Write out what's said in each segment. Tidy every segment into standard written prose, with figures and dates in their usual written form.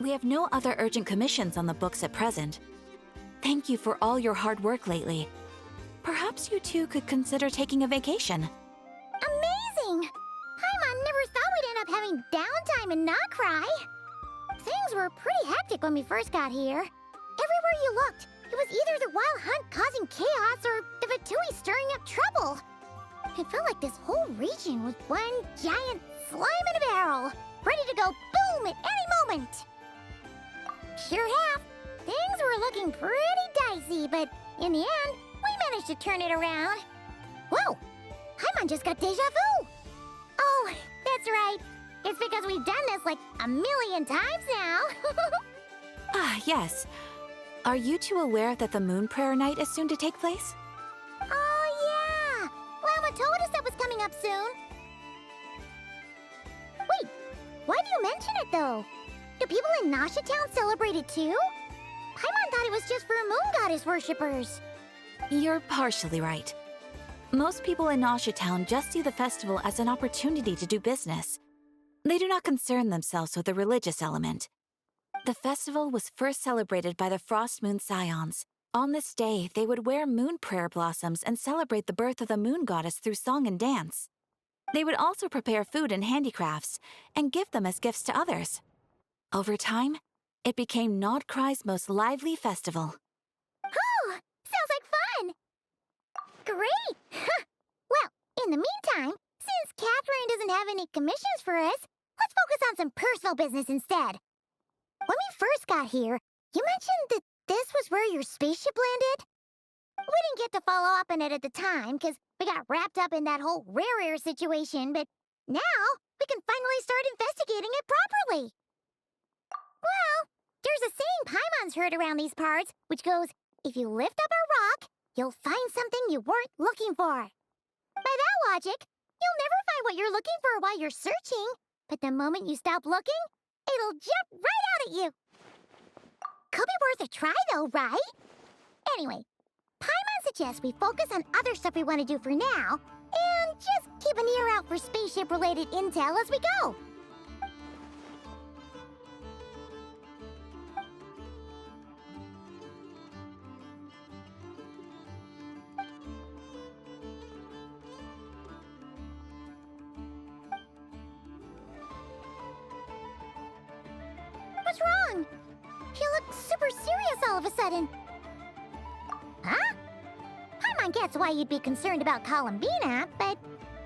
We have no other urgent commissions on the books at present. Thank you for all your hard work lately. Perhaps you two could consider taking a vacation. Amazing! Paimon never thought we'd end up having downtime in Nod Krai. Things were pretty hectic when we first got here. Everywhere you looked, it was either the Wild Hunt causing chaos or the Ventui stirring up trouble. It felt like this whole region was one giant slime in a barrel, ready to go boom at any moment. Sure have. Things were looking pretty dicey, but in the end, we managed to turn it around. Whoa! Paimon just got deja vu! Oh, that's right. It's because we've done this like a million times now. Ah, yes. Are you two aware that the Moon Prayer Night is soon to take place? Oh, yeah! Lama told us that was coming up soon. Wait, why do you mention it, though? Do people in Nasha Town celebrate it, too? Paimon thought it was just for Moon Goddess worshippers. You're partially right. Most people in Nasha Town just see the festival as an opportunity to do business. They do not concern themselves with the religious element. The festival was first celebrated by the Frost Moon Scions. On this day, they would wear moon prayer blossoms and celebrate the birth of the moon goddess through song and dance. They would also prepare food and handicrafts and give them as gifts to others. Over time, it became Nod Krai's most lively festival. Oh, sounds like fun! Great! Well, in the meantime, since Catherine doesn't have any commissions for us, let's focus on some personal business instead. When we first got here, you mentioned that this was where your spaceship landed? We didn't get to follow up on it at the time, because we got wrapped up in that whole rare situation, but now we can finally start investigating it properly. Well, there's a saying Paimon's heard around these parts, which goes, if you lift up a rock, you'll find something you weren't looking for. By that logic, you'll never find what you're looking for while you're searching, but the moment you stop looking, it'll jump right out at you. Could be worth a try though, right? Anyway, Paimon suggests we focus on other stuff we want to do for now, and just keep an ear out for spaceship-related intel as we go. What's wrong? You look super serious all of a sudden. Huh? Paimon gets why you'd be concerned about Columbina, but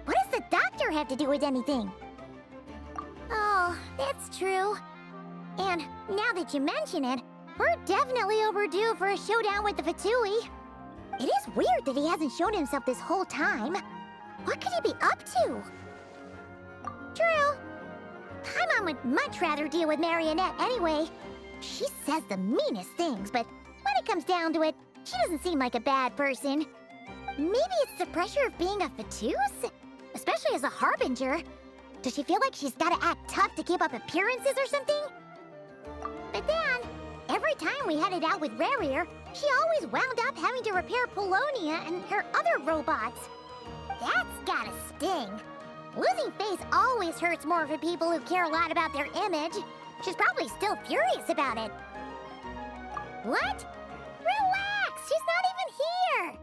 what does the doctor have to do with anything? Oh, that's true. And now that you mention it, we're definitely overdue for a showdown with the Ventui. It is weird that he hasn't shown himself this whole time. What could he be up to? True. Paimon would much rather deal with Marionette anyway. She says the meanest things, but when it comes down to it, she doesn't seem like a bad person. Maybe it's the pressure of being a Fetus? Especially as a Harbinger. Does she feel like she's gotta act tough to keep up appearances or something? But then, every time we headed out with Rarier, she always wound up having to repair Polonia and her other robots. That's gotta sting. Losing face always hurts more for people who care a lot about their image. She's probably still furious about it. What? Relax! She's not even here!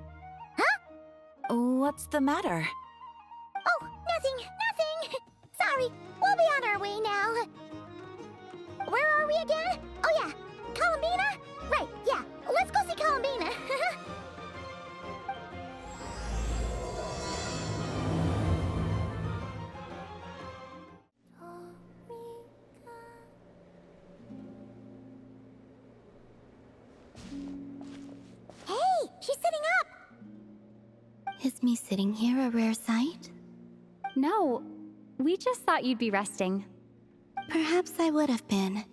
Huh? What's the matter? Oh, nothing. Sorry, we'll be on our way now. Where are we again? Oh yeah, Columbina? Right, yeah, let's go see Columbina. Hey, she's sitting up! Is me sitting here a rare sight? No, we just thought you'd be resting. Perhaps I would have been,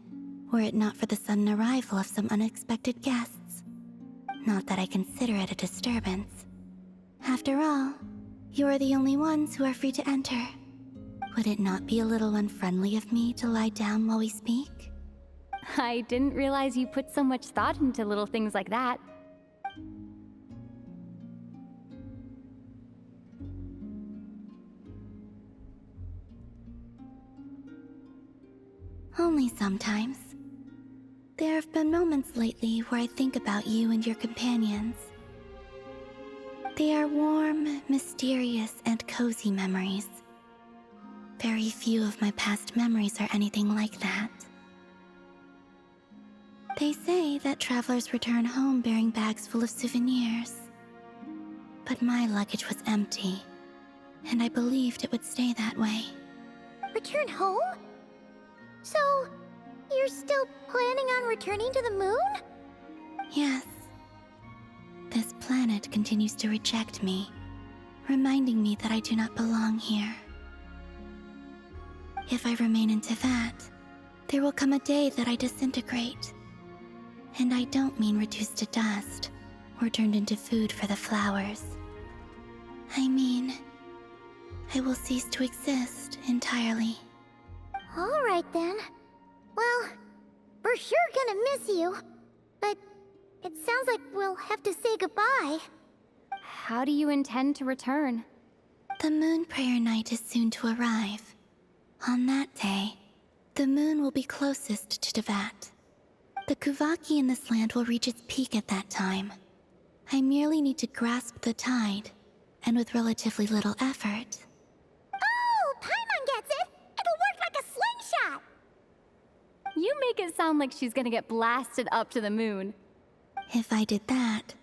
were it not for the sudden arrival of some unexpected guests. Not that I consider it a disturbance. After all, you are the only ones who are free to enter. Would it not be a little unfriendly of me to lie down while we speak? I didn't realize you put so much thought into little things like that. Only sometimes. There have been moments lately where I think about you and your companions. They are warm, mysterious, and cozy memories. Very few of my past memories are anything like that. They say that travelers return home bearing bags full of souvenirs. But my luggage was empty, and I believed it would stay that way. Return home? So, you're still planning on returning to the moon? Yes. This planet continues to reject me, reminding me that I do not belong here. If I remain in Teyvat, there will come a day that I disintegrate. And I don't mean reduced to dust, or turned into food for the flowers. I mean, I will cease to exist entirely. Alright then. Well, we're sure gonna miss you. But it sounds like we'll have to say goodbye. How do you intend to return? The moon prayer night is soon to arrive. On that day, the moon will be closest to Teyvat. The Kuvaki in this land will reach its peak at that time. I merely need to grasp the tide, and with relatively little effort. Oh, Paimon gets it! It'll work like a slingshot! You make it sound like she's gonna get blasted up to the moon. If I did that,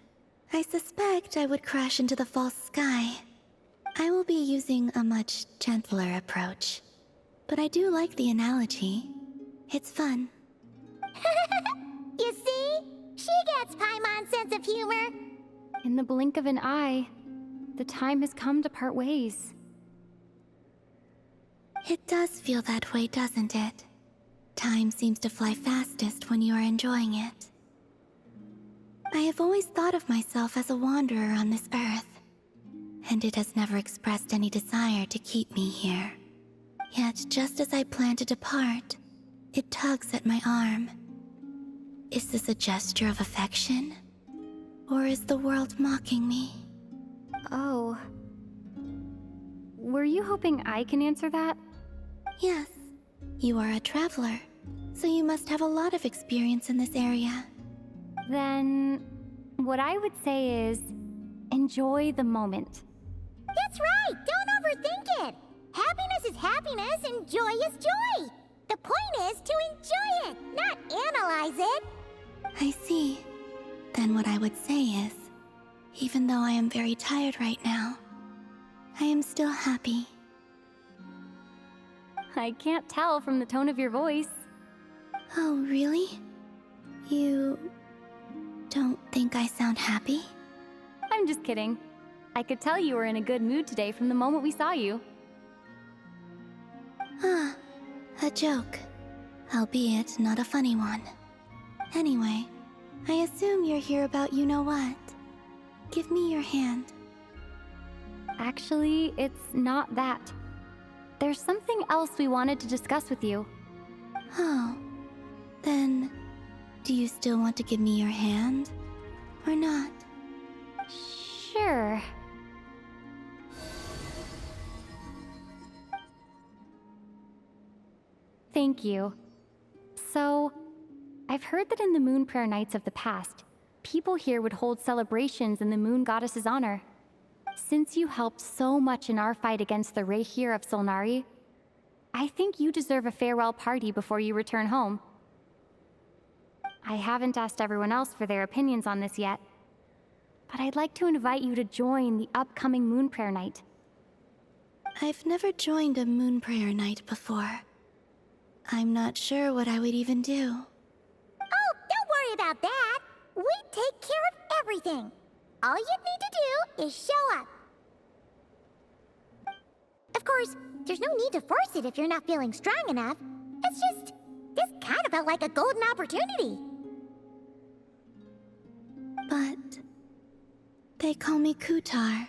I suspect I would crash into the false sky. I will be using a much gentler approach. But I do like the analogy. It's fun. You see? She gets Paimon's sense of humor. In the blink of an eye, the time has come to part ways. It does feel that way, doesn't it? Time seems to fly fastest when you are enjoying it. I have always thought of myself as a wanderer on this earth, and it has never expressed any desire to keep me here. Yet, just as I plan to depart, it tugs at my arm. Is this a gesture of affection? Or is the world mocking me? Oh. Were you hoping I can answer that? Yes. You are a traveler, so you must have a lot of experience in this area. Then, what I would say is, enjoy the moment. That's right! Don't overthink it! Happiness is happiness and joy is joy! The point is to enjoy it, not analyze it! I see. Then what I would say is, even though I am very tired right now, I am still happy. I can't tell from the tone of your voice. Oh, really? You don't think I sound happy? I'm just kidding. I could tell you were in a good mood today from the moment we saw you. Ah, a joke. Albeit not a funny one. Anyway, I assume you're here about you-know-what. Give me your hand. Actually, it's not that. There's something else we wanted to discuss with you. Oh, then do you still want to give me your hand? Or not? Sure. Thank you. So, I've heard that in the moon prayer nights of the past, people here would hold celebrations in the moon goddess's honor. Since you helped so much in our fight against the Rehir of Solnari, I think you deserve a farewell party before you return home. I haven't asked everyone else for their opinions on this yet, but I'd like to invite you to join the upcoming moon prayer night. I've never joined a moon prayer night before. I'm not sure what I would even do. Oh, don't worry about that! We take care of everything! All you need to do is show up. Of course, there's no need to force it if you're not feeling strong enough. It's just, this kind of felt like a golden opportunity. But they call me Kutar,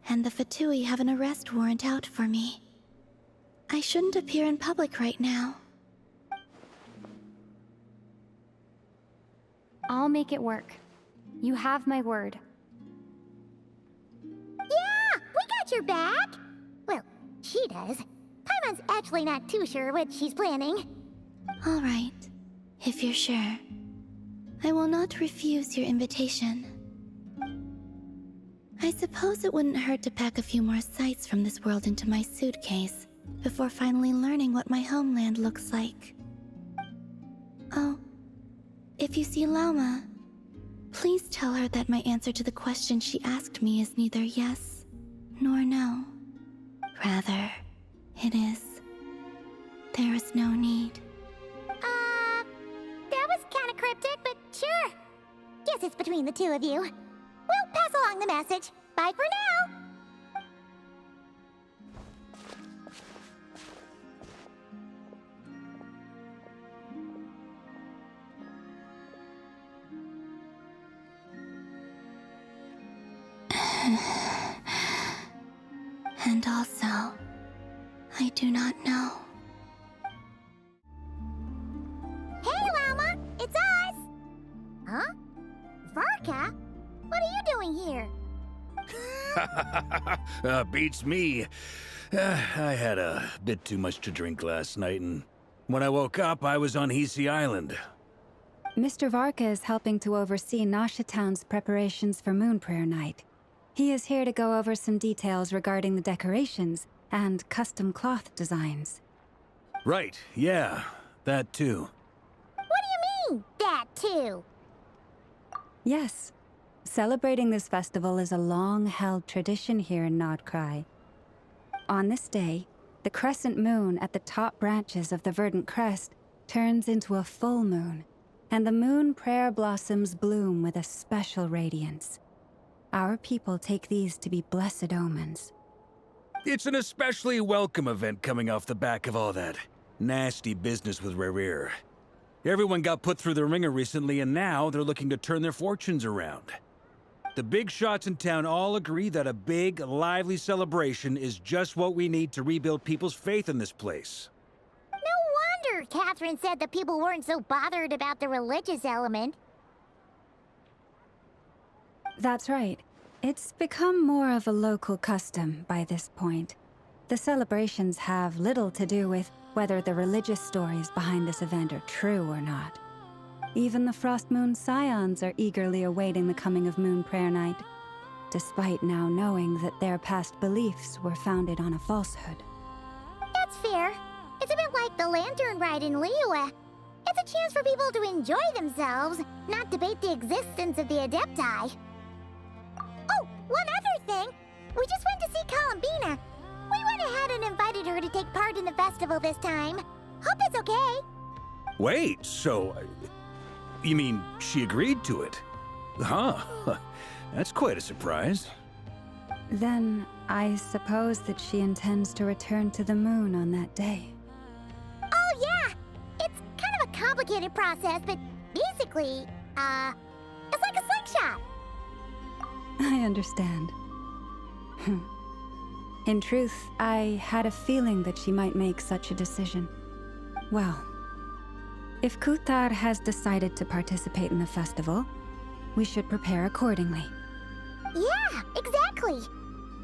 and the Fatui have an arrest warrant out for me. I shouldn't appear in public right now. I'll make it work. You have my word. Yeah, we got your back! Well, she does. Paimon's actually not too sure what she's planning. All right. If you're sure, I will not refuse your invitation. I suppose it wouldn't hurt to pack a few more sights from this world into my suitcase before finally learning what my homeland looks like. Oh, if you see Llama, please tell her that my answer to the question she asked me is neither yes nor no. Rather, it is, there is no need. That was kinda cryptic, but sure. Guess it's between the two of you. We'll pass along the message. Bye for now! And also, I do not know. Hey, Llama! It's us! Huh? Varka? What are you doing here? Beats me. I had a bit too much to drink last night, and when I woke up, I was on Hisi Island. Mr. Varka is helping to oversee Nasha Town's preparations for Moon Prayer Night. He is here to go over some details regarding the decorations and custom cloth designs. Right, yeah, that too. What do you mean, that too? Yes, celebrating this festival is a long-held tradition here in Nod Krai. On this day, the crescent moon at the top branches of the verdant crest turns into a full moon, and the moon prayer blossoms bloom with a special radiance. Our people take these to be blessed omens. It's an especially welcome event coming off the back of all that nasty business with Rare. Everyone got put through the ringer recently, and now they're looking to turn their fortunes around. The big shots in town all agree that a big, lively celebration is just what we need to rebuild people's faith in this place. No wonder Catherine said that people weren't so bothered about the religious element. That's right. It's become more of a local custom by this point. The celebrations have little to do with whether the religious stories behind this event are true or not. Even the Frost Moon Scions are eagerly awaiting the coming of Moon Prayer Night, despite now knowing that their past beliefs were founded on a falsehood. That's fair. It's a bit like the lantern ride in Liyue. It's a chance for people to enjoy themselves, not debate the existence of the Adepti. Oh, one other thing! We just went to see Columbina. We went ahead and invited her to take part in the festival this time. Hope it's okay. Wait, so... you mean she agreed to it? Huh. That's quite a surprise. Then I suppose that she intends to return to the moon on that day. Oh, yeah! It's kind of a complicated process, but basically, it's like a slingshot. I understand. In truth, I had a feeling that she might make such a decision. Well, if Kutar has decided to participate in the festival, we should prepare accordingly. Yeah, exactly.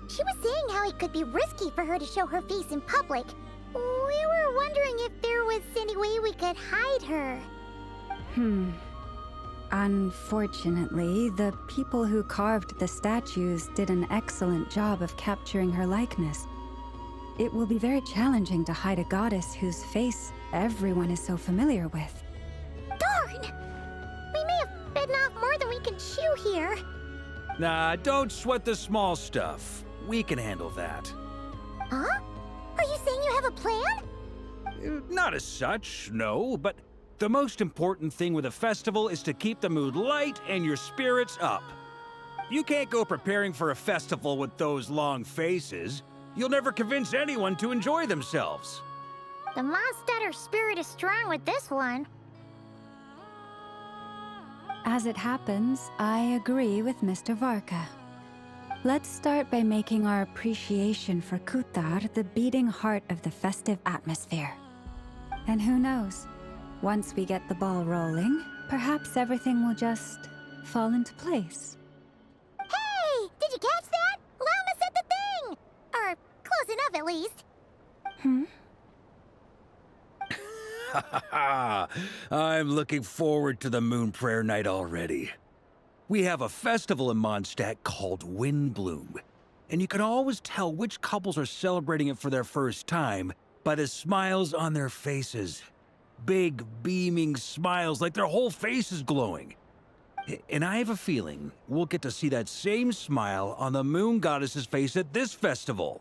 She was saying how it could be risky for her to show her face in public. We were wondering if there was any way we could hide her. Unfortunately, the people who carved the statues did an excellent job of capturing her likeness. It will be very challenging to hide a goddess whose face everyone is so familiar with. Darn! We may have bitten off more than we can chew here. Nah, don't sweat the small stuff. We can handle that. Huh? Are you saying you have a plan? Not as such, no, but the most important thing with a festival is to keep the mood light and your spirits up. You can't go preparing for a festival with those long faces. You'll never convince anyone to enjoy themselves. The Mondstatter spirit is strong with this one. As it happens, I agree with Mr. Varka. Let's start by making our appreciation for Kutar the beating heart of the festive atmosphere. And who knows? Once we get the ball rolling, perhaps everything will just fall into place. Hey! Did you catch that? Llama said the thing! Or close enough, at least. I'm looking forward to the Moon Prayer Night already. We have a festival in Mondstadt called Windbloom, and you can always tell which couples are celebrating it for their first time by the smiles on their faces. Big, beaming smiles like their whole face is glowing. And I have a feeling we'll get to see that same smile on the Moon Goddess's face at this festival.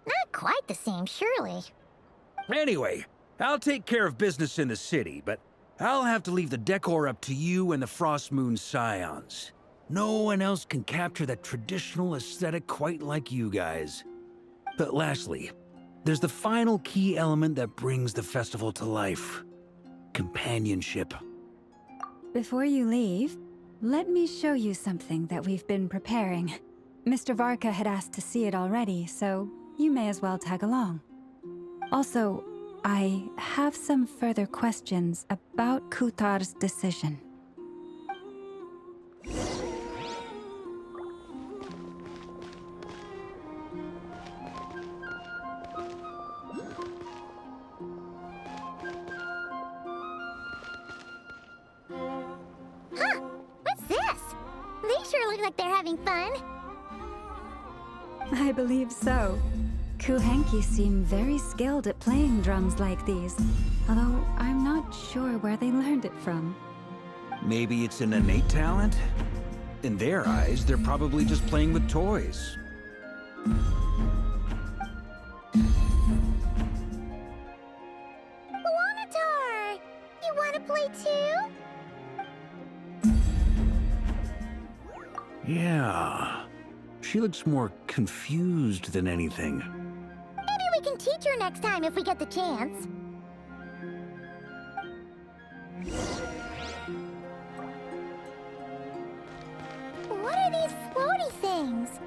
Not quite the same, surely. Anyway, I'll take care of business in the city, but I'll have to leave the decor up to you and the Frost Moon Scions. No one else can capture that traditional aesthetic quite like you guys. But lastly, there's the final key element that brings the festival to life. Companionship. Before you leave, let me show you something that we've been preparing. Mr. Varka had asked to see it already, so you may as well tag along. Also, I have some further questions about Kutar's decision. Huh? What's this? They sure look like they're having fun. I believe so. Kuhenki seem very skilled at playing drums like these, although I'm not sure where they learned it from. Maybe it's an innate talent? In their eyes, they're probably just playing with toys. Luanatar! You want to play too? Yeah. She looks more confused than anything. Maybe we can teach her next time if we get the chance. What are these floaty things?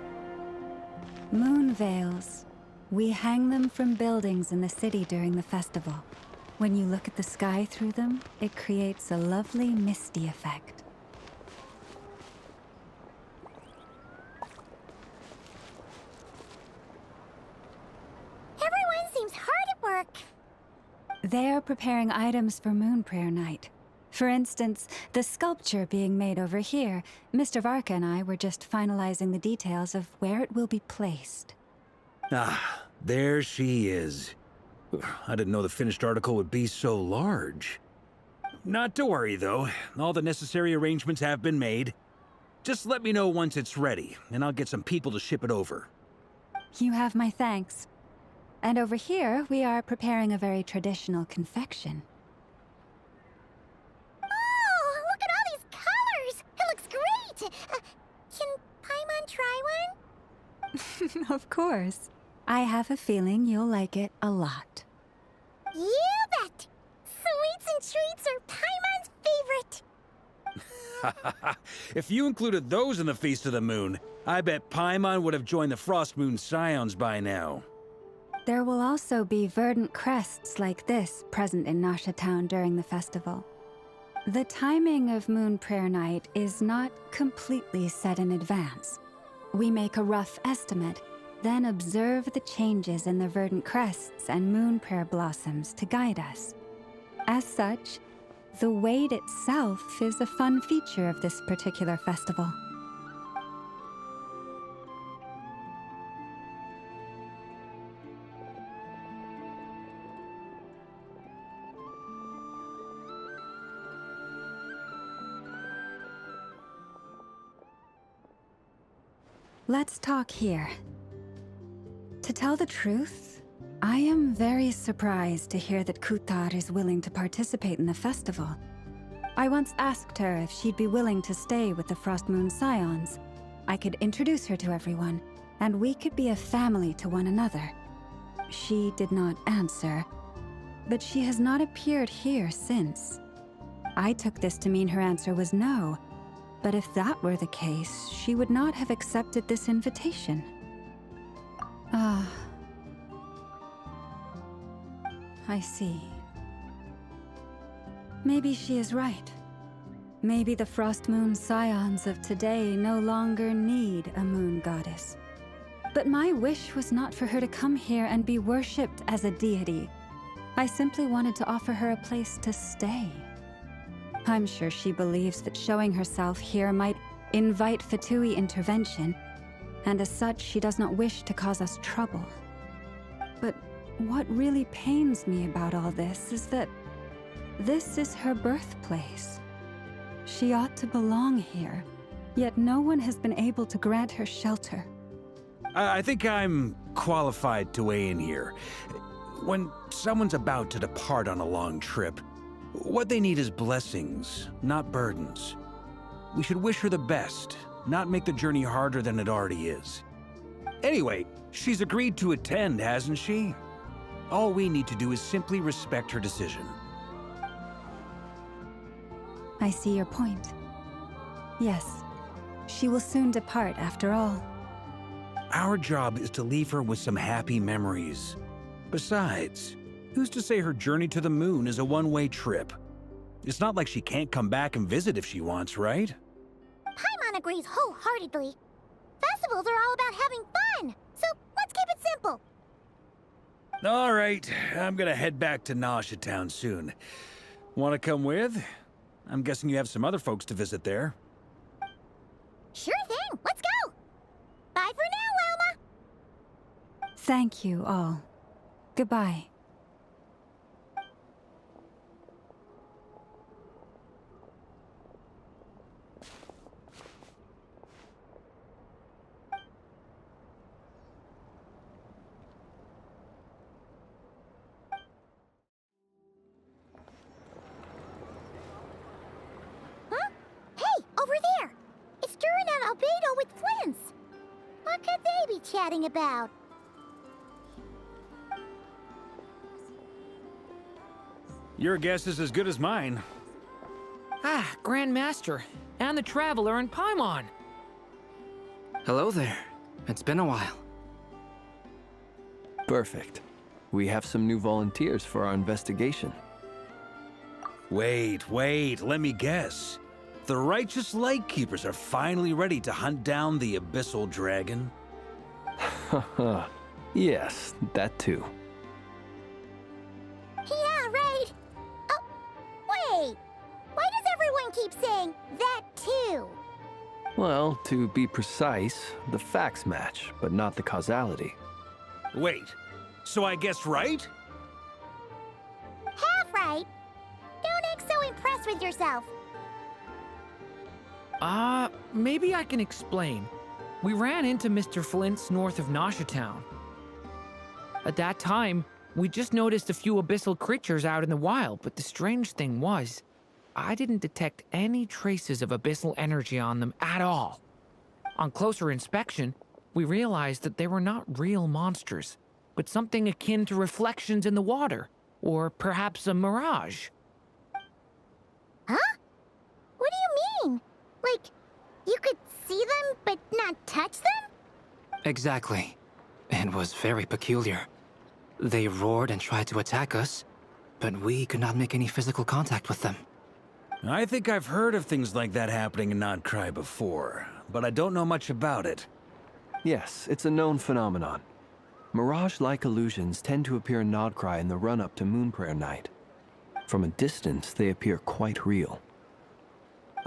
Moon veils. We hang them from buildings in the city during the festival. When you look at the sky through them, it creates a lovely misty effect. Everyone seems hard at work. They are preparing items for Moon Prayer Night. For instance, the sculpture being made over here, Mr. Varka and I were just finalizing the details of where it will be placed. Ah, there she is. I didn't know the finished article would be so large. Not to worry, though. All the necessary arrangements have been made. Just let me know once it's ready, and I'll get some people to ship it over. You have my thanks. And over here, we are preparing a very traditional confection. Oh, look at all these colors! It looks great! Can Paimon try one? Of course. I have a feeling you'll like it a lot. You bet! Sweets and treats are Paimon's favorite! If you included those in the Feast of the Moon, I bet Paimon would have joined the Frost Moon Scions by now. There will also be verdant crests like this present in Nasha Town during the festival. The timing of Moon Prayer Night is not completely set in advance. We make a rough estimate, then observe the changes in the verdant crests and moon prayer blossoms to guide us. As such, the wait itself is a fun feature of this particular festival. Let's talk here. To tell the truth, I am very surprised to hear that Kutar is willing to participate in the festival. I once asked her if she'd be willing to stay with the Frost Moon Scions. I could introduce her to everyone, and we could be a family to one another. She did not answer, but she has not appeared here since. I took this to mean her answer was no, but if that were the case, she would not have accepted this invitation. Ah. I see. Maybe she is right. Maybe the Frost Moon Scions of today no longer need a moon goddess. But my wish was not for her to come here and be worshipped as a deity. I simply wanted to offer her a place to stay. I'm sure she believes that showing herself here might invite Fatui intervention, and as such, she does not wish to cause us trouble. But what really pains me about all this is that this is her birthplace. She ought to belong here, yet no one has been able to grant her shelter. I think I'm qualified to weigh in here. When someone's about to depart on a long trip, what they need is blessings, not burdens. We should wish her the best, not make the journey harder than it already is. Anyway, she's agreed to attend, hasn't she? All we need to do is simply respect her decision. I see your point. Yes, she will soon depart after all. Our job is to leave her with some happy memories. Besides, who's to say her journey to the moon is a one-way trip? It's not like she can't come back and visit if she wants, right? Paimon agrees wholeheartedly. Festivals are all about having fun, so let's keep it simple. All right, I'm gonna head back to Nausea Town soon. Wanna come with? I'm guessing you have some other folks to visit there. Sure thing, let's go! Bye for now, Wilma! Thank you all. Goodbye. Huh? Hey, over there! It's Durin and Albedo with Flints! What could they be chatting about? Your guess is as good as mine. Ah, Grand Master, and the Traveler and Paimon. Hello there. It's been a while. Perfect. We have some new volunteers for our investigation. Wait, let me guess. The righteous Lightkeepers are finally ready to hunt down the Abyssal Dragon? Haha. Yes, that too. Yeah, right! Oh, wait! Why does everyone keep saying that too? Well, to be precise, the facts match, but not the causality. Wait, so I guessed right? Half right! Don't act so impressed with yourself. Maybe I can explain. We ran into Mr. Flint's north of Nausea Town. At that time, we just noticed a few abyssal creatures out in the wild, but the strange thing was, I didn't detect any traces of abyssal energy on them at all. On closer inspection, we realized that they were not real monsters, but something akin to reflections in the water, or perhaps a mirage. Huh? What do you mean? Like, you could see them but not touch them? Exactly. It was very peculiar. They roared and tried to attack us, but we could not make any physical contact with them. I think I've heard of things like that happening in Nod Krai before, but I don't know much about it. Yes, it's a known phenomenon. Mirage-like illusions tend to appear in Nod Krai in the run-up to Moon Prayer Night. From a distance, they appear quite real.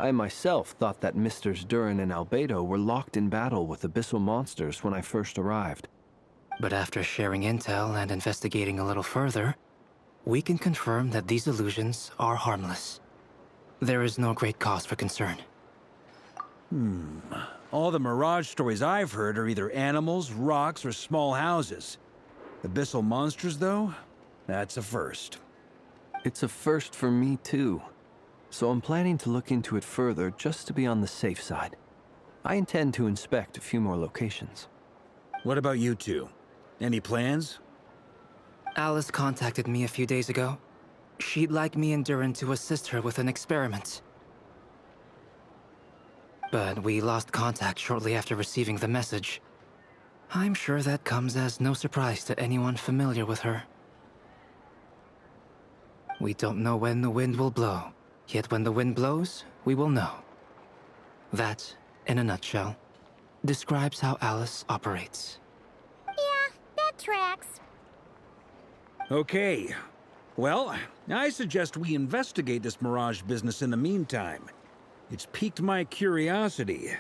I myself thought that Misters Durin and Albedo were locked in battle with abyssal monsters when I first arrived. But after sharing intel and investigating a little further, we can confirm that these illusions are harmless. There is no great cause for concern. All the Mirage stories I've heard are either animals, rocks, or small houses. Abyssal monsters, though? That's a first. It's a first for me, too. So I'm planning to look into it further just to be on the safe side. I intend to inspect a few more locations. What about you two? Any plans? Alice contacted me a few days ago. She'd like me and Durin to assist her with an experiment. But we lost contact shortly after receiving the message. I'm sure that comes as no surprise to anyone familiar with her. We don't know when the wind will blow, yet when the wind blows, we will know. That, in a nutshell, describes how Alice operates. Yeah, that tracks. Okay. Well, I suggest we investigate this Mirage business in the meantime. It's piqued my curiosity,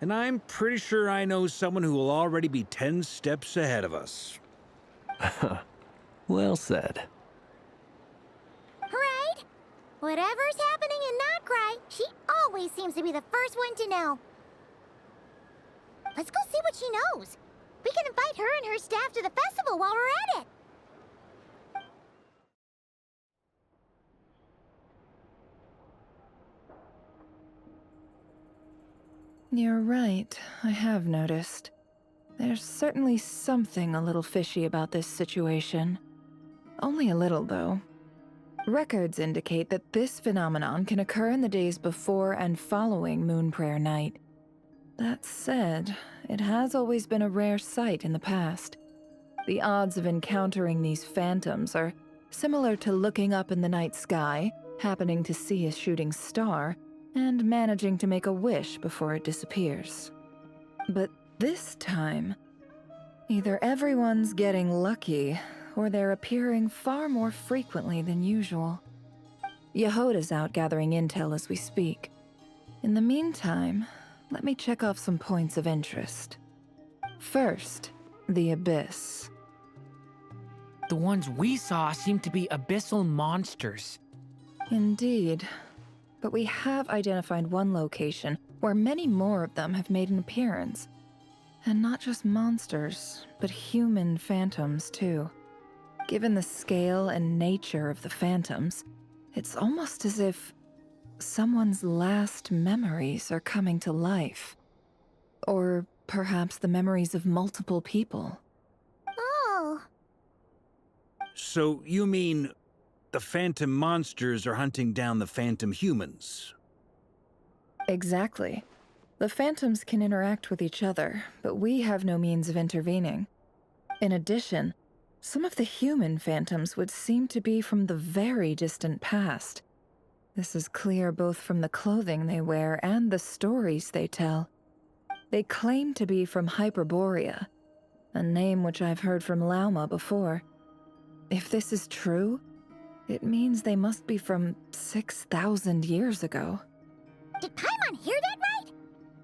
and I'm pretty sure I know someone who will already be 10 steps ahead of us. Well said. Right? Whatever's happening in Nod Krai, she always seems to be the first one to know. Let's go see what she knows. We can invite her and her staff to the festival while we're at it. You're right, I have noticed. There's certainly something a little fishy about this situation. Only a little, though. Records indicate that this phenomenon can occur in the days before and following Moon Prayer Night. That said, it has always been a rare sight in the past. The odds of encountering these phantoms are similar to looking up in the night sky, happening to see a shooting star, and managing to make a wish before it disappears. But this time, either everyone's getting lucky, or they're appearing far more frequently than usual. Yehoda's out gathering intel as we speak. In the meantime, let me check off some points of interest. First, the Abyss. The ones we saw seem to be abyssal monsters. Indeed. But we have identified one location where many more of them have made an appearance. And not just monsters, but human phantoms too. Given the scale and nature of the phantoms, it's almost as if someone's last memories are coming to life. Or perhaps the memories of multiple people. Oh. So you mean the phantom monsters are hunting down the phantom humans? Exactly. The phantoms can interact with each other, but we have no means of intervening. In addition, some of the human phantoms would seem to be from the very distant past. This is clear both from the clothing they wear and the stories they tell. They claim to be from Hyperborea, a name which I've heard from Lauma before. If this is true, it means they must be from 6,000 years ago. Did Paimon hear that right?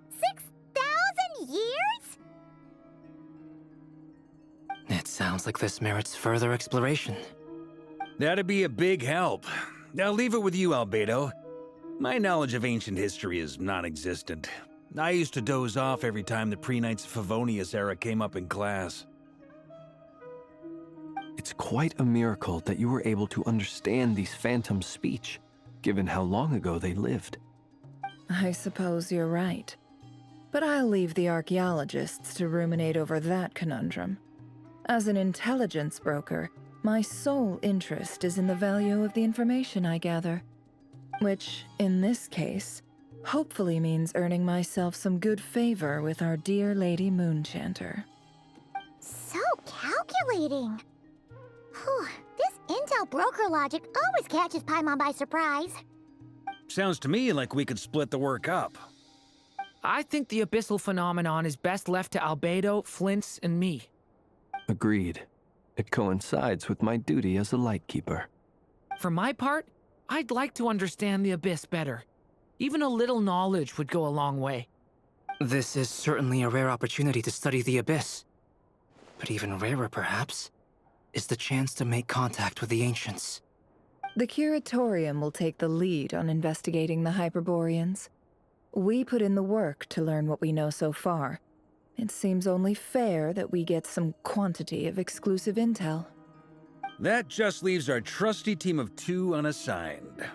6,000 years? It sounds like this merits further exploration. That'd be a big help. I'll leave it with you, Albedo. My knowledge of ancient history is non-existent. I used to doze off every time the pre-Knights of Favonius era came up in class. It's quite a miracle that you were able to understand these phantoms' speech, given how long ago they lived. I suppose you're right. But I'll leave the archaeologists to ruminate over that conundrum. As an intelligence broker, my sole interest is in the value of the information I gather. Which, in this case, hopefully means earning myself some good favor with our dear Lady Moonchanter. So calculating. Whew, this intel broker logic always catches Paimon by surprise. Sounds to me like we could split the work up. I think the abyssal phenomenon is best left to Albedo, Flints, and me. Agreed. It coincides with my duty as a lightkeeper. For my part, I'd like to understand the Abyss better. Even a little knowledge would go a long way. This is certainly a rare opportunity to study the Abyss. But even rarer, perhaps, is the chance to make contact with the Ancients. The Curatorium will take the lead on investigating the Hyperboreans. We put in the work to learn what we know so far. It seems only fair that we get some quantity of exclusive intel. That just leaves our trusty team of 2 unassigned.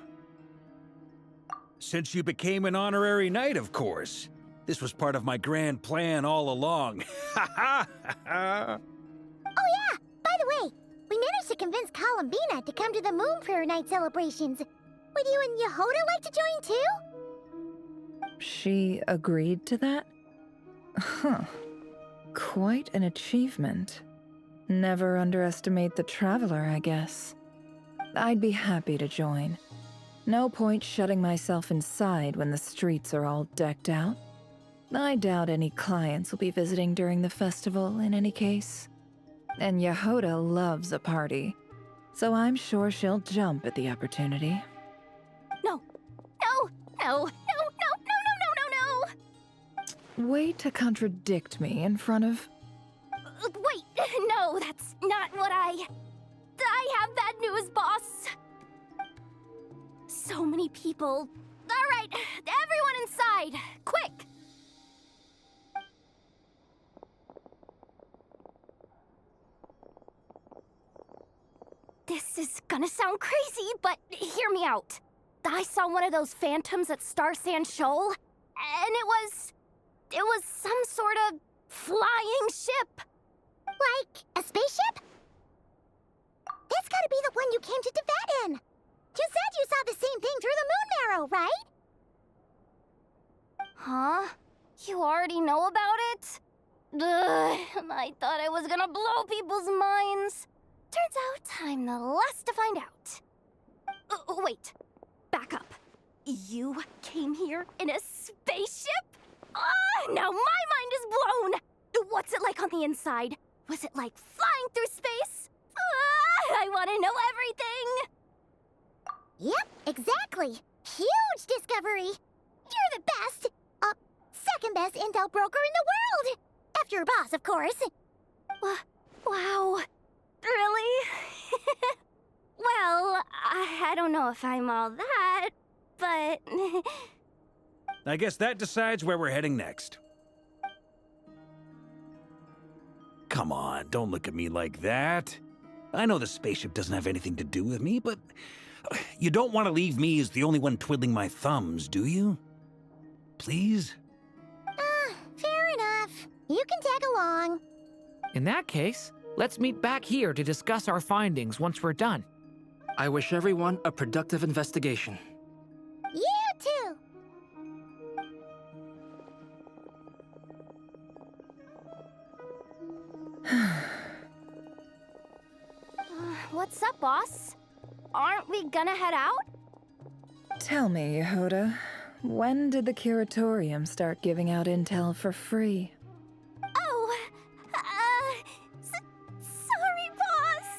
Since you became an honorary knight, of course. This was part of my grand plan all along. Ha ha ha! Oh yeah, by the way, we managed to convince Columbina to come to the Moon Prayer Night celebrations. Would you and Yehoda like to join too? She agreed to that? Huh. Quite an achievement. Never underestimate the traveler, I guess. I'd be happy to join. No point shutting myself inside when the streets are all decked out. I doubt any clients will be visiting during the festival in any case. And Yehoda loves a party. so I'm sure she'll jump at the opportunity. No. No. No. No. No. No. No. No. No. Way to contradict me in front of... Wait. No, that's not what I have bad news, boss. So many people. All right, everyone inside, quick. This is gonna sound crazy, but hear me out. I saw one of those phantoms at Star Sand Shoal, and it was some sort of flying ship. Like a spaceship? That's gotta be the one you came to Tibet in. You said you saw the same thing through the moon marrow, right? Huh? You already know about it? Ugh, I thought I was gonna blow people's minds. Turns out I'm the last to find out. Wait. Back up. You came here in a spaceship? Now my mind is blown! What's it like on the inside? Was it like flying through space? I want to know everything! Yep, exactly. Huge discovery. You're the best. Second best intel broker in the world. After your boss, of course. Wow. Really? Well, I don't know if I'm all that, but... I guess that decides where we're heading next. Come on, don't look at me like that. I know the spaceship doesn't have anything to do with me, but you don't want to leave me as the only one twiddling my thumbs, do you? Please? Fair enough. You can tag along. In that case, let's meet back here to discuss our findings once we're done. I wish everyone a productive investigation. You too. What's up, boss? Aren't we gonna head out? Tell me, Yehuda, when did the curatorium start giving out intel for free? Oh, sorry, boss.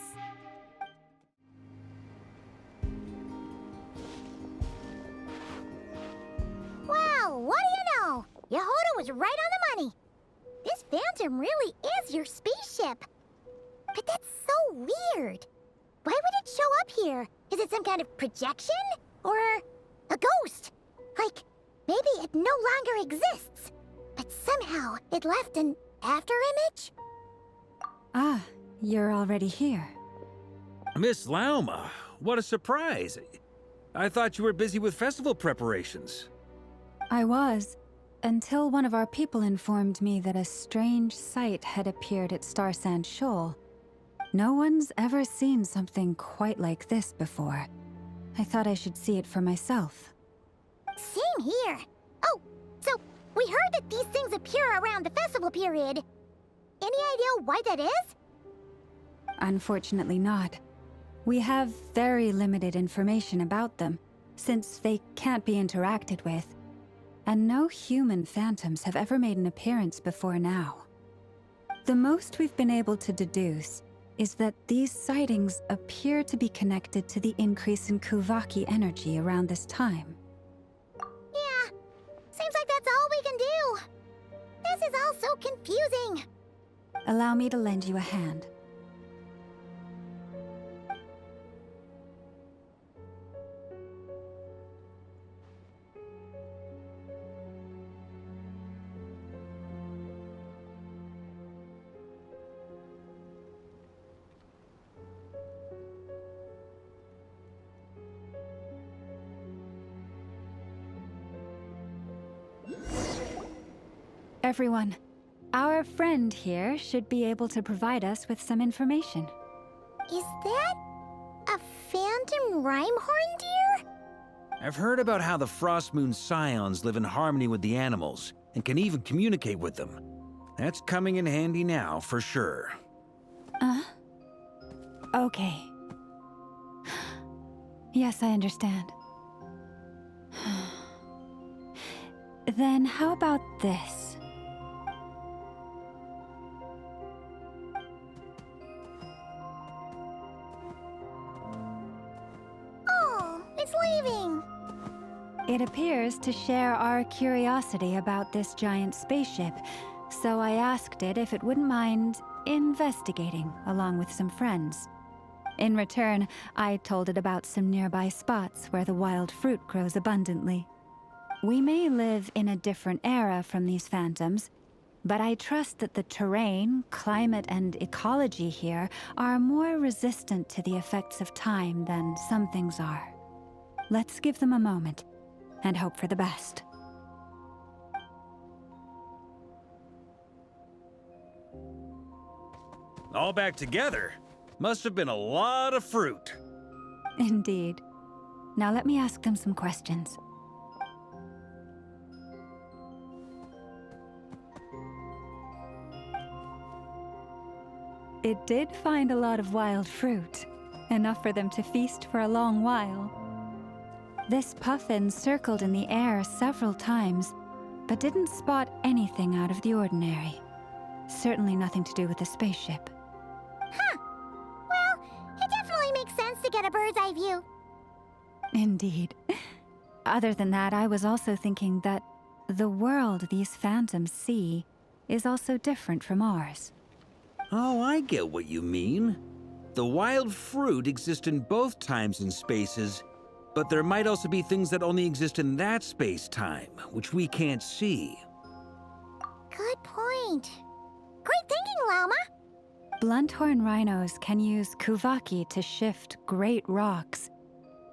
Well, what do you know? Yehuda was right on the money. This phantom really is your spaceship. But that's so weird. Why would it show up here? Is it some kind of projection? Or a ghost? Like, maybe it no longer exists, but somehow it left an afterimage? Ah, you're already here. Miss Lauma, what a surprise. I thought you were busy with festival preparations. I was, until one of our people informed me that a strange sight had appeared at Star Sand Shoal. No one's ever seen something quite like this before. I thought I should see it for myself. Same here. Oh, so we heard that these things appear around the festival period. Any idea why that is? Unfortunately not. We have very limited information about them, since they can't be interacted with. And no human phantoms have ever made an appearance before now. The most we've been able to deduce is that these sightings appear to be connected to the increase in Kuvaki energy around this time. Yeah, seems like that's all we can do. This is all so confusing. Allow me to lend you a hand. Everyone, our friend here should be able to provide us with some information. Is that a phantom rhymehorn deer? I've heard about how the Frost Moon Scions live in harmony with the animals and can even communicate with them. That's coming in handy now, for sure. Okay. Yes, I understand. Then how about this? It appears to share our curiosity about this giant spaceship, so I asked it if it wouldn't mind investigating along with some friends. In return, I told it about some nearby spots where the wild fruit grows abundantly. We may live in a different era from these phantoms, but I trust that the terrain, climate, and ecology here are more resistant to the effects of time than some things are. Let's give them a moment and hope for the best. All back together? Must have been a lot of fruit. Indeed. Now let me ask them some questions. It did find a lot of wild fruit, enough for them to feast for a long while. This puffin circled in the air several times, but didn't spot anything out of the ordinary. Certainly nothing to do with the spaceship. Huh. Well, it definitely makes sense to get a bird's eye view. Indeed. Other than that, I was also thinking that the world these phantoms see is also different from ours. Oh, I get what you mean. The wild fruit exist in both times and spaces, but there might also be things that only exist in that space-time, which we can't see. Good point. Great thinking, Llama. Blunthorn rhinos can use kuvaki to shift great rocks,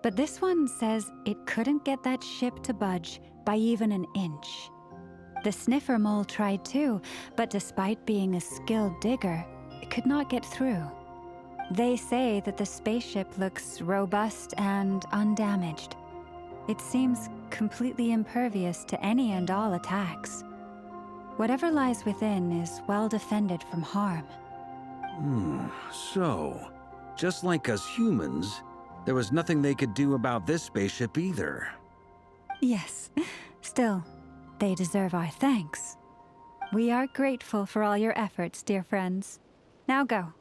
but this one says it couldn't get that ship to budge by even an inch. The sniffer mole tried too, but despite being a skilled digger, it could not get through. They say that the spaceship looks robust and undamaged. It seems completely impervious to any and all attacks. Whatever lies within is well defended from harm. So, just like us humans, there was nothing they could do about this spaceship either. Yes, still, they deserve our thanks. We are grateful for all your efforts, dear friends. Now go,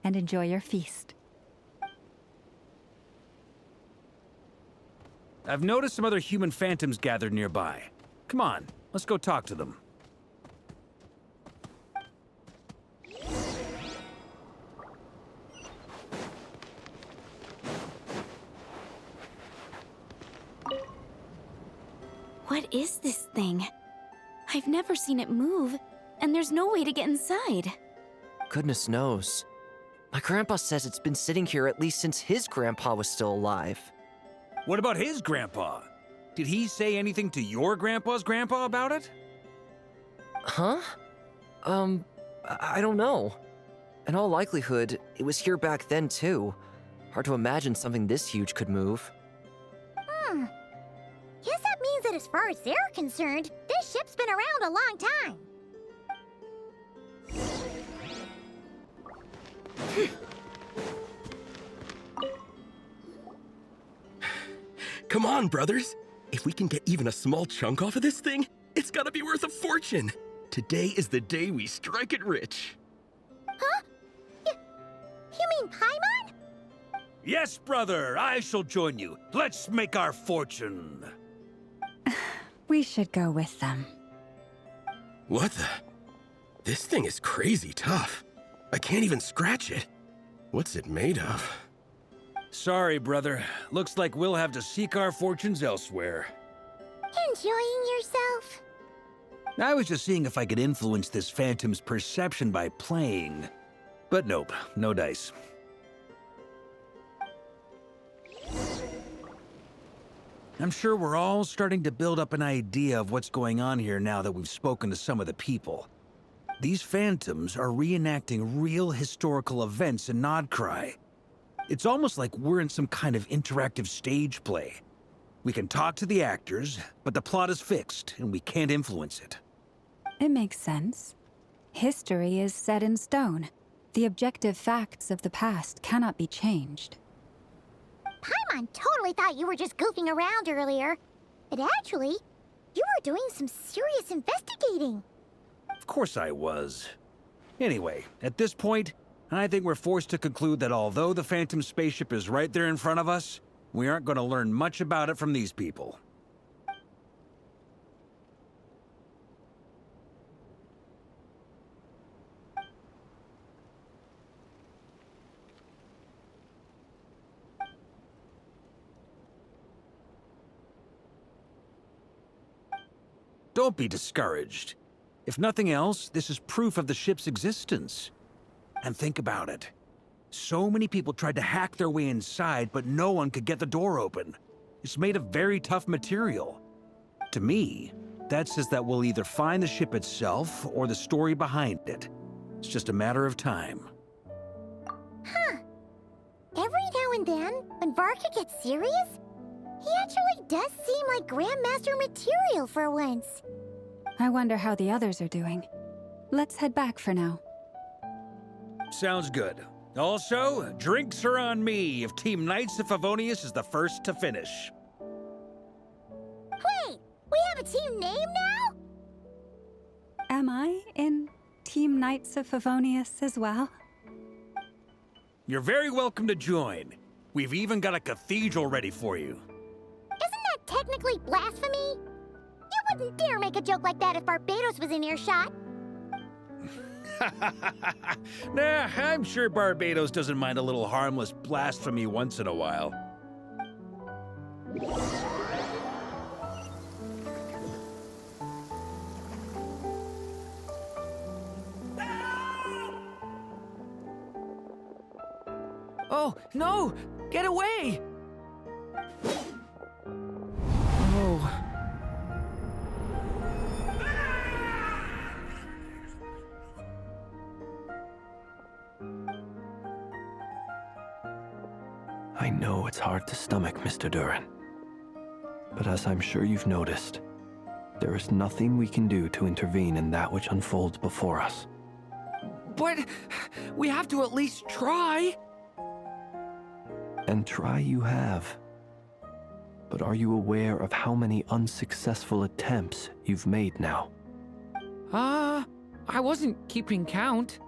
and enjoy your feast. I've noticed some other human phantoms gathered nearby. Come on, let's go talk to them. What is this thing? I've never seen it move, and there's no way to get inside. Goodness knows. My grandpa says it's been sitting here at least since his grandpa was still alive. What about his grandpa? Did he say anything to your grandpa's grandpa about it? Huh? I don't know. In all likelihood, it was here back then too. Hard to imagine something this huge could move. Guess that means that as far as they're concerned, this ship's been around a long time. Come on, brothers. If we can get even a small chunk off of this thing, it's gotta be worth a fortune. Today is the day we strike it rich. Huh? You mean Paimon? Yes, brother, I shall join you. Let's make our fortune. We should go with them. What the? This thing is crazy tough. I can't even scratch it. What's it made of? Sorry, brother. Looks like we'll have to seek our fortunes elsewhere. Enjoying yourself? I was just seeing if I could influence this phantom's perception by playing. But nope, no dice. I'm sure we're all starting to build up an idea of what's going on here now that we've spoken to some of the people. These phantoms are reenacting real historical events in Nod Krai. It's almost like we're in some kind of interactive stage play. We can talk to the actors, but the plot is fixed, and we can't influence it. It makes sense. History is set in stone. The objective facts of the past cannot be changed. Paimon totally thought you were just goofing around earlier. But actually, you were doing some serious investigating. Of course I was. Anyway, at this point, I think we're forced to conclude that although the Phantom spaceship is right there in front of us, we aren't going to learn much about it from these people. Don't be discouraged. If nothing else, this is proof of the ship's existence. And think about it. So many people tried to hack their way inside, but no one could get the door open. It's made of very tough material. To me, that says that we'll either find the ship itself or the story behind it. It's just a matter of time. Huh. Every now and then, when Varka gets serious, he actually does seem like Grandmaster material for once. I wonder how the others are doing. Let's head back for now. Sounds good. Also, drinks are on me if Team Knights of Favonius is the first to finish. Wait, we have a team name now? Am I in Team Knights of Favonius as well? You're very welcome to join. We've even got a cathedral ready for you. Isn't that technically blasphemy? You wouldn't dare make a joke like that if Barbados was in earshot. Nah, I'm sure Barbados doesn't mind a little harmless blasphemy once in a while. Oh, no! Get away! Oh. I know it's hard to stomach, Mr. Durin. But as I'm sure you've noticed, there is nothing we can do to intervene in that which unfolds before us. But we have to at least try. And try you have. But are you aware of how many unsuccessful attempts you've made now? I wasn't keeping count.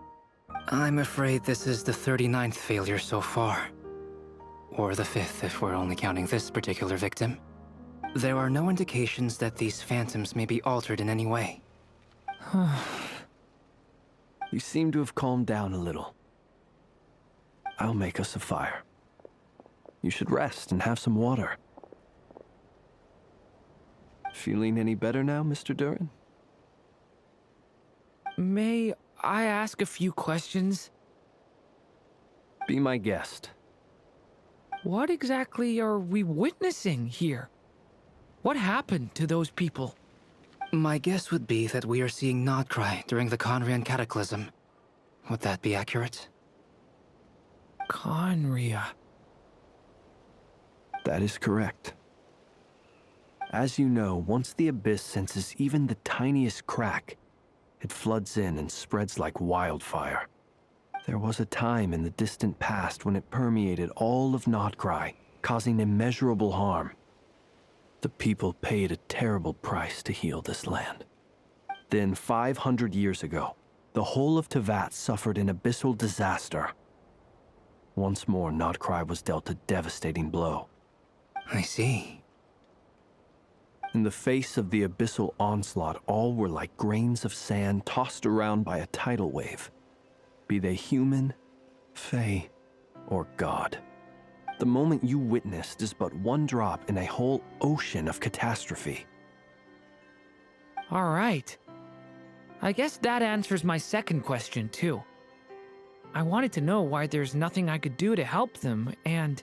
I'm afraid this is the 39th failure so far. Or the 5th if we're only counting this particular victim. There are no indications that these phantoms may be altered in any way. You seem to have calmed down a little. I'll make us a fire. You should rest and have some water. Feeling any better now, Mr. Durin? May I ask a few questions? Be my guest. What exactly are we witnessing here? What happened to those people? My guess would be that we are seeing Nod Krai during the Conrian Cataclysm. Would that be accurate? Conria. That is correct. As you know, once the Abyss senses even the tiniest crack, it floods in and spreads like wildfire. There was a time in the distant past when it permeated all of Nod Krai, causing immeasurable harm. The people paid a terrible price to heal this land. Then, 500 years ago, the whole of Teyvat suffered an abyssal disaster. Once more, Nod Krai was dealt a devastating blow. I see. In the face of the abyssal onslaught, all were like grains of sand tossed around by a tidal wave. Be they human, fae, or god. The moment you witnessed is but one drop in a whole ocean of catastrophe. All right. I guess that answers my second question, too. I wanted to know why there's nothing I could do to help them, and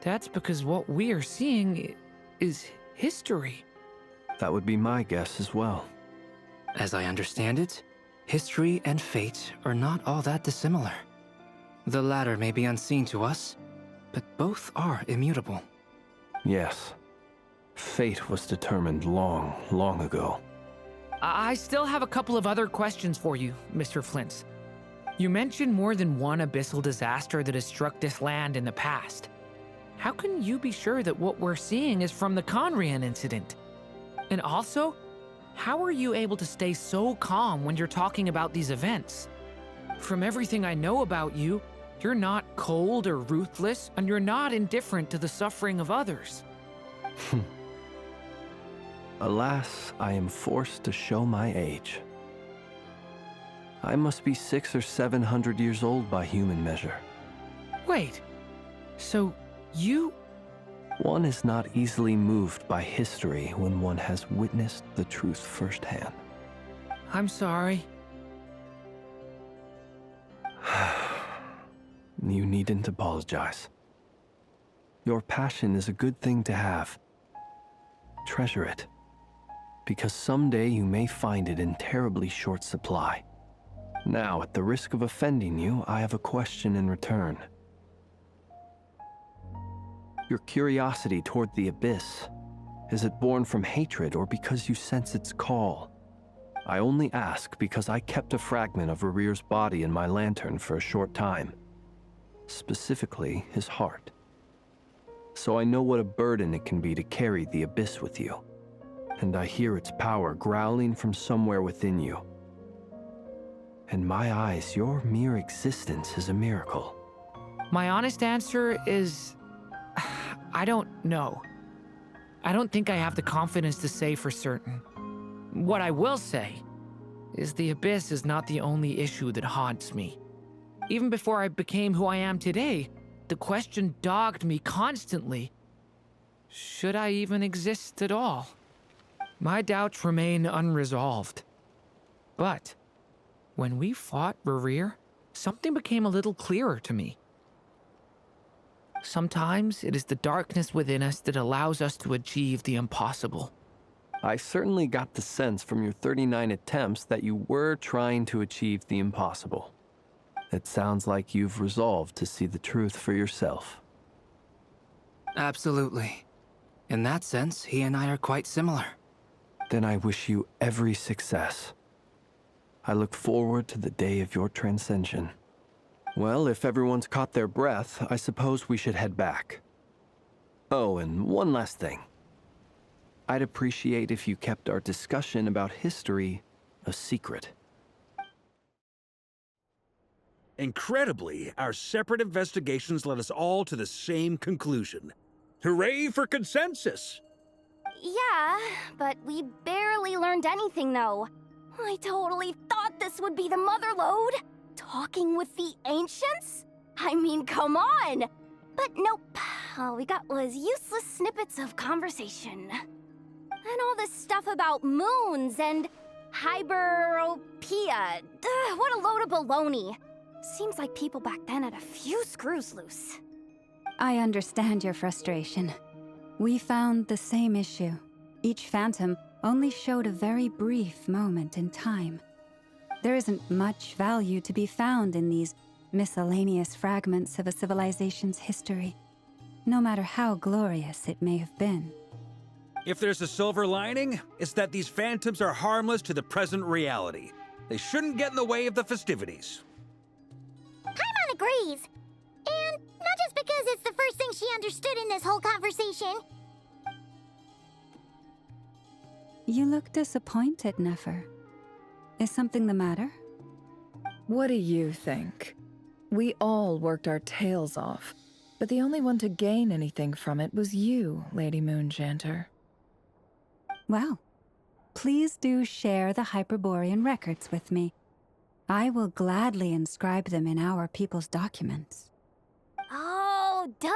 that's because what we are seeing is history. That would be my guess as well. As I understand it, history and fate are not all that dissimilar. The latter may be unseen to us, but both are immutable. Yes. Fate was determined long, long ago. I still have a couple of other questions for you, Mr. Flint. You mentioned more than one abyssal disaster that has struck this land in the past. How can you be sure that what we're seeing is from the Conrian incident? And also, how are you able to stay so calm when you're talking about these events? From everything I know about you, you're not cold or ruthless, and you're not indifferent to the suffering of others. Alas, I am forced to show my age. I must be 600 or 700 years old by human measure. Wait, so you One is not easily moved by history when one has witnessed the truth firsthand. I'm sorry. You needn't apologize. Your passion is a good thing to have. Treasure it, because someday you may find it in terribly short supply. Now, at the risk of offending you, I have a question in return. Your curiosity toward the Abyss, is it born from hatred or because you sense its call? I only ask because I kept a fragment of Rarir's body in my lantern for a short time. Specifically, his heart. So I know what a burden it can be to carry the Abyss with you. And I hear its power growling from somewhere within you. In my eyes, your mere existence is a miracle. My honest answer is... I don't know. I don't think I have the confidence to say for certain. What I will say is the Abyss is not the only issue that haunts me. Even before I became who I am today, the question dogged me constantly. Should I even exist at all? My doubts remain unresolved. But when we fought Rarir, something became a little clearer to me. Sometimes it is the darkness within us that allows us to achieve the impossible. I certainly got the sense from your 39 attempts that you were trying to achieve the impossible. It sounds like you've resolved to see the truth for yourself. Absolutely. In that sense, he and I are quite similar. Then I wish you every success. I look forward to the day of your transcension. Well, if everyone's caught their breath, I suppose we should head back. Oh, and one last thing. I'd appreciate if you kept our discussion about history a secret. Incredibly, our separate investigations led us all to the same conclusion. Hooray for consensus! Yeah, but we barely learned anything, though. I totally thought this would be the mother lode. Talking with the ancients? I mean, come on! But nope. All we got was useless snippets of conversation. And all this stuff about moons and hyperopia. What a load of baloney. Seems like people back then had a few screws loose. I understand your frustration. We found the same issue. Each phantom only showed a very brief moment in time. There isn't much value to be found in these miscellaneous fragments of a civilization's history, no matter how glorious it may have been. If there's a silver lining, it's that these phantoms are harmless to the present reality. They shouldn't get in the way of the festivities. Paimon agrees. And not just because it's the first thing she understood in this whole conversation. You look disappointed, Nefer. Is something the matter? What do you think? We all worked our tails off, but the only one to gain anything from it was you, Lady Moonjanter. Well, please do share the Hyperborean records with me. I will gladly inscribe them in our people's documents. Oh, duh!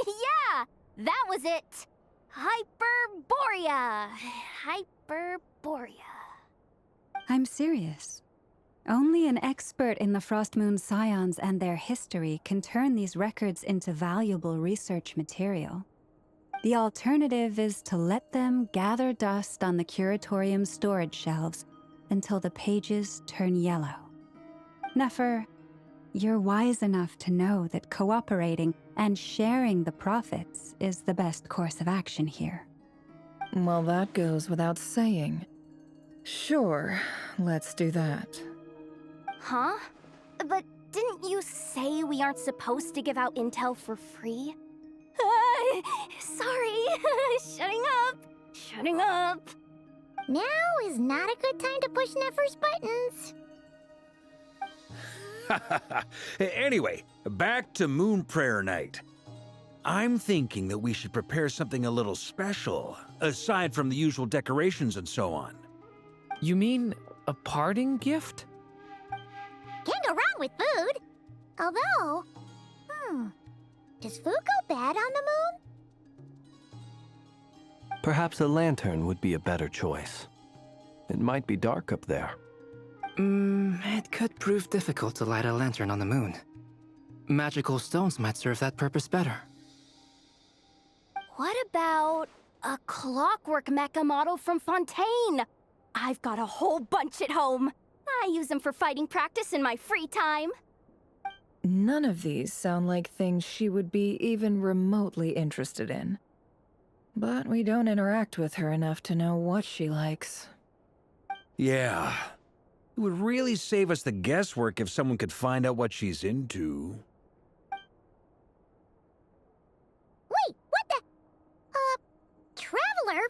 Yeah! That was it! Hyperborea! Hyperborea. I'm serious. Only an expert in the Frostmoon Scions and their history can turn these records into valuable research material. The alternative is to let them gather dust on the Curatorium's storage shelves until the pages turn yellow. Nefer, you're wise enough to know that cooperating and sharing the profits is the best course of action here. Well, that goes without saying. Sure, let's do that. Huh? But didn't you say we aren't supposed to give out intel for free? Sorry. Shutting up. Now is not a good time to push Nefer's buttons. Anyway, back to Moon Prayer Night. I'm thinking that we should prepare something a little special, aside from the usual decorations and so on. You mean a parting gift? Can't go wrong with food. Although, does food go bad on the moon? Perhaps a lantern would be a better choice. It might be dark up there. It could prove difficult to light a lantern on the moon. Magical stones might serve that purpose better. What about a clockwork mecha model from Fontaine? I've got a whole bunch at home. I use them for fighting practice in my free time. None of these sound like things she would be even remotely interested in. But we don't interact with her enough to know what she likes. Yeah. It would really save us the guesswork if someone could find out what she's into. Wait, what the? Traveler?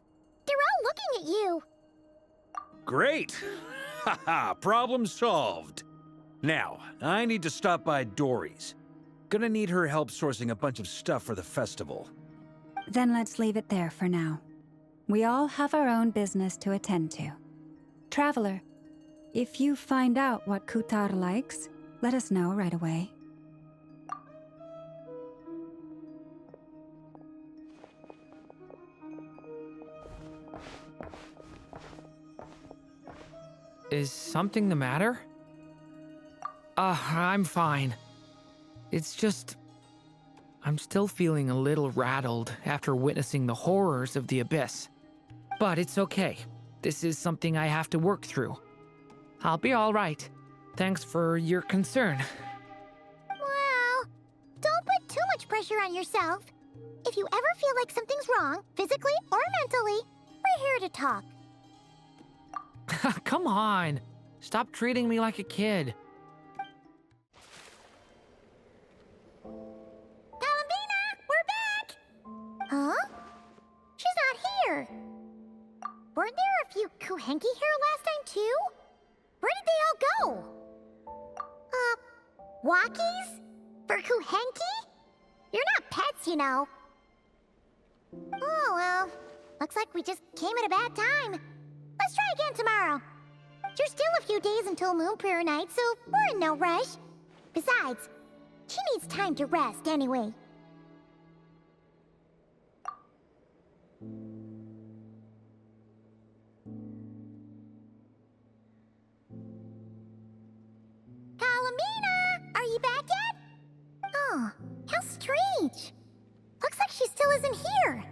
They're all looking at you. Great! Haha, problem solved. Now, I need to stop by Dory's. Gonna need her help sourcing a bunch of stuff for the festival. Then let's leave it there for now. We all have our own business to attend to. Traveler, if you find out what Kutar likes, let us know right away. Is something the matter? I'm fine. It's just... I'm still feeling a little rattled after witnessing the horrors of the Abyss. But it's okay. This is something I have to work through. I'll be all right. Thanks for your concern. Well, don't put too much pressure on yourself. If you ever feel like something's wrong, physically or mentally, we're here to talk. Come on. Stop treating me like a kid. Columbina, we're back! Huh? She's not here. Weren't there a few Kuhenki here last time, too? Where did they all go? Walkies? For Kuhenki? You're not pets, you know. Oh, well. Looks like we just came at a bad time. Let's try again tomorrow. There's still a few days until Moon Prayer Night, so we're in no rush. Besides, she needs time to rest anyway. Columbina! Are you back yet? Oh, how strange. Looks like she still isn't here.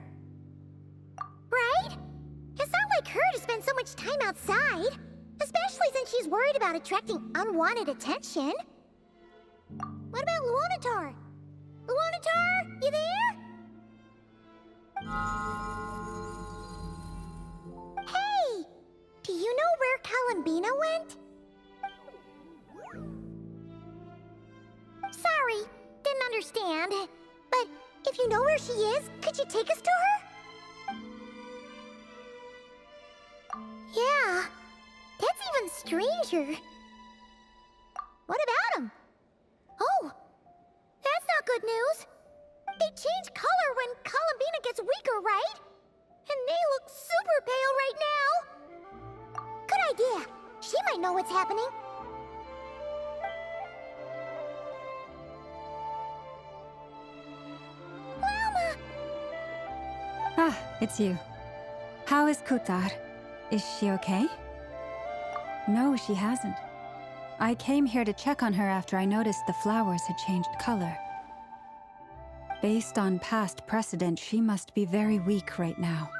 Right? It's not like her to spend so much time outside. Especially since she's worried about attracting unwanted attention. What about Luonatar? Luonatar, you there? Hey! Do you know where Columbina went? Sorry, didn't understand. But if you know where she is, could you take us to her? Yeah, that's even stranger. What about him? Oh, that's not good news. They change color when Columbina gets weaker, right? And they look super pale right now. Good idea. She might know what's happening. Llama! Ah, it's you. How is Kutar? Is she okay? No, she hasn't. I came here to check on her after I noticed the flowers had changed color. Based on past precedent, she must be very weak right now.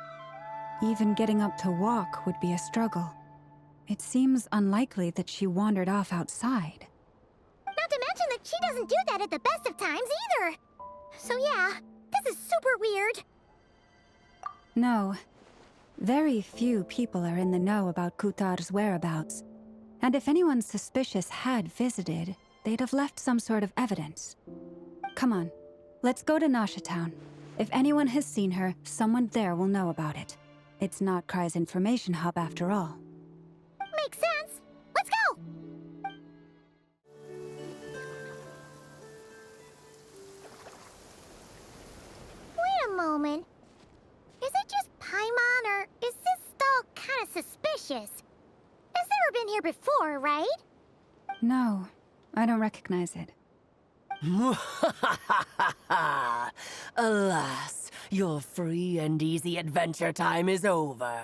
Even getting up to walk would be a struggle. It seems unlikely that she wandered off outside. Not to mention that she doesn't do that at the best of times either. So yeah, this is super weird. No. Very few people are in the know about Kutar's whereabouts. And if anyone suspicious had visited, they'd have left some sort of evidence. Come on, let's go to Nod Town. If anyone has seen her, someone there will know about it. It's Nod Krai's information hub after all. Makes sense. Let's go! Wait a moment. Is it just Paimon, or is this stall kind of suspicious? It's never been here before, right? No, I don't recognize it. Alas, Your free and easy adventure time is over.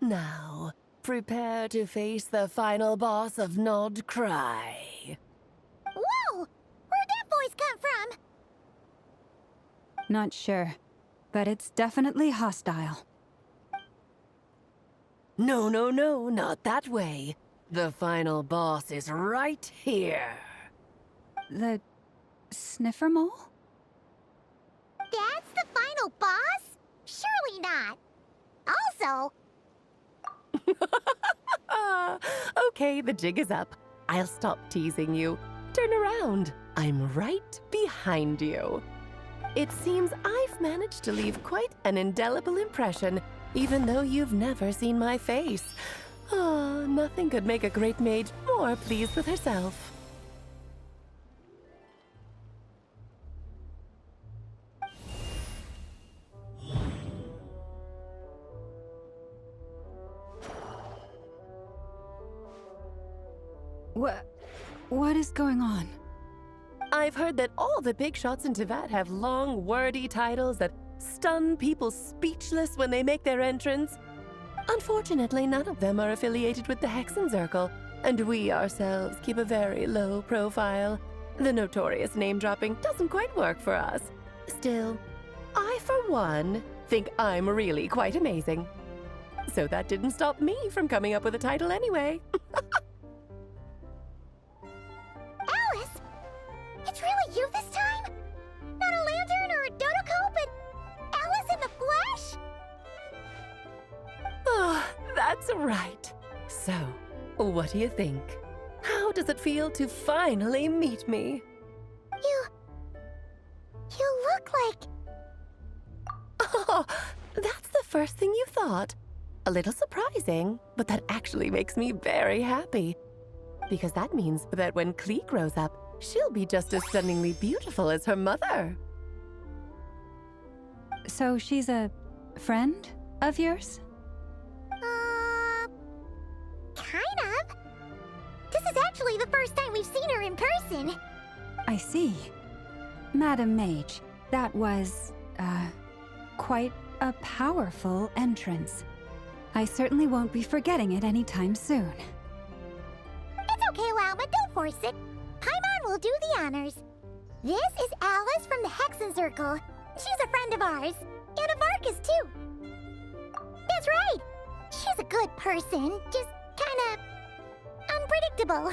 Now, prepare to face the final boss of Nod Krai. Whoa! Where'd that voice come from? Not sure, but it's definitely hostile. No, not that way. The final boss is right here. The sniffer mole? That's the final boss? Surely not. Also... Okay, the jig is up. I'll stop teasing you. Turn around. I'm right behind you. It seems I've managed to leave quite an indelible impression, even though you've never seen my face. Ah, nothing could make a great mage more pleased with herself. What is going on? I've heard that all the big shots in Teyvat have long, wordy titles that stun people speechless when they make their entrance. Unfortunately, none of them are affiliated with the Hexenzirkel, and we ourselves keep a very low profile. The notorious name-dropping doesn't quite work for us. Still, I, for one, think I'm really quite amazing. So that didn't stop me from coming up with a title anyway. Alice? It's really you this time? Not a lantern or a Dodoko, but Alice in the flesh? Oh, that's right. So, what do you think? How does it feel to finally meet me? You look like... Oh, that's the first thing you thought. A little surprising, but that actually makes me very happy. Because that means that when Klee grows up, she'll be just as stunningly beautiful as her mother. So she's a friend of yours? Kind of. This is actually the first time we've seen her in person. I see. Madam Mage, that was, quite a powerful entrance. I certainly won't be forgetting it anytime soon. It's okay, Lauma, don't force it. Paimon will do the honors. This is Alice from the Hexenzirkel. She's a friend of ours. And of Arcus, too. That's right. She's a good person, just kinda... unpredictable.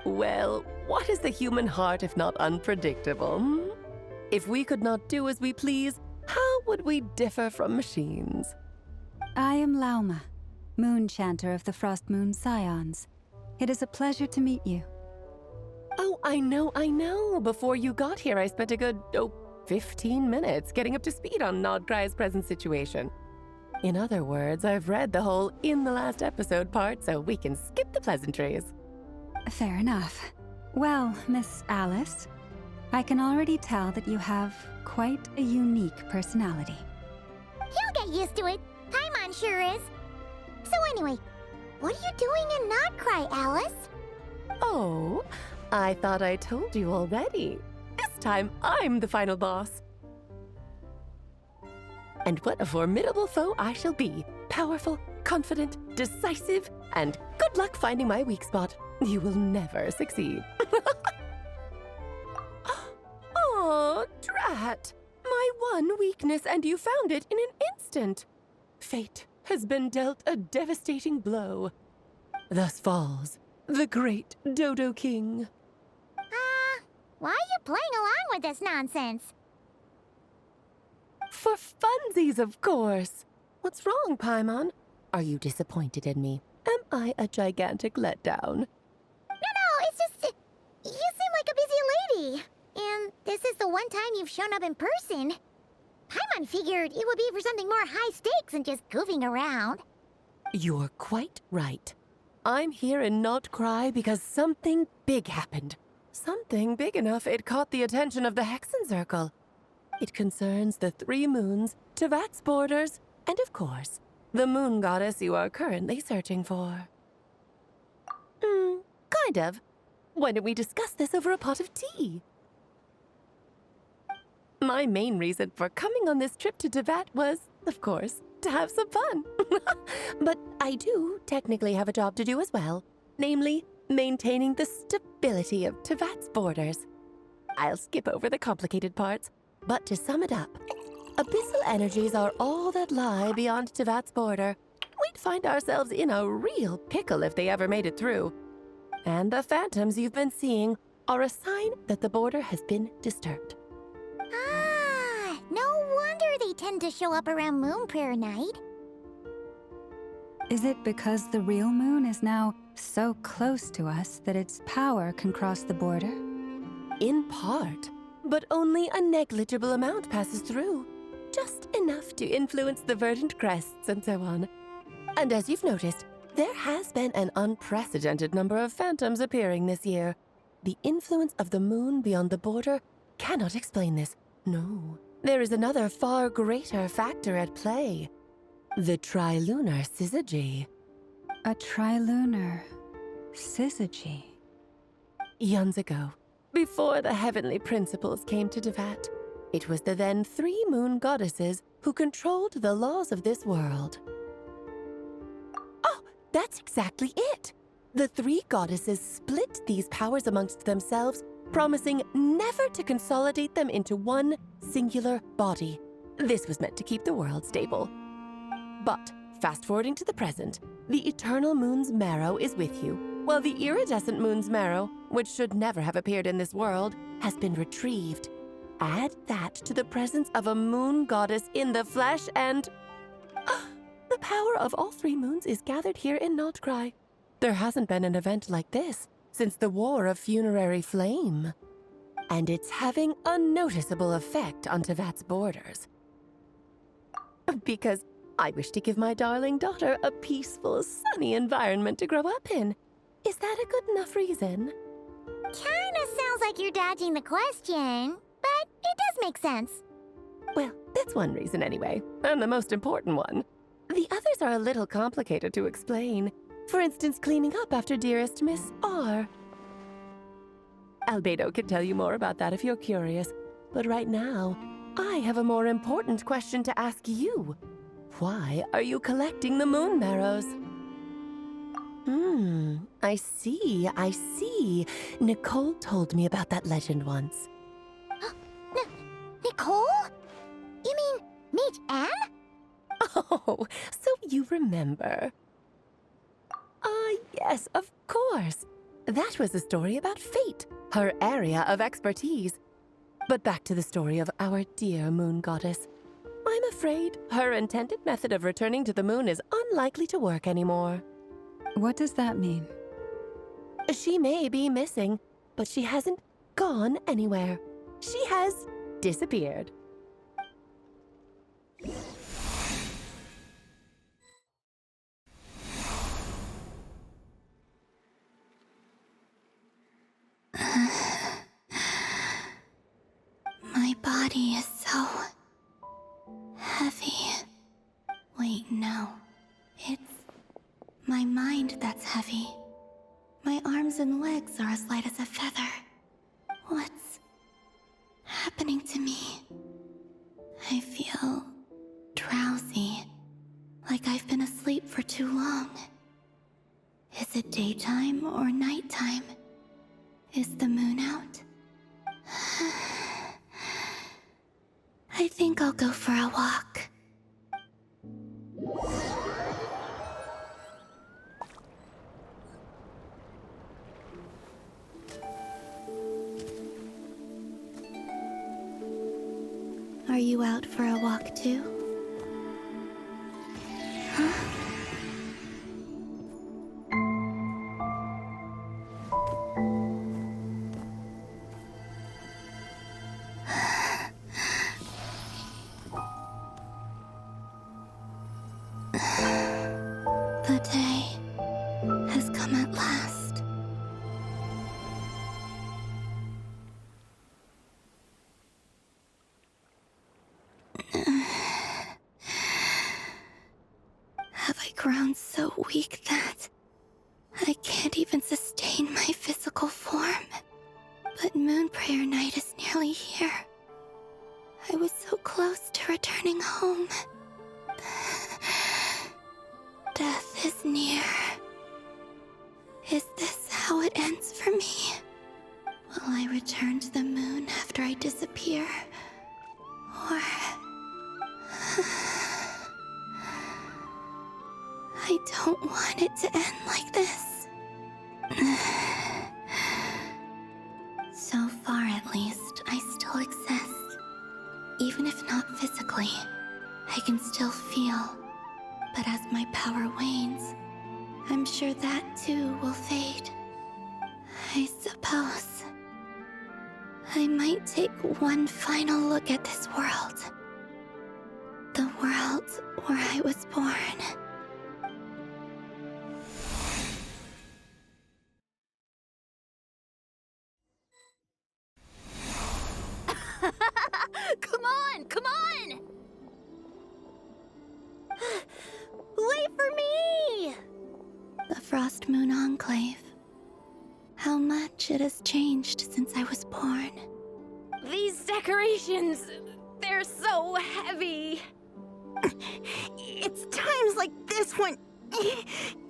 Well, what is the human heart if not unpredictable? Hmm? If we could not do as we please, how would we differ from machines? I am Lauma, Moon Chanter of the Frost Moon Scions. It is a pleasure to meet you. Oh, I know. Before you got here, I spent a good, 15 minutes getting up to speed on Nod Krai's present situation. In other words, I've read the whole in the last episode part, so we can skip the pleasantries. Fair enough. Well, Miss Alice, I can already tell that you have quite a unique personality. You'll get used to it. Paimon sure is. So anyway, what are you doing in Nod Krai, Alice? Oh, I thought I told you already. This time, I'm the final boss. And what a formidable foe I shall be. Powerful, confident, decisive, and good luck finding my weak spot. You will never succeed. Oh, drat. My one weakness, and you found it in an instant. Fate has been dealt a devastating blow. Thus falls the great Dodo King. Why are you playing along with this nonsense? For funsies, of course. What's wrong, Paimon? Are you disappointed in me? Am I a gigantic letdown? No, it's just... you seem like a busy lady. And this is the one time you've shown up in person. Paimon figured it would be for something more high stakes than just goofing around. You're quite right. I'm here in Nod Krai because something big happened. Something big enough it caught the attention of the Hexenzirkel. It concerns the 3 moons, Teyvat's borders, and of course, the moon goddess you are currently searching for. Kind of. Why don't we discuss this over a pot of tea? My main reason for coming on this trip to Teyvat was, of course, to have some fun. But I do technically have a job to do as well, namely, maintaining the stability of Teyvat's borders. I'll skip over the complicated parts, but to sum it up, abyssal energies are all that lie beyond Teyvat's border. We'd find ourselves in a real pickle if they ever made it through. And the phantoms you've been seeing are a sign that the border has been disturbed. Ah, no wonder they tend to show up around Moon Prayer Night. Is it because the real moon is now so close to us that its power can cross the border? In part, but only a negligible amount passes through. Just enough to influence the verdant crests and so on. And as you've noticed, there has been an unprecedented number of phantoms appearing this year. The influence of the moon beyond the border cannot explain this. No, there is another far greater factor at play. The trilunar syzygy. A trilunar syzygy. Eons ago, before the heavenly principles came to Teyvat, it was the then 3 moon goddesses who controlled the laws of this world. Oh, that's exactly it! The 3 goddesses split these powers amongst themselves, promising never to consolidate them into one singular body. This was meant to keep the world stable. But, fast-forwarding to the present, the eternal moon's marrow is with you, while the iridescent moon's marrow, which should never have appeared in this world, has been retrieved. Add that to the presence of a moon goddess in the flesh and... the power of all 3 moons is gathered here in Nod Krai. There hasn't been an event like this since the War of Funerary Flame. And it's having a noticeable effect on Teyvat's borders. Because I wish to give my darling daughter a peaceful, sunny environment to grow up in. Is that a good enough reason? Kinda sounds like you're dodging the question, but it does make sense. Well, that's one reason anyway, and the most important one. The others are a little complicated to explain. For instance, cleaning up after dearest Miss R. Albedo can tell you more about that if you're curious, but right now, I have a more important question to ask you. Why are you collecting the moon marrows? I see. Nicole told me about that legend once. Nicole? You mean Mage Anne? Oh, so you remember. Yes, of course. That was a story about fate, her area of expertise. But back to the story of our dear moon goddess. I'm afraid her intended method of returning to the moon is unlikely to work anymore. What does that mean? She may be missing, but she hasn't gone anywhere. She has disappeared. My body is so heavy. Wait, no. It's my mind that's heavy. My arms and legs are as light as a feather. What's happening to me? I feel drowsy, like I've been asleep for too long. Is it daytime or nighttime? Is the moon out? I think I'll go for a walk. Are you out for a walk too? Huh? The day has come at last. Have I grown so weak that I can't even sustain my physical form? But Moon Prayer Night is nearly here. I was so close to returning home. Death is near. Is this how it ends for me? Will I return to the moon after I disappear? Or... I don't want it to end like this. So far, at least, I still exist. Even if not physically, I can still feel. But as my power wanes, I'm sure that too will fade. I suppose I might take one final look at this world. The world where I was born. Come on! Come on! Wait for me! The Frost Moon Enclave. How much it has changed since I was born. These decorations, they're so heavy. It's times like this when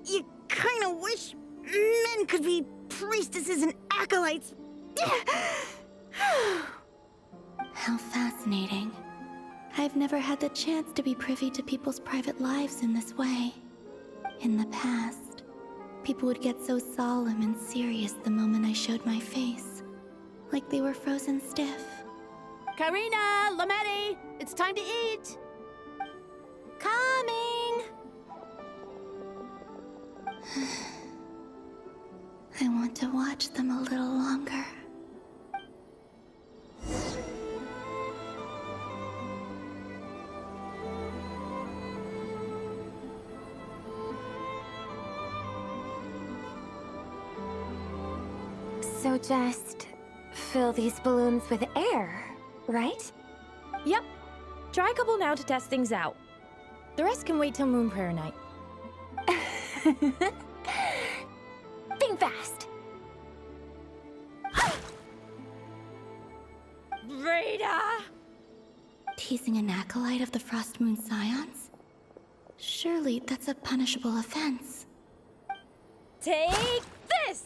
you kind of wish men could be priestesses and acolytes. How fascinating. I've never had the chance to be privy to people's private lives in this way. In the past, people would get so solemn and serious the moment I showed my face, like they were frozen stiff. Karina, Lametti, it's time to eat. Coming! I want to watch them a little longer. So just fill these balloons with air, right? Yep. Try a couple now to test things out. The rest can wait till Moon Prayer Night. Think fast. Rita! Teasing an acolyte of the Frost Moon Scions? Surely that's a punishable offense. Take this!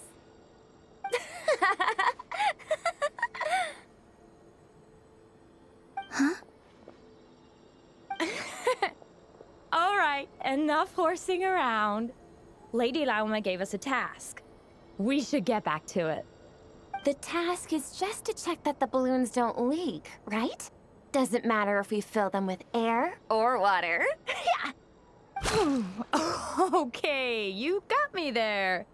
Huh? All right, enough horsing around. Lady Lauma gave us a task. We should get back to it. The task is just to check that the balloons don't leak, right? Doesn't matter if we fill them with air or water. Yeah. Okay, you got me there.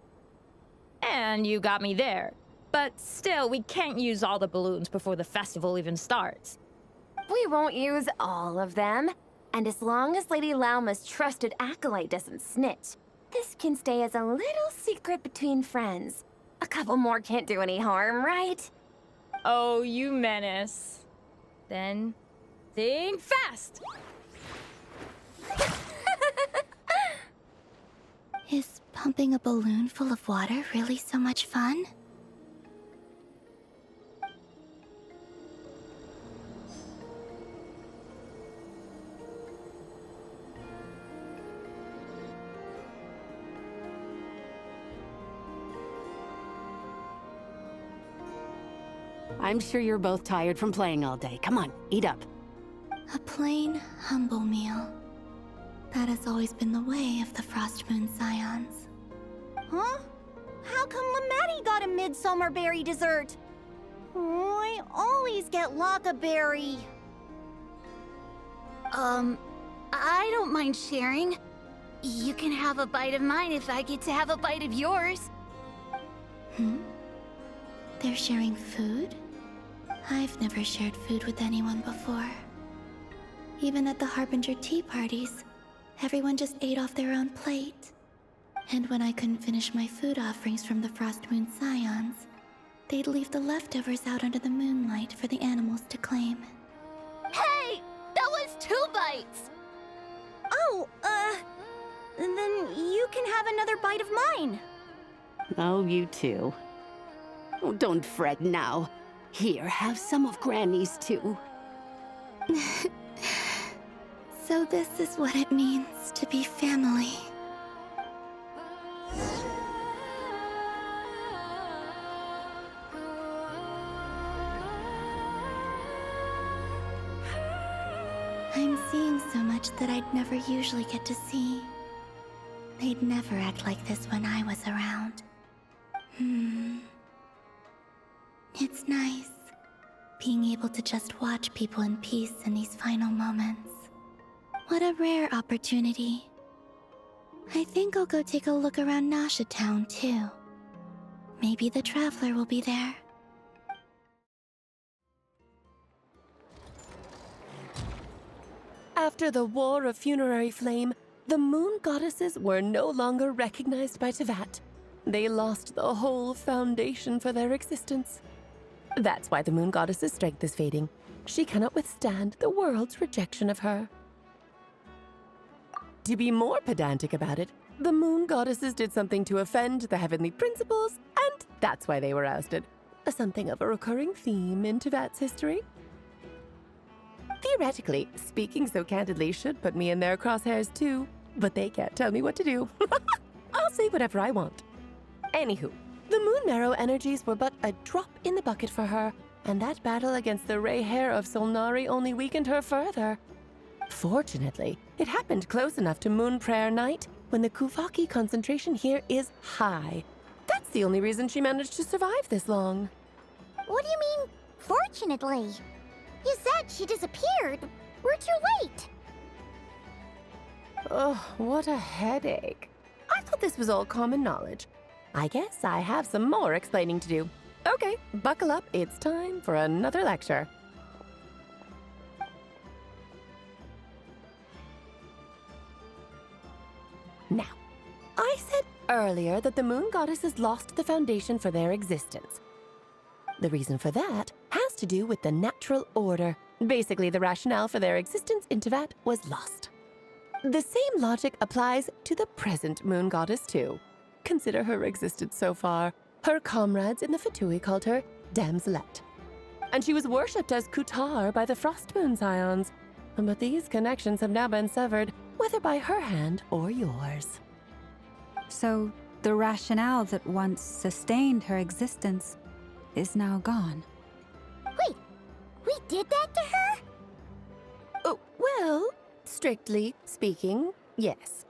And you got me there. But still, we can't use all the balloons before the festival even starts. We won't use all of them. And as long as Lady Lauma's trusted acolyte doesn't snitch, this can stay as a little secret between friends. A couple more can't do any harm, right? Oh, you menace. Then, think fast! Is pumping a balloon full of water really so much fun? I'm sure you're both tired from playing all day. Come on, eat up. A plain, humble meal. That has always been the way of the Frost Moon Scions. Huh? How come Lametti got a midsummer berry dessert? Oh, I always get Lockaberry. I don't mind sharing. You can have a bite of mine if I get to have a bite of yours. They're sharing food? I've never shared food with anyone before. Even at the Harbinger tea parties, everyone just ate off their own plate. And when I couldn't finish my food offerings from the Frost Moon Scions, they'd leave the leftovers out under the moonlight for the animals to claim. Hey! That was 2 bites! Oh, then you can have another bite of mine. Oh, you too. Oh, don't fret now. Here, have some of Granny's too. So this is what it means to be family. I'm seeing so much that I'd never usually get to see. They'd never act like this when I was around. It's nice, being able to just watch people in peace in these final moments. What a rare opportunity. I think I'll go take a look around Nasha Town, too. Maybe the Traveler will be there. After the War of Funerary Flame, the Moon Goddesses were no longer recognized by Teyvat. They lost the whole foundation for their existence. That's why the Moon Goddess's strength is fading. She cannot withstand the world's rejection of her. To be more pedantic about it, the Moon Goddesses did something to offend the heavenly principles, and that's why they were ousted. Something of a recurring theme in Teyvat's history. Theoretically, speaking so candidly should put me in their crosshairs too, but they can't tell me what to do. I'll say whatever I want. Anywho, the Moon Marrow energies were but a drop in the bucket for her, and that battle against the Ray Hair of Solnari only weakened her further. Fortunately, it happened close enough to Moon Prayer Night when the Kuvaki concentration here is high. That's the only reason she managed to survive this long. What do you mean, fortunately? You said she disappeared. We're too late. Oh, what a headache. I thought this was all common knowledge. I guess I have some more explaining to do. Okay, buckle up. It's time for another lecture. Now, I said earlier that the Moon Goddesses lost the foundation for their existence. The reason for that has to do with the natural order. Basically, the rationale for their existence in Teyvat was lost. The same logic applies to the present Moon Goddess, too. Consider her existence so far. Her comrades in the Fatui called her Damselette. And she was worshipped as Kutar by the Frost Moon Scions. But these connections have now been severed, whether by her hand or yours. So, the rationale that once sustained her existence is now gone. Wait, we did that to her? Oh, well, strictly speaking, yes.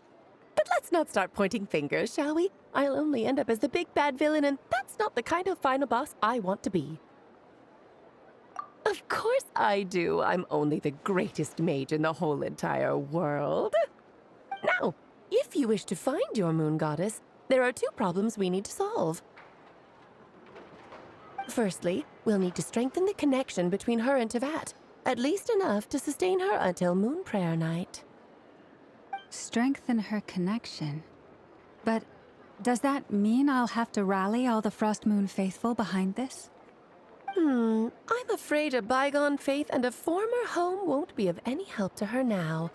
But let's not start pointing fingers, shall we? I'll only end up as the big bad villain, and that's not the kind of final boss I want to be. Of course I do. I'm only the greatest mage in the whole entire world. Now, if you wish to find your Moon Goddess, there are two problems we need to solve. Firstly, we'll need to strengthen the connection between her and Teyvat, at least enough to sustain her until Moon Prayer Night. Strengthen her connection. But does that mean I'll have to rally all the Frost Moon faithful behind this? I'm afraid a bygone faith and a former home won't be of any help to her now.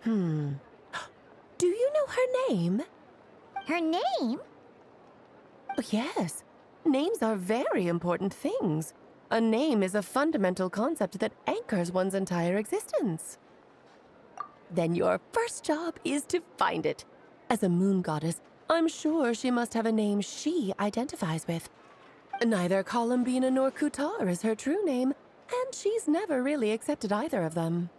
Do you know her name? Her name? Yes. Names are very important things. A name is a fundamental concept that anchors one's entire existence. Then your first job is to find it. As a Moon Goddess, I'm sure she must have a name she identifies with. Neither Columbina nor Kutar is her true name, and she's never really accepted either of them.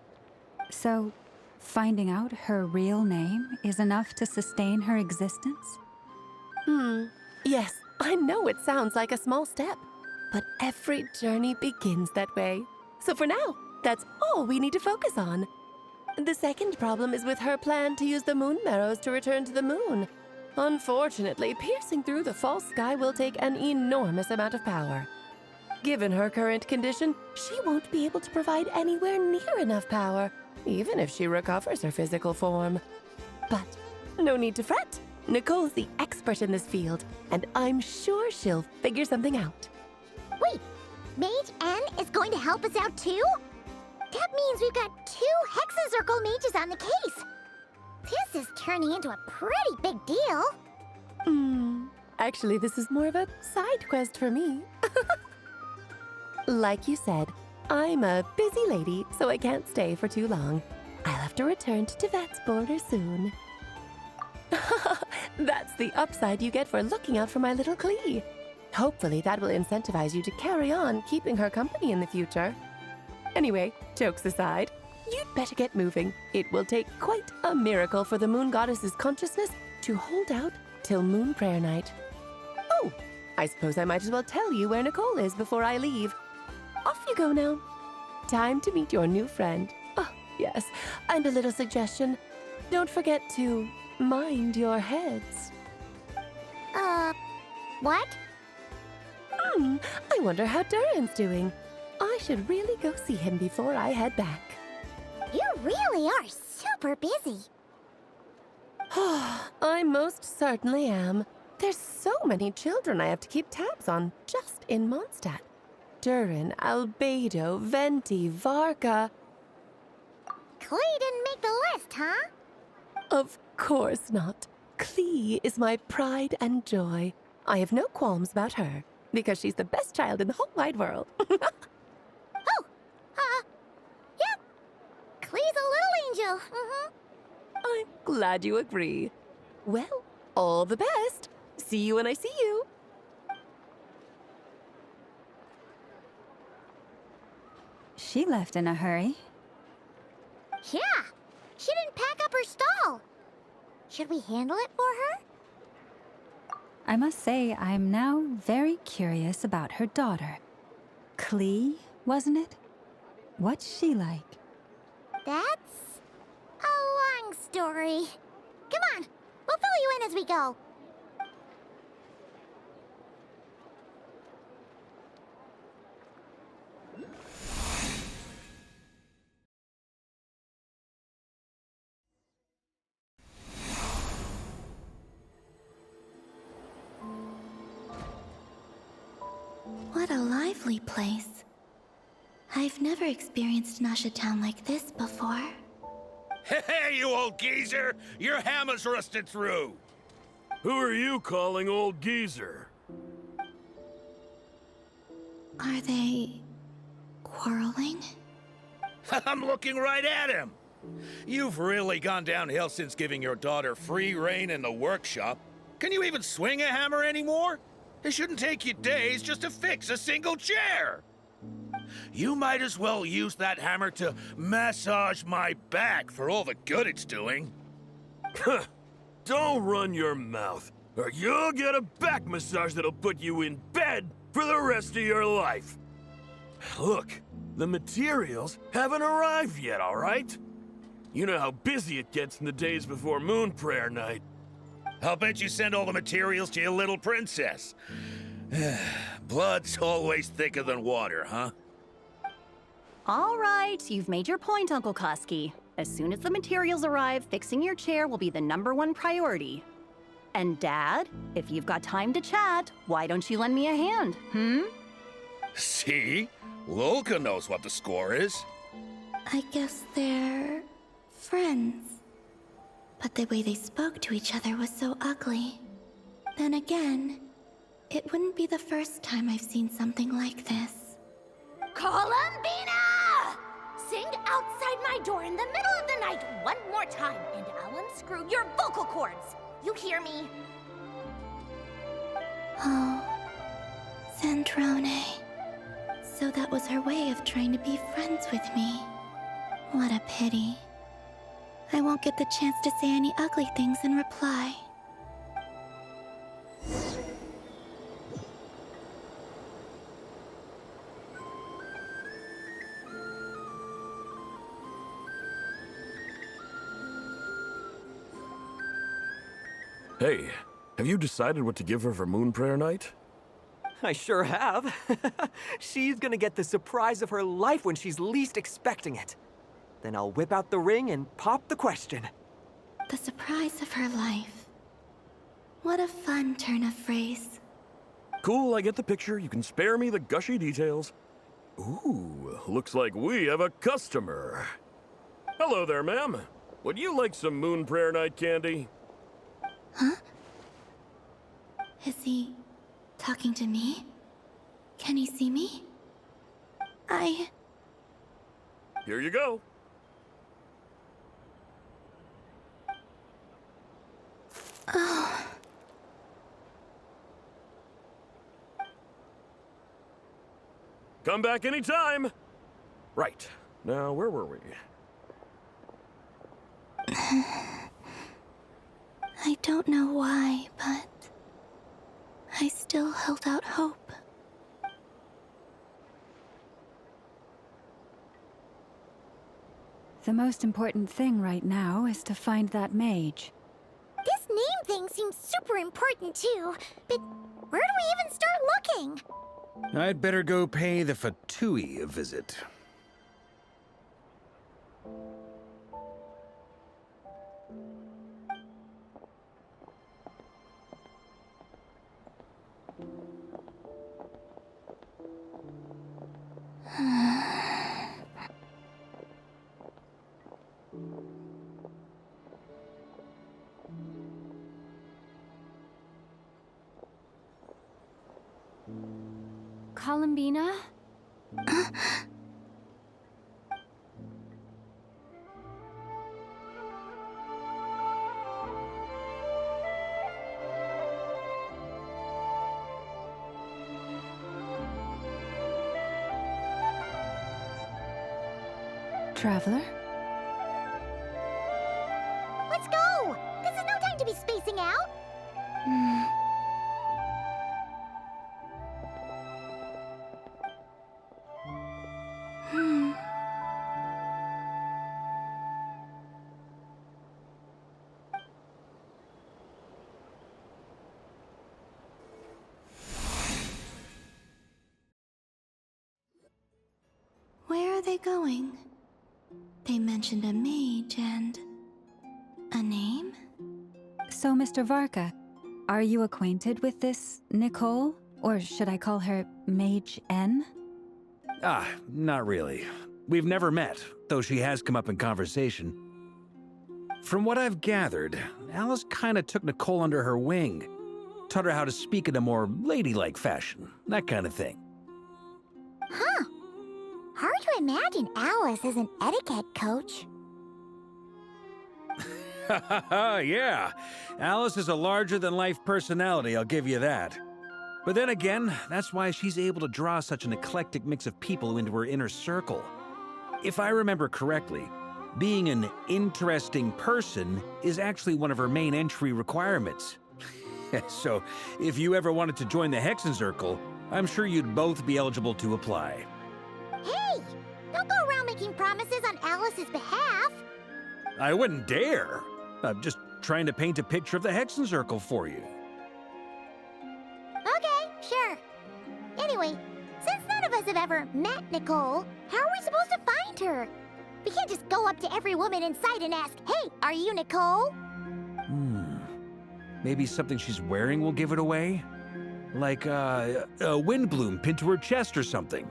So, finding out her real name is enough to sustain her existence? Yes, I know it sounds like a small step, but every journey begins that way. So for now, that's all we need to focus on. The second problem is with her plan to use the Moon Marrows to return to the moon. Unfortunately, piercing through the false sky will take an enormous amount of power. Given her current condition, she won't be able to provide anywhere near enough power, even if she recovers her physical form. But no need to fret. Nicole's the expert in this field, and I'm sure she'll figure something out. Wait, Mage N is going to help us out too? That means we've got 2 Hexacircle mages on the case. This is turning into a pretty big deal. Actually, this is more of a side quest for me. Like you said, I'm a busy lady, so I can't stay for too long. I'll have to return to Tibet's border soon. That's the upside you get for looking out for my little Klee. Hopefully that will incentivize you to carry on keeping her company in the future. Anyway, jokes aside, you'd better get moving. It will take quite a miracle for the Moon Goddess's consciousness to hold out till Moon Prayer Night. Oh, I suppose I might as well tell you where Nicole is before I leave. Off you go now. Time to meet your new friend. Oh, yes, and a little suggestion. Don't forget to mind your heads. What? I wonder how Durin's doing. I should really go see him before I head back. You really are super busy. I most certainly am. There's so many children I have to keep tabs on just in Mondstadt. Durin, Albedo, Venti, Varka. Klee didn't make the list, huh? Of course not. Klee is my pride and joy. I have no qualms about her, because she's the best child in the whole wide world. Yep. Klee's a little angel. I'm glad you agree. Well, all the best. See you when I see you. She left in a hurry. Yeah, she didn't pack up her stall. Should we handle it for her? I must say, I'm now very curious about her daughter. Klee, wasn't it? What's she like? That's a long story. Come on, we'll fill you in as we go. What a lively place. I've never experienced Nasha Town like this before. Hey, you old geezer! Your hammer's rusted through! Who are you calling old geezer? Are they quarreling? I'm looking right at him! You've really gone downhill since giving your daughter free rein in the workshop. Can you even swing a hammer anymore? It shouldn't take you days just to fix a single chair. You might as well use that hammer to massage my back for all the good it's doing. Don't run your mouth, or you'll get a back massage that'll put you in bed for the rest of your life. Look, the materials haven't arrived yet, all right? You know how busy it gets in the days before Moon Prayer Night. I'll bet you send all the materials to your little princess. Blood's always thicker than water, huh? All right, you've made your point, Uncle Koski. As soon as the materials arrive, fixing your chair will be the #1 priority. And Dad, if you've got time to chat, why don't you lend me a hand, See? Lolka knows what the score is. I guess they're friends. But the way they spoke to each other was so ugly. Then again, it wouldn't be the first time I've seen something like this. Columbina! Sing outside my door in the middle of the night one more time, and I'll unscrew your vocal cords. You hear me? Oh, Zandrone. So that was her way of trying to be friends with me. What a pity. I won't get the chance to say any ugly things in reply. Hey, have you decided what to give her for Moon Prayer Night? I sure have. She's gonna get the surprise of her life when she's least expecting it. Then I'll whip out the ring and pop the question. The surprise of her life. What a fun turn of phrase. Cool, I get the picture. You can spare me the gushy details. Ooh, looks like we have a customer. Hello there, ma'am. Would you like some Moon Prayer Night candy? Huh? Is he talking to me? Can he see me? Here you go. Oh. Come back anytime. Right. Now, where were we? I don't know why, but I still held out hope. The most important thing right now is to find that mage. This name thing seems super important too, but where do we even start looking? I'd better go pay the Fatui a visit. Columbina? Traveler? Let's go! This is no time to be spacing out! Where are they going? They mentioned a mage and... a name? So, Mr. Varka, are you acquainted with this Nicole? Or should I call her Mage N? Ah, not really. We've never met, though she has come up in conversation. From what I've gathered, Alice kinda took Nicole under her wing. Taught her how to speak in a more ladylike fashion, that kind of thing. Huh. Hard to imagine Alice as an etiquette coach. Yeah, Alice is a larger-than-life personality, I'll give you that. But then again, that's why she's able to draw such an eclectic mix of people into her inner circle. If I remember correctly, being an interesting person is actually one of her main entry requirements. So, if you ever wanted to join the Hexenzirkel, I'm sure you'd both be eligible to apply. Hey! Don't go around making promises on Alice's behalf! I wouldn't dare. I'm just trying to paint a picture of the Hexenzirkel for you. Okay, sure. Anyway, since none of us have ever met Nicole, how are we supposed to find her? We can't just go up to every woman in sight and ask, "Hey, are you Nicole?" Maybe something she's wearing will give it away? Like, a windbloom pinned to her chest or something.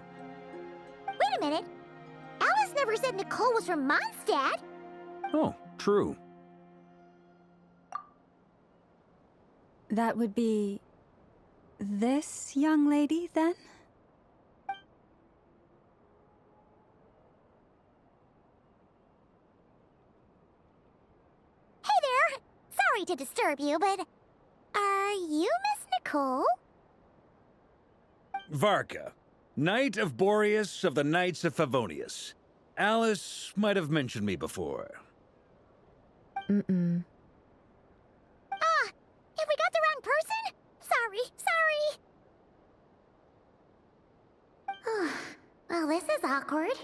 Wait a minute. Alice never said Nicole was from Mondstadt. Oh, true. That would be... this young lady, then? Hey there! Sorry to disturb you, but... are you Miss Nicole? Varka, Knight of Boreas of the Knights of Favonius. Alice might have mentioned me before. Ah! Have we got the wrong person? Sorry. Well, this is awkward.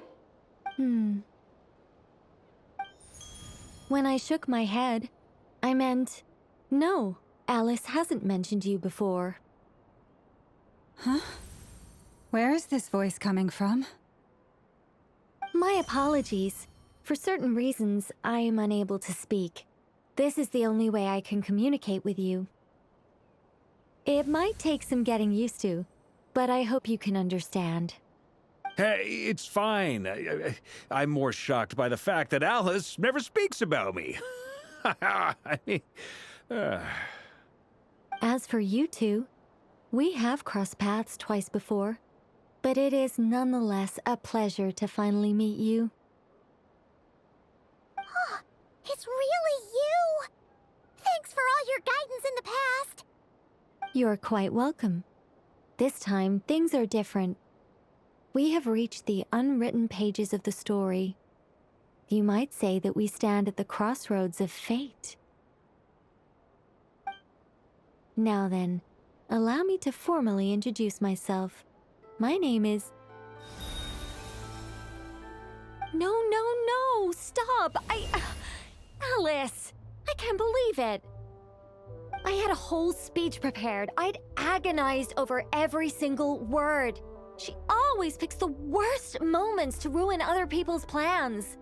When I shook my head, I meant, no, Alice hasn't mentioned you before. Huh? Where is this voice coming from? My apologies. For certain reasons, I am unable to speak. This is the only way I can communicate with you. It might take some getting used to, but I hope you can understand. Hey, it's fine. I'm more shocked by the fact that Alice never speaks about me. I mean, As for you two, we have crossed paths twice before, but it is nonetheless a pleasure to finally meet you. It's really you! Thanks for all your guidance in the past! You're quite welcome. This time, things are different. We have reached the unwritten pages of the story. You might say that we stand at the crossroads of fate. Now then, allow me to formally introduce myself. My name is... No, stop! Alice! I can't believe it! I had a whole speech prepared. I'd agonized over every single word. She always picks the worst moments to ruin other people's plans.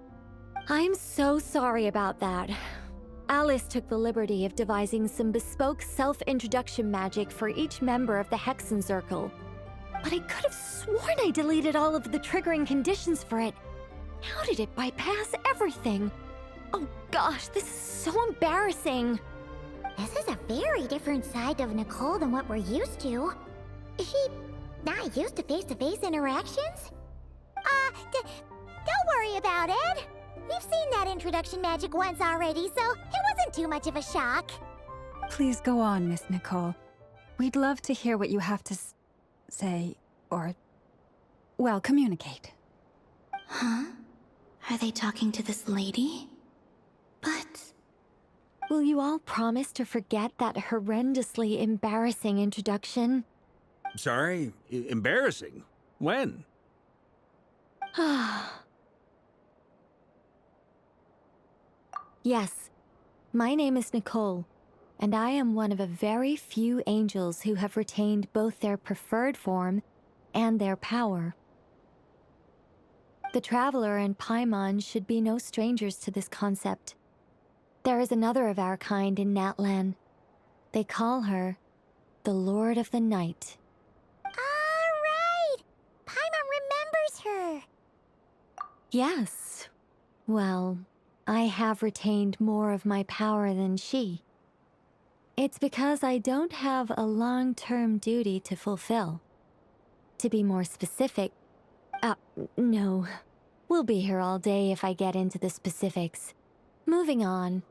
I'm so sorry about that. Alice took the liberty of devising some bespoke self-introduction magic for each member of the Hexen Circle. But I could have sworn I deleted all of the triggering conditions for it. How did it bypass everything? Oh gosh, this is so embarrassing. This is a very different side of Nicole than what we're used to. Is she not used to face-to-face interactions? Don't worry about it. We've seen that introduction magic once already, so it wasn't too much of a shock. Please go on, Miss Nicole. We'd love to hear what you have to say, or, well, communicate. Huh? Are they talking to this lady? But... Will you all promise to forget that horrendously embarrassing introduction? Sorry? Embarrassing? When? Yes, my name is Nicole, and I am one of a very few angels who have retained both their preferred form and their power. The Traveler and Paimon should be no strangers to this concept. There is another of our kind in Natlan. They call her the Lord of the Night. Right! Paimon remembers her. Yes. Well, I have retained more of my power than she. It's because I don't have a long-term duty to fulfill. To be more specific, no. We'll be here all day if I get into the specifics. Moving on.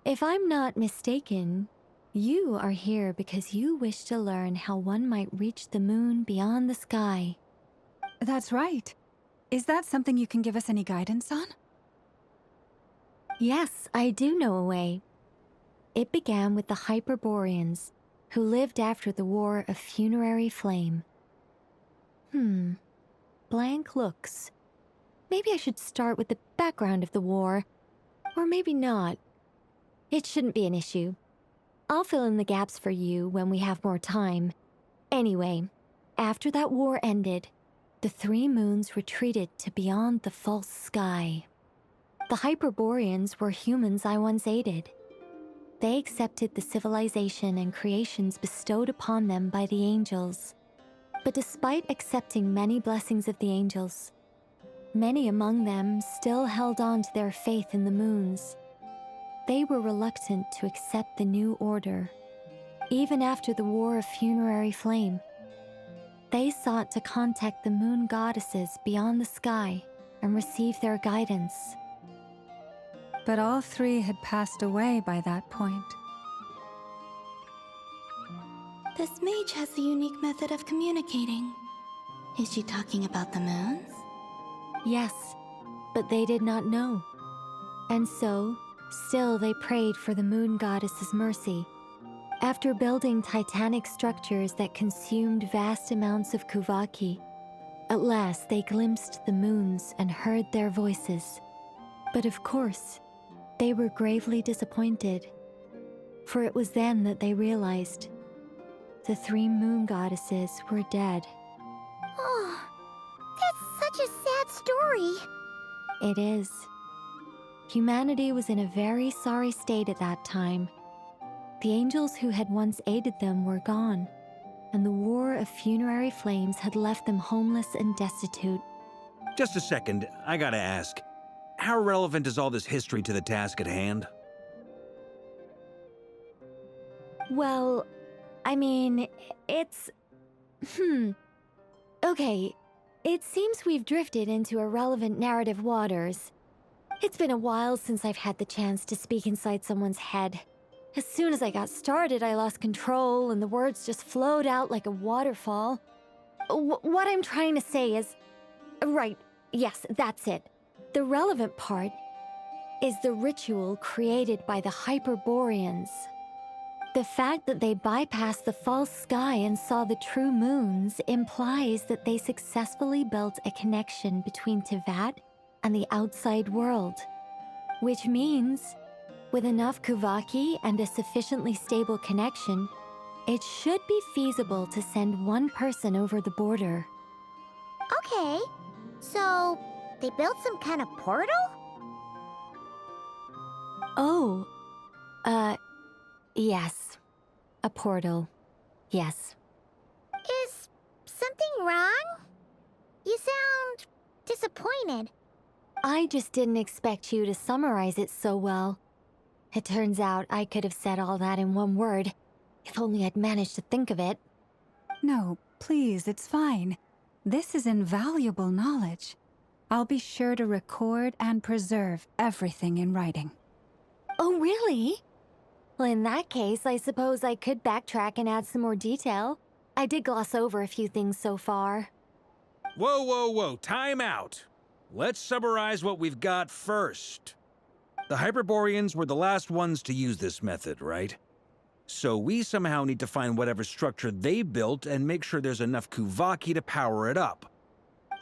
If I'm not mistaken, you are here because you wish to learn how one might reach the moon beyond the sky. That's right. Is that something you can give us any guidance on? Yes, I do know a way. It began with the Hyperboreans, who lived after the War of Funerary Flame. Blank looks. Maybe I should start with the background of the war. Or maybe not. It shouldn't be an issue. I'll fill in the gaps for you when we have more time. Anyway, after that war ended, the three moons retreated to beyond the false sky. The Hyperboreans were humans I once aided. They accepted the civilization and creations bestowed upon them by the angels. But despite accepting many blessings of the angels, many among them still held on to their faith in the moons. They were reluctant to accept the new order. Even after the War of Funerary Flame, they sought to contact the moon goddesses beyond the sky and receive their guidance. But all three had passed away by that point. This mage has a unique method of communicating. Is she talking about the moons? Yes, but they did not know. And so, still they prayed for the moon goddess's mercy. After building titanic structures that consumed vast amounts of Kuvaki, at last they glimpsed the moons and heard their voices. But of course, they were gravely disappointed, for it was then that they realized the three moon goddesses were dead. Oh, that's such a sad story. It is. Humanity was in a very sorry state at that time. The angels who had once aided them were gone, and the War of Funerary Flames had left them homeless and destitute. Just a second, I gotta ask. How relevant is all this history to the task at hand? Well, I mean, it's... Okay, it seems we've drifted into irrelevant narrative waters. It's been a while since I've had the chance to speak inside someone's head. As soon as I got started, I lost control and the words just flowed out like a waterfall. What I'm trying to say is... Right, yes, that's it. The relevant part is the ritual created by the Hyperboreans. The fact that they bypassed the false sky and saw the true moons implies that they successfully built a connection between Teyvat and the outside world. Which means, with enough Kuvaki and a sufficiently stable connection, it should be feasible to send one person over the border. Okay, so they built some kind of portal? Oh, yes. A portal. Yes. Is something wrong? You sound disappointed. I just didn't expect you to summarize it so well. It turns out I could have said all that in one word, if only I'd managed to think of it. No, please, it's fine. This is invaluable knowledge. I'll be sure to record and preserve everything in writing. Oh, really? Well, in that case, I suppose I could backtrack and add some more detail. I did gloss over a few things so far. Whoa, whoa, whoa, time out. Let's summarize what we've got first. The Hyperboreans were the last ones to use this method, right? So we somehow need to find whatever structure they built and make sure there's enough Kuvaki to power it up.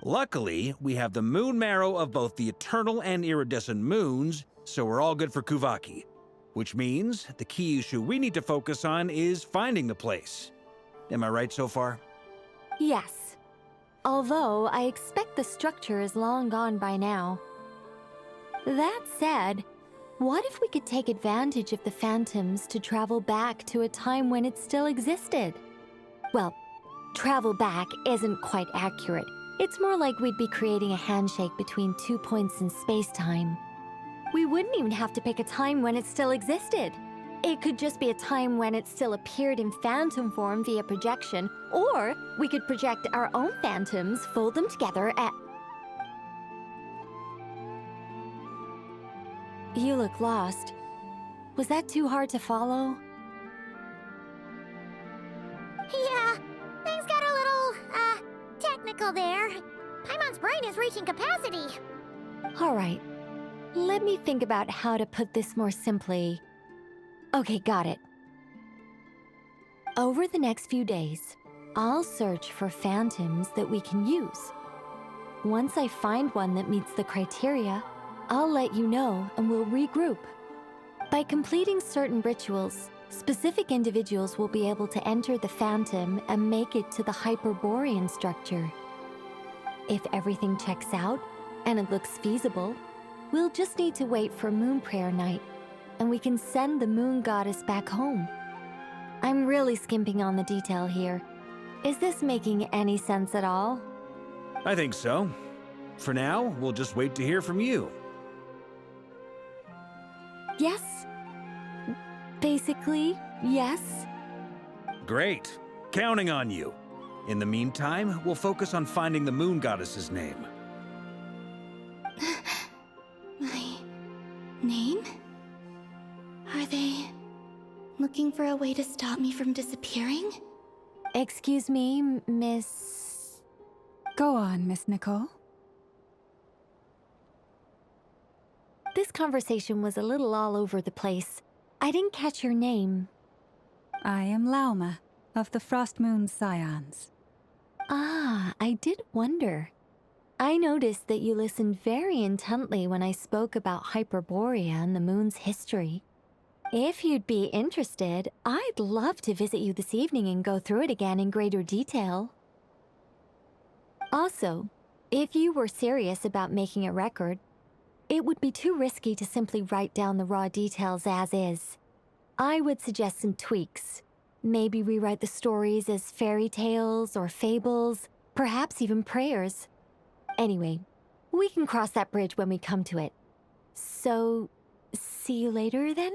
Luckily, we have the moon marrow of both the eternal and iridescent moons, so we're all good for Kuvaki. Which means the key issue we need to focus on is finding the place. Am I right so far? Yes. Although, I expect the structure is long gone by now. That said, what if we could take advantage of the phantoms to travel back to a time when it still existed? Well, travel back isn't quite accurate. It's more like we'd be creating a handshake between 2 points in space-time. We wouldn't even have to pick a time when it still existed. It could just be a time when it still appeared in phantom form via projection, or we could project our own phantoms, fold them together, and... You look lost. Was that too hard to follow? Yeah, things got a little, technical there. Paimon's brain is reaching capacity. All right. Let me think about how to put this more simply. Okay, got it. Over the next few days, I'll search for phantoms that we can use. Once I find one that meets the criteria, I'll let you know and we'll regroup. By completing certain rituals, specific individuals will be able to enter the phantom and make it to the Hyperborean structure. If everything checks out and it looks feasible, we'll just need to wait for Moon Prayer Night, and we can send the Moon Goddess back home. I'm really skimping on the detail here. Is this making any sense at all? I think so. For now, we'll just wait to hear from you. Yes. Basically, yes. Great. Counting on you. In the meantime, we'll focus on finding the Moon Goddess's name. My name? Are they looking for a way to stop me from disappearing? Excuse me, Miss... Go on, Miss Nicole. This conversation was a little all over the place. I didn't catch your name. I am Lauma, of the Frost Moon Scions. Ah, I did wonder. I noticed that you listened very intently when I spoke about Hyperborea and the moon's history. If you'd be interested, I'd love to visit you this evening and go through it again in greater detail. Also, if you were serious about making a record, it would be too risky to simply write down the raw details as is. I would suggest some tweaks. Maybe rewrite the stories as fairy tales or fables, perhaps even prayers. Anyway, we can cross that bridge when we come to it. So, see you later then?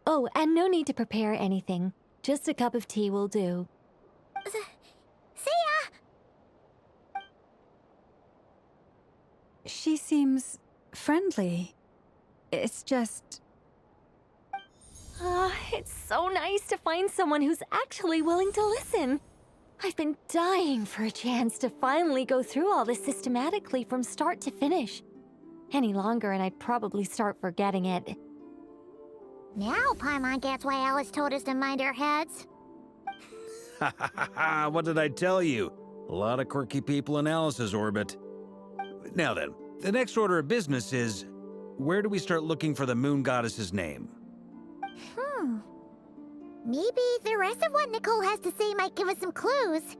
Oh, and no need to prepare anything. Just a cup of tea will do. See ya! She seems friendly. It's just... It's so nice to find someone who's actually willing to listen. I've been dying for a chance to finally go through all this systematically from start to finish. Any longer and I'd probably start forgetting it. Now Paimon gets why Alice told us to mind our heads. Ha ha ha ha! What did I tell you? A lot of quirky people in Alice's orbit. Now then, the next order of business is, where do we start looking for the moon goddess's name? Maybe the rest of what Nicole has to say might give us some clues.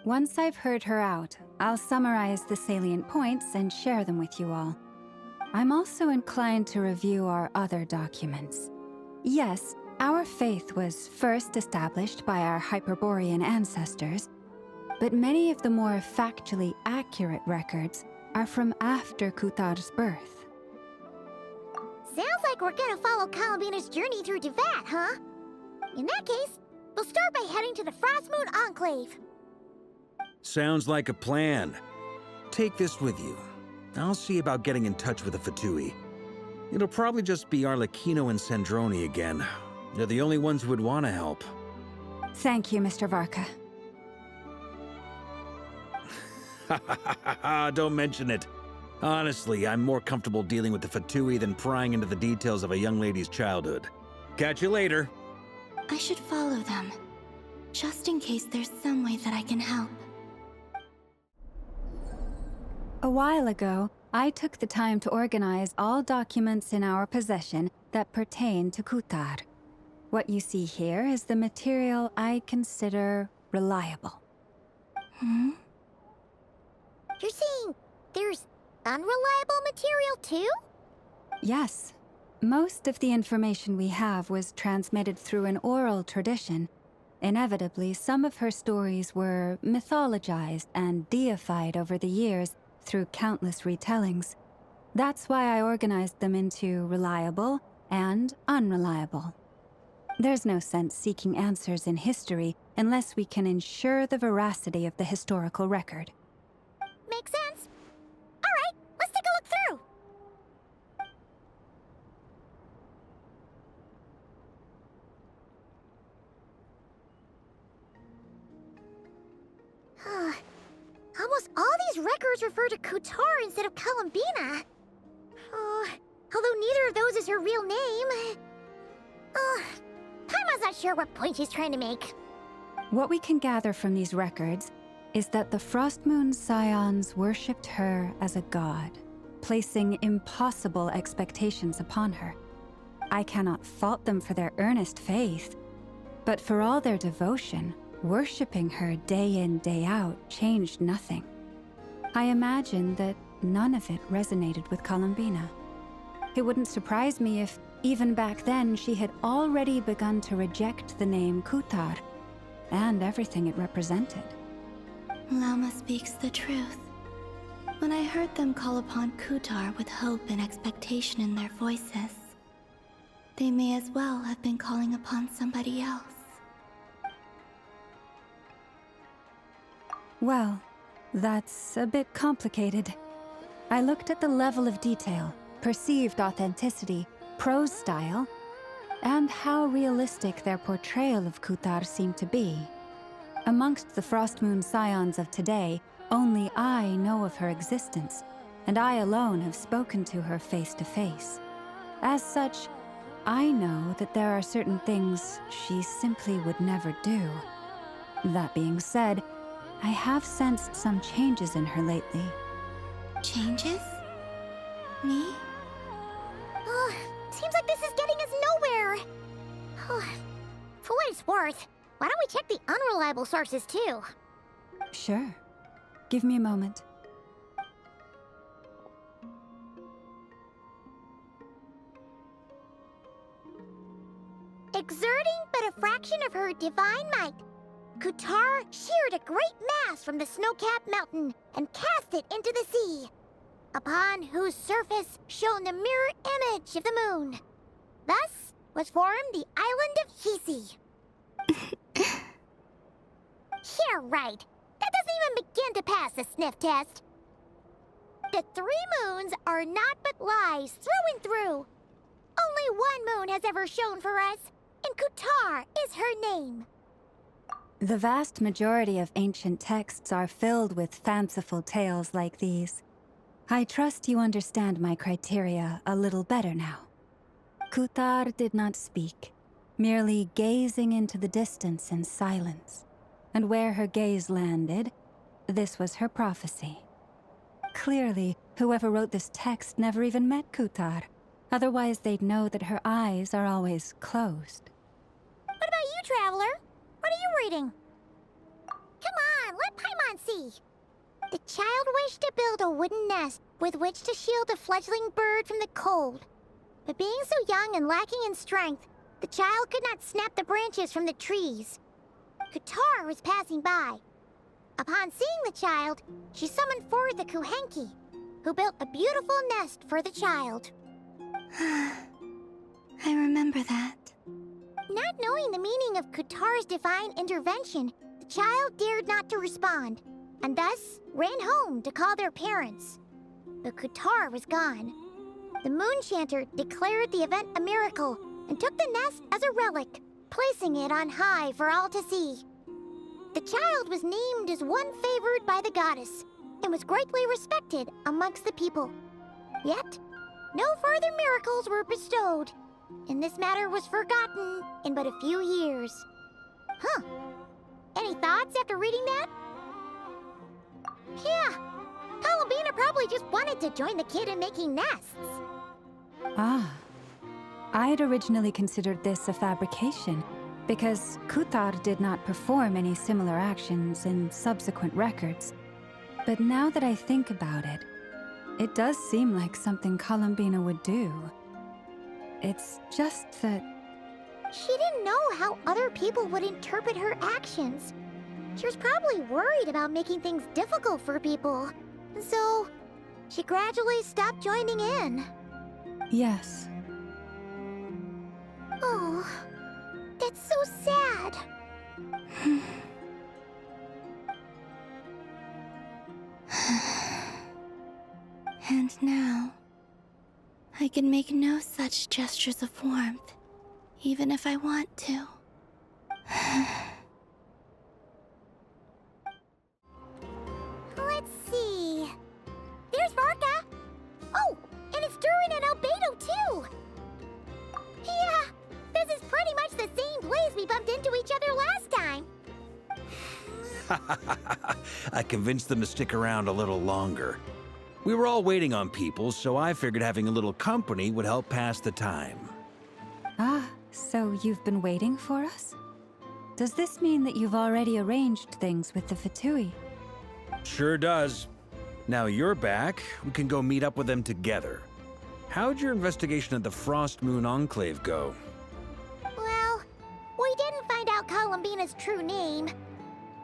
Once I've heard her out, I'll summarize the salient points and share them with you all. I'm also inclined to review our other documents. Yes, our faith was first established by our Hyperborean ancestors, but many of the more factually accurate records are from after Kutar's birth. Sounds like we're gonna follow Columbina's journey through Devat, huh? In that case, we'll start by heading to the Frostmoon Enclave. Sounds like a plan. Take this with you. I'll see about getting in touch with the Fatui. It'll probably just be Arlecchino and Sandroni again. They're the only ones who would want to help. Thank you, Mr. Varka. Don't mention it. Honestly, I'm more comfortable dealing with the Fatui than prying into the details of a young lady's childhood. Catch you later. I should follow them, just in case there's some way that I can help. A while ago, I took the time to organize all documents in our possession that pertain to Kutar. What you see here is the material I consider reliable. You're saying there's unreliable material too? Yes. Most of the information we have was transmitted through an oral tradition. Inevitably, some of her stories were mythologized and deified over the years through countless retellings. That's why I organized them into reliable and unreliable. There's no sense seeking answers in history unless we can ensure the veracity of the historical record. Makes sense. All right, let's take a look through. Almost all these records refer to Kutar instead of Columbina. Although neither of those is her real name. Paimon's not sure what point she's trying to make. What we can gather from these records is that the Frostmoon Scions worshipped her as a god, placing impossible expectations upon her. I cannot fault them for their earnest faith, but for all their devotion, worshipping her day in, day out changed nothing. I imagine that none of it resonated with Columbina. It wouldn't surprise me if, even back then, she had already begun to reject the name Kutar and everything it represented. Lauma speaks the truth. When I heard them call upon Kutar with hope and expectation in their voices, they may as well have been calling upon somebody else. Well, that's a bit complicated. I looked at the level of detail, perceived authenticity, prose style, and how realistic their portrayal of Kutar seemed to be. Amongst the Frostmoon Scions of today, only I know of her existence, and I alone have spoken to her face to face. As such, I know that there are certain things she simply would never do. That being said, I have sensed some changes in her lately. Changes? Me? Seems like this is getting us nowhere. For what it's worth, why don't we check the unreliable sources too? Sure. Give me a moment. Exerting but a fraction of her divine might, Kutar sheared a great mass from the snow-capped mountain and cast it into the sea, upon whose surface shone the mirror image of the moon. Thus was formed the island of Hisi. Yeah, right. That doesn't even begin to pass the sniff test. The 3 moons are naught but lies through and through. Only one moon has ever shone for us, and Kutar is her name. The vast majority of ancient texts are filled with fanciful tales like these. I trust you understand my criteria a little better now. Kutar did not speak, merely gazing into the distance in silence. And where her gaze landed, this was her prophecy. Clearly, whoever wrote this text never even met Kutar. Otherwise, they'd know that her eyes are always closed. What about you, Traveler? What are you reading? Come on, let Paimon see. The child wished to build a wooden nest with which to shield a fledgling bird from the cold. But being so young and lacking in strength, the child could not snap the branches from the trees. Kutar was passing by. Upon seeing the child, she summoned forth a Kuhenki, who built a beautiful nest for the child. I remember that. Not knowing the meaning of Kutar's divine intervention, the child dared not to respond, and thus ran home to call their parents. But Kutar was gone. The Moonchanter declared the event a miracle and took the nest as a relic, placing it on high for all to see. The child was named as one favored by the goddess, and was greatly respected amongst the people. Yet, no further miracles were bestowed, and this matter was forgotten in but a few years. Huh. Any thoughts after reading that? Yeah, Columbina probably just wanted to join the kid in making nests. Ah. I'd originally considered this a fabrication, because Kutar did not perform any similar actions in subsequent records. But now that I think about it, it does seem like something Columbina would do. It's just that... She didn't know how other people would interpret her actions. She was probably worried about making things difficult for people. So, she gradually stopped joining in. Yes. Oh, that's so sad. And now, I can make no such gestures of warmth, even if I want to. Let's see. There's Varka. Oh, and it's Durin and Albedo too. Yeah, this is pretty much the same place we bumped into each other last time. I convinced them to stick around a little longer. We were all waiting on people, so I figured having a little company would help pass the time. Ah, so you've been waiting for us? Does this mean that you've already arranged things with the Fatui? Sure does. Now you're back, we can go meet up with them together. How'd your investigation at the Frost Moon Enclave go? Well, we didn't find out Columbina's true name.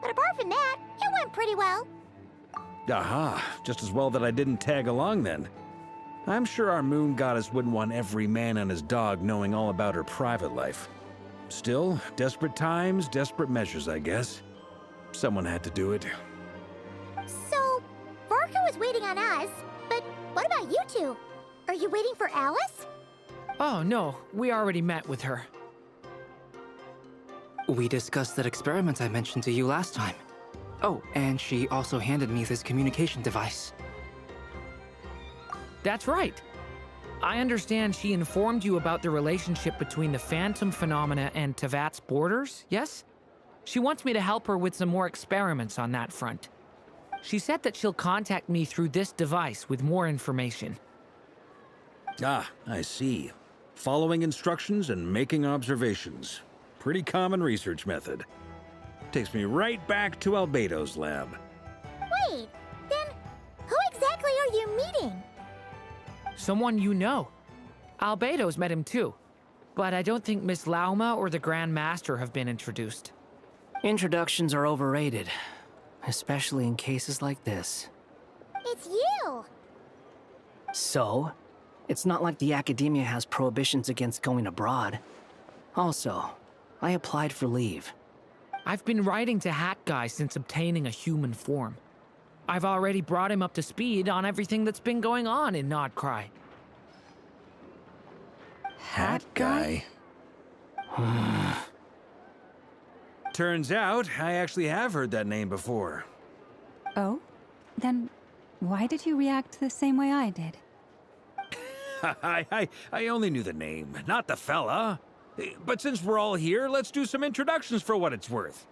But apart from that, it went pretty well. Aha, just as well that I didn't tag along then. I'm sure our moon goddess wouldn't want every man and his dog knowing all about her private life. Still, desperate times, desperate measures, I guess. Someone had to do it. So, Varka was waiting on us, but what about you two? Are you waiting for Alice? Oh, no. We already met with her. We discussed that experiment I mentioned to you last time. Oh, and she also handed me this communication device. That's right. I understand she informed you about the relationship between the phantom phenomena and Tevat's borders, yes? She wants me to help her with some more experiments on that front. She said that she'll contact me through this device with more information. Ah, I see. Following instructions and making observations. Pretty common research method. Takes me right back to Albedo's lab. Wait, then who exactly are you meeting? Someone you know. Albedo's met him too. But I don't think Miss Lauma or the Grand Master have been introduced. Introductions are overrated, especially in cases like this. It's you! So? It's not like the Academia has prohibitions against going abroad. Also, I applied for leave. I've been writing to Hat Guy since obtaining a human form. I've already brought him up to speed on everything that's been going on in Nod Krai. Hat guy? Turns out, I actually have heard that name before. Oh? Then why did you react the same way I did? I only knew the name, not the fella. But since we're all here, let's do some introductions for what it's worth.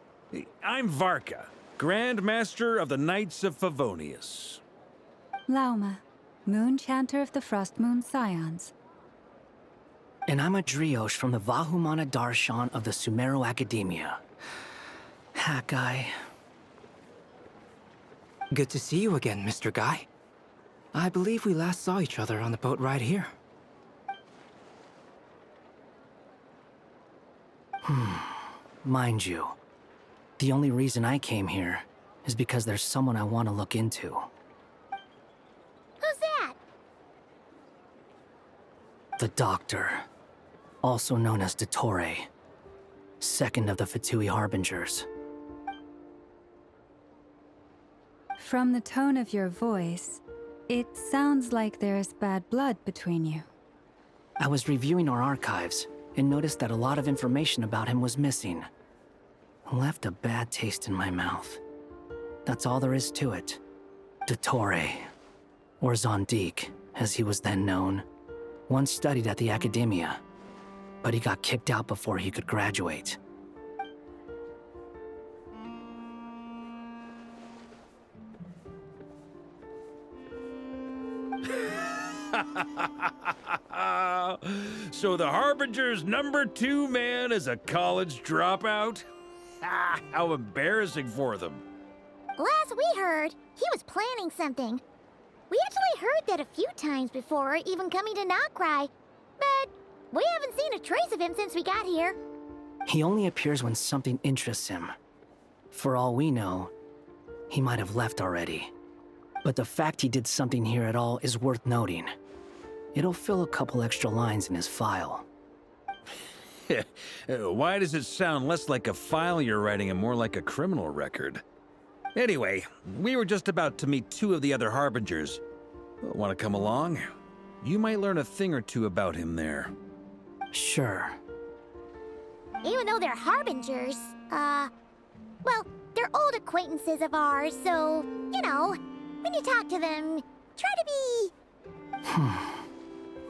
I'm Varka, Grand Master of the Knights of Favonius. Lauma, Moon Chanter of the Frost Moon Scions. And I'm a Driosh from the Vahumana Darshan of the Sumeru Academia. Hat guy. Good to see you again, Mr. Guy. I believe we last saw each other on the boat ride here. Mind you, the only reason I came here is because there's someone I want to look into. Who's that? The Doctor, also known as Dottore, second of the Fatui Harbingers. From the tone of your voice, it sounds like there's bad blood between you. I was reviewing our archives and noticed that a lot of information about him was missing. Left a bad taste in my mouth. That's all there is to it. Dottore, or Zondik, as he was then known, once studied at the Academia, but he got kicked out before he could graduate. So the Harbinger's #2 man is a college dropout? How embarrassing for them. Last we heard, he was planning something. We actually heard that a few times before, even coming to Nod Krai, but we haven't seen a trace of him since we got here. He only appears when something interests him. For all we know, he might have left already. But the fact he did something here at all is worth noting. It'll fill a couple extra lines in his file. Why does it sound less like a file you're writing and more like a criminal record? Anyway, we were just about to meet 2 of the other Harbingers. Want to come along? You might learn a thing or two about him there. Sure. Even though they're Harbingers, well, they're old acquaintances of ours, so, you know, when you talk to them, try to be...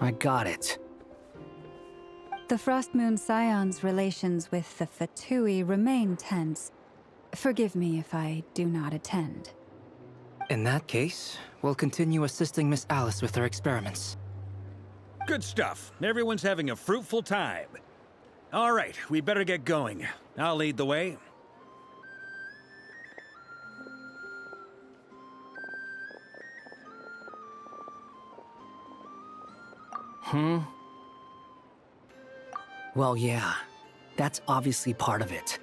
I got it. The Frost Moon Scions' relations with the Fatui remain tense. Forgive me if I do not attend. In that case, we'll continue assisting Miss Alice with her experiments. Good stuff. Everyone's having a fruitful time. All right, we better get going. I'll lead the way. Well, yeah, that's obviously part of it.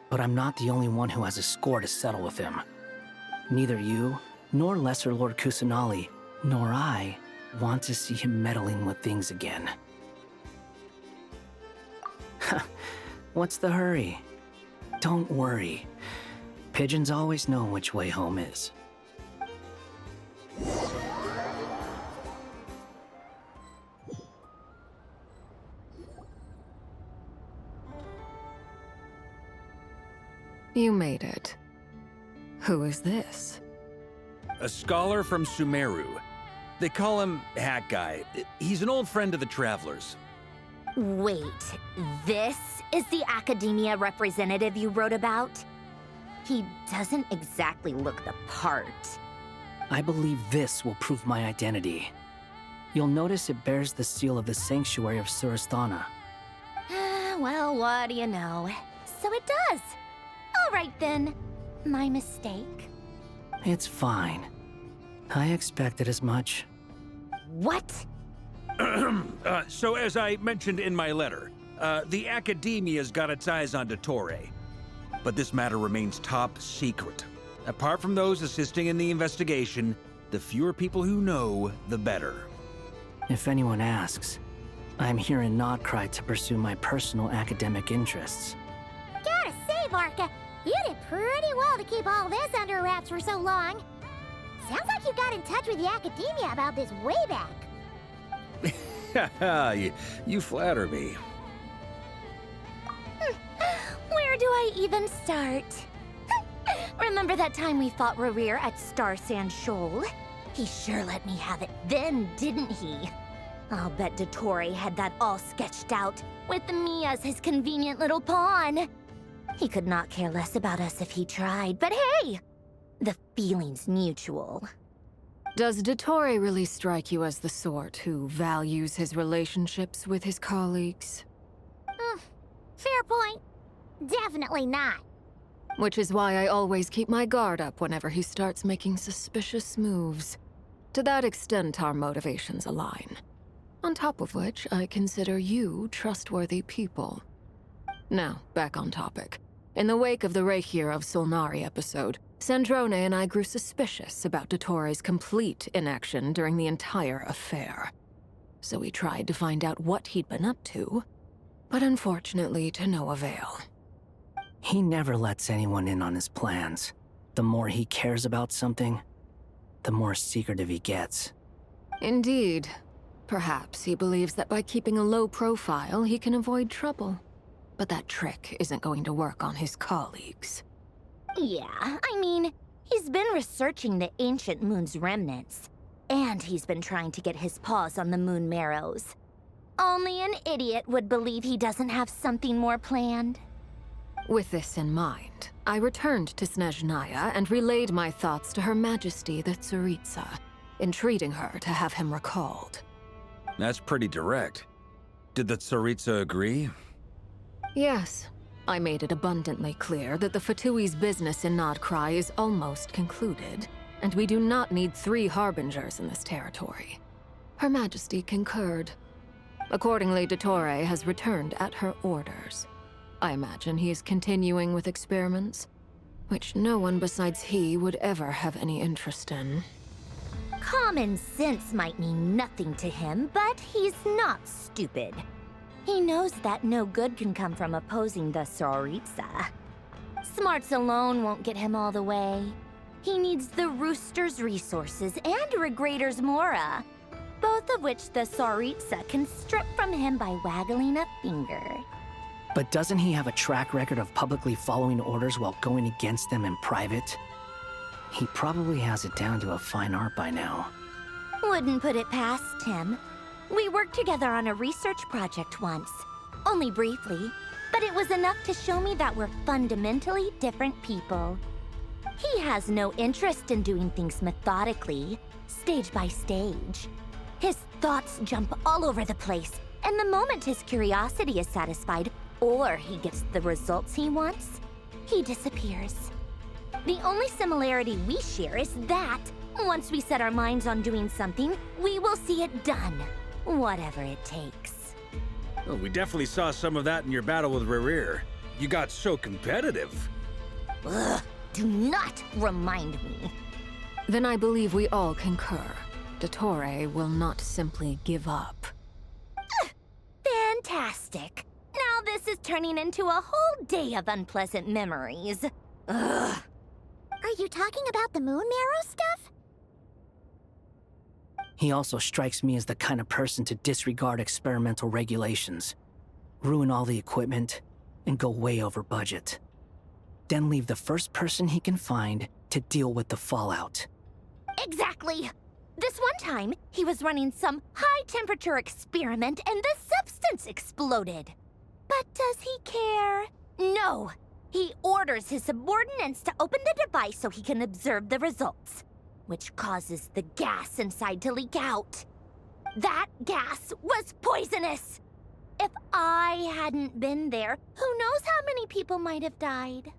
But I'm not the only one who has a score to settle with him. Neither you, nor Lesser Lord Kusanali, nor I want to see him meddling with things again. What's the hurry? Don't worry. Pigeons always know which way home is. You made it. Who is this? A scholar from Sumeru. They call him Hat Guy. He's an old friend of the Travelers. Wait, this is the Academia representative you wrote about? He doesn't exactly look the part. I believe this will prove my identity. You'll notice it bears the seal of the Sanctuary of Surasthana. Well, what do you know? So it does. All right then. My mistake. It's fine. I expected as much. What? So as I mentioned in my letter, the Academia's got its eyes on Dottore. But this matter remains top secret. Apart from those assisting in the investigation, the fewer people who know, the better. If anyone asks, I'm here in Nod Krai to pursue my personal academic interests. Gotta say, Varka, You did pretty well to keep all this under wraps for so long. Sounds like you got in touch with the academia about this way back. you flatter me. Where do I even start? Remember that time we fought Rerir at Star Sand Shoal? He sure let me have it then, didn't he? I'll bet Dottore had that all sketched out, with me as his convenient little pawn. He could not care less about us if he tried, but hey! The feeling's mutual. Does Dottore really strike you as the sort who values his relationships with his colleagues? Fair point. Definitely not. Which is why I always keep my guard up whenever he starts making suspicious moves. To that extent, our motivations align. On top of which, I consider you trustworthy people. Now, back on topic. In the wake of the Reikir of Solnari episode, Sandrone and I grew suspicious about Dottore's complete inaction during the entire affair. So we tried to find out what he'd been up to, but unfortunately to no avail. He never lets anyone in on his plans. The more he cares about something, the more secretive he gets. Indeed. Perhaps he believes that by keeping a low profile, he can avoid trouble. But that trick isn't going to work on his colleagues. Yeah, I mean, he's been researching the ancient moon's remnants. And he's been trying to get his paws on the moon marrows. Only an idiot would believe he doesn't have something more planned. With this in mind, I returned to Snezhnaya and relayed my thoughts to Her Majesty the Tsaritsa, entreating her to have him recalled. That's pretty direct. Did the Tsaritsa agree? Yes. I made it abundantly clear that the Fatui's business in Nod Krai is almost concluded, and we do not need 3 harbingers in this territory. Her Majesty concurred. Accordingly, Dottore has returned at her orders. I imagine he is continuing with experiments, which no one besides he would ever have any interest in. Common sense might mean nothing to him, but he's not stupid. He knows that no good can come from opposing the Tsaritsa. Smarts alone won't get him all the way. He needs the Rooster's resources and Regrator's Mora, both of which the Tsaritsa can strip from him by waggling a finger. But doesn't he have a track record of publicly following orders while going against them in private? He probably has it down to a fine art by now. Wouldn't put it past him. We worked together on a research project once. Only briefly, but it was enough to show me that we're fundamentally different people. He has no interest in doing things methodically, stage by stage. His thoughts jump all over the place, and the moment his curiosity is satisfied, or he gets the results he wants, he disappears. The only similarity we share is that, once we set our minds on doing something, we will see it done, whatever it takes. Well, we definitely saw some of that in your battle with Rerir. You got so competitive. Ugh, do not remind me. Then I believe we all concur. Dottore will not simply give up. Fantastic. Now this is turning into a whole day of unpleasant memories. Ugh. Are you talking about the moon marrow stuff? He also strikes me as the kind of person to disregard experimental regulations, ruin all the equipment, and go way over budget. Then leave the first person he can find to deal with the fallout. Exactly! This one time, he was running some high-temperature experiment and the substance exploded. But does he care? No! He orders his subordinates to open the device so he can observe the results, which causes the gas inside to leak out. That gas was poisonous! If I hadn't been there, who knows how many people might have died?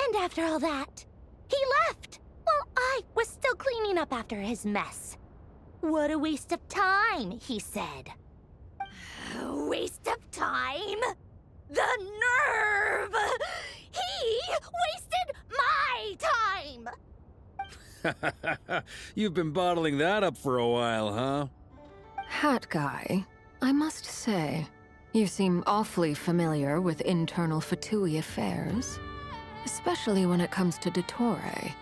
And after all that, he left, while I was still cleaning up after his mess. What a waste of time, he said. Waste of time? The nerve! He wasted my time! You've been bottling that up for a while, huh? Hat guy, I must say, you seem awfully familiar with internal Fatui affairs. especially when it comes to Dottore.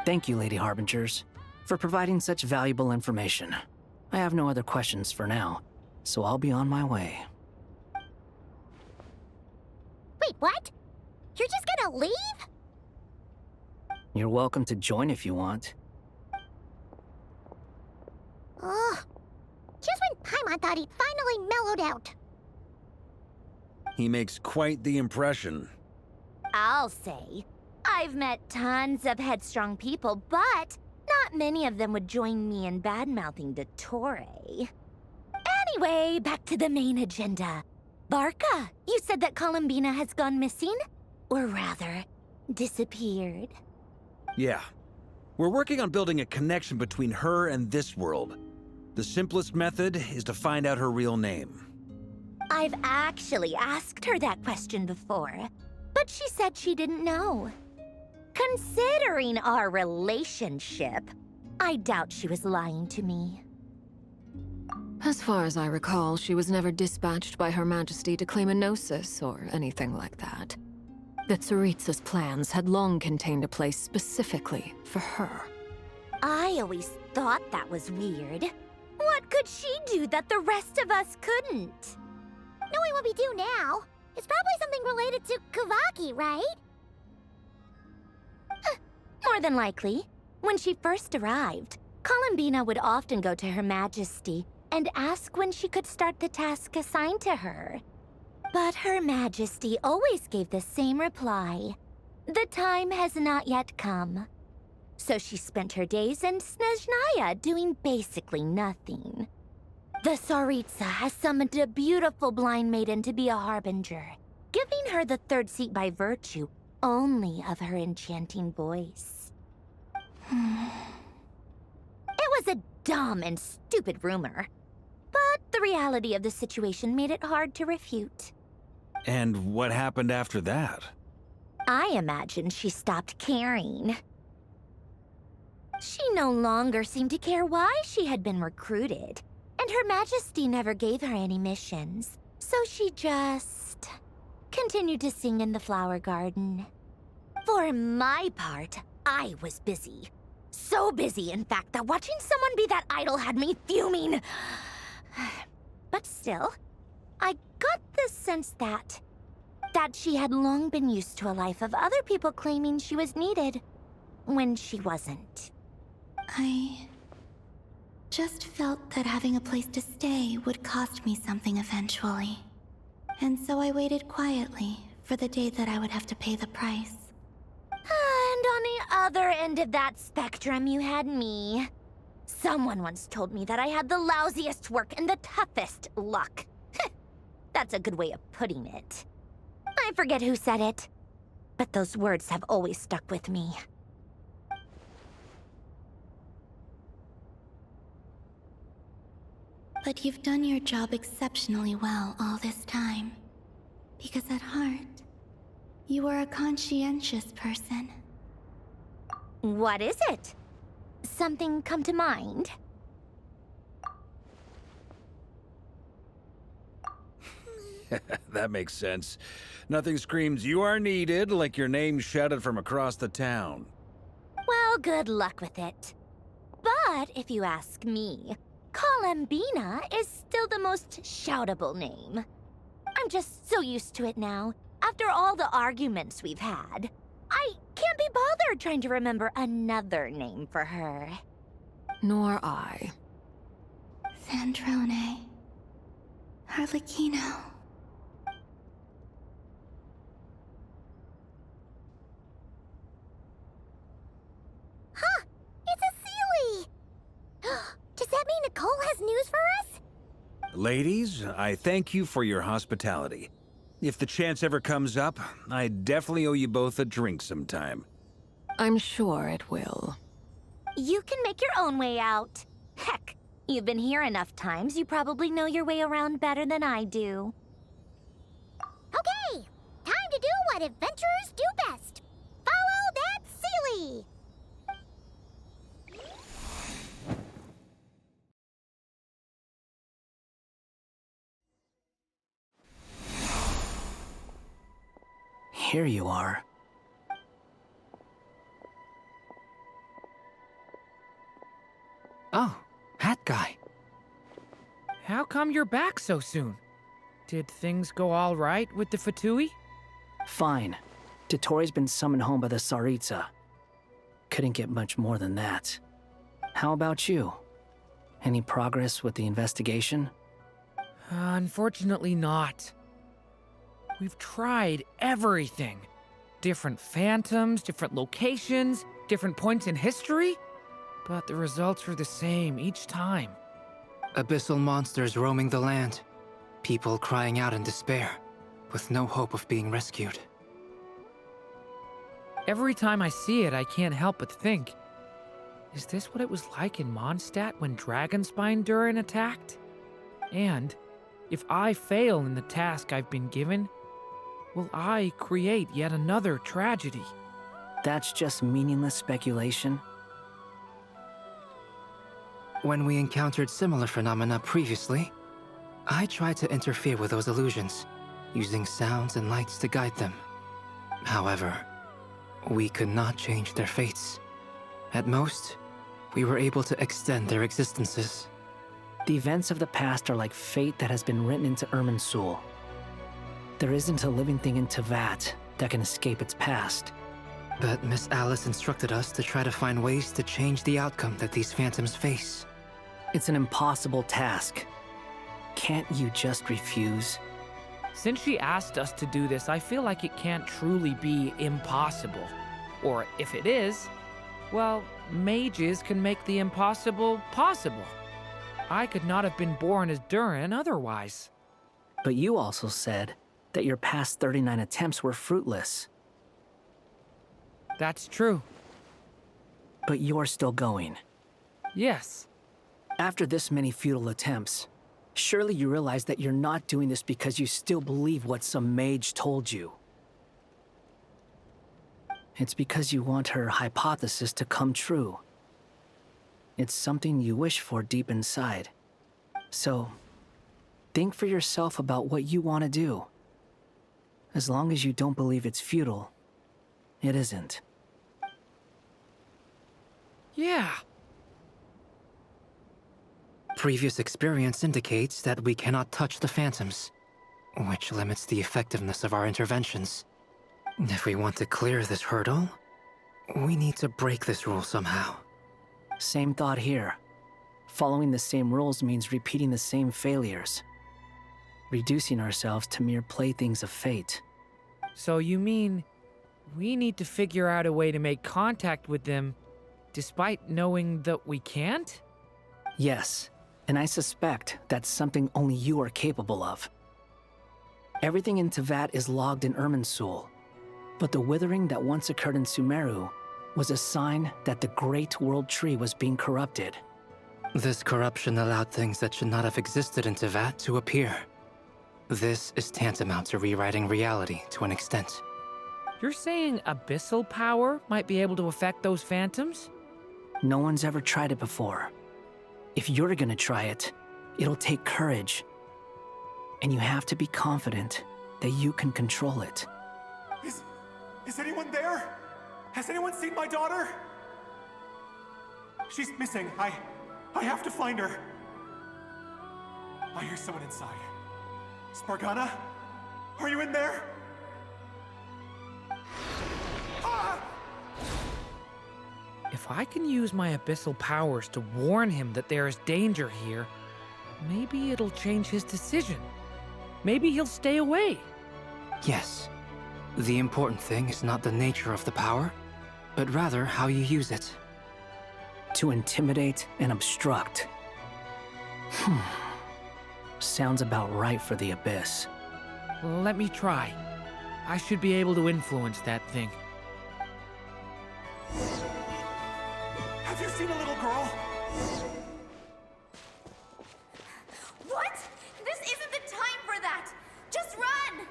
Thank you, Lady Harbingers, for providing such valuable information. I have no other questions for now, so I'll be on my way. Wait, what? You're just gonna leave? You're welcome to join if you want. Ugh. Just when Paimon thought he'd finally mellowed out. He makes quite the impression. I'll say. I've met tons of headstrong people, but not many of them would join me in bad-mouthing Dottore. Anyway, back to the main agenda. Barca, you said that Columbina has gone missing? Or rather, disappeared. Yeah. We're working on building a connection between her and this world. The simplest method is to find out her real name. I've actually asked her that question before, but she said she didn't know. Considering our relationship, I doubt she was lying to me. As far as I recall, she was never dispatched by Her Majesty to claim a gnosis or anything like that. The Tsaritsa's plans had long contained a place specifically for her. I always thought that was weird. What could she do that the rest of us couldn't? Knowing what we do now, it's probably something related to Kavaki, right? More than likely. When she first arrived, Columbina would often go to Her Majesty and ask when she could start the task assigned to her. But Her Majesty always gave the same reply. The time has not yet come. So she spent her days in Snezhnaya doing basically nothing. The Tsaritsa has summoned a beautiful blind maiden to be a harbinger, giving her the third seat by virtue only of her enchanting voice. It was a dumb and stupid rumor, but the reality of the situation made it hard to refute. And what happened after that? I imagine she stopped caring. She no longer seemed to care why she had been recruited, and Her Majesty never gave her any missions, so she just continued to sing in the flower garden. For my part, I was busy. So busy, in fact, that watching someone be that idol had me fuming. But still, I got the sense that she had long been used to a life of other people claiming she was needed when she wasn't. I just felt that having a place to stay would cost me something eventually. And so I waited quietly for the day that I would have to pay the price. And on the other end of that spectrum, you had me. Someone once told me that I had the lousiest work and the toughest luck. That's a good way of putting it. I forget who said it, but those words have always stuck with me. But you've done your job exceptionally well all this time. Because at heart, you are a conscientious person. What is it? Something come to mind? That makes sense. Nothing screams you are needed like your name shouted from across the town. Well, good luck with it. But if you ask me, Columbina is still the most shoutable name. I'm just so used to it now, after all the arguments we've had. I can't be bothered trying to remember another name for her. Nor I. Sandrone. Harlequino. Huh! It's a Sealy! Does that mean Nicole has news for us? Ladies, I thank you for your hospitality. If the chance ever comes up, I definitely owe you both a drink sometime. I'm sure it will. You can make your own way out. Heck, you've been here enough times, you probably know your way around better than I do. Okay! Time to do what adventurers do best. Follow that Sealy! here you are. Oh, hat guy. How come you're back so soon? Did things go all right with the Fatui? Fine. Dotori's been summoned home by the Tsaritsa. Couldn't get much more than that. How about you? Any progress with the investigation? Unfortunately not. We've tried everything. Different phantoms, different locations, different points in history. But the results are the same each time. Abyssal monsters roaming the land. People crying out in despair, with no hope of being rescued. Every time I see it, I can't help but think, is this what it was like in Mondstadt when Dragonspine Durin attacked? And if I fail in the task I've been given, will I create yet another tragedy? That's just meaningless speculation. When we encountered similar phenomena previously, I tried to interfere with those illusions, using sounds and lights to guide them. However, we could not change their fates. At most, we were able to extend their existences. The events of the past are like fate that has been written into Irminsul. There isn't a living thing in Teyvat that can escape its past. But Miss Alice instructed us to try to find ways to change the outcome that these phantoms face. It's an impossible task. Can't you just refuse? Since she asked us to do this, I feel like it can't truly be impossible. Or if it is, well, mages can make the impossible possible. I could not have been born as Durin otherwise. But you also said that your past 39 attempts were fruitless. That's true. But you're still going. Yes. After this many futile attempts, surely you realize that you're not doing this because you still believe what some mage told you. It's because you want her hypothesis to come true. It's something you wish for deep inside. So, think for yourself about what you want to do. As long as you don't believe it's futile, it isn't. Yeah. Previous experience indicates that we cannot touch the phantoms, which limits the effectiveness of our interventions. If we want to clear this hurdle, we need to break this rule somehow. Same thought here. Following the same rules means repeating the same failures. Reducing ourselves to mere playthings of fate. So you mean we need to figure out a way to make contact with them despite knowing that we can't? Yes, and I suspect that's something only you are capable of. Everything in Teyvat is logged in Irminsul, but the withering that once occurred in Sumeru was a sign that the Great World Tree was being corrupted. This corruption allowed things that should not have existed in Teyvat to appear. This is tantamount to rewriting reality to an extent. You're saying abyssal power might be able to affect those phantoms? No one's ever tried it before. If you're gonna try it, it'll take courage. And you have to be confident that you can control it. Is anyone there? Has anyone seen my daughter? She's missing. I have to find her. I hear someone inside. Spargana? Are you in there? If I can use my abyssal powers to warn him that there is danger here, maybe it'll change his decision. Maybe he'll stay away. Yes. The important thing is not the nature of the power, but rather how you use it. To intimidate and obstruct. Sounds about right for the Abyss. Let me try. I should be able to influence that thing. Have you seen a little girl? What? This isn't the time for that! Just run!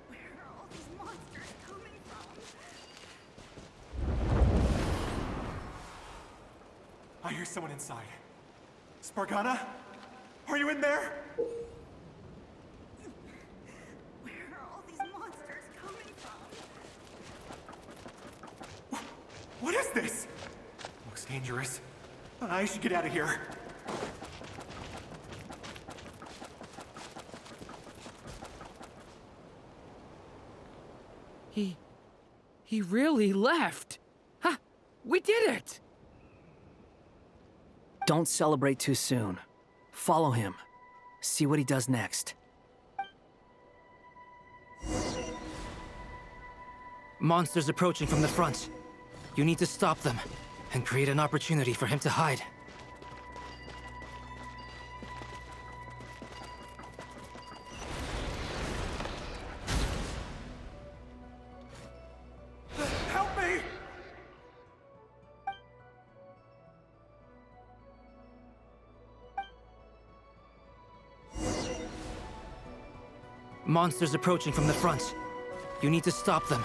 Where are all these monsters coming from? I hear someone inside. Spargana? Are you in there? Where are all these monsters coming from? What is this? Looks dangerous. I should get out of here. He really left. Ha! We did it! Don't celebrate too soon. Follow him. See what he does next. Monsters approaching from the front. You need to stop them and create an opportunity for him to hide. Help me! Monsters approaching from the front. You need to stop them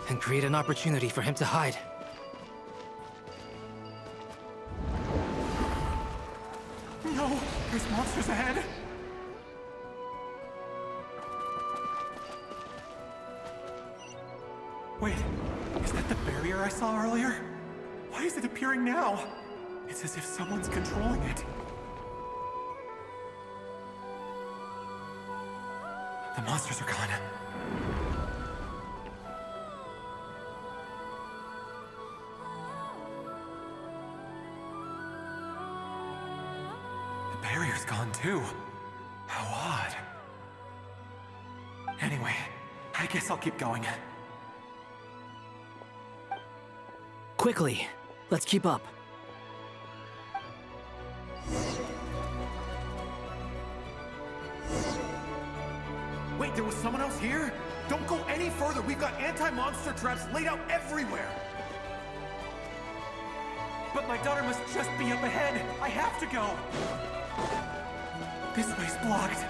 and create an opportunity for him to hide. No! There's monsters ahead! Wait, is that the barrier I saw earlier? Why is it appearing now? It's as if someone's controlling it. The monsters are gone. The barrier's gone too. How odd. Anyway, I guess I'll keep going. Quickly, let's keep up. Wait, there was someone else here? Don't go any further. We've got anti-monster traps laid out everywhere. But my daughter must just be up ahead. I have to go. This way's blocked.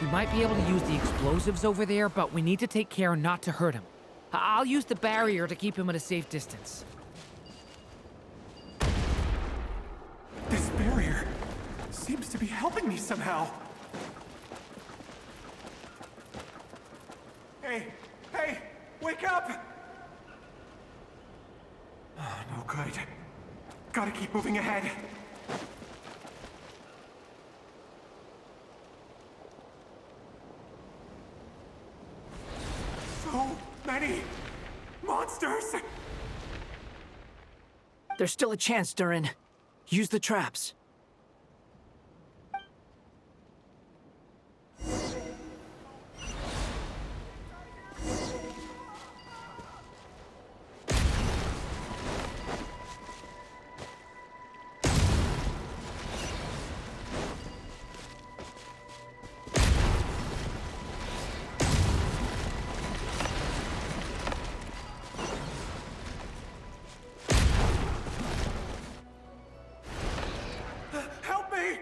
We might be able to use the explosives over there, but we need to take care not to hurt him. I'll use the barrier to keep him at a safe distance. This barrier seems to be helping me somehow. Hey, wake up! Oh, no good. Gotta keep moving ahead. So many monsters! There's still a chance, Durin. Use the traps. Help me!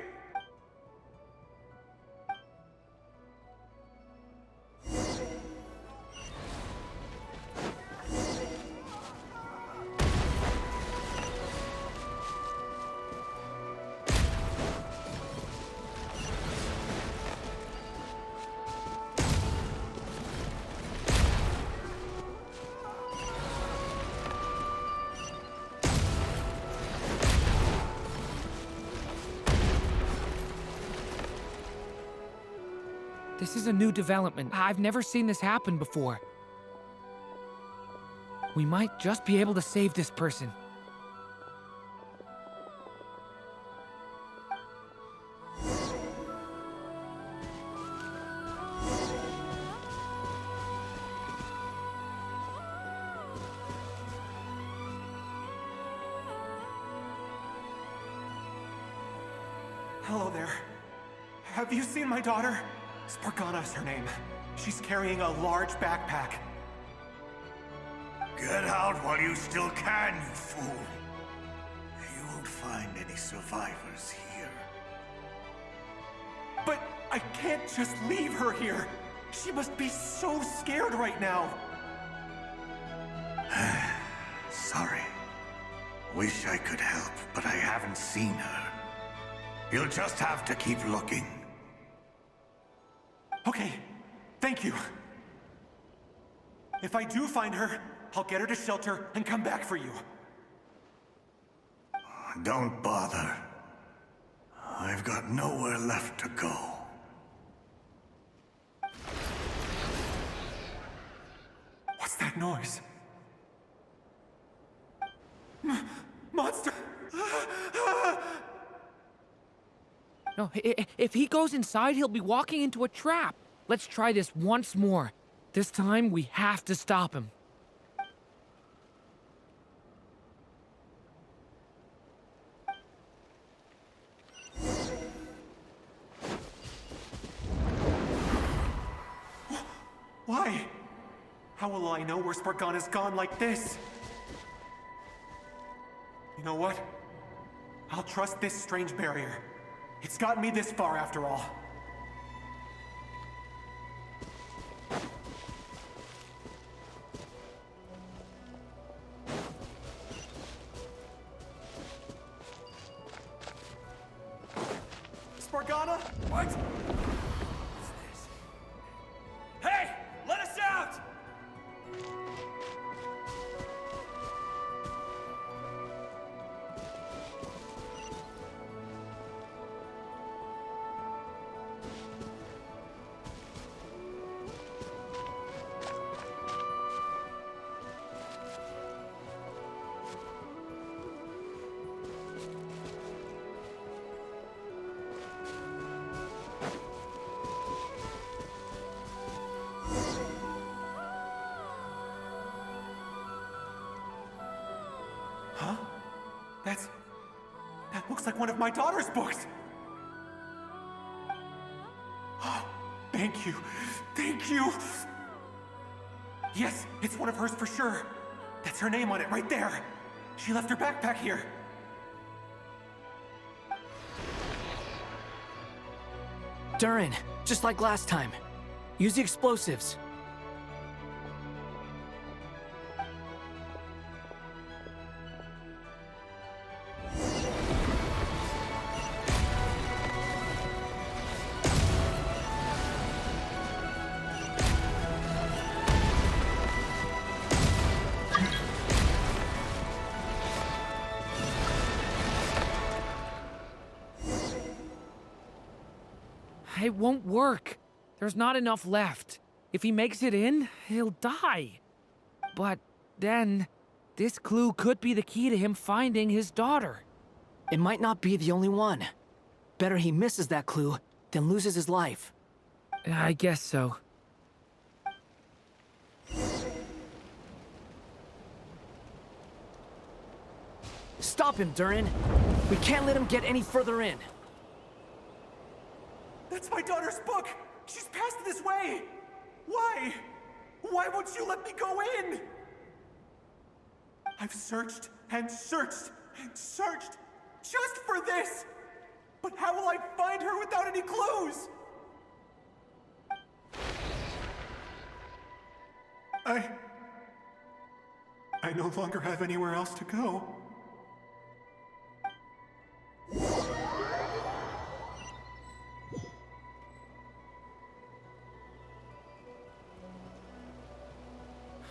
This is a new development. I've never seen this happen before. We might just be able to save this person. Hello there. Have you seen my daughter? Spargana is her name. She's carrying a large backpack. Get out while you still can, you fool. You won't find any survivors here. But I can't just leave her here. She must be so scared right now. Sorry. Wish I could help, but I haven't seen her. You'll just have to keep looking. Okay, thank you. If I do find her, I'll get her to shelter and come back for you. Don't bother. I've got nowhere left to go. What's that noise? Monster! No, if he goes inside, he'll be walking into a trap. Let's try this once more. This time, we have to stop him. Why? How will I know where Spargana's gone like this? You know what? I'll trust this strange barrier. It's gotten me this far after all. Spargana? What? What's this? Hey! Let us out! Huh? That looks like one of my daughter's books! Thank you. Thank you! Yes, it's one of hers for sure. That's her name on it right there. She left her backpack here. Durin, just like last time. Use the explosives. It won't work. There's not enough left. If he makes it in, he'll die. But then, this clue could be the key to him finding his daughter. It might not be the only one. Better he misses that clue than loses his life. I guess so. Stop him, Durin. We can't let him get any further in. That's my daughter's book! She's passed this way! Why? Why won't you let me go in? I've searched and searched and searched just for this! But how will I find her without any clues? I no longer have anywhere else to go.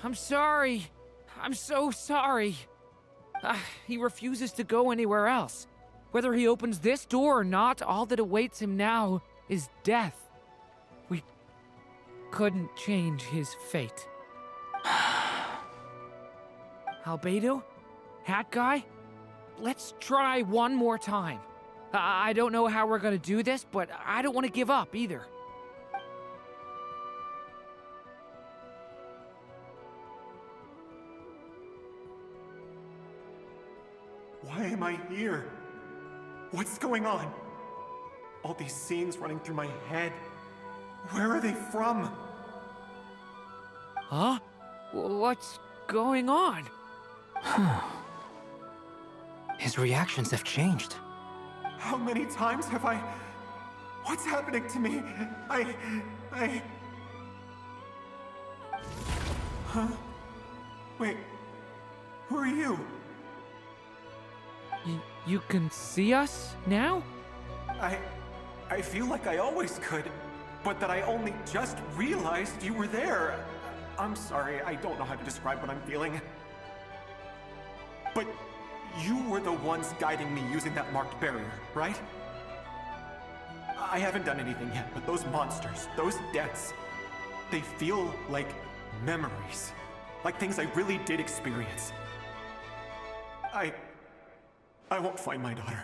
I'm sorry. I'm so sorry. He refuses to go anywhere else. Whether he opens this door or not, all that awaits him now is death. We couldn't change his fate. Albedo? Hat Guy? Let's try one more time. I don't know how we're gonna do this, but I don't want to give up either. Why am I here? What's going on? All these scenes running through my head. Where are they from? Huh? What's going on? His reactions have changed. How many times have I... What's happening to me? Huh? Wait, who are you? You can see us now? I feel like I always could. but that I only just realized you were there. I'm sorry, I don't know how to describe what I'm feeling. But you were the ones guiding me using that marked barrier, right? I haven't done anything yet, but those monsters, those deaths, they feel like memories. Like things I really did experience. I won't find my daughter.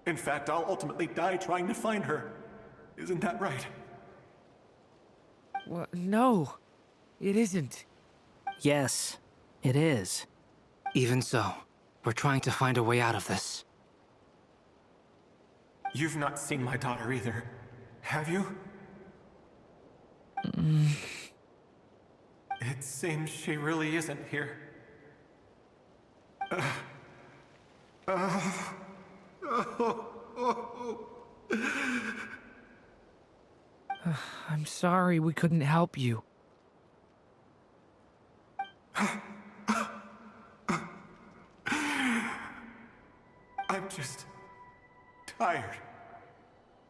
In fact, I'll ultimately die trying to find her. Isn't that right? Well, no, it isn't. Yes, it is. Even so, we're trying to find a way out of this. You've not seen my daughter either, have you? It seems she really isn't here. I'm sorry we couldn't help you. I'm just tired.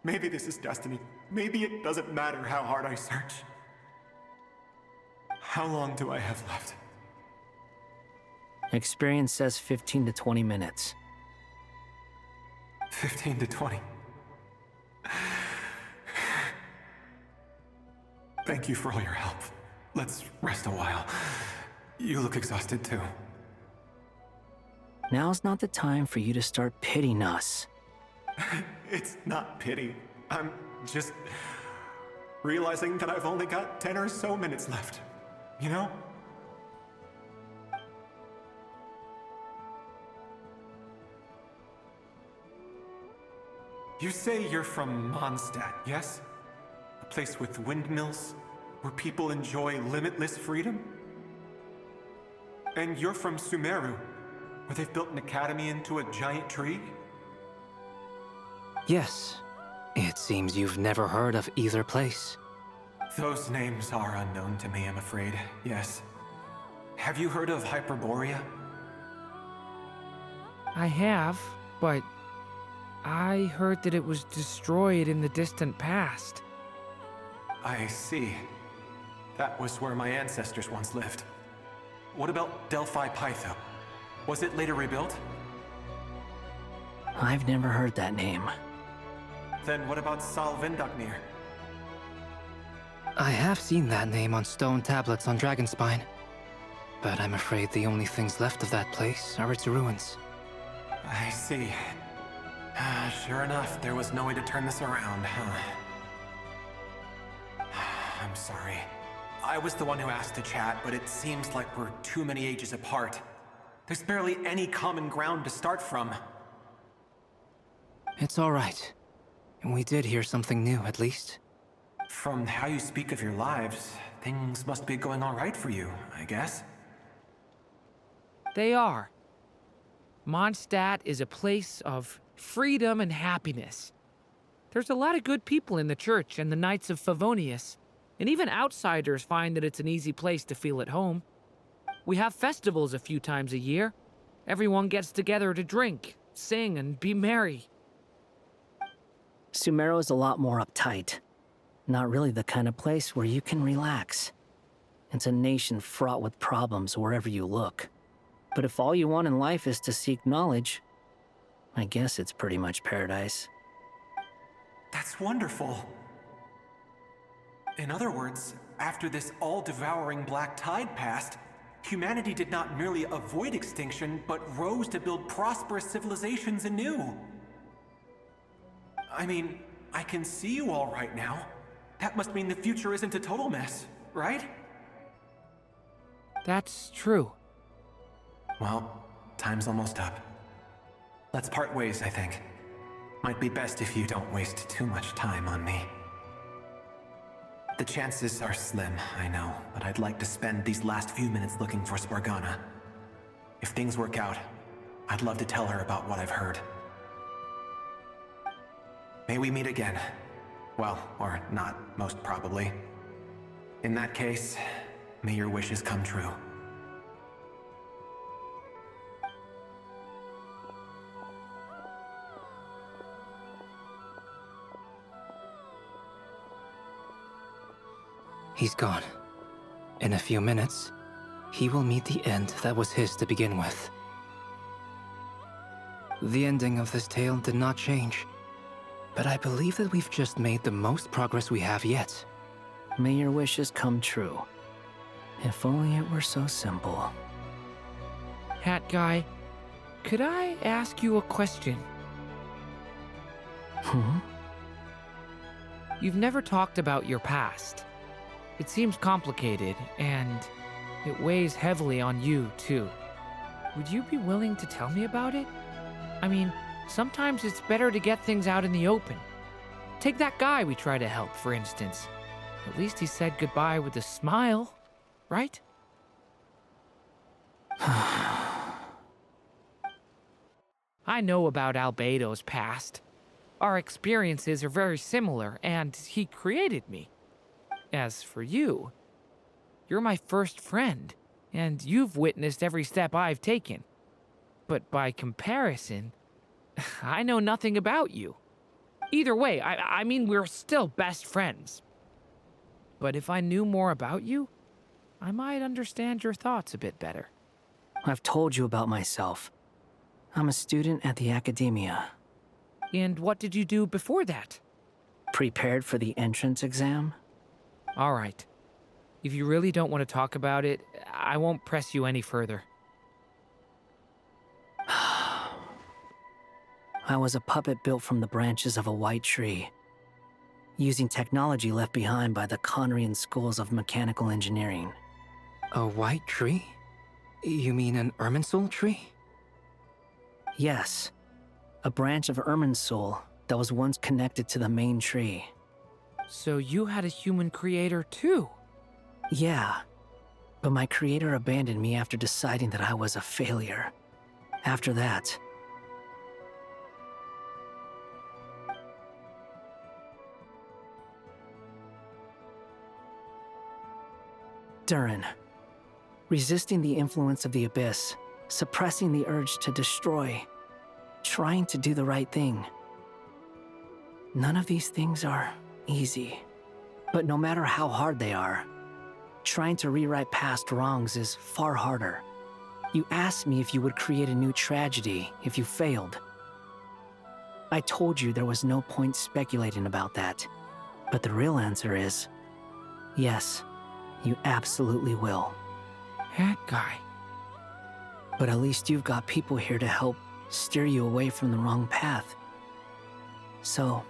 Maybe this is destiny. Maybe it doesn't matter how hard I search. How long do I have left? Experience says 15 to 20 minutes. 15 to 20. Thank you for all your help. Let's rest a while. You look exhausted too. Now's not the time for you to start pitying us. It's not pity. I'm just realizing that I've only got 10 or so minutes left. You know? You say you're from Mondstadt, yes? A place with windmills, where people enjoy limitless freedom? And you're from Sumeru, where they've built an academy into a giant tree? Yes. It seems you've never heard of either place. Those names are unknown to me, I'm afraid, yes. Have you heard of Hyperborea? I have, but I heard that it was destroyed in the distant past. I see. That was where my ancestors once lived. What about Delphi Pytho? Was it later rebuilt? I've never heard that name. Then what about Sal Vindaknir? I have seen that name on stone tablets on Dragonspine. But I'm afraid the only things left of that place are its ruins. I see. Sure enough, there was no way to turn this around, huh? I'm sorry. I was the one who asked to chat, but it seems like we're too many ages apart. There's barely any common ground to start from. It's all right. We did hear something new, at least. From how you speak of your lives, things must be going all right for you, I guess. They are. Mondstadt is a place of freedom and happiness. There's a lot of good people in the church and the Knights of Favonius, and even outsiders find that it's an easy place to feel at home. We have festivals a few times a year. Everyone gets together to drink, sing, and be merry. Sumeru is a lot more uptight. Not really the kind of place where you can relax. It's a nation fraught with problems wherever you look. But if all you want in life is to seek knowledge, I guess it's pretty much paradise. That's wonderful. In other words, after this all-devouring black tide passed, humanity did not merely avoid extinction, but rose to build prosperous civilizations anew. I mean, I can see you all right now. That must mean the future isn't a total mess, right? That's true. Well, time's almost up. Let's part ways, I think. Might be best if you don't waste too much time on me. The chances are slim, I know, but I'd like to spend these last few minutes looking for Spargana. If things work out, I'd love to tell her about what I've heard. May we meet again. Well, or not, most probably. In that case, may your wishes come true. He's gone. In a few minutes, he will meet the end that was his to begin with. The ending of this tale did not change, but I believe that we've just made the most progress we have yet. May your wishes come true. If only it were so simple. Hat guy, could I ask you a question? You've never talked about your past. It seems complicated, and it weighs heavily on you, too. Would you be willing to tell me about it? I mean, sometimes it's better to get things out in the open. Take that guy we try to help, for instance. At least he said goodbye with a smile, right? I know about Albedo's past. Our experiences are very similar, and he created me. As for you, you're my first friend, and you've witnessed every step I've taken. But by comparison, I know nothing about you. Either way, I mean, we're still best friends. But if I knew more about you, I might understand your thoughts a bit better. I've told you about myself. I'm a student at the academia. And what did you do before that? Prepared for the entrance exam? All right. If you really don't want to talk about it, I won't press you any further. I was a puppet built from the branches of a white tree, using technology left behind by the Conrian schools of mechanical engineering. A white tree? You mean an Irminsul tree? Yes, a branch of Irminsul that was once connected to the main tree. So you had a human creator too? Yeah, but my creator abandoned me after deciding that I was a failure. After that, Durin. Resisting the influence of the Abyss, suppressing the urge to destroy, trying to do the right thing. None of these things are easy. But no matter how hard they are, trying to rewrite past wrongs is far harder. You asked me if you would create a new tragedy if you failed. I told you there was no point speculating about that. But the real answer is, yes, you absolutely will. That guy. But at least you've got people here to help steer you away from the wrong path. So,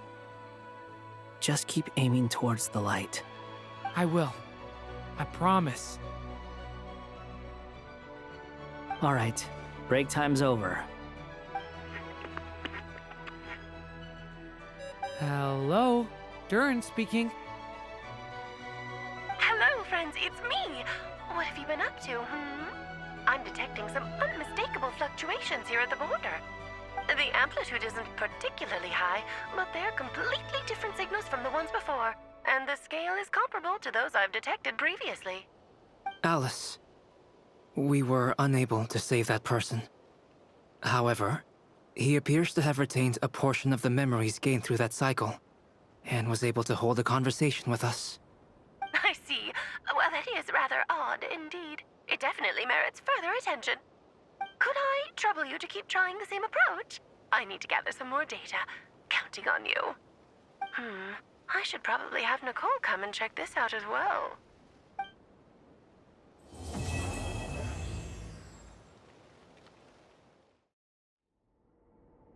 just keep aiming towards the light. I will. I promise. All right, break time's over. Hello, Durin speaking. Hello, friends, it's me. What have you been up to, I'm detecting some unmistakable fluctuations here at the border. The amplitude isn't particularly high, but they're completely different signals from the ones before, and the scale is comparable to those I've detected previously. Alice, we were unable to save that person. However, he appears to have retained a portion of the memories gained through that cycle, and was able to hold a conversation with us. I see. Well, that is rather odd indeed. It definitely merits further attention. Could I trouble you to keep trying the same approach? I need to gather some more data. Counting on you. I should probably have Nicole come and check this out as well.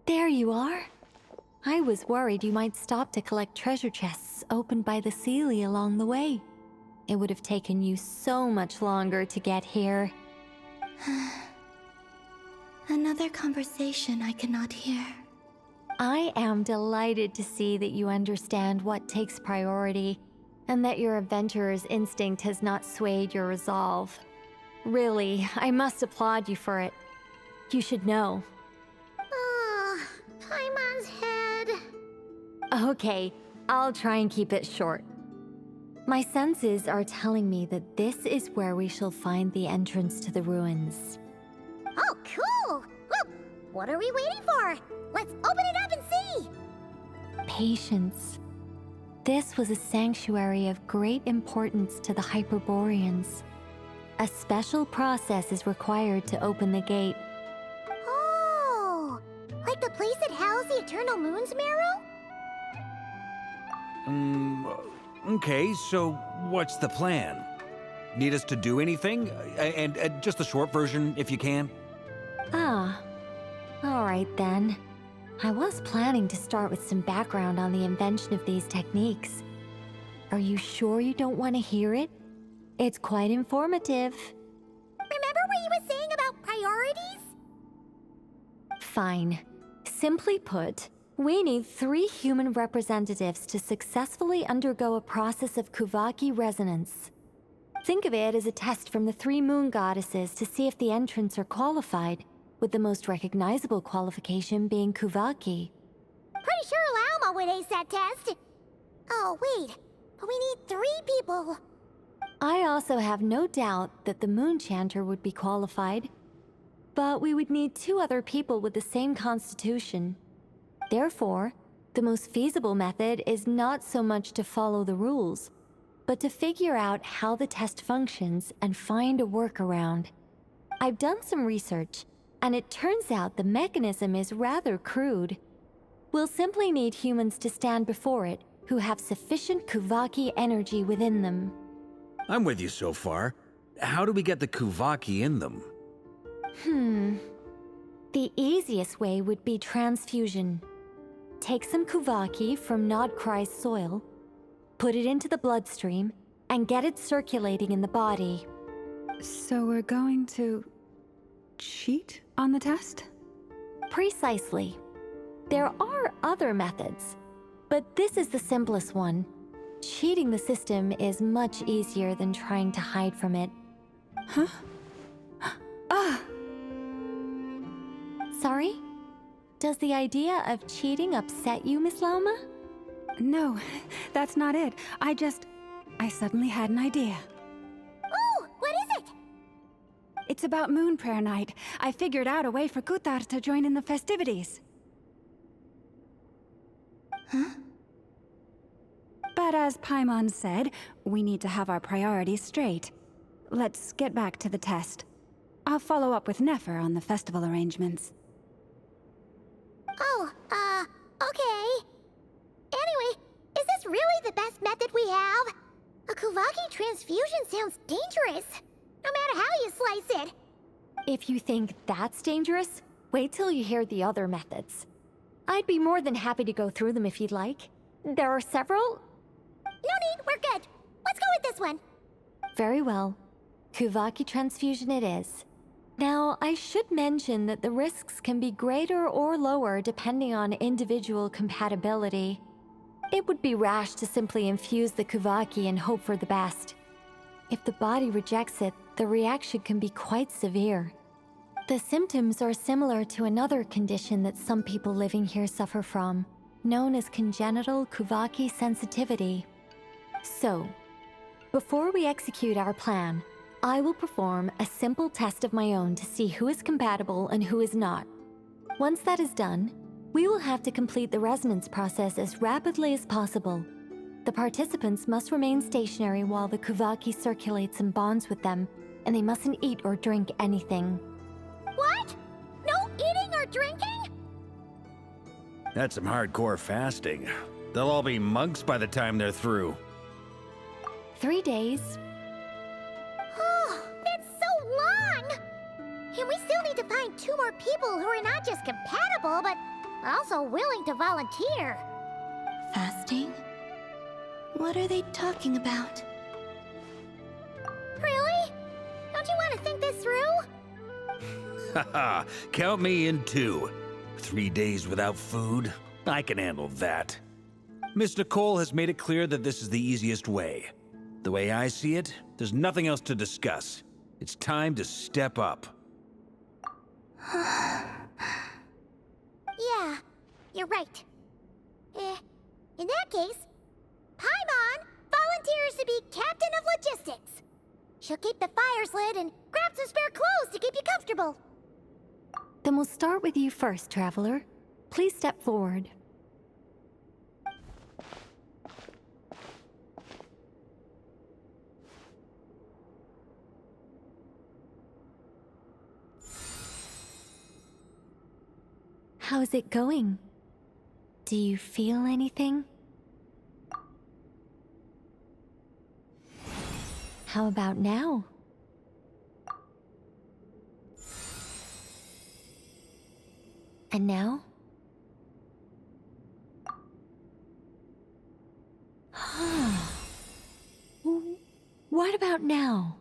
There you are. I was worried you might stop to collect treasure chests opened by the Seelie along the way. It would have taken you so much longer to get here. Another conversation I cannot hear. I am delighted to see that you understand what takes priority, and that your adventurer's instinct has not swayed your resolve. Really, I must applaud you for it. You should know. Paimon's head. Okay, I'll try and keep it short. My senses are telling me that this is where we shall find the entrance to the ruins. Oh, cool! Well, what are we waiting for? Let's open it up and see! Patience. This was a sanctuary of great importance to the Hyperboreans. A special process is required to open the gate. Oh, like the place that housed the Eternal Moon's marrow? Okay, so what's the plan? Need us to do anything? And just the short version, if you can. Ah, all right then. I was planning to start with some background on the invention of these techniques. Are you sure you don't want to hear it? It's quite informative. Remember what you were saying about priorities? Fine. Simply put, we need 3 human representatives to successfully undergo a process of Kuvaki resonance. Think of it as a test from the 3 moon goddesses to see if the entrants are qualified, with the most recognizable qualification being Kuvaki. Pretty sure Lauma would ace that test. Oh, wait. But we need 3 people. I also have no doubt that the Moon Chanter would be qualified. But we would need 2 other people with the same constitution. Therefore, the most feasible method is not so much to follow the rules, but to figure out how the test functions and find a workaround. I've done some research, and it turns out the mechanism is rather crude. We'll simply need humans to stand before it who have sufficient Kuvaki energy within them. I'm with you so far. How do we get the Kuvaki in them? The easiest way would be transfusion. Take some Kuvaki from Nod Krai's soil, put it into the bloodstream, and get it circulating in the body. So we're going to cheat on the test? Precisely. There are other methods, but this is the simplest one. Cheating the system is much easier than trying to hide from it. Huh? Ah! Sorry? Does the idea of cheating upset you, Miss Lauma? No, that's not it. I suddenly had an idea. Oh, what is it? It's about Moon Prayer Night. I figured out a way for Kutar to join in the festivities. Huh? But as Paimon said, we need to have our priorities straight. Let's get back to the test. I'll follow up with Nefer on the festival arrangements. Oh, okay. Anyway, is this really the best method we have? A Kuvaki transfusion sounds dangerous, no matter how you slice it. If you think that's dangerous, wait till you hear the other methods. I'd be more than happy to go through them if you'd like. There are several. No need, we're good. Let's go with this one. Very well. Kuvaki transfusion it is. Now, I should mention that the risks can be greater or lower depending on individual compatibility. It would be rash to simply infuse the Kuvaki and hope for the best. If the body rejects it, the reaction can be quite severe. The symptoms are similar to another condition that some people living here suffer from, known as congenital Kuvaki sensitivity. So, before we execute our plan, I will perform a simple test of my own to see who is compatible and who is not. Once that is done, we will have to complete the resonance process as rapidly as possible. The participants must remain stationary while the Kuvaki circulates and bonds with them, and they mustn't eat or drink anything. What? No eating or drinking? That's some hardcore fasting. They'll all be monks by the time they're through. 3 days. Oh, that's so long! And we still need to find 2 more people who are not just compatible, but also willing to volunteer. Fasting? What are they talking about? Really? Don't you want to think this through? Haha, count me in too. 3 days without food? I can handle that. Miss Nicole has made it clear that this is the easiest way. The way I see it, there's nothing else to discuss. It's time to step up. Yeah, you're right. In that case, Paimon volunteers to be Captain of Logistics. She'll keep the fires lit and grab some spare clothes to keep you comfortable. Then we'll start with you first, Traveler. Please step forward. How's it going? Do you feel anything? How about now? And now? What about now?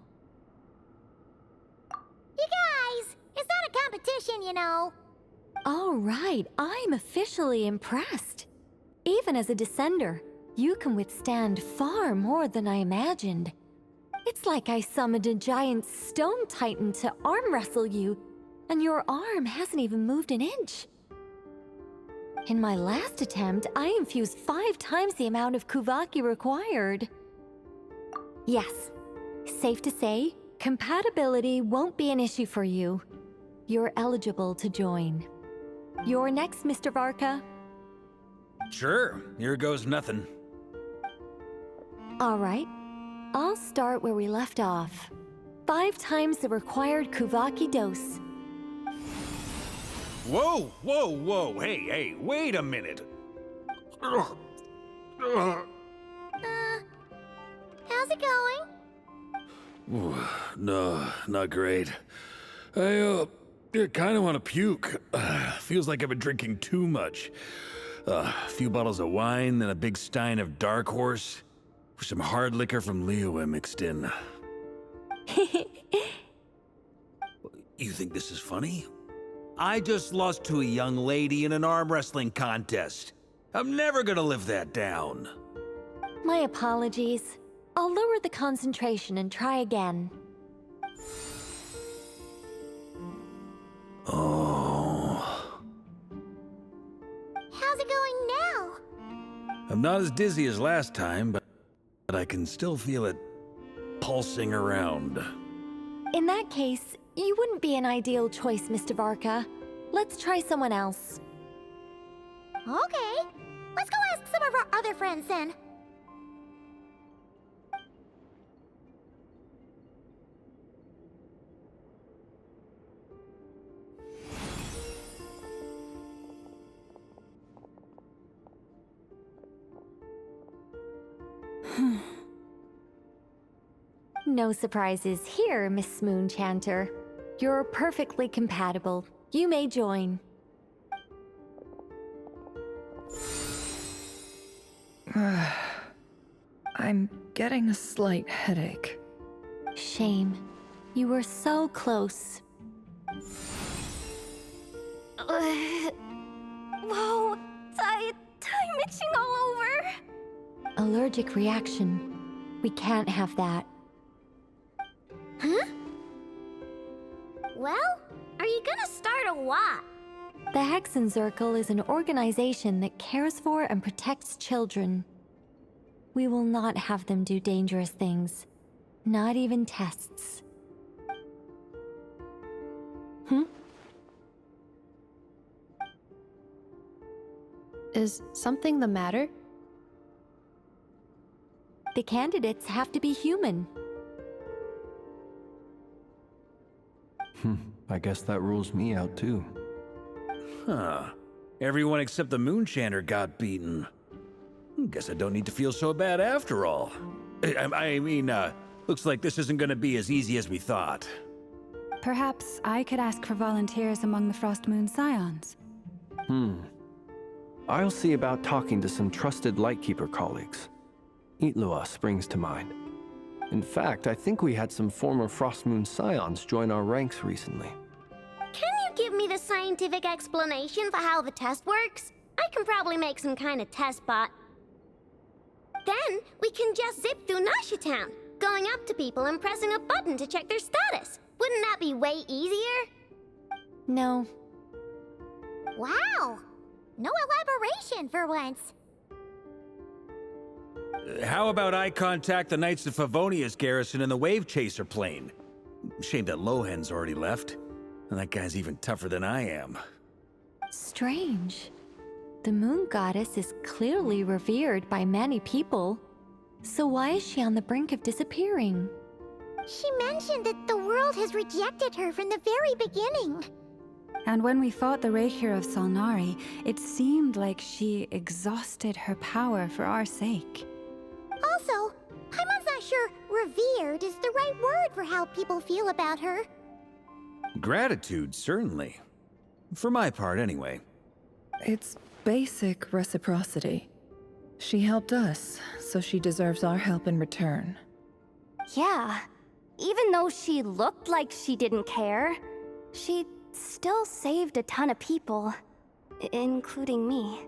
You guys, it's not a competition, you know. All right, I'm officially impressed. Even as a descender, you can withstand far more than I imagined. It's like I summoned a giant stone titan to arm wrestle you, and your arm hasn't even moved an inch. In my last attempt, I infused 5 times the amount of Kuvaki required. Yes, safe to say, compatibility won't be an issue for you. You're eligible to join. You're next, Mr. Varka. Sure, here goes nothing. All right, I'll start where we left off. 5 times the required Kuvaki dose. Whoa, whoa, whoa, hey, wait a minute. How's it going? Ooh, no, not great. I kind of want to puke. Feels like I've been drinking too much. A few bottles of wine, then a big stein of Dark Horse, with some hard liquor from Liyue mixed in. You think this is funny? I just lost to a young lady in an arm wrestling contest. I'm never gonna live that down. My apologies. I'll lower the concentration and try again. Oh. How's it going now? I'm not as dizzy as last time, but I can still feel it pulsing around. In that case, you wouldn't be an ideal choice, Mr. Varka. Let's try someone else. Okay, let's go ask some of our other friends then. No surprises here, Miss Moonchanter. You're perfectly compatible. You may join. I'm getting a slight headache. Shame. You were so close. Whoa, time itching all over. Allergic reaction. We can't have that. Huh? Well, are you gonna start or what? The Hexenzirkel is an organization that cares for and protects children. We will not have them do dangerous things. Not even tests. Is something the matter? The candidates have to be human. I guess that rules me out too. Huh. Everyone except the Moonchanter got beaten. Guess I don't need to feel so bad after all. I mean, looks like this isn't gonna be as easy as we thought. Perhaps I could ask for volunteers among the Frost Moon Scions. I'll see about talking to some trusted Lightkeeper colleagues. Itlua springs to mind. In fact, I think we had some former Frost Moon Scions join our ranks recently. Can you give me the scientific explanation for how the test works? I can probably make some kind of test bot. Then we can just zip through Nasha Town, going up to people and pressing a button to check their status. Wouldn't that be way easier? No. Wow! No elaboration for once. How about I contact the Knights of Favonia's garrison in the Wave Chaser plane? Shame that Lohan's already left. And that guy's even tougher than I am. Strange. The moon goddess is clearly revered by many people. So why is she on the brink of disappearing? She mentioned that the world has rejected her from the very beginning. And when we fought the Rakhir of Salnari, it seemed like she exhausted her power for our sake. Also, Paimon's not sure revered is the right word for how people feel about her. Gratitude, certainly. For my part, anyway. It's basic reciprocity. She helped us, so she deserves our help in return. Yeah. Even though she looked like she didn't care, she still saved a ton of people, including me.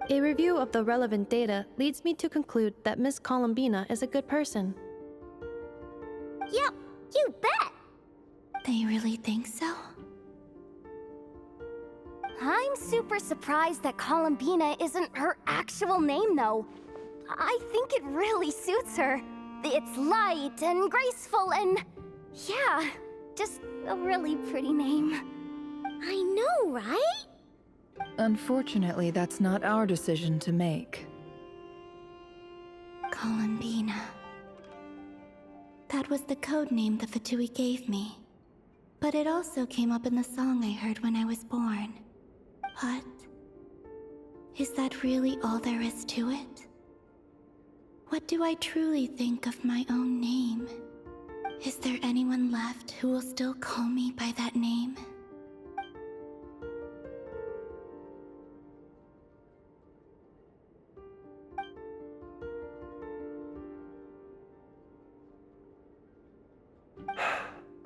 A review of the relevant data leads me to conclude that Miss Columbina is a good person. Yep, you bet! They really think so? I'm super surprised that Columbina isn't her actual name, though. I think it really suits her. It's light and graceful and... yeah, just a really pretty name. I know, right? Unfortunately, that's not our decision to make. Columbina. That was the code name the Fatui gave me. But it also came up in the song I heard when I was born. But... is that really all there is to it? What do I truly think of my own name? Is there anyone left who will still call me by that name?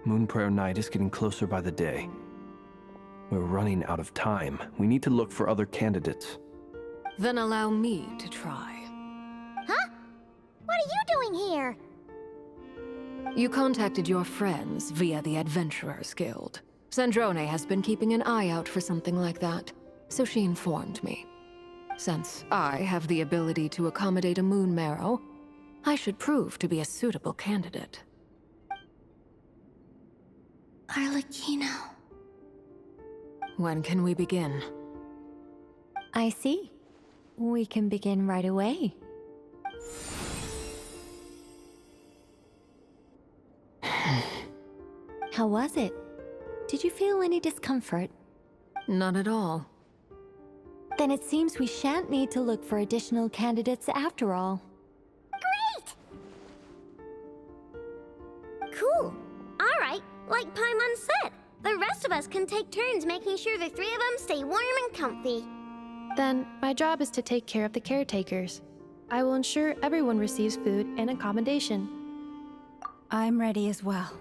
Moon Prayer Night is getting closer by the day. We're running out of time. We need to look for other candidates. Then allow me to try. Huh? What are you doing here? You contacted your friends via the Adventurers Guild. Sandrone has been keeping an eye out for something like that, so she informed me. Since I have the ability to accommodate a moon marrow, I should prove to be a suitable candidate. Arlecchino. When can we begin? I see. We can begin right away. How was it? Did you feel any discomfort? Not at all. Then it seems we shan't need to look for additional candidates after all. Cool. All right, like Paimon said, the rest of us can take turns making sure the three of them stay warm and comfy. Then, my job is to take care of the caretakers. I will ensure everyone receives food and accommodation. I'm ready as well.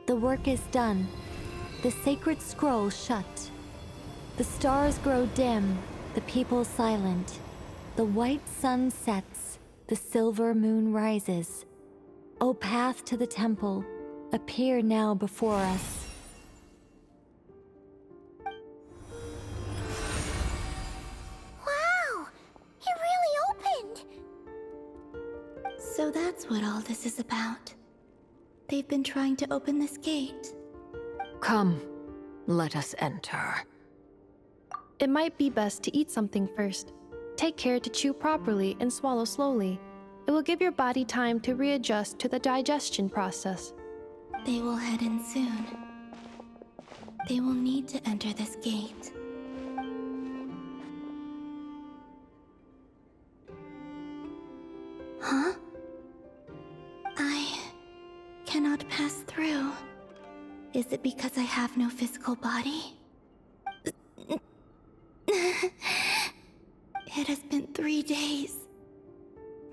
The work is done. The sacred scroll shut. The stars grow dim, the people silent. The white sun sets, the silver moon rises. O path to the temple, appear now before us. Wow! It really opened! So that's what all this is about. They've been trying to open this gate. Come, let us enter. It might be best to eat something first. Take care to chew properly and swallow slowly. It will give your body time to readjust to the digestion process. They will head in soon. They will need to enter this gate. Huh? I cannot pass through. Is it because I have no physical body? 3 days.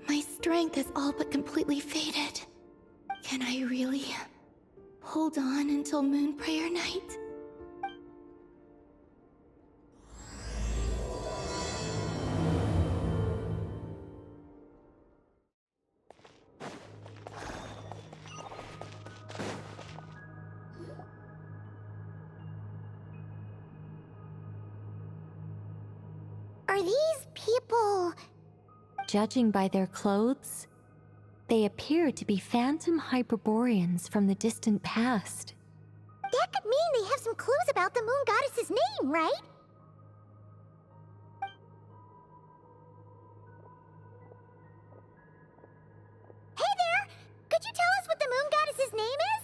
My strength has all but completely faded. Can I really hold on until Moon Prayer Night? Are these people... Judging by their clothes, they appear to be phantom Hyperboreans from the distant past. That could mean they have some clues about the moon goddess's name, right? Hey there! Could you tell us what the moon goddess's name is?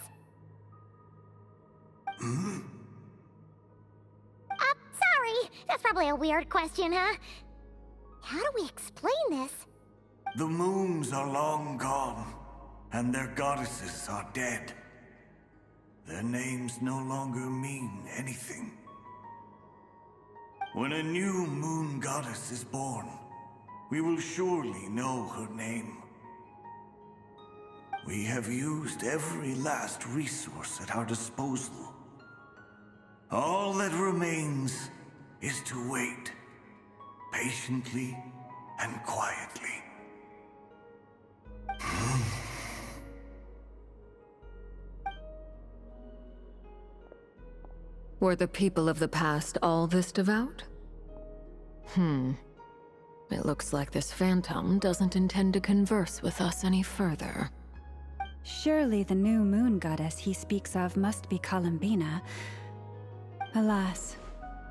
Sorry. That's probably a weird question, huh? How do we explain this? The moons are long gone, and their goddesses are dead. Their names no longer mean anything. When a new moon goddess is born, we will surely know her name. We have used every last resource at our disposal. All that remains is to wait, patiently and quietly. Were the people of the past all this devout? It looks like this phantom doesn't intend to converse with us any further. Surely the new moon goddess he speaks of must be Columbina. Alas,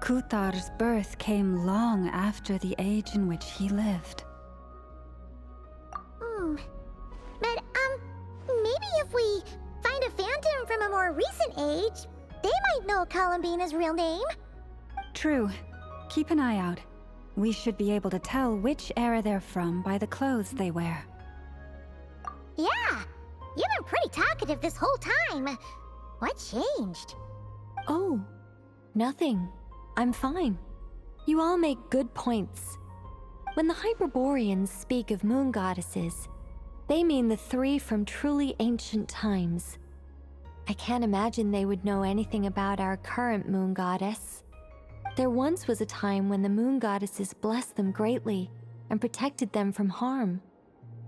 Kuthar's birth came long after the age in which he lived. But, maybe if we find a phantom from a more recent age, they might know Columbina's real name. True. Keep an eye out. We should be able to tell which era they're from by the clothes they wear. Yeah, you've been pretty talkative this whole time. What changed? Oh, nothing. I'm fine. You all make good points. When the Hyperboreans speak of moon goddesses, they mean the 3 from truly ancient times. I can't imagine they would know anything about our current moon goddess. There once was a time when the moon goddesses blessed them greatly and protected them from harm.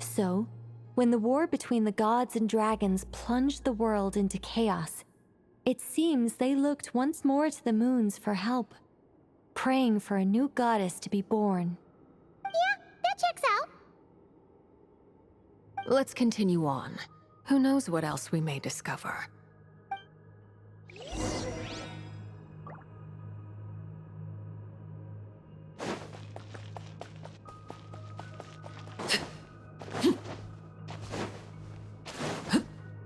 So, when the war between the gods and dragons plunged the world into chaos, it seems they looked once more to the moons for help, praying for a new goddess to be born. Yeah, that checks out. Let's continue on. Who knows what else we may discover.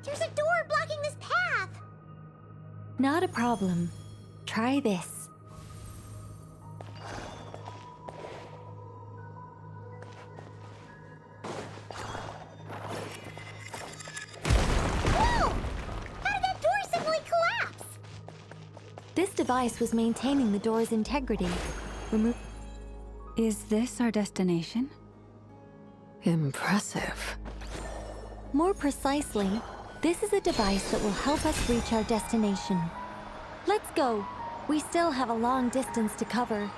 There's a door blocking this path. Not a problem. Try this. This device was maintaining the door's integrity. Is this our destination? Impressive. More precisely, this is a device that will help us reach our destination. Let's go. We still have a long distance to cover.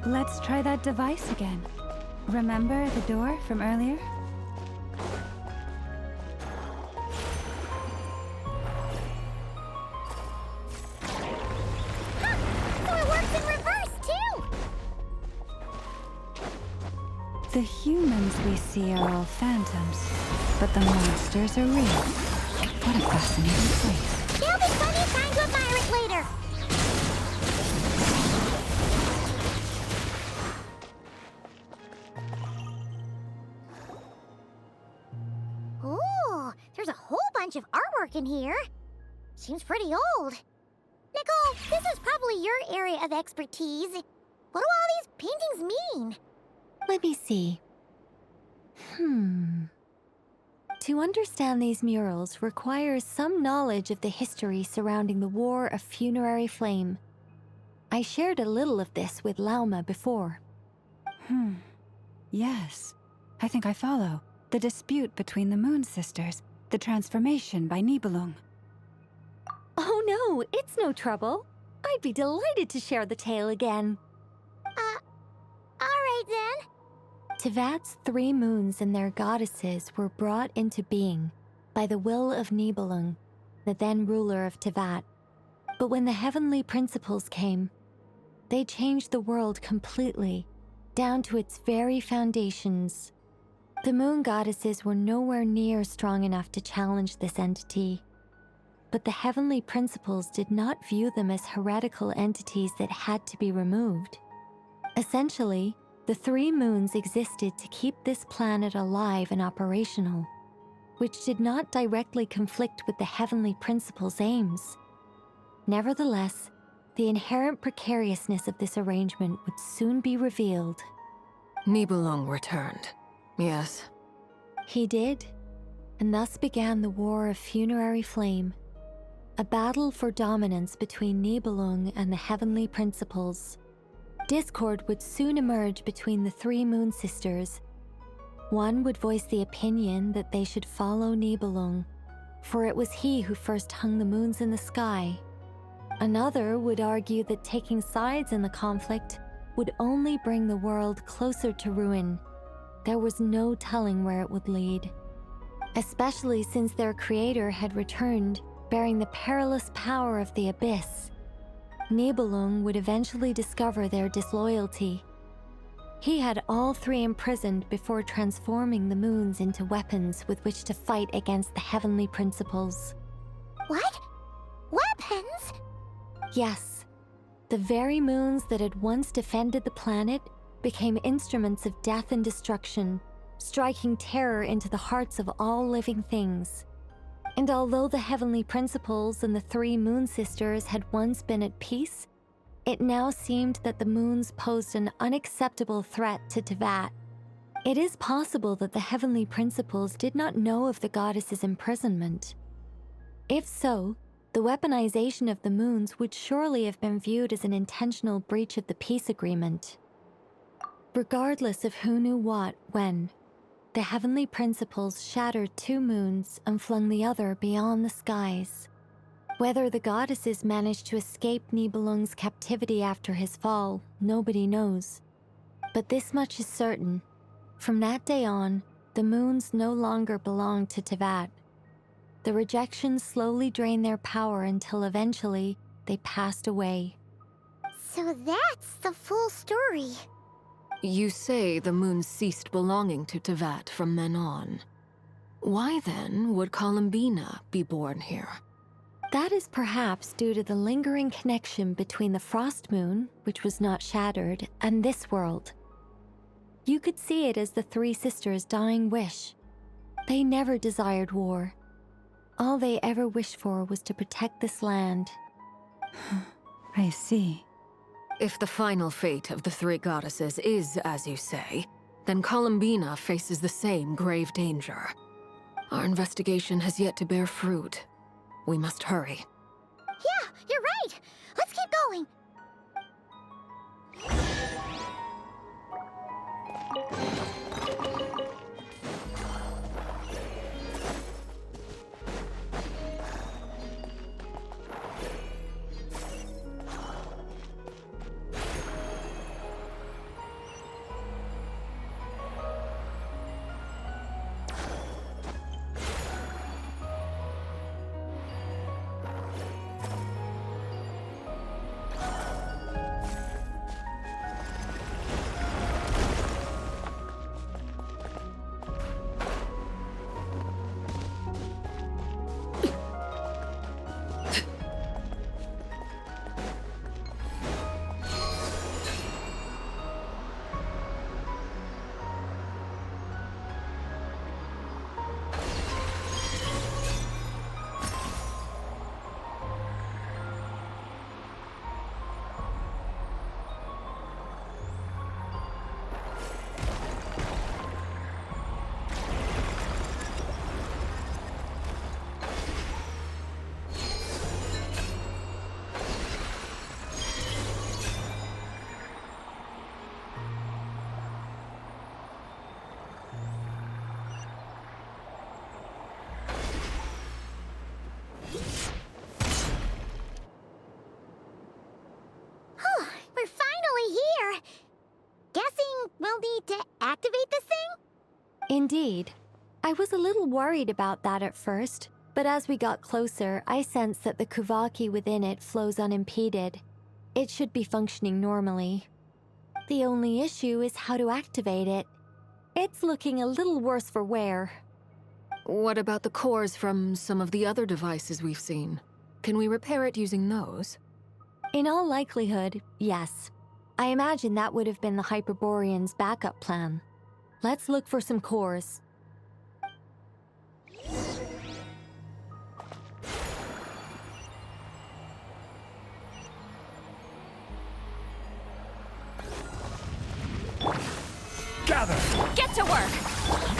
Let's try that device again. Remember the door from earlier? The humans we see are all phantoms, but the monsters are real. What a fascinating place. There'll be plenty of time to admire it later. Ooh, there's a whole bunch of artwork in here. Seems pretty old. Nicole, this is probably your area of expertise. What do all these paintings mean? Let me see. To understand these murals requires some knowledge of the history surrounding the War of Funerary Flame. I shared a little of this with Lauma before. Yes, I think I follow. The dispute between the Moon Sisters, the transformation by Nibelung. Oh no, it's no trouble. I'd be delighted to share the tale again. Alright then. Tevat's 3 moons and their goddesses were brought into being by the will of Nibelung, the then ruler of Tevat. But when the heavenly principles came, they changed the world completely, down to its very foundations. The moon goddesses were nowhere near strong enough to challenge this entity. But the heavenly principles did not view them as heretical entities that had to be removed. Essentially, the 3 moons existed to keep this planet alive and operational, which did not directly conflict with the heavenly principles' aims. Nevertheless, the inherent precariousness of this arrangement would soon be revealed. Nibelung returned, yes. He did, and thus began the War of Funerary Flame, a battle for dominance between Nibelung and the heavenly principles. Discord would soon emerge between the 3 Moon Sisters. One would voice the opinion that they should follow Nibelung, for it was he who first hung the moons in the sky. Another would argue that taking sides in the conflict would only bring the world closer to ruin. There was no telling where it would lead, especially since their creator had returned, bearing the perilous power of the abyss. Nibelung would eventually discover their disloyalty. He had all 3 imprisoned before transforming the moons into weapons with which to fight against the heavenly principles. What? Weapons? Yes. The very moons that had once defended the planet became instruments of death and destruction, striking terror into the hearts of all living things. And although the heavenly principles and the 3 Moon Sisters had once been at peace, it now seemed that the moons posed an unacceptable threat to Tevat. It is possible that the heavenly principles did not know of the goddess's imprisonment. If so, the weaponization of the moons would surely have been viewed as an intentional breach of the peace agreement. Regardless of who knew what, when, the heavenly principles shattered 2 moons and flung the other beyond the skies. Whether the goddesses managed to escape Nibelung's captivity after his fall, nobody knows. But this much is certain. From that day on, the moons no longer belonged to Tevat. The rejection slowly drained their power until eventually they passed away. So that's the full story. You say the moons ceased belonging to Tevat from then on. Why then would Columbina be born here? That is perhaps due to the lingering connection between the Frost Moon, which was not shattered, and this world. You could see it as the 3 sisters' dying wish. They never desired war. All they ever wished for was to protect this land. I see. If the final fate of the 3 goddesses is as you say, then Columbina faces the same grave danger. Our investigation has yet to bear fruit. We must hurry. Yeah, you're right. Let's keep going. Indeed. I was a little worried about that at first, but as we got closer, I sensed that the Kuvaki within it flows unimpeded. It should be functioning normally. The only issue is how to activate it. It's looking a little worse for wear. What about the cores from some of the other devices we've seen? Can we repair it using those? In all likelihood, yes. I imagine that would have been the Hyperborean's backup plan. Let's look for some cores. Gather! Get to work!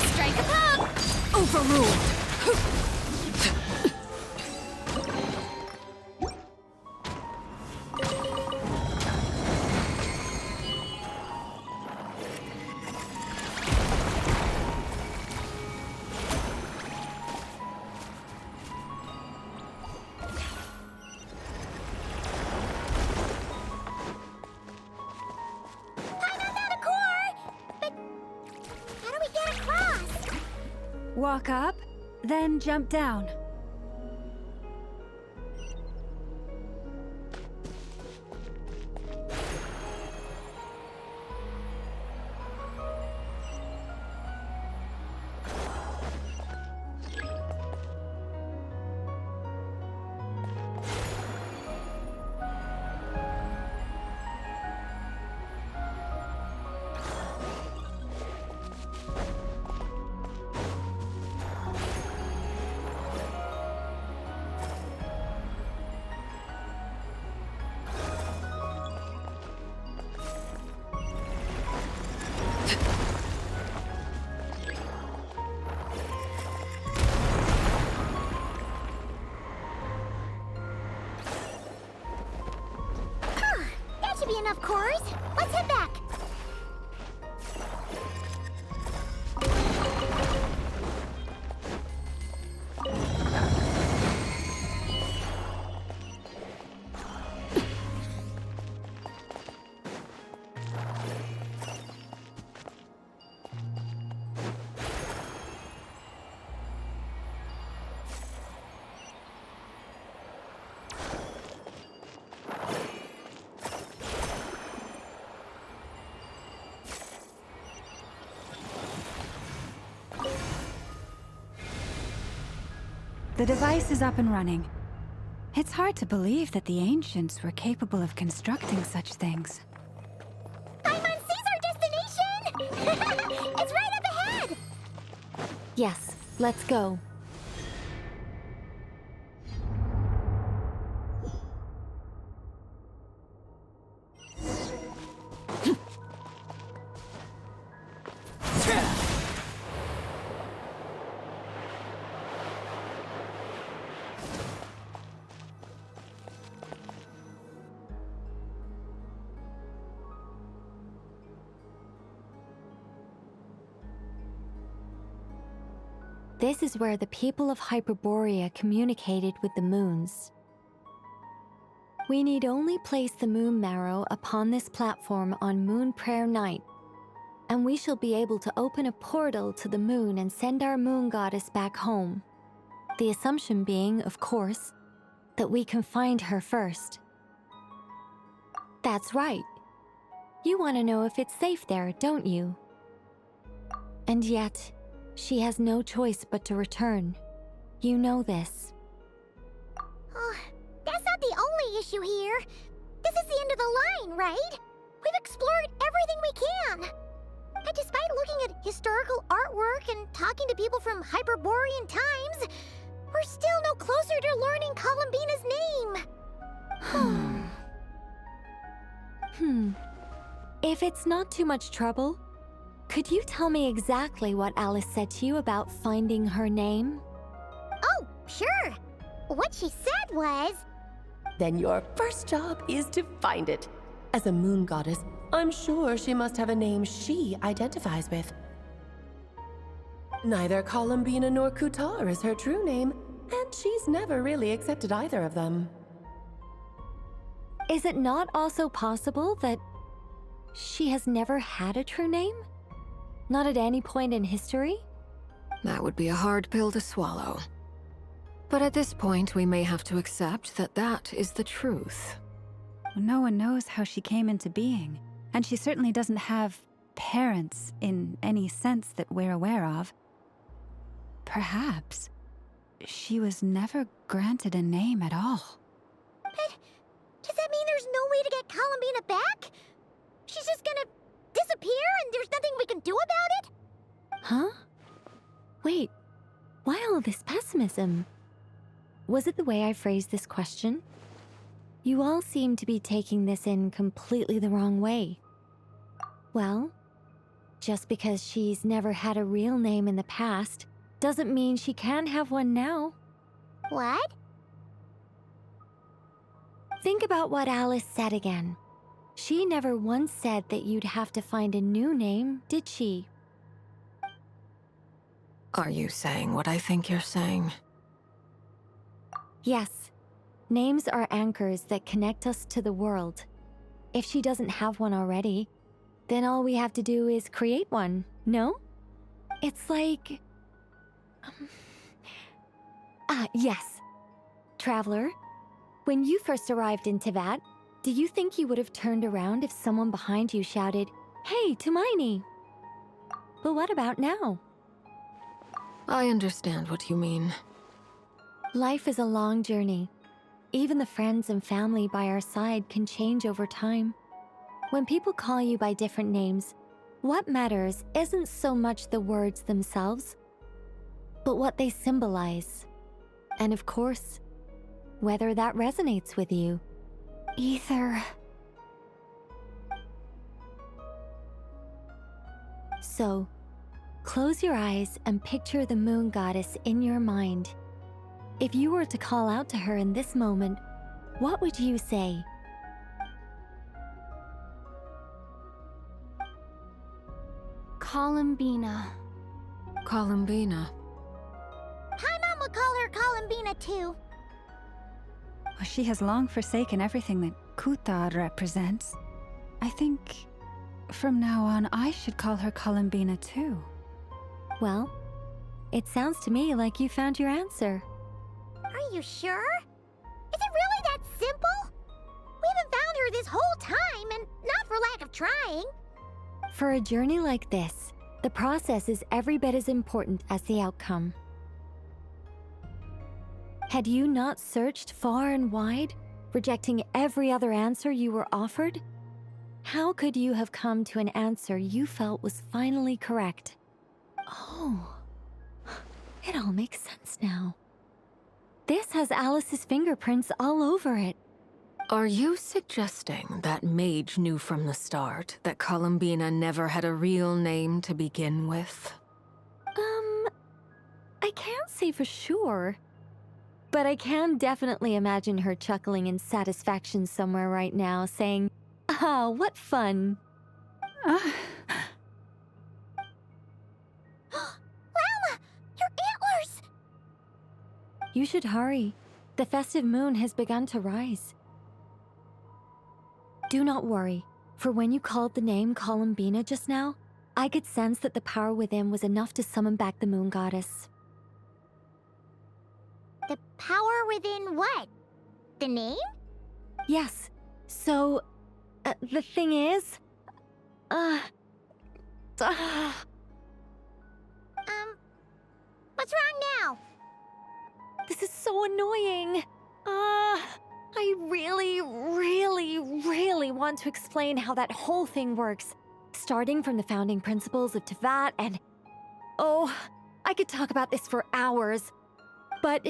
Strike a pub! Overruled! Walk up, then jump down. That should be enough cores. Let's head back. The device is up and running. It's hard to believe that the ancients were capable of constructing such things. Paimon sees our destination! It's right up ahead! Yes, let's go. This is where the people of Hyperborea communicated with the moons. We need only place the moon marrow upon this platform on Moon Prayer Night, and we shall be able to open a portal to the moon and send our moon goddess back home. The assumption being, of course, that we can find her first. That's right. You want to know if it's safe there, don't you? And yet, she has no choice but to return. You know this. Oh, that's not the only issue here. This is the end of the line, right? We've explored everything we can. And despite looking at historical artwork and talking to people from Hyperborean times, we're still no closer to learning Columbina's name. If it's not too much trouble, could you tell me exactly what Alice said to you about finding her name? Oh, sure. What she said was... Then your first job is to find it. As a moon goddess, I'm sure she must have a name she identifies with. Neither Columbina nor Kutar is her true name, and she's never really accepted either of them. Is it not also possible that she has never had a true name? Not at any point in history? That would be a hard pill to swallow. But at this point, we may have to accept that that is the truth. No one knows how she came into being, and she certainly doesn't have parents in any sense that we're aware of. Perhaps she was never granted a name at all. But does that mean there's no way to get Columbina back? She's just gonna disappear and there's nothing we can do about it? Huh? Wait, why all this pessimism? Was it the way I phrased this question? You all seem to be taking this in completely the wrong way. Well, just because she's never had a real name in the past doesn't mean she can't have one now. What? Think about what Alice said again. She never once said that you'd have to find a new name, did she? Are you saying what I think you're saying? Yes. Names are anchors that connect us to the world. If she doesn't have one already, then all we have to do is create one, no? It's like... yes. Traveler, when you first arrived in Teyvat, do you think you would have turned around if someone behind you shouted, "Hey, Tumaini"? But what about now? I understand what you mean. Life is a long journey. Even the friends and family by our side can change over time. When people call you by different names, what matters isn't so much the words themselves, but what they symbolize. And of course, whether that resonates with you. Ether. So, close your eyes and picture the moon goddess in your mind. If you were to call out to her in this moment, what would you say? Columbina. Columbina. Paimon would call her Columbina too. Well, she has long forsaken everything that Kuthar represents. I think from now on I should call her Columbina too. Well, it sounds to me like you found your answer. Are you sure? Is it really that simple? We haven't found her this whole time, and not for lack of trying. For a journey like this, the process is every bit as important as the outcome. Had you not searched far and wide, rejecting every other answer you were offered? How could you have come to an answer you felt was finally correct? Oh, it all makes sense now. This has Alice's fingerprints all over it. Are you suggesting that Mage knew from the start that Columbina never had a real name to begin with? I can't say for sure. But I can definitely imagine her chuckling in satisfaction somewhere right now, saying, "Ah, what fun." Llama! Your antlers! You should hurry. The festive moon has begun to rise. Do not worry, for when you called the name Columbina just now, I could sense that the power within was enough to summon back the moon goddess. The power within what? The name? Yes. So, the thing is... What's wrong now? This is so annoying. I really want to explain how that whole thing works. Starting from the founding principles of Teyvat and... Oh, I could talk about this for hours. But...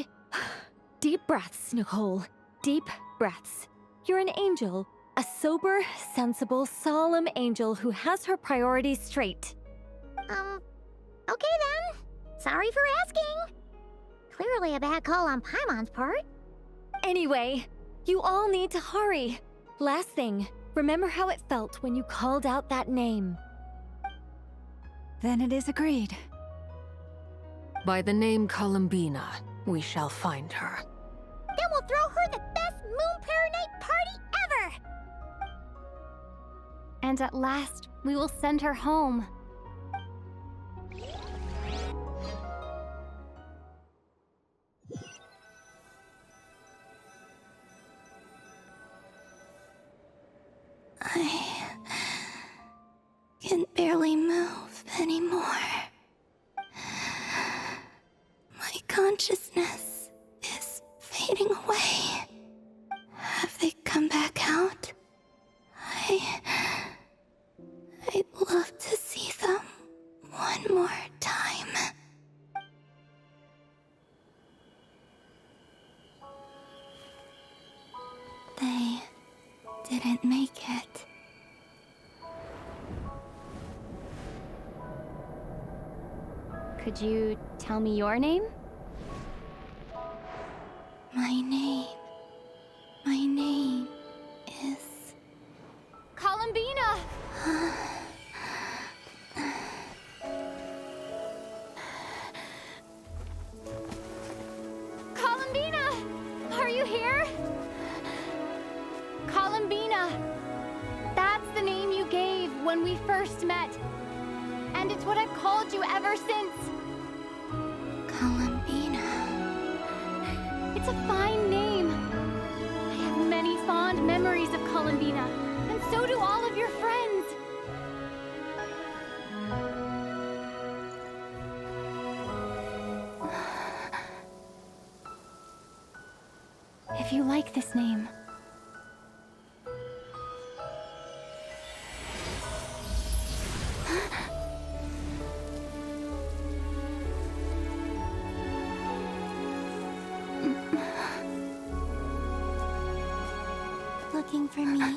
Deep breaths, Nicole. Deep breaths. You're an angel. A sober, sensible, solemn angel who has her priorities straight. Okay then. Sorry for asking. Clearly a bad call on Paimon's part. Anyway, you all need to hurry. Last thing, remember how it felt when you called out that name. Then it is agreed. By the name Columbina, we shall find her. Then we'll throw her the best Moon Prayer Night party ever! And at last, we will send her home. I can barely move anymore. My consciousness is fading away. Have they come back out? I'd love to see them one more time. They didn't make it. Could you tell me your name? My name is... Columbina! Columbina! Are you here? Columbina! That's the name you gave when we first met. And it's what I've called you ever since. Columbina. It's a fine name. I have many fond memories of Columbina, and so do all of your friends. If you like this name, looking for me?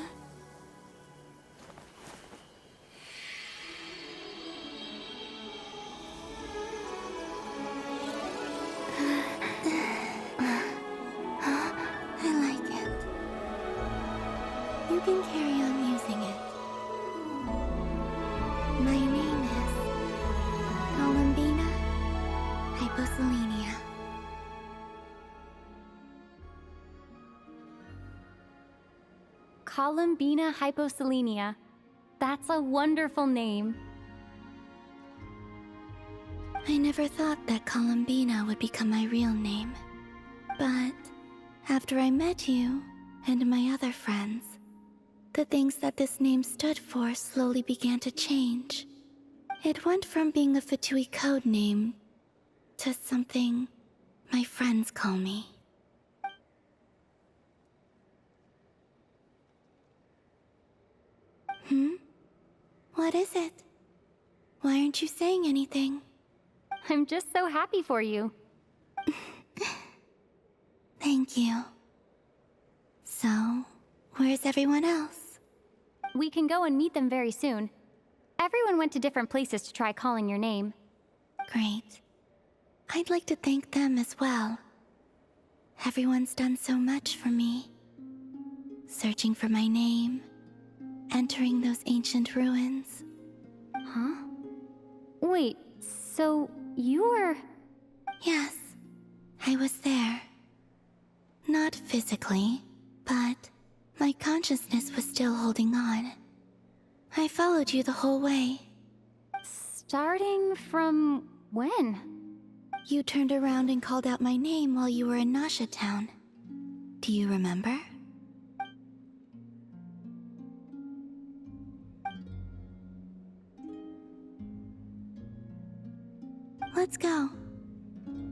I like it. You can carry on using it. My name is Columbina Hyposelenia. Columbina Hyposelenia. That's a wonderful name. I never thought that Columbina would become my real name. But after I met you and my other friends, the things that this name stood for slowly began to change. It went from being a Fatui code name to something my friends call me. What is it? Why aren't you saying anything? I'm just so happy for you. Thank you. So, where's everyone else? We can go and meet them very soon. Everyone went to different places to try calling your name. Great. I'd like to thank them as well. Everyone's done so much for me. Searching for my name, entering those ancient ruins. Huh? Wait, so you were... Yes, I was there. Not physically, but my consciousness was still holding on. I followed you the whole way. Starting from when? You turned around and called out my name while you were in Nasha Town. Do you remember? Let's go.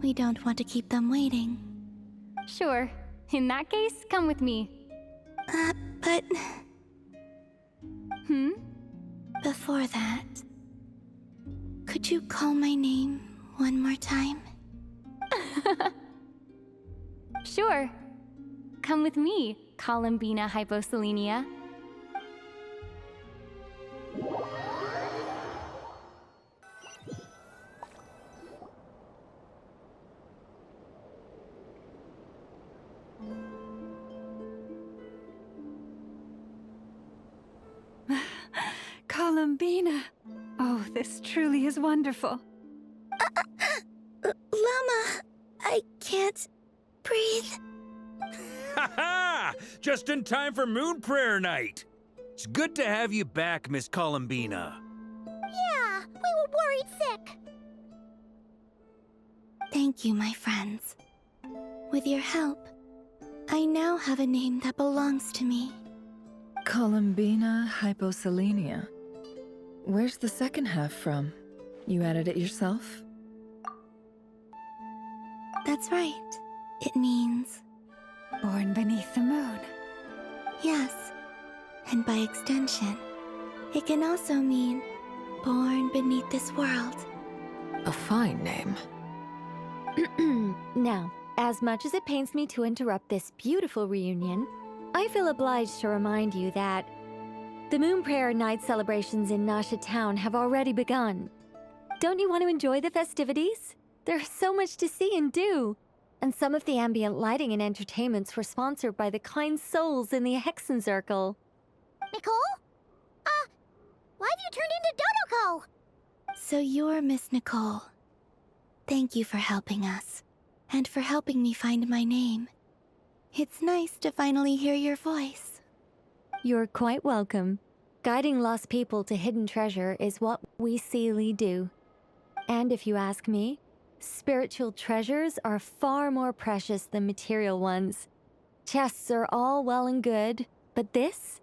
We don't want to keep them waiting. Sure. In that case, come with me. But... Hmm? Before that, could you call my name one more time? Sure. Come with me, Columbina Hyposelenia. Columbina! Oh, this truly is wonderful. Llama, I can't breathe. Ha ha! Just in time for Moon Prayer Night. It's good to have you back, Miss Columbina. Yeah, we were worried sick. Thank you, my friends. With your help, I now have a name that belongs to me. Columbina hyposelenia. Where's the second half from? You added it yourself? That's right. It means... Born beneath the moon. Yes. And by extension, it can also mean born beneath this world. A fine name. Now, as much as it pains me to interrupt this beautiful reunion, I feel obliged to remind you that the Moon Prayer Night celebrations in Nasha Town have already begun. Don't you want to enjoy the festivities? There's so much to see and do. And some of the ambient lighting and entertainments were sponsored by the kind souls in the Hexen Circle. Nicole? Why have you turned into Dodoko? So you're Miss Nicole. Thank you for helping us, and for helping me find my name. It's nice to finally hear your voice. You're quite welcome. Guiding lost people to hidden treasure is what we Seelie do. And if you ask me, spiritual treasures are far more precious than material ones. Chests are all well and good, but this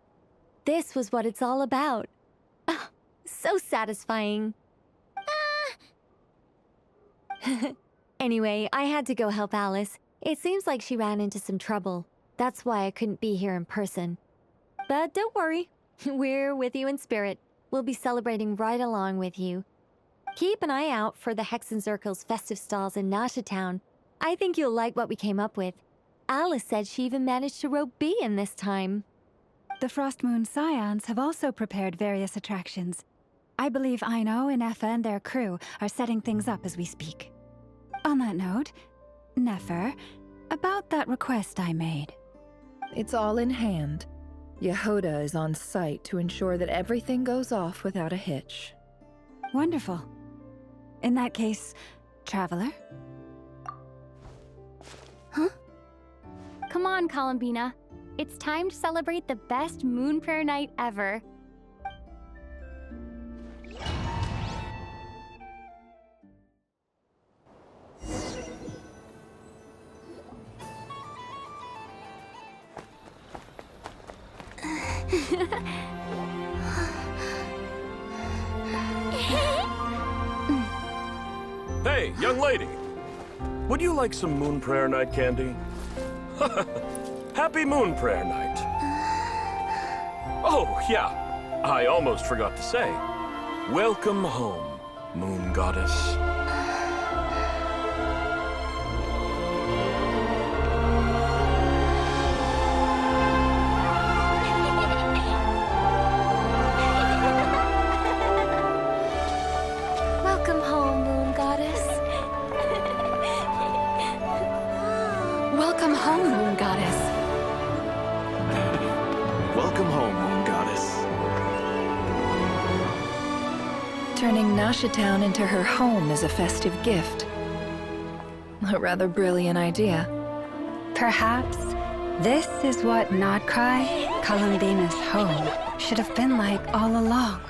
was what it's all about. Ah, so satisfying. Anyway, I had to go help Alice. It seems like she ran into some trouble. That's why I couldn't be here in person. But don't worry, we're with you in spirit. We'll be celebrating right along with you. Keep an eye out for the Hexen Circle's festive stalls in Nasha Town. I think you'll like what we came up with. Alice said she even managed to rope B in this time. The Frost Moon Scions have also prepared various attractions. I believe Aino and Effa and their crew are setting things up as we speak. On that note, Nefer, about that request I made. It's all in hand. Yehoda is on site to ensure that everything goes off without a hitch. Wonderful. In that case, Traveler? Huh? Come on, Columbina. It's time to celebrate the best Moon Prayer Night ever. Hey, young lady. Would you like some Moon Prayer Night candy? Happy Moon Prayer Night. Oh, yeah. I almost forgot to say. Welcome home, Moon Goddess. Welcome home, Moon Goddess. Welcome home, Moon Goddess. Welcome home, Moon Goddess. Turning Nasha Town into her home is a festive gift. A rather brilliant idea. Perhaps this is what Nod Krai, Columbina's home, should have been like all along.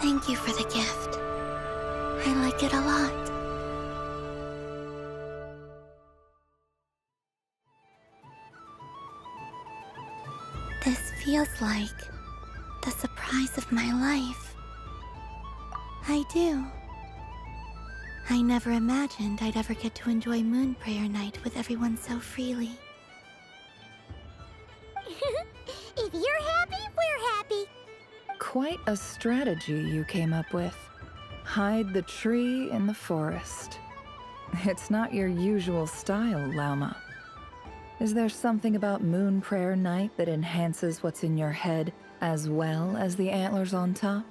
Thank you for the gift. I like it a lot. This feels like the surprise of my life. I do. I never imagined I'd ever get to enjoy Moon Prayer Night with everyone so freely. If you're happy, we're happy. Quite a strategy you came up with. Hide the tree in the forest. It's not your usual style, Lauma. Is there something about Moon Prayer Night that enhances what's in your head as well as the antlers on top?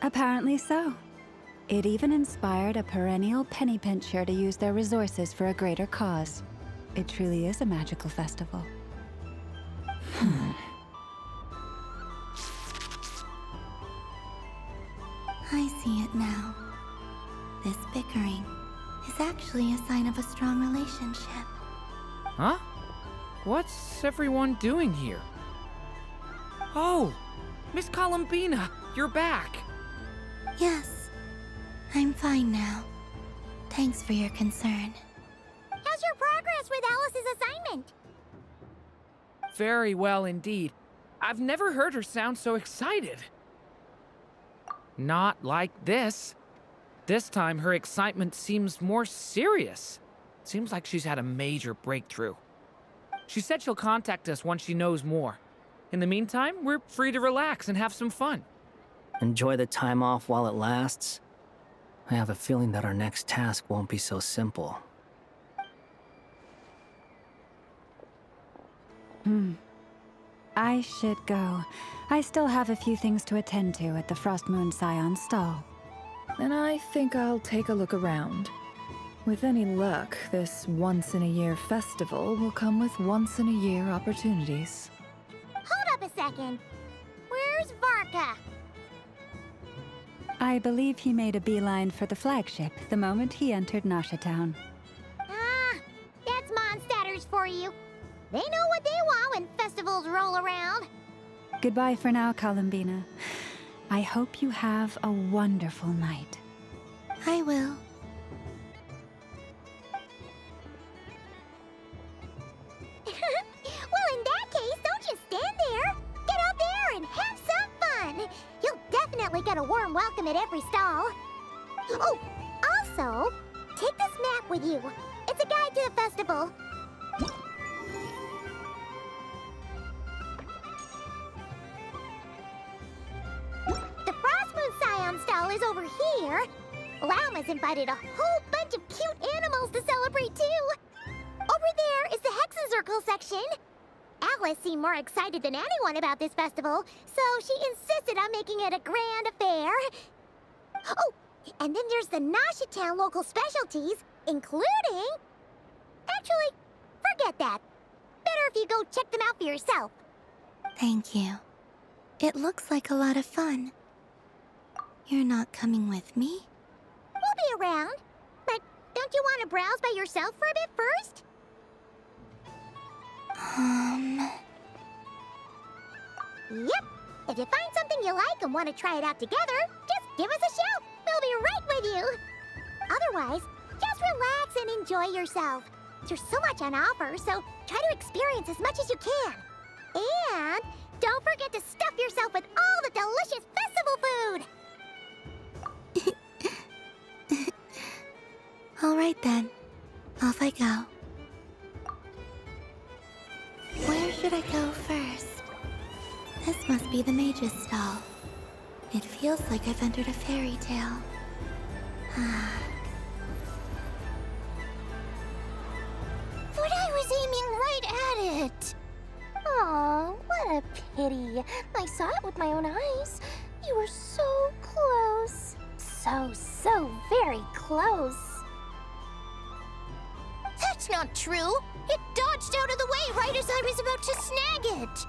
Apparently so. It even inspired a perennial penny pincher to use their resources for a greater cause. It truly is a magical festival. I see it now. This bickering is actually a sign of a strong relationship. Huh? What's everyone doing here? Oh, Miss Columbina, you're back. Yes, I'm fine now. Thanks for your concern. How's your progress progress with Alice's assignment. Very well indeed. I've never heard her sound so excited. Not like this. This time, her excitement seems more serious. Seems like she's had a major breakthrough. She said she'll contact us once she knows more. In the meantime, we're free to relax and have some fun. Enjoy the time off while it lasts. I have a feeling that our next task won't be so simple. I should go. I still have a few things to attend to at the Frost Moon Scion stall. And I think I'll take a look around. With any luck, this once-in-a-year festival will come with once-in-a-year opportunities. Hold up a second. Where's Varka? I believe he made a beeline for the flagship the moment he entered Nasha Town. Ah, that's Mondstadters for you. They know what they want when festivals roll around. Goodbye for now, Columbina. I hope you have a wonderful night. I will. Well, in that case, don't just stand there. Get out there and have some fun. You'll definitely get a warm welcome at every stall. Oh, also, take this map with you. It's a guide to the festival. The Frost Moon Scion stall is over here. Lauma's invited a whole bunch of cute animals to celebrate too. Over there is the Hexencircle section. Alice seemed more excited than anyone about this festival, so she insisted on making it a grand affair. Oh, and then there's the Nasha Town local specialties, including... Actually, forget that. Better if you go check them out for yourself. Thank you. It looks like a lot of fun. You're not coming with me? We'll be around. But don't you want to browse by yourself for a bit first? Yep. If you find something you like and want to try it out together, just give us a shout. We'll be right with you. Otherwise, just relax and enjoy yourself. There's so much on offer, so try to experience as much as you can. And don't forget to stuff yourself with all the delicious festival food. All right then. Off I go. Where should I go first? This must be the mage's stall. It feels like I've entered a fairy tale. But I was aiming right at it. Aw, what a pity. I saw it with my own eyes. You were so close. So very close. That's not true. It dodged out of the way right as I was about to snag it.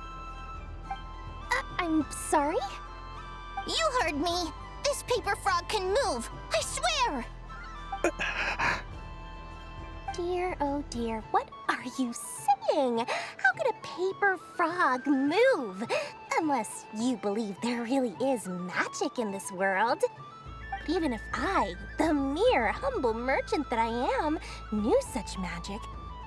I'm sorry? You heard me. This paper frog can move. I swear. Dear, oh dear, what are you saying? How could a paper frog move? Unless you believe there really is magic in this world. But even if I, the mere humble merchant that I am, knew such magic,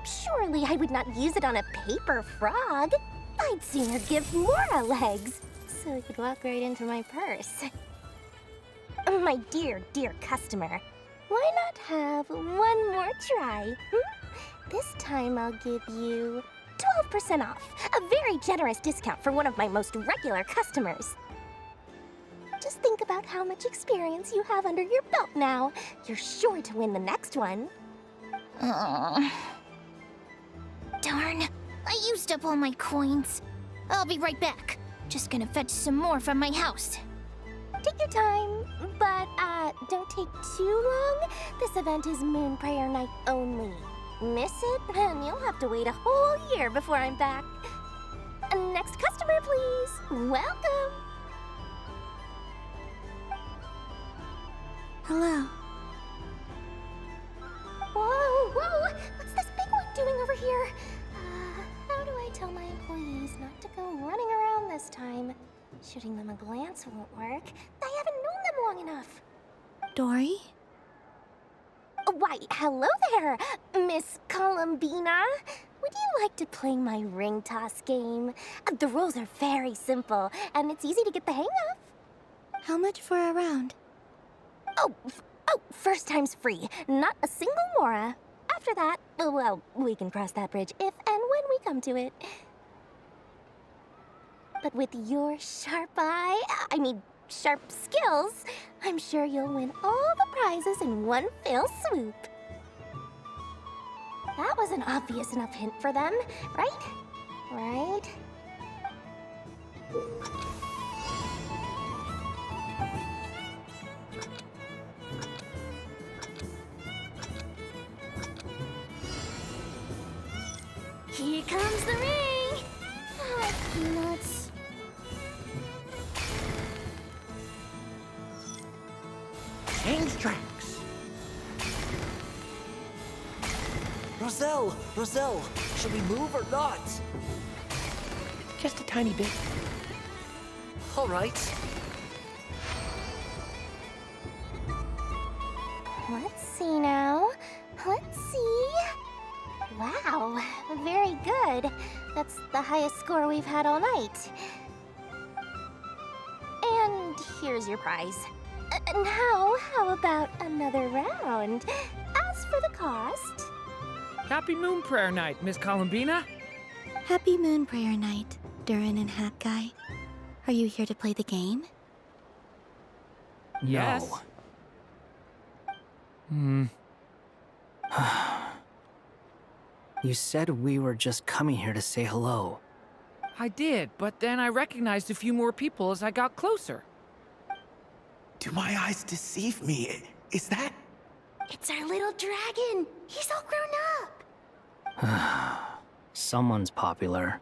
surely I would not use it on a paper frog. I'd sooner give Mora legs, so it could walk right into my purse. My dear, dear customer, why not have one more try? This time I'll give you 12% off, a very generous discount for one of my most regular customers. Just think about how much experience you have under your belt now. You're sure to win the next one. Darn, I used up all my coins. I'll be right back. Just gonna fetch some more from my house. Take your time, but don't take too long. This event is Moon Prayer Night only. Miss it, and you'll have to wait a whole year before I'm back. Next customer, please. Welcome. Hello. Whoa! What's this big one doing over here? How do I tell my employees not to go running around this time? Shooting them a glance won't work. I haven't known them long enough. Dory? Why, hello there, Miss Columbina. Would you like to play my ring toss game? The rules are very simple, and it's easy to get the hang of. How much for a round? Oh, first time's free. Not a single mora. After that, well, we can cross that bridge if and when we come to it. But with your sharp eye, sharp skills, I'm sure you'll win all the prizes in one fell swoop. That was an obvious enough hint for them, right? Right? Here comes the ring! Oh, peanuts. Change tracks. Roselle, should we move or not? Just a tiny bit. All right. Let's see now. Let's see. Wow, very good. That's the highest score we've had all night. And here's your prize. Now, how about another round? As for the cost... Happy Moon Prayer Night, Miss Columbina. Happy Moon Prayer Night, Durin and Hat Guy. Are you here to play the game? Yes. You said we were just coming here to say hello. I did, but then I recognized a few more people as I got closer. Do my eyes deceive me? Is that... It's our little dragon! He's all grown up! Someone's popular.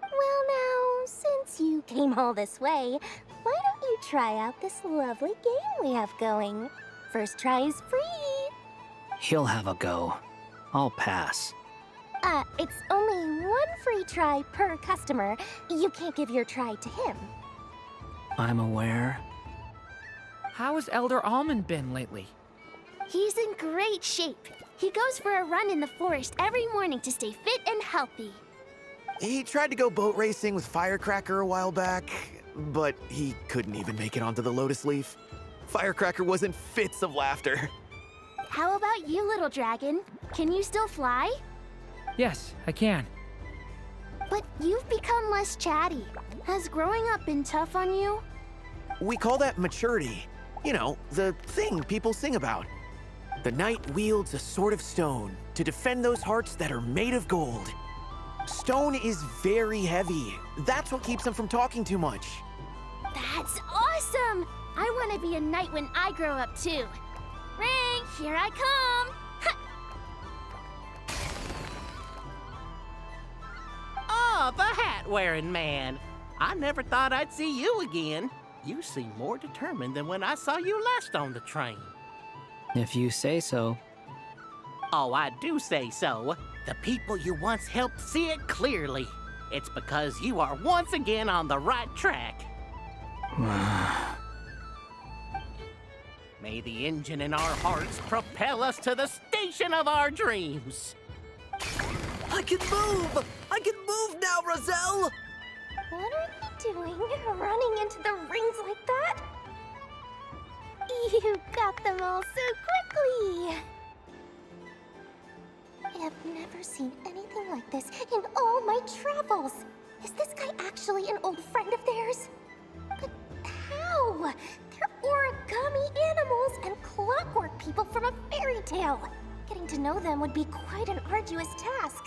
Well now, since you came all this way, why don't you try out this lovely game we have going? First try is free! He'll have a go. I'll pass. It's only one free try per customer. You can't give your try to him. I'm aware. How has Elder Almond been lately? He's in great shape. He goes for a run in the forest every morning to stay fit and healthy. He tried to go boat racing with Firecracker a while back, but he couldn't even make it onto the Lotus Leaf. Firecracker was in fits of laughter. How about you, little dragon? Can you still fly? Yes, I can. But you've become less chatty. Has growing up been tough on you? We call that maturity. You know, the thing people sing about. The knight wields a sword of stone to defend those hearts that are made of gold. Stone is very heavy. That's what keeps him from talking too much. That's awesome! I want to be a knight when I grow up too. Ring, here I come! Oh, the hat-wearing man. I never thought I'd see you again. You seem more determined than when I saw you last on the train. If you say so. Oh, I do say so. The people you once helped see it clearly. It's because you are once again on the right track. May the engine in our hearts propel us to the station of our dreams. I can move! I can move now, Roselle! What are you doing, running into the rings like that? You got them all so quickly! I have never seen anything like this in all my travels. Is this guy actually an old friend of theirs? But how? They're origami animals and clockwork people from a fairy tale. Getting to know them would be quite an arduous task,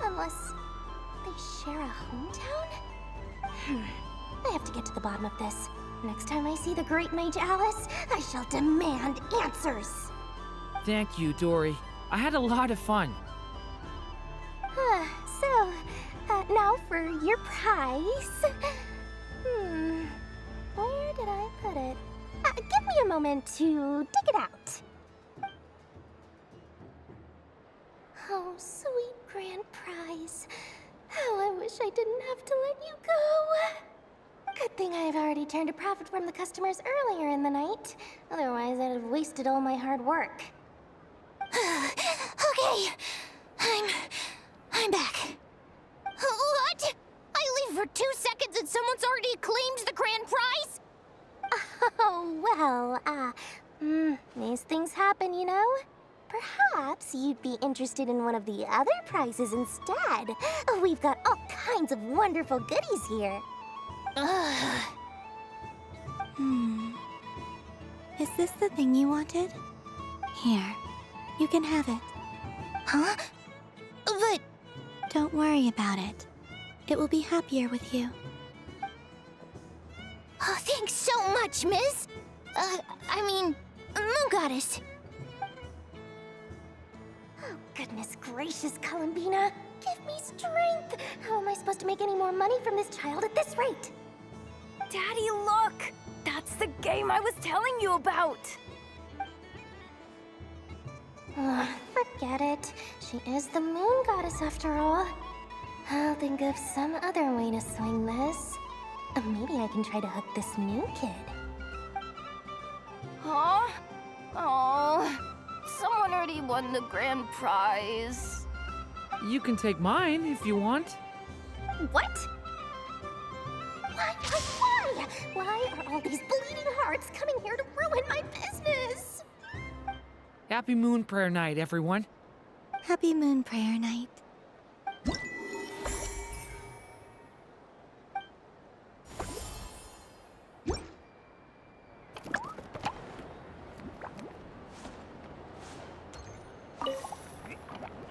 unless they share a hometown? I have to get to the bottom of this. Next time I see the Great Mage Alice, I shall demand answers. Thank you, Dory. I had a lot of fun. Now for your prize. Where did I put it? Give me a moment to dig it out. Oh, sweet grand prize. How I wish I didn't have to let you go. Good thing I've already turned a profit from the customers earlier in the night. Otherwise, I'd have wasted all my hard work. Okay, I'm back. What? I leave for 2 seconds and someone's already claimed the grand prize? Oh, well, these things happen, you know? Perhaps you'd be interested in one of the other prizes instead. We've got all kinds of wonderful goodies here. Is this the thing you wanted? Here, you can have it. Huh? But... Don't worry about it. It will be happier with you. Oh, thanks so much, Miss. Moon Goddess. Oh, goodness gracious, Columbina. Give me strength. How am I supposed to make any more money from this child at this rate? Daddy, look! That's the game I was telling you about! Forget it. She is the Moon Goddess after all. I'll think of some other way to swing this. Maybe I can try to hook this new kid. Huh? Oh, someone already won the grand prize. You can take mine if you want. What? Why? Why are all these bleeding hearts coming here to ruin my business? Happy Moon Prayer Night, everyone. Happy Moon Prayer Night.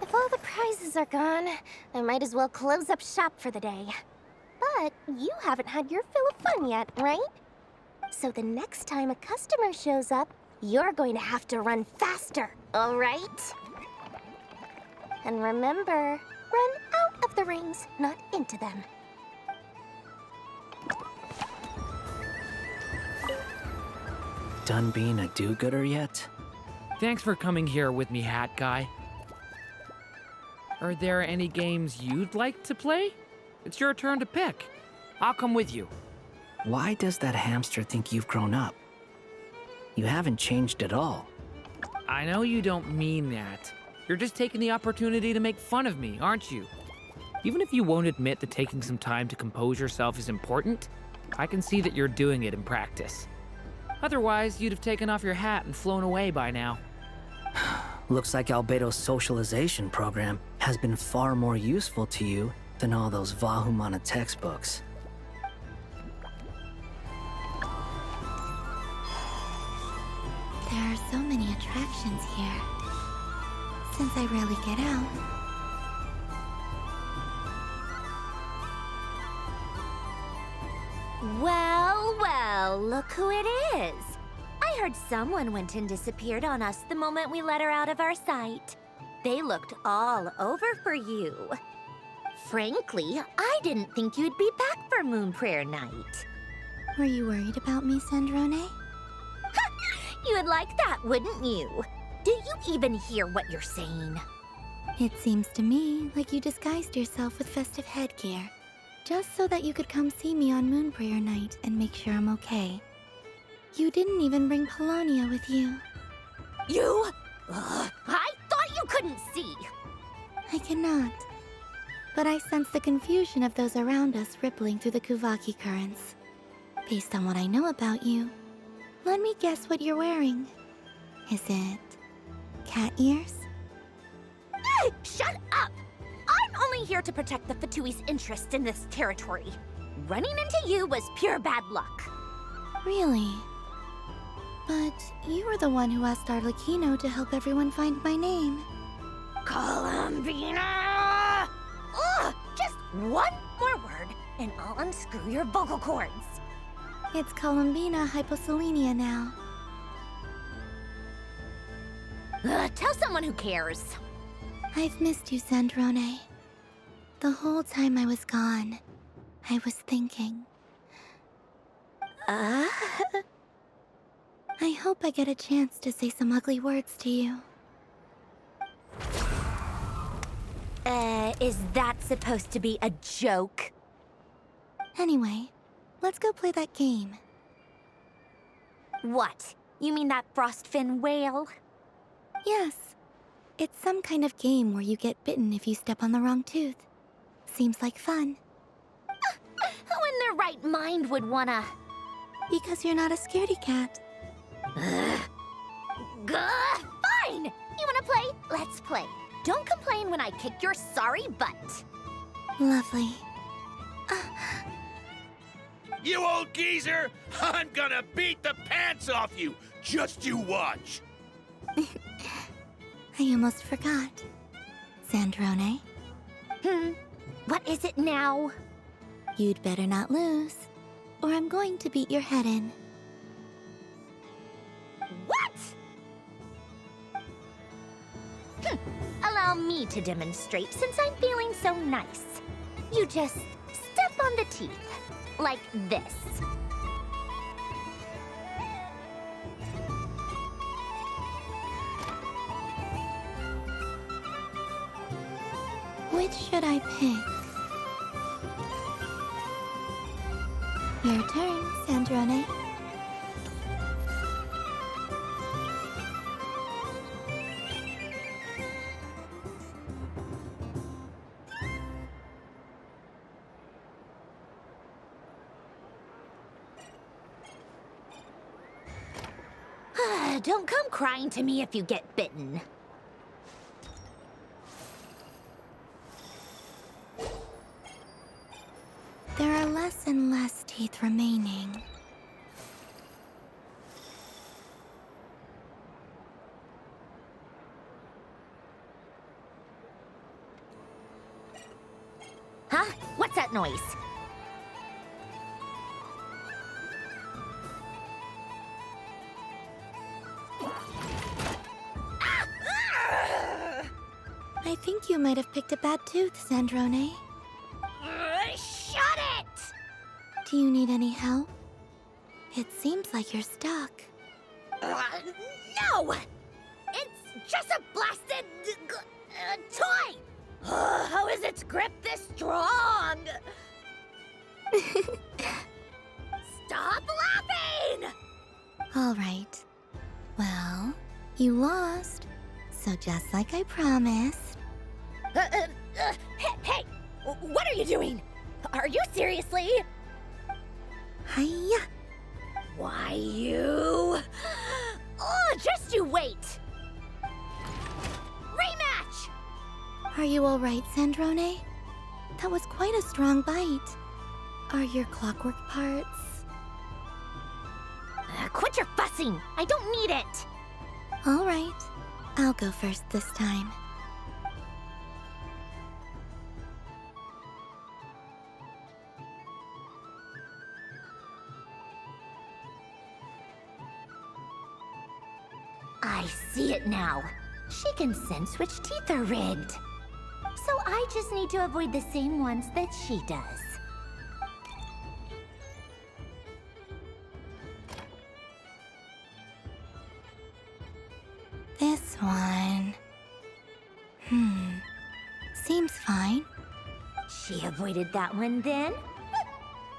If all the prizes are gone, I might as well close up shop for the day. But you haven't had your fill of fun yet, right? So the next time a customer shows up, you're going to have to run faster, all right? And remember, run out of the rings, not into them. Done being a do-gooder yet? Thanks for coming here with me, Hat Guy. Are there any games you'd like to play? It's your turn to pick. I'll come with you. Why does that hamster think you've grown up? You haven't changed at all. I know you don't mean that. You're just taking the opportunity to make fun of me, aren't you? Even if you won't admit that taking some time to compose yourself is important, I can see that you're doing it in practice. Otherwise, you'd have taken off your hat and flown away by now. Looks like Albedo's socialization program has been far more useful to you than all those Vahumana textbooks. There are so many attractions here. Since I rarely get out. Well, look who it is. I heard someone went and disappeared on us the moment we let her out of our sight. They looked all over for you. Frankly, I didn't think you'd be back for Moon Prayer Night. Were you worried about me, Sandrone? You would like that, wouldn't you? Do you even hear what you're saying? It seems to me like you disguised yourself with festive headgear, just so that you could come see me on Moon Prayer Night and make sure I'm okay. You didn't even bring Polania with you. You? I thought you couldn't see! I cannot. But I sense the confusion of those around us rippling through the Kuvaki currents. Based on what I know about you, let me guess what you're wearing. Is it cat ears? Shut up! I'm only here to protect the Fatui's interest in this territory. Running into you was pure bad luck. Really? But you were the one who asked Arlecchino to help everyone find my name. Columbina! Ugh! Just one more word, and I'll unscrew your vocal cords. It's Columbina hyposelenia now. Tell someone who cares. I've missed you, Sandrone. The whole time I was gone, I was thinking. I hope I get a chance to say some ugly words to you. Is that supposed to be a joke? Anyway, let's go play that game. What? You mean that frostfin whale? Yes. It's some kind of game where you get bitten if you step on the wrong tooth. Seems like fun. Who in their right mind would wanna... Because you're not a scaredy cat. Fine! You wanna play? Let's play. Don't complain when I kick your sorry butt. Lovely. You old geezer! I'm gonna beat the pants off you! Just you watch! I almost forgot. Sandrone? What is it now? You'd better not lose, or I'm going to beat your head in. What? Allow me to demonstrate since I'm feeling so nice. You just step on the teeth, like this. Which should I pick? Your turn, Sandrone. Don't come crying to me if you get bitten. There are less and less teeth remaining. Huh? What's that noise? I think you might have picked a bad tooth, Sandrone. Shut it! Do you need any help? It seems like you're stuck. No! It's just a blasted... toy! How is its grip this strong? Stop laughing! All right. Well, you lost. So just like I promised... Hey! What are you doing? Are you seriously? Hiya! Why, you... Oh, just you wait! Rematch! Are you all right, Sandrone? That was quite a strong bite. Are your clockwork parts... Quit your fussing! I don't need it! All right. I'll go first this time. I see it now. She can sense which teeth are rigged. So I just need to avoid the same ones that she does. This one... Seems fine. She avoided that one then?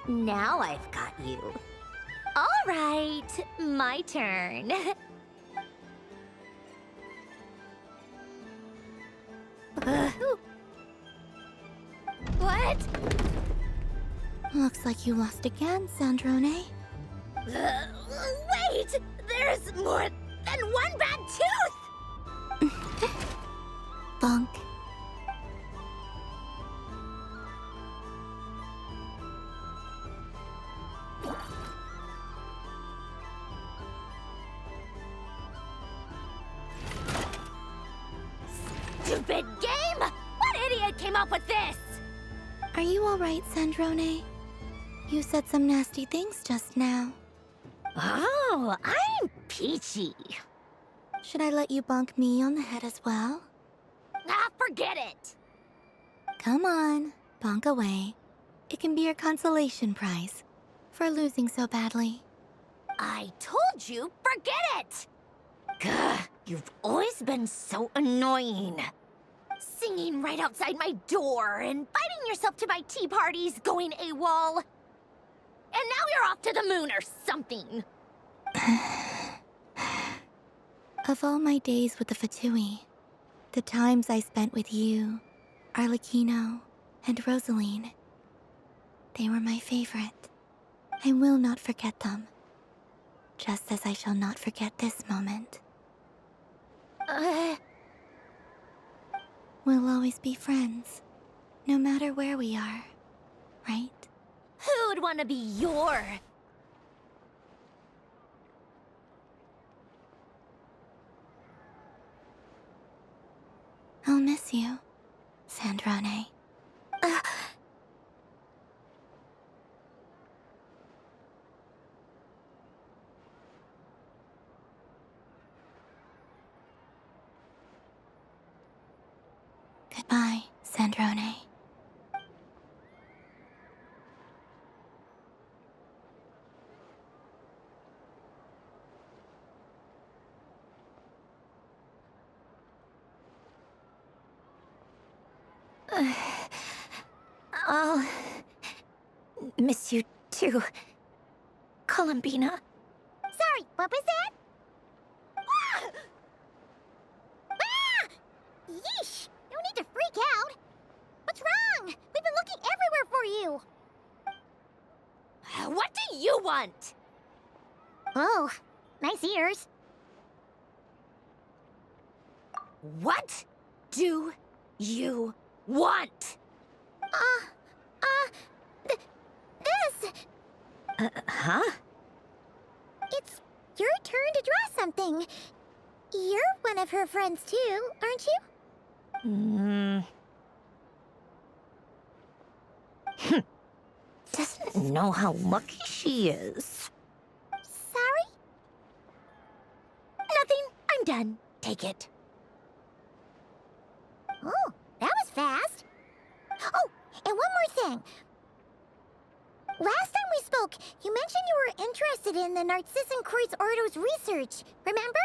Now I've got you. All right, my turn. What? Looks like you lost again, Sandrone. Wait! There's more than one bad tooth! Bonk. Stupid game! What idiot came up with this? Are you all right, Sandrone? You said some nasty things just now. Oh, I'm peachy. Should I let you bonk me on the head as well? Ah, forget it! Come on, bonk away. It can be your consolation prize for losing so badly. I told you, forget it! Gah, you've always been so annoying. Singing right outside my door and inviting yourself to my tea parties going AWOL. And now you're off to the moon or something. Of all my days with the Fatui, The times I spent with you, Arlecchino, and Rosaline. They were my favorite. I will not forget them. Just as I shall not forget this moment. We'll always be friends, no matter where we are, right? Who'd want to be your... I'll miss you, Sandrane. Goodbye, Sandrane. I'll miss you too, Columbina. Sorry, what was that? Ah! Ah! Yeesh! No need to freak out. What's wrong? We've been looking everywhere for you. What do you want? Oh, nice ears. What do you want? This. Huh? It's your turn to draw something. You're one of her friends too, aren't you? Doesn't know how lucky she is. Sorry? Nothing. I'm done. Take it. Oh, that was fast. Oh, and one more thing. Last time we spoke, you mentioned you were interested in the Narcissan Kreuz Ordo's research, remember?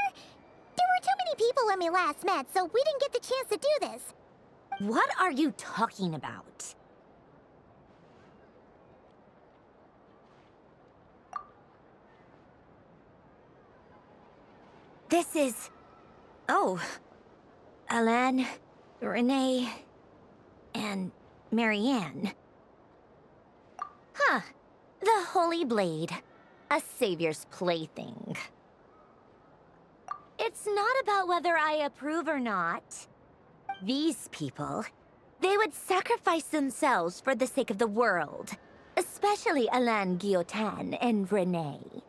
There were too many people when we last met, so we didn't get the chance to do this. What are you talking about? This is... Oh. Alain, Renee, and Marianne. Huh. The Holy Blade. A savior's plaything. It's not about whether I approve or not. These people, they would sacrifice themselves for the sake of the world. Especially Alain Guillotin and Renee.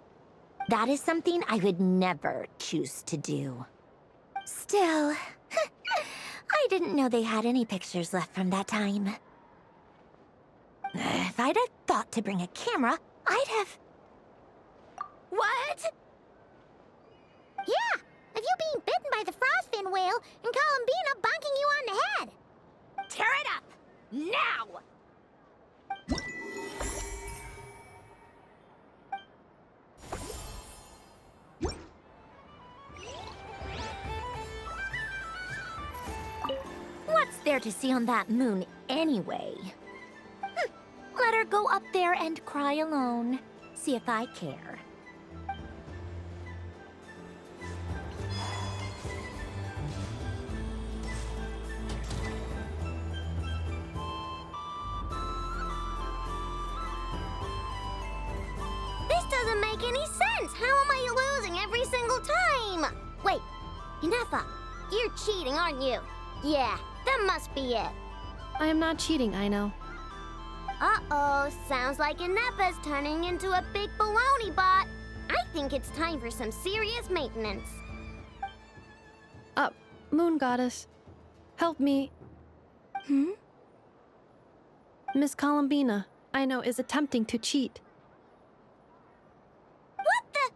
That is something I would never choose to do. Still, I didn't know they had any pictures left from that time. If I'd have thought to bring a camera, I'd have... What? Yeah, of you being bitten by the frostfin whale and Columbina bonking you on the head. Tear it up! Now! What's there to see on that moon anyway? Let her go up there and cry alone. See if I care. This doesn't make any sense. How am I losing every single time? Wait, Inefa, you're cheating, aren't you? Yeah, that must be it. I am not cheating, I know. Uh-oh, sounds like Inefa's turning into a big baloney bot. I think it's time for some serious maintenance. Moon Goddess, help me. Miss Columbina, I know, is attempting to cheat. What the?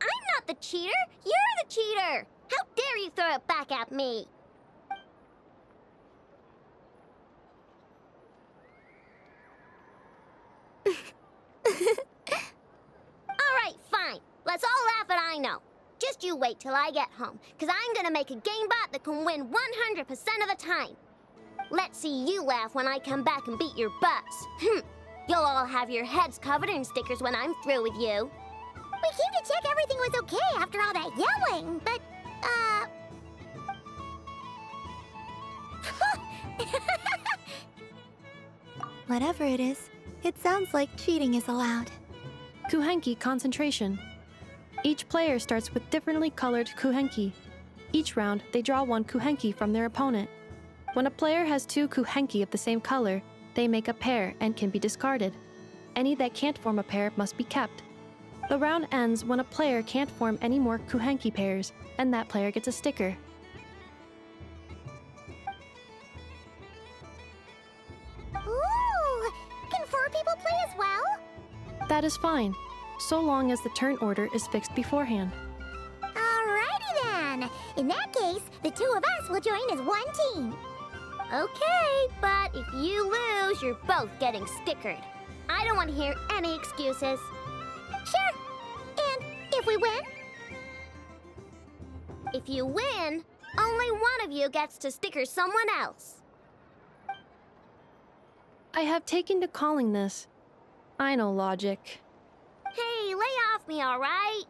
I'm not the cheater. You're the cheater. How dare you throw it back at me? Alright, fine. Let's all laugh at I know. Just you wait till I get home, because I'm gonna make a game bot that can win 100% of the time. Let's see you laugh when I come back and beat your butts. You'll all have your heads covered in stickers when I'm through with you. We came to check everything was okay after all that yelling, but, Whatever it is, it sounds like cheating is allowed. Kuhenki concentration. Each player starts with differently colored kuhenki. Each round, they draw one kuhenki from their opponent. When a player has two kuhenki of the same color, they make a pair and can be discarded. Any that can't form a pair must be kept. The round ends when a player can't form any more kuhenki pairs, and that player gets a sticker. Ooh! Can 4 people play as well? That is fine, so long as the turn order is fixed beforehand. Alrighty then! In that case, the 2 of us will join as one team. Okay, but if you lose, you're both getting stickered. I don't want to hear any excuses. Sure. And if we win? If you win, only one of you gets to sticker someone else. I have taken to calling this. I know logic. Hey, lay off me, alright?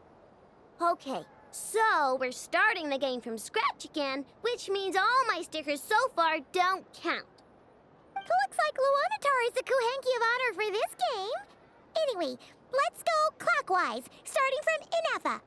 Okay, so we're starting the game from scratch again, which means all my stickers so far don't count. Looks like Luonatar is the Kuhenki of honor for this game. Anyway, let's go clockwise, starting from Inefa.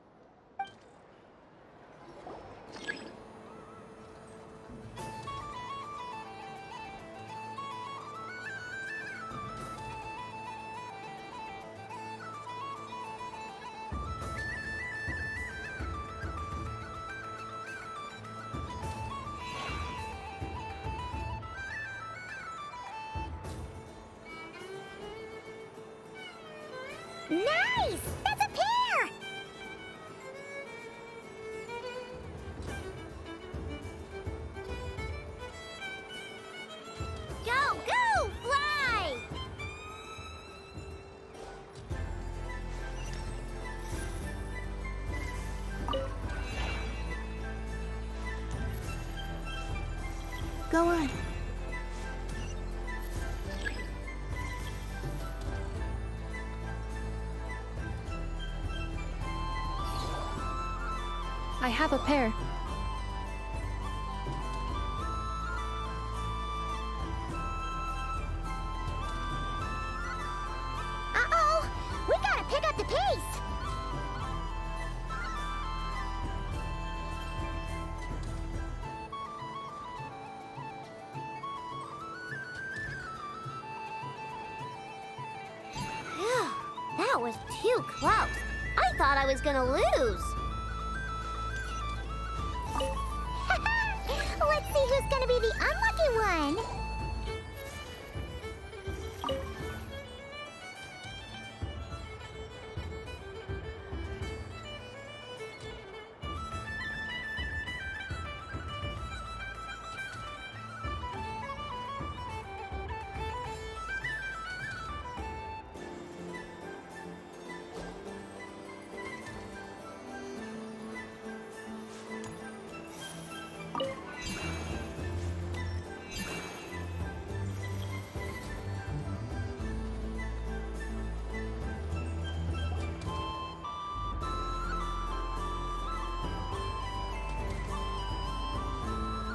Nice! That's a pair! Go, go, fly! Go on. I have a pair. Uh-oh! We gotta pick up the pace! Phew, that was too close. I thought I was gonna lose. Let's see who's gonna be the unlucky one.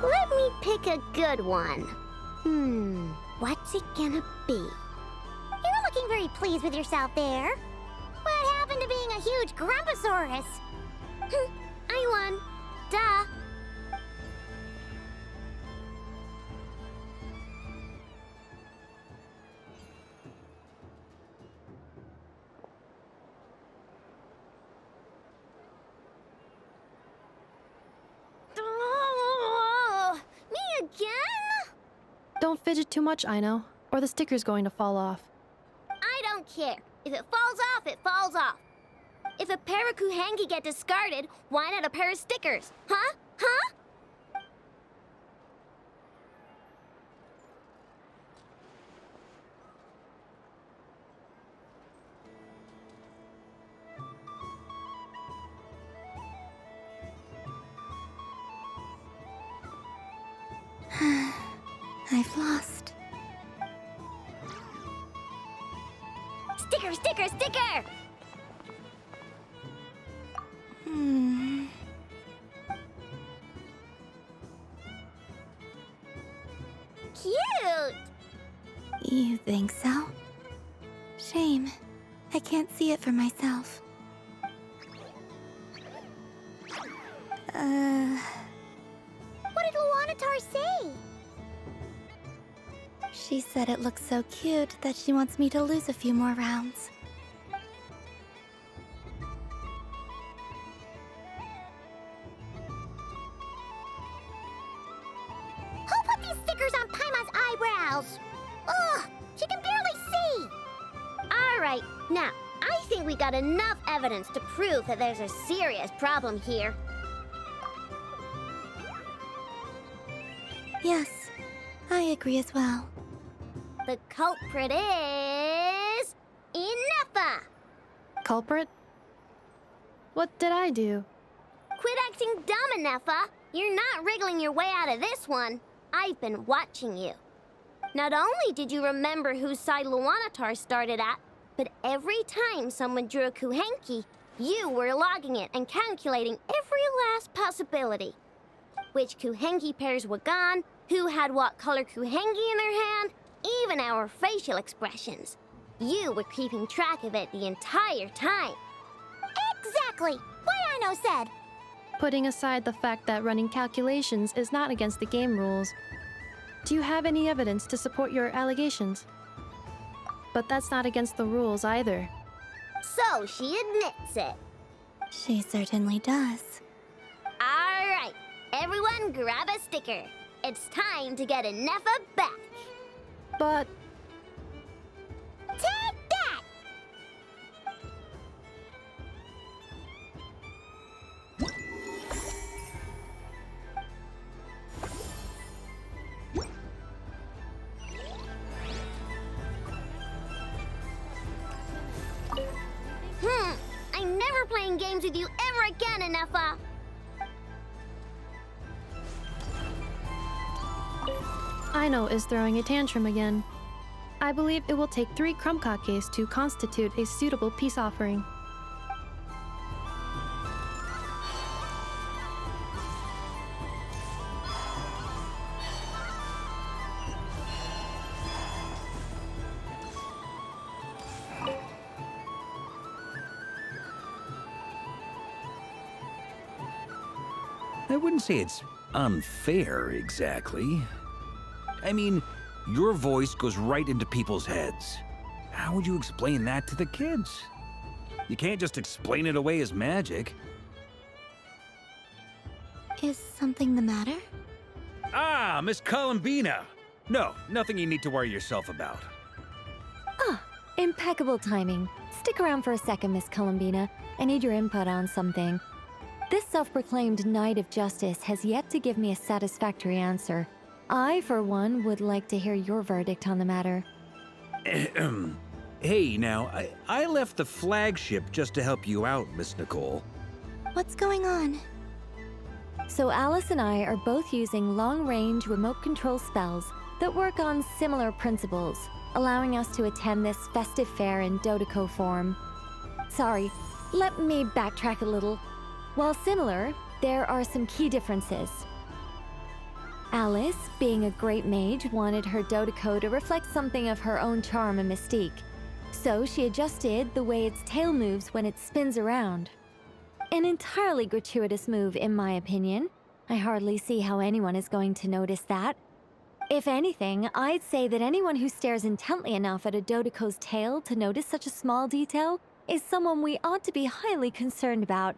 Let me pick a good one. What's it gonna be? You're looking very pleased with yourself there. What happened to being a huge Grumposaurus? I won. Duh. Me again? Don't fidget too much, Aino, or the sticker's going to fall off. I don't care. If it falls off, it falls off. If a pair of Kuhenki get discarded, why not a pair of stickers? Huh? Huh? I've lost. Sticker, sticker, sticker! Cute! You think so? Shame. I can't see it for myself. What did Luanatar say? She said it looks so cute that she wants me to lose a few more rounds. Who put these stickers on Paimon's eyebrows? Ugh, she can barely see. All right, now, I think we got enough evidence to prove that there's a serious problem here. Yes, I agree as well. The culprit is... Ineffa! Culprit? What did I do? Quit acting dumb, Ineffa! You're not wriggling your way out of this one. I've been watching you. Not only did you remember whose side Luanatar started at, but every time someone drew a Kuhenki, you were logging it and calculating every last possibility. Which Kuhenki pairs were gone, who had what color Kuhenki in their hand, even our facial expressions. You were keeping track of it the entire time. Exactly! What Aino said! Putting aside the fact that running calculations is not against the game rules, do you have any evidence to support your allegations? But that's not against the rules either. So she admits it. She certainly does. All right, everyone grab a sticker. It's time to get Ineffa back. But... Take that! I'm never playing games with you ever again, Ineffa! Aino is throwing a tantrum again. I believe it will take 3 Krumkakes to constitute a suitable peace offering. I wouldn't say it's unfair, exactly. I mean, your voice goes right into people's heads. How would you explain that to the kids? You can't just explain it away as magic. Is something the matter? Ah, Miss Columbina! No, nothing you need to worry yourself about. Ah, impeccable timing. Stick around for a second, Miss Columbina. I need your input on something. This self-proclaimed Knight of Justice has yet to give me a satisfactory answer. I, for one, would like to hear your verdict on the matter. Hey, now, I left the flagship just to help you out, Miss Nicole. What's going on? So Alice and I are both using long-range remote control spells that work on similar principles, allowing us to attend this festive fair in Dodeco form. Sorry, let me backtrack a little. While similar, there are some key differences. Alice, being a great mage, wanted her Dodeco to reflect something of her own charm and mystique. So she adjusted the way its tail moves when it spins around. An entirely gratuitous move, in my opinion. I hardly see how anyone is going to notice that. If anything, I'd say that anyone who stares intently enough at a Dodeco's tail to notice such a small detail is someone we ought to be highly concerned about.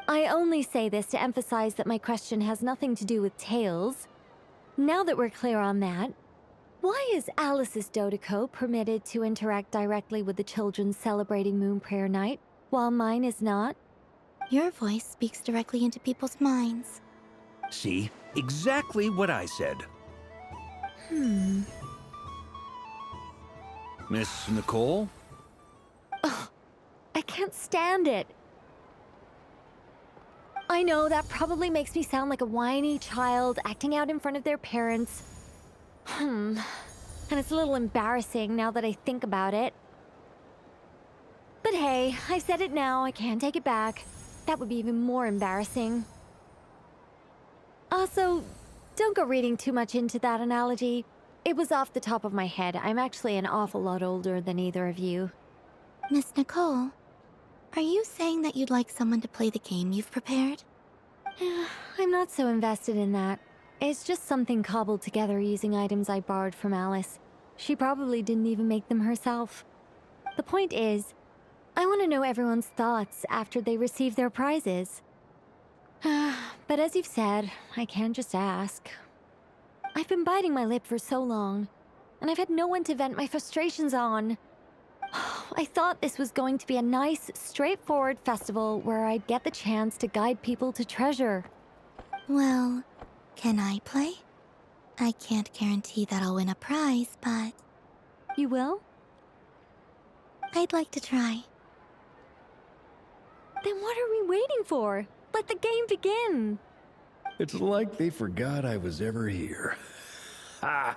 I only say this to emphasize that my question has nothing to do with tails. Now that we're clear on that, why is Alice's Dodeco permitted to interact directly with the children celebrating Moon Prayer Night, while mine is not? Your voice speaks directly into people's minds. See? Exactly what I said. Miss Nicole? Ugh, I can't stand it. I know that probably makes me sound like a whiny child acting out in front of their parents. And it's a little embarrassing now that I think about it. But hey, I've said it now, I can't take it back. That would be even more embarrassing. Also, don't go reading too much into that analogy. It was off the top of my head. I'm actually an awful lot older than either of you. Miss Nicole, are you saying that you'd like someone to play the game you've prepared? I'm not so invested in that. It's just something cobbled together using items I borrowed from Alice. She probably didn't even make them herself. The point is, I want to know everyone's thoughts after they receive their prizes. But as you've said, I can't just ask. I've been biting my lip for so long, and I've had no one to vent my frustrations on. I thought this was going to be a nice, straightforward festival where I'd get the chance to guide people to treasure. Well, can I play? I can't guarantee that I'll win a prize, but... You will? I'd like to try. Then what are we waiting for? Let the game begin! It's like they forgot I was ever here. Ha!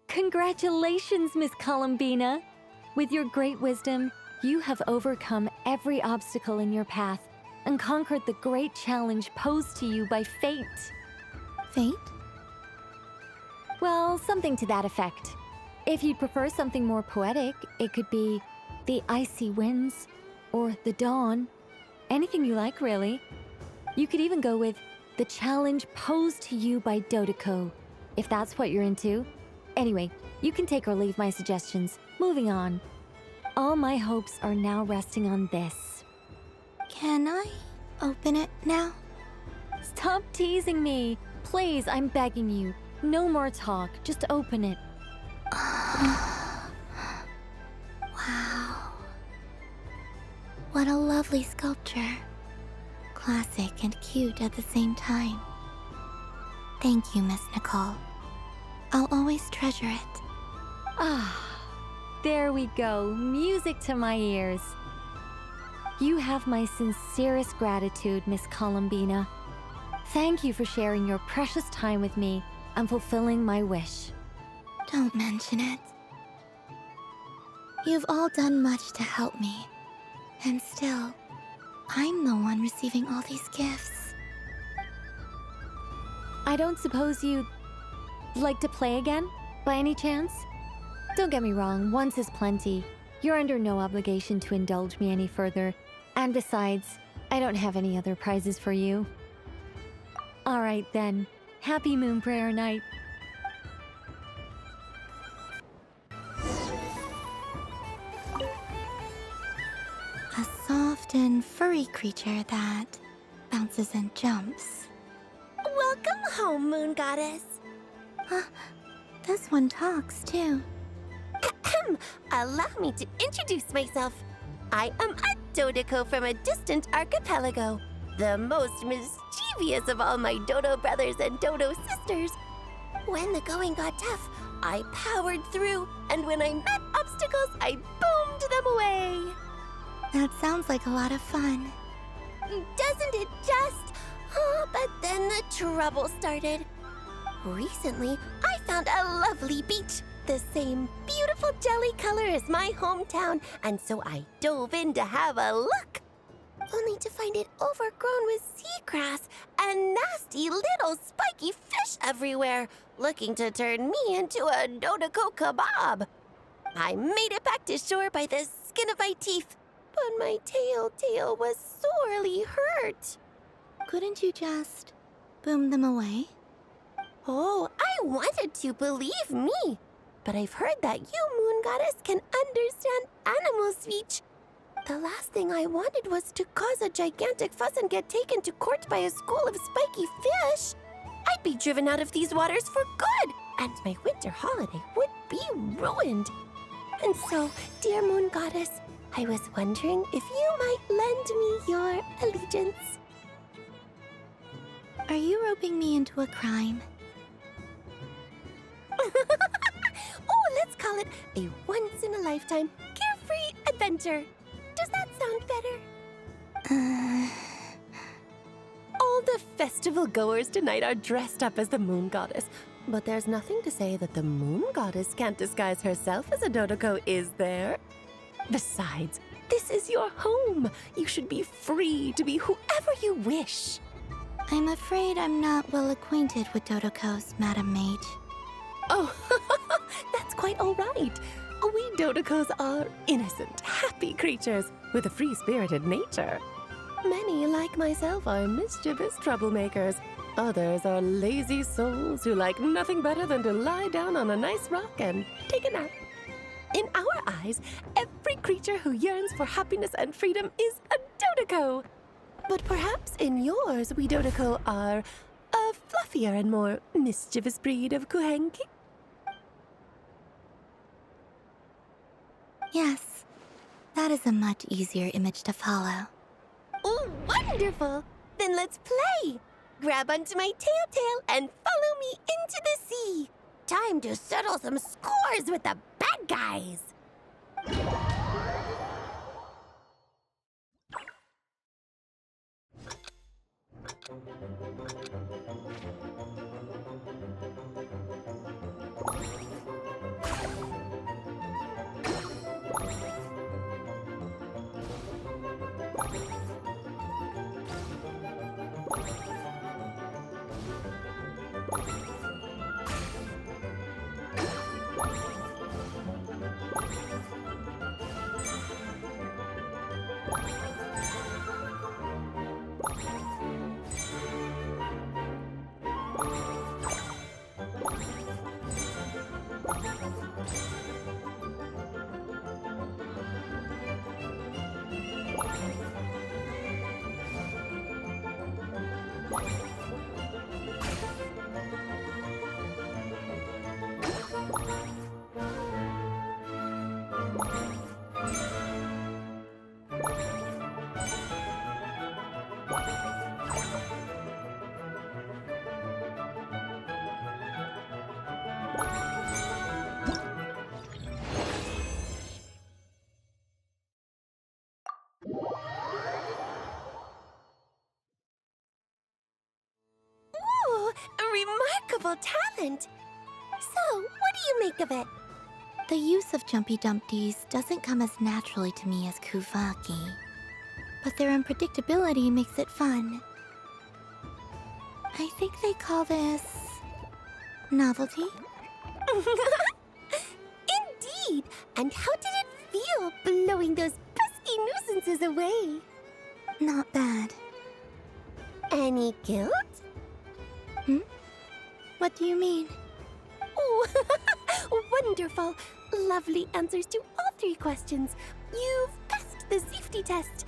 Congratulations, Miss Columbina! With your great wisdom, you have overcome every obstacle in your path and conquered the great challenge posed to you by fate. Fate? Well, something to that effect. If you'd prefer something more poetic, it could be the icy winds or the dawn. Anything you like, really. You could even go with the challenge posed to you by Dodeko, if that's what you're into. Anyway, you can take or leave my suggestions. Moving on. All my hopes are now resting on this. Can I open it now? Stop teasing me! Please, I'm begging you. No more talk. Just open it. Wow. What a lovely sculpture. Classic and cute at the same time. Thank you, Miss Nicole. I'll always treasure it. There we go. Music to my ears. You have my sincerest gratitude, Miss Columbina. Thank you for sharing your precious time with me and fulfilling my wish. Don't mention it. You've all done much to help me. And still, I'm the one receiving all these gifts. I don't suppose you'd like to play again, by any chance? Don't get me wrong, once is plenty. You're under no obligation to indulge me any further. And besides, I don't have any other prizes for you. Alright then, happy Moon Prayer Night. A soft and furry creature that bounces and jumps. Welcome home, Moon Goddess. This one talks, too. Allow me to introduce myself. I am a Dodoco from a distant archipelago, the most mischievous of all my Dodo brothers and Dodo sisters. When the going got tough, I powered through, and when I met obstacles, I boomed them away. That sounds like a lot of fun. Doesn't it just? Oh, but then the trouble started. Recently, I found a lovely beach, the same beautiful jelly color as my hometown, and so I dove in to have a look. Only to find it overgrown with seagrass and nasty little spiky fish everywhere, looking to turn me into a Dodoco kebab. I made it back to shore by the skin of my teeth, but my tail was sorely hurt. Couldn't you just boom them away? Oh, I wanted to, believe me. But I've heard that you, Moon Goddess, can understand animal speech. The last thing I wanted was to cause a gigantic fuss and get taken to court by a school of spiky fish. I'd be driven out of these waters for good, and my winter holiday would be ruined. And so, dear Moon Goddess, I was wondering if you might lend me your allegiance. Are you roping me into a crime? Oh, let's call it a once-in-a-lifetime carefree adventure. Does that sound better? All the festival goers tonight are dressed up as the Moon Goddess. But there's nothing to say that the Moon Goddess can't disguise herself as a Dodoco, is there? Besides, this is your home. You should be free to be whoever you wish. I'm afraid I'm not well acquainted with Dodocos, Madam Mage. Oh, that's quite all right. We Dodocos are innocent, happy creatures with a free-spirited nature. Many, like myself, are mischievous troublemakers. Others are lazy souls who like nothing better than to lie down on a nice rock and take a nap. In our eyes, every creature who yearns for happiness and freedom is a Dodoco. But perhaps in yours, we Dodoco are a fluffier and more mischievous breed of Kuhenki. Yes, that is a much easier image to follow. Oh, wonderful! Then let's play! Grab onto my tail and follow me into the sea. Time to settle some scores with the bad guys. Ooh, a remarkable talent. So, what do you make of it? The use of Jumpy Dumpties doesn't come as naturally to me as Kuvaki, but their unpredictability makes it fun. I think they call this novelty. Indeed! And how did it feel blowing those pesky nuisances away? Not bad. Any guilt? What do you mean? Oh, wonderful! Lovely answers to all three questions. You've passed the safety test.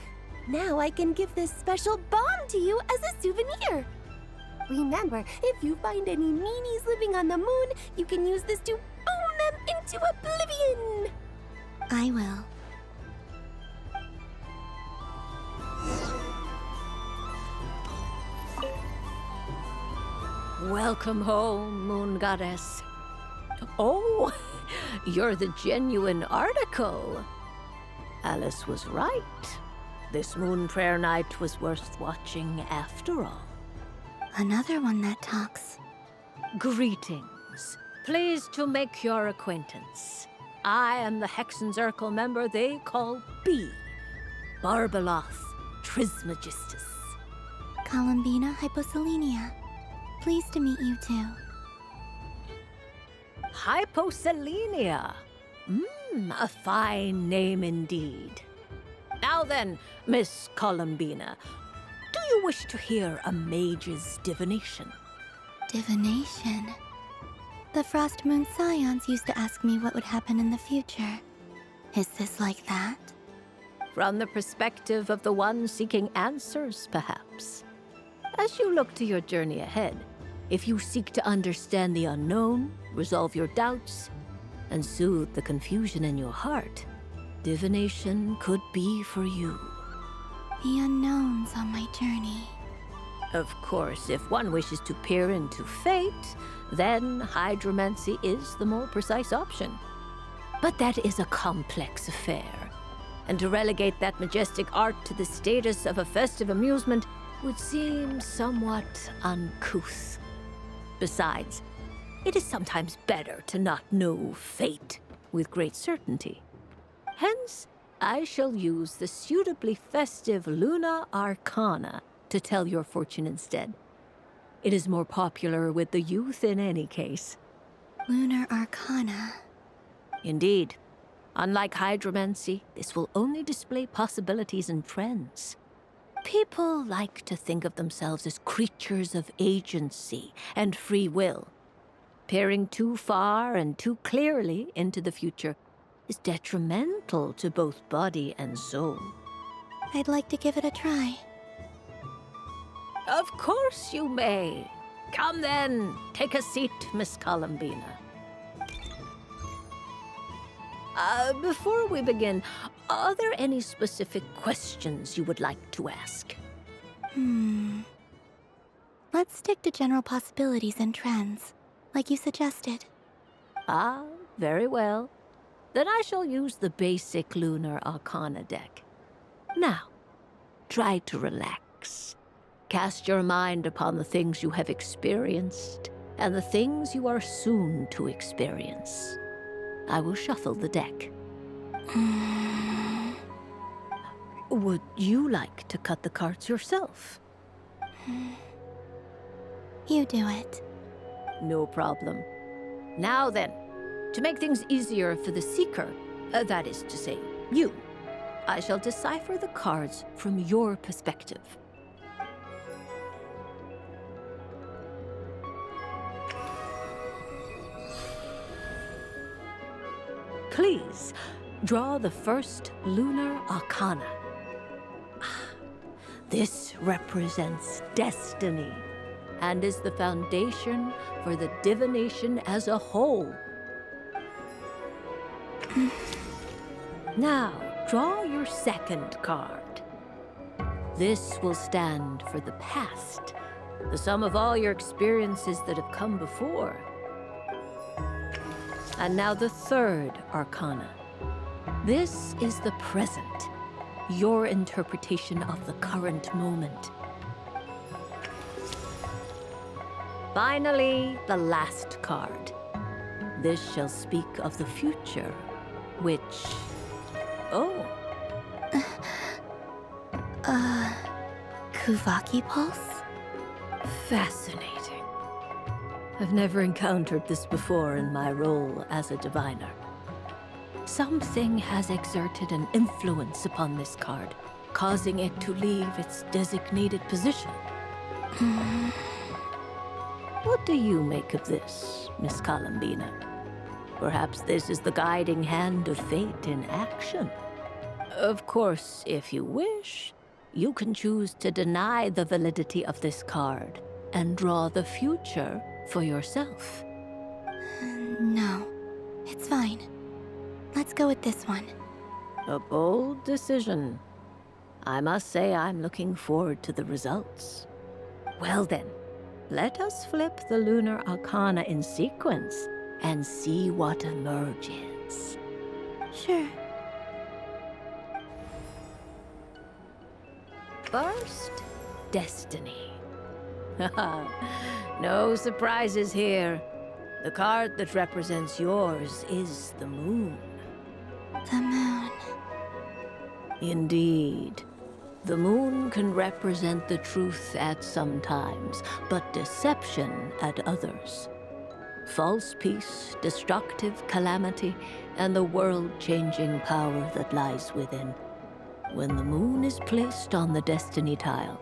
Now I can give this special bomb to you as a souvenir. Remember, if you find any meanies living on the moon, you can use this to boom them into oblivion! I will. Welcome home, Moon Goddess. Oh, you're the genuine article. Alice was right. This Moon Prayer Night was worth watching after all. Another one that talks. Greetings. Pleased to make your acquaintance. I am the Hexenzirkel member they call B. Barbeloth Trismegistus. Columbina Hyposelenia. Pleased to meet you too. Hyposelenia. A fine name indeed. Now then, Miss Columbina, do you wish to hear a mage's divination? Divination? The Frost Moon Scions used to ask me what would happen in the future. Is this like that? From the perspective of the one seeking answers, perhaps. As you look to your journey ahead, if you seek to understand the unknown, resolve your doubts, and soothe the confusion in your heart, divination could be for you. The unknowns on my journey. Of course, if one wishes to peer into fate, then hydromancy is the more precise option. But that is a complex affair, and to relegate that majestic art to the status of a festive amusement would seem somewhat uncouth. Besides, it is sometimes better to not know fate with great certainty. Hence, I shall use the suitably festive Luna Arcana to tell your fortune instead. It is more popular with the youth in any case. Lunar Arcana. Indeed. Unlike hydromancy, this will only display possibilities and trends. People like to think of themselves as creatures of agency and free will. Peering too far and too clearly into the future is detrimental to both body and soul. I'd like to give it a try. Of course you may. Come then, take a seat, Miss Columbina. Before we begin, are there any specific questions you would like to ask? Let's stick to general possibilities and trends, like you suggested. Ah, very well. Then I shall use the basic Lunar Arcana deck. Now, try to relax. Cast your mind upon the things you have experienced and the things you are soon to experience. I will shuffle the deck. Would you like to cut the cards yourself? You do it. No problem. Now then, to make things easier for the seeker, that is to say, you, I shall decipher the cards from your perspective. Please, draw the first Lunar Arcana. This represents destiny and is the foundation for the divination as a whole. Now, draw your second card. This will stand for the past, the sum of all your experiences that have come before. And now the third Arcana. This is the present, your interpretation of the current moment. Finally, the last card. This shall speak of the future, which... Oh. Kuvaki Pulse? Fascinating. I've never encountered this before in my role as a diviner. Something has exerted an influence upon this card, causing it to leave its designated position. What do you make of this, Miss Columbina? Perhaps this is the guiding hand of fate in action. Of course, if you wish, you can choose to deny the validity of this card and draw the future for yourself. No. It's fine. Let's go with this one. A bold decision. I must say I'm looking forward to the results. Well then, let us flip the lunar arcana in sequence and see what emerges. Sure. First, Destiny. No surprises here. The card that represents yours is the moon. The moon. Indeed. The moon can represent the truth at some times, but deception at others. False peace, destructive calamity, and the world-changing power that lies within. When the moon is placed on the destiny tile,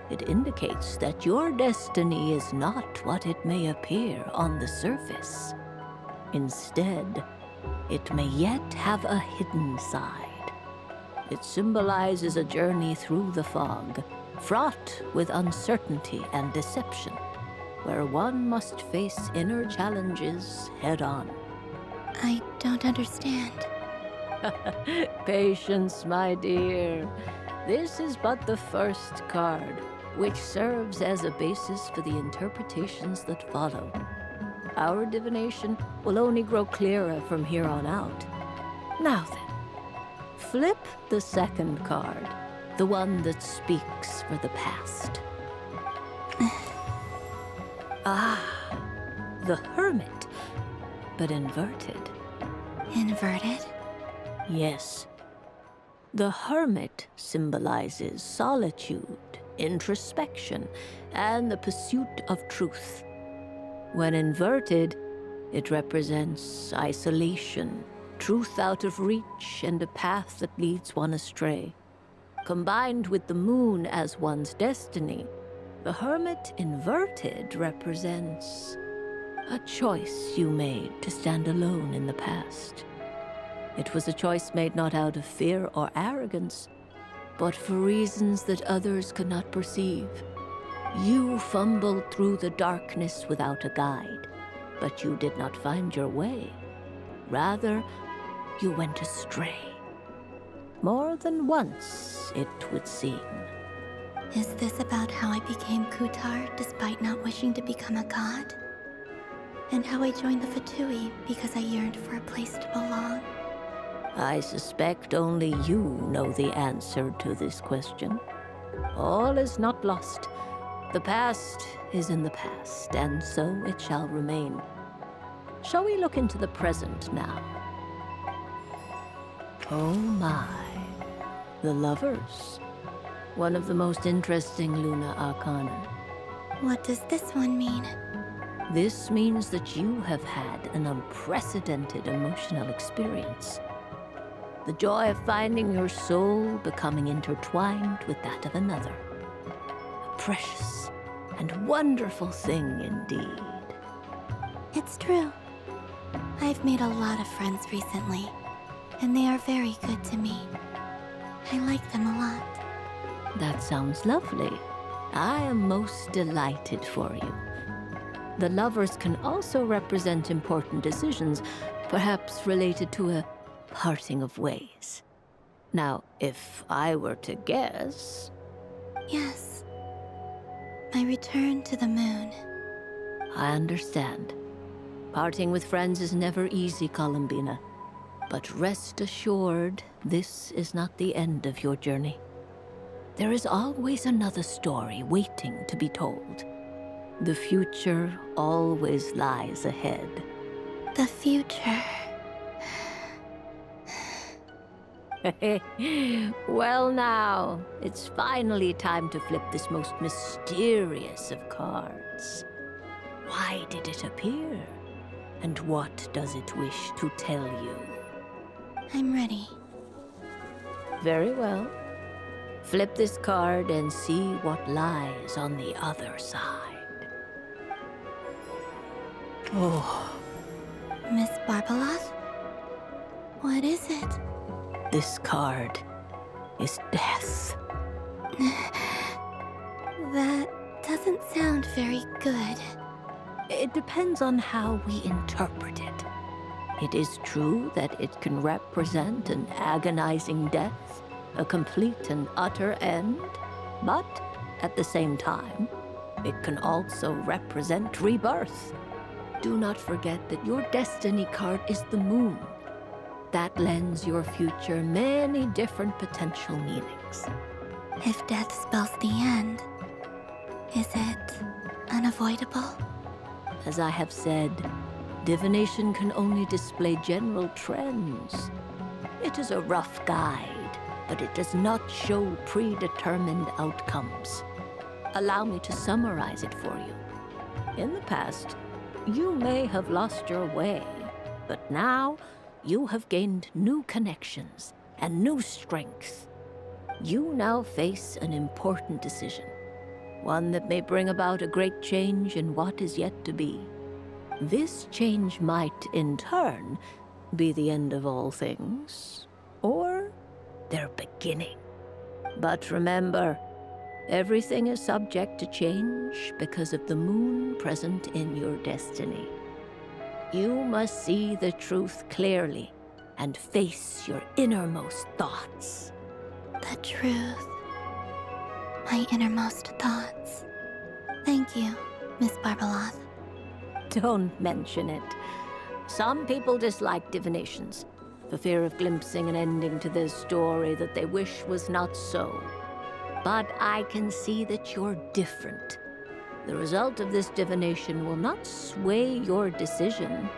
it indicates that your destiny is not what it may appear on the surface. Instead, it may yet have a hidden side. It symbolizes a journey through the fog, fraught with uncertainty and deception, where one must face inner challenges head-on. I don't understand. Patience, my dear. This is but the first card, which serves as a basis for the interpretations that follow. Our divination will only grow clearer from here on out. Now then, flip the second card, the one that speaks for the past. The Hermit, but inverted. Inverted? Yes. The Hermit symbolizes solitude, introspection, and the pursuit of truth. When inverted, it represents isolation, truth out of reach, and a path that leads one astray. Combined with the moon as one's destiny, the Hermit inverted represents a choice you made to stand alone in the past. It was a choice made not out of fear or arrogance, but for reasons that others could not perceive. You fumbled through the darkness without a guide, but you did not find your way. Rather, you went astray. More than once, it would seem. Is this about how I became Kutar despite not wishing to become a god? And how I joined the Fatui because I yearned for a place to belong? I suspect only you know the answer to this question. All is not lost. The past is in the past, and so it shall remain. Shall we look into the present now? Oh my. The Lovers. One of the most interesting Luna Arcana. What does this one mean? This means that you have had an unprecedented emotional experience. The joy of finding your soul becoming intertwined with that of another. A precious and wonderful thing indeed. It's true. I've made a lot of friends recently, and they are very good to me. I like them a lot. That sounds lovely. I am most delighted for you. The Lovers can also represent important decisions, perhaps related to a parting of ways. Now, if I were to guess... Yes. My return to the moon. I understand. Parting with friends is never easy, Columbina. But rest assured, this is not the end of your journey. There is always another story waiting to be told. The future always lies ahead. The future... Well now, it's finally time to flip this most mysterious of cards. Why did it appear? And what does it wish to tell you? I'm ready. Very well. Flip this card and see what lies on the other side. Oh. Miss Barbaloth? What is it? This card is death. That doesn't sound very good. It depends on how we interpret it. It is true that it can represent an agonizing death, a complete and utter end, but at the same time, it can also represent rebirth. Do not forget that your destiny card is the moon. That lends your future many different potential meanings. If death spells the end, is it unavoidable? As I have said, divination can only display general trends. It is a rough guide, but it does not show predetermined outcomes. Allow me to summarize it for you. In the past, you may have lost your way, but now you have gained new connections and new strength. You now face an important decision, one that may bring about a great change in what is yet to be. This change might, in turn, be the end of all things, or their beginning. But remember, everything is subject to change because of the moon present in your destiny. You must see the truth clearly and face your innermost thoughts. The truth. My innermost thoughts. Thank you, Miss Barbeloth. Don't mention it. Some people dislike divinations, for fear of glimpsing an ending to their story that they wish was not so. But I can see that you're different. The result of this divination will not sway your decision.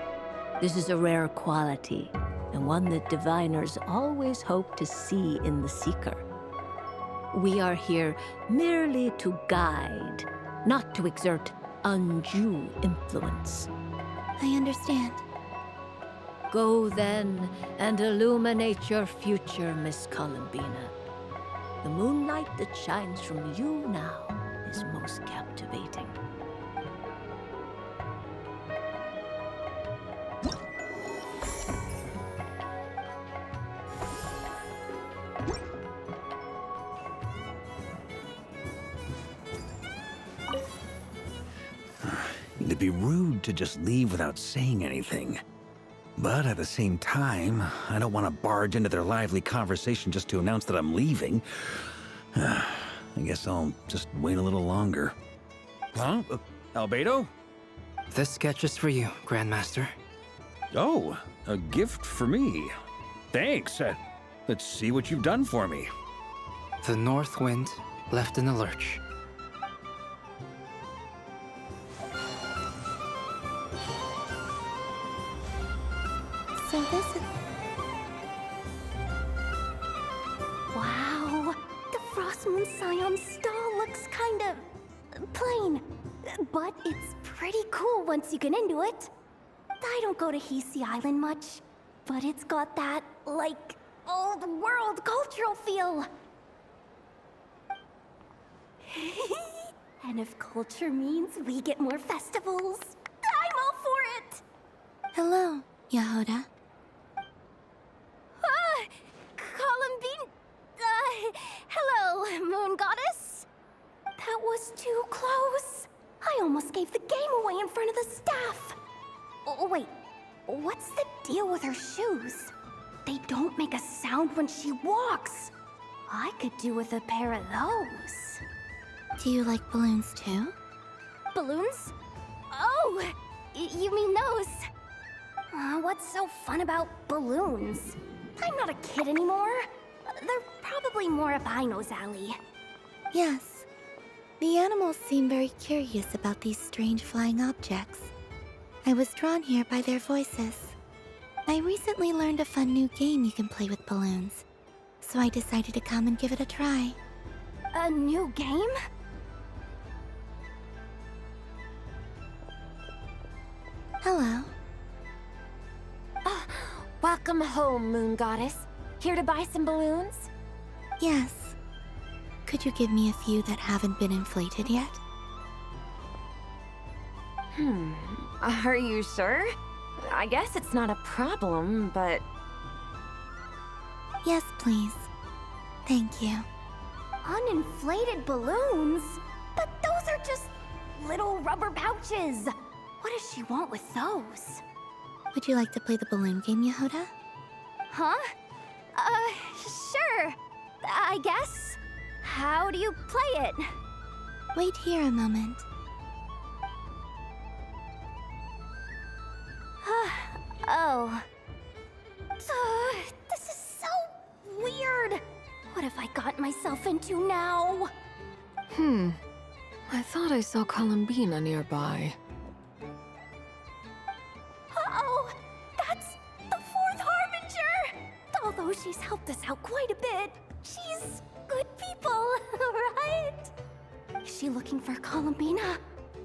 This is a rare quality, and one that diviners always hope to see in the seeker. We are here merely to guide, not to exert undue influence. I understand. Go then and illuminate your future, Miss Columbina. The moonlight that shines from you now is most captivating. It'd be rude to just leave without saying anything. But at the same time, I don't want to barge into their lively conversation just to announce that I'm leaving. I guess I'll just wait a little longer. Huh? Albedo? This sketch is for you, Grandmaster. Oh, a gift for me. Thanks. Let's see what you've done for me. The North Wind left in the lurch. So this is... Wow, the Frost Moon Scion stall looks kind of plain, but it's pretty cool once you get into it. I don't go to Hisi Island much, but it's got that, like, old world cultural feel. And if culture means we get more festivals, I'm all for it! Hello, Yahoda. Columbine... hello, Moon Goddess? That was too close. I almost gave the game away in front of the staff. Oh, wait, what's the deal with her shoes? They don't make a sound when she walks. I could do with a pair of those. Do you like balloons too? Balloons? Oh, you mean those? What's so fun about balloons? I'm not a kid anymore. They're probably more up Aino's alley. Yes. The animals seem very curious about these strange flying objects. I was drawn here by their voices. I recently learned a fun new game you can play with balloons, so I decided to come and give it a try. A new game? Hello. Welcome home, Moon Goddess. Here to buy some balloons? Yes. Could you give me a few that haven't been inflated yet? Are you sure? I guess it's not a problem, but... Yes, please. Thank you. Uninflated balloons? But those are just little rubber pouches. What does she want with those? Would you like to play the balloon game, Yehoda? Huh? Sure. I guess. How do you play it? Wait here a moment. Oh. This is so weird. What have I got myself into now? I thought I saw Columbina nearby. Uh-oh! That's the fourth Harbinger! Although she's helped us out quite a bit, she's good people, right? Is she looking for Columbina?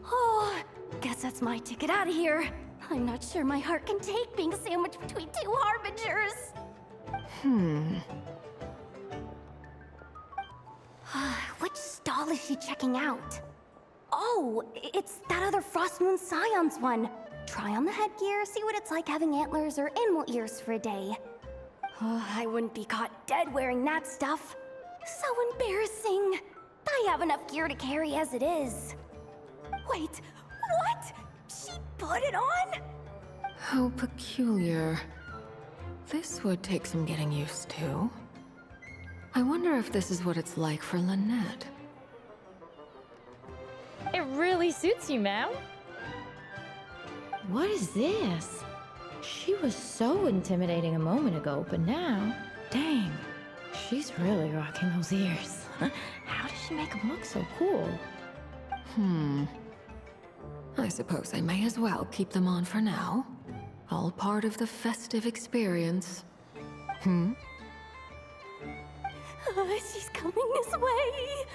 Oh, guess that's my ticket out of here. I'm not sure my heart can take being sandwiched between two Harbingers. Which stall is she checking out? Oh, it's that other Frost Moon Scion's one. Try on the headgear, see what it's like having antlers or animal ears for a day. Oh, I wouldn't be caught dead wearing that stuff. So embarrassing. I have enough gear to carry as it is. Wait, what? She put it on? How peculiar. This would take some getting used to. I wonder if this is what it's like for Lynette. It really suits you, ma'am. What is this? She was so intimidating a moment ago, but now, dang, she's really rocking those ears. How does she make them look so cool? I suppose I may as well keep them on for now. All part of the festive experience. She's coming this way.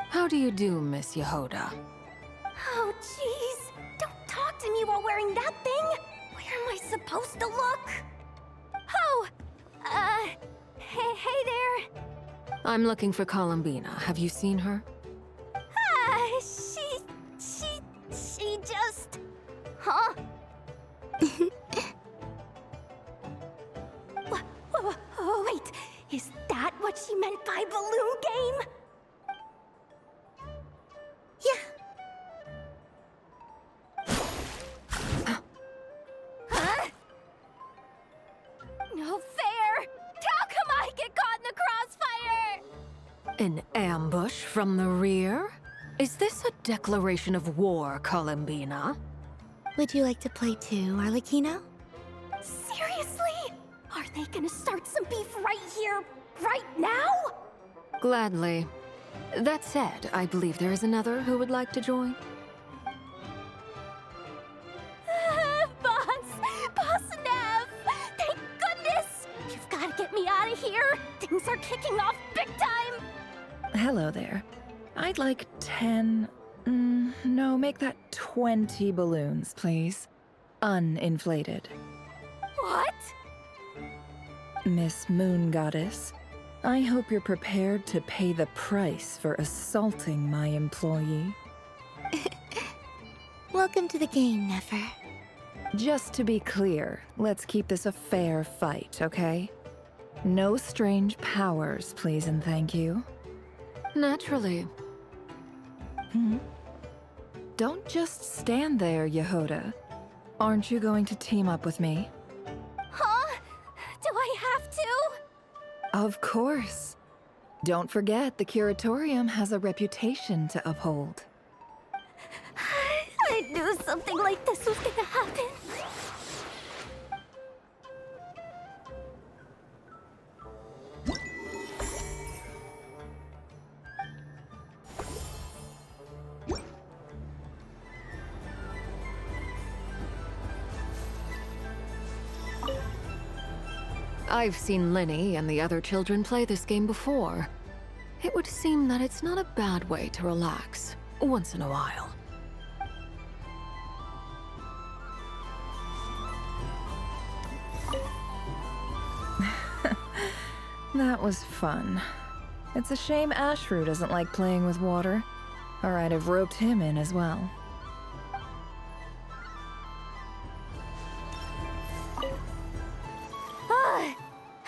How do you do, Miss Yehoda? Oh, jeez. Don't talk to me while wearing that thing. Where am I supposed to look? Oh, hey there. I'm looking for Columbina. Have you seen her? She just... Huh? Wait, is that what she meant by balloon game? Huh? No fair! How come I get caught in the crossfire? An ambush from the rear? Is this a declaration of war, Columbina? Would you like to play too, Arlecchino? Seriously? Are they gonna start some beef right here, right now? Gladly. That said, I believe there is another who would like to join. Boss Nev! Thank goodness! You've gotta get me out of here! Things are kicking off big time! Hello there. I'd like 10... no, make that 20 balloons, please. Uninflated. What? Miss Moon Goddess, I hope you're prepared to pay the price for assaulting my employee. Welcome to the game, Nefer. Just to be clear, let's keep this a fair fight, okay? No strange powers, please and thank you. Naturally. Don't just stand there, Yehoda. Aren't you going to team up with me? Huh? Do I have to? Of course. Don't forget, the Curatorium has a reputation to uphold. I knew something like this was gonna happen. I've seen Lenny and the other children play this game before. It would seem that it's not a bad way to relax, once in a while. That was fun. It's a shame Ashru doesn't like playing with water, or I'd have roped him in as well.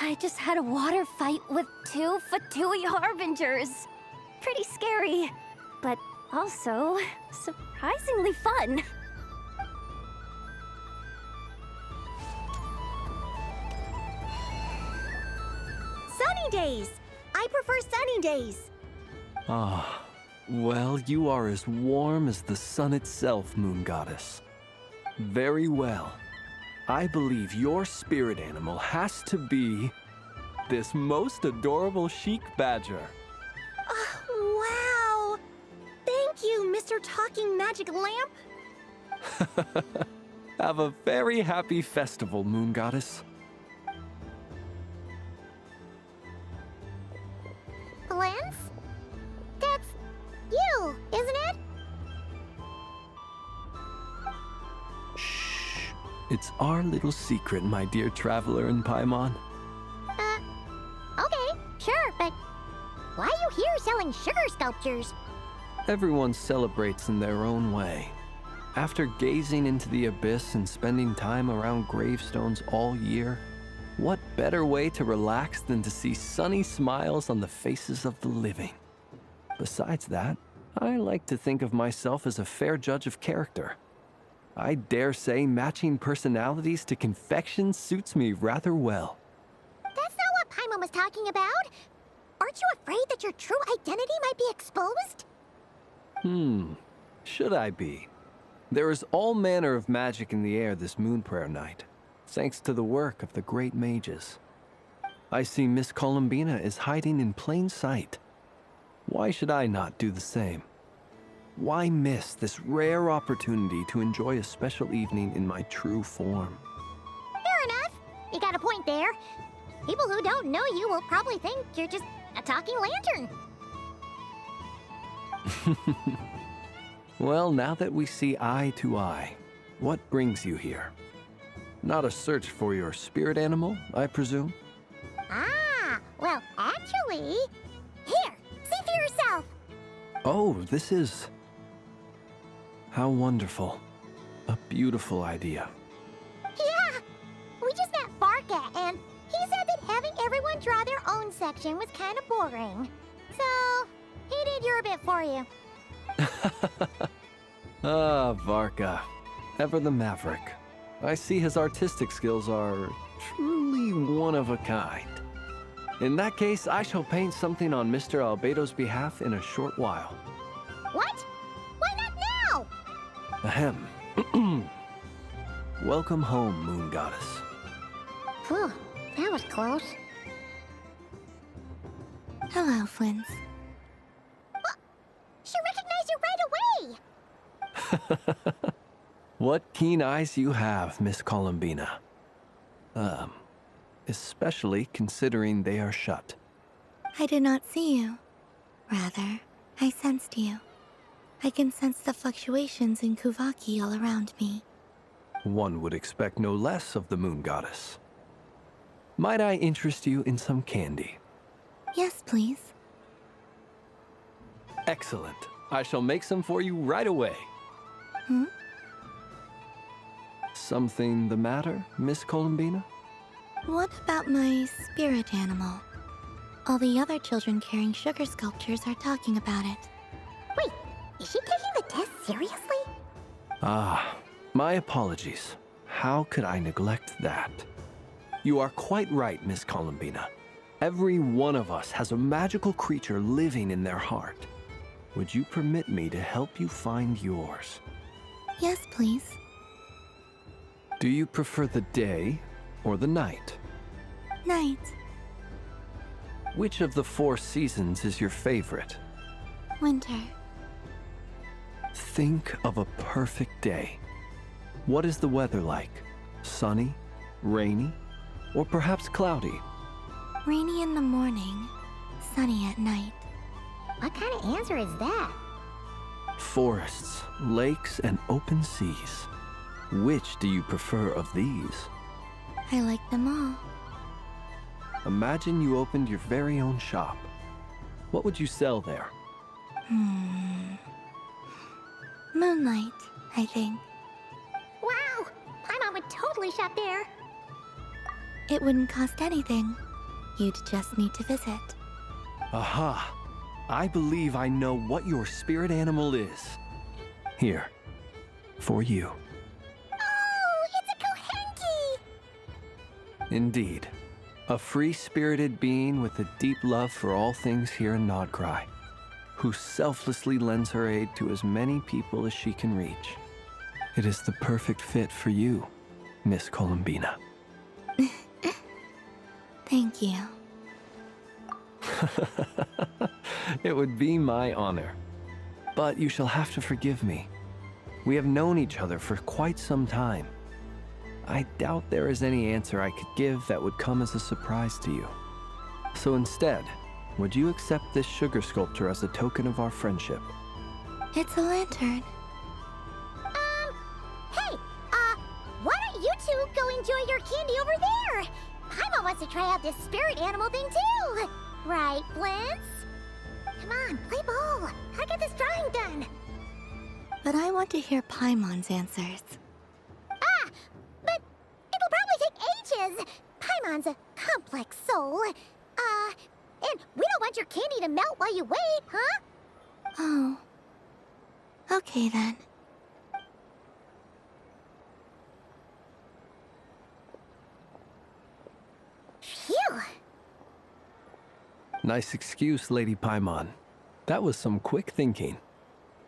I just had a water fight with two Fatui Harbingers. Pretty scary, but also surprisingly fun. sunny days. I prefer sunny days. Ah, well, you are as warm as the sun itself, Moon Goddess. Very well. I believe your spirit animal has to be this most adorable chic badger. Wow! Thank you, Mr. Talking Magic Lamp. Have a very happy festival, Moon Goddess. Lance? That's you, isn't it? Shh. It's our little secret, my dear traveler in Paimon. Okay, sure, but why are you here selling sugar sculptures? Everyone celebrates in their own way. After gazing into the abyss and spending time around gravestones all year, what better way to relax than to see sunny smiles on the faces of the living? Besides that, I like to think of myself as a fair judge of character. I dare say matching personalities to confection suits me rather well. That's not what Paimon was talking about. Aren't you afraid that your true identity might be exposed? Should I be? There is all manner of magic in the air this moon prayer night, thanks to the work of the great mages. I see Miss Columbina is hiding in plain sight. Why should I not do the same? Why miss this rare opportunity to enjoy a special evening in my true form? Fair enough. You got a point there. People who don't know you will probably think you're just a talking lantern. Well, now that we see eye to eye, what brings you here? Not a search for your spirit animal, I presume? Ah, well, actually... Here, see for yourself. Oh, this is... How wonderful. A beautiful idea. Yeah, we just met Varka, and he said that having everyone draw their own section was kind of boring. So, he did your bit for you. Ah, Varka. Ever the maverick. I see his artistic skills are truly one of a kind. In that case, I shall paint something on Mr. Albedo's behalf in a short while. What? Why not now? Ahem. Welcome home, Moon Goddess. Whew, that was close. Hello, Flint. She recognized you right away! What keen eyes you have, Miss Columbina. Especially considering they are shut. I did not see you. Rather, I sensed you. I can sense the fluctuations in Kuvaki all around me. One would expect no less of the Moon Goddess. Might I interest you in some candy? Yes, please. Excellent. I shall make some for you right away. Something the matter, Miss Columbina? What about my spirit animal? All the other children carrying sugar sculptures are talking about it. Wait, is she taking the test seriously? Ah, my apologies. How could I neglect that? You are quite right, Miss Columbina. Every one of us has a magical creature living in their heart. Would you permit me to help you find yours? Yes, please. Do you prefer the day or the night? Night. Which of the 4 seasons is your favorite? Winter. Think of a perfect day. What is the weather like? Sunny, rainy, or perhaps cloudy? Rainy in the morning, sunny at night. What kind of answer is that? Forests, lakes, and open seas. Which do you prefer of these? I like them all. Imagine you opened your very own shop. What would you sell there? Moonlight, I think. Wow! Paimon would totally shop there. It wouldn't cost anything. You'd just need to visit. Aha! I believe I know what your spirit animal is. Here, for you. Oh, it's a Kohenki! Indeed. A free-spirited being with a deep love for all things here in Nod Krai, who selflessly lends her aid to as many people as she can reach. It is the perfect fit for you, Miss Columbina. Thank you. It would be my honor. But you shall have to forgive me. We have known each other for quite some time. I doubt there is any answer I could give that would come as a surprise to you. So instead, would you accept this sugar sculpture as a token of our friendship? It's a lantern. Hey, why don't you two go enjoy your candy over there? Paimon wants to try out this spirit animal thing too. Right, Flint's? Come on, play ball. I get this drawing done. But I want to hear Paimon's answers. But it'll probably take ages. Paimon's a complex soul. And we don't want your candy to melt while you wait, huh? Oh. Okay then. Phew. Nice excuse, Lady Paimon. That was some quick thinking.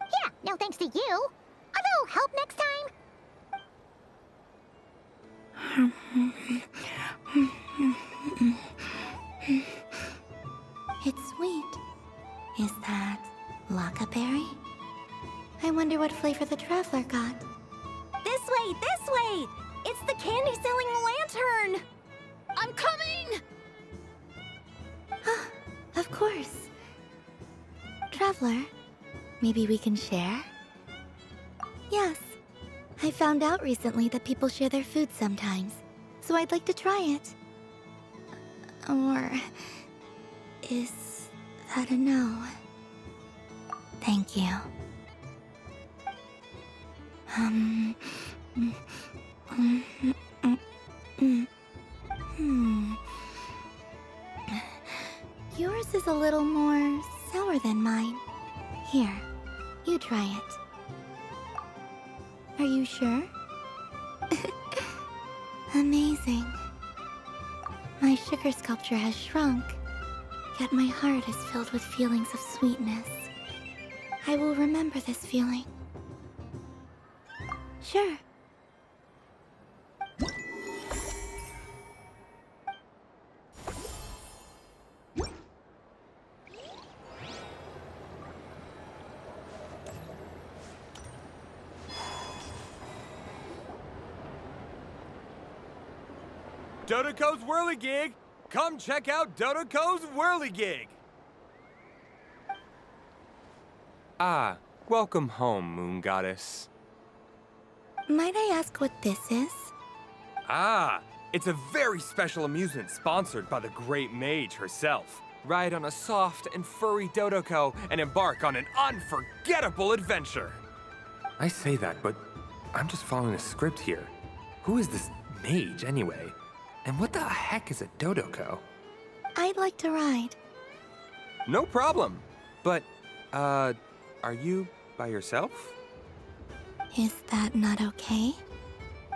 Yeah, no thanks to you. A little help next time? It's sweet. Is that Lakaberry? I wonder what flavor the Traveler got. This way, this way! It's the candy-selling lantern! I'm coming! Of course. Traveler, maybe we can share? Yes. I found out recently that people share their food sometimes, so I'd like to try it. Or is that a no? Thank you. Yours is a little more sour than mine. Here, you try it. Are you sure? Amazing. My sugar sculpture has shrunk, yet my heart is filled with feelings of sweetness. I will remember this feeling. Sure. Dodoco's Whirligig! Come check out Dodoco's Whirligig! Ah, welcome home, Moon Goddess. Might I ask what this is? Ah, it's a very special amusement sponsored by the Great Mage herself. Ride on a soft and furry Dodoco and embark on an unforgettable adventure. I say that, but I'm just following a script here. Who is this mage, anyway? And what the heck is a Dodoco? I'd like to ride. No problem. But, are you by yourself? Is that not okay?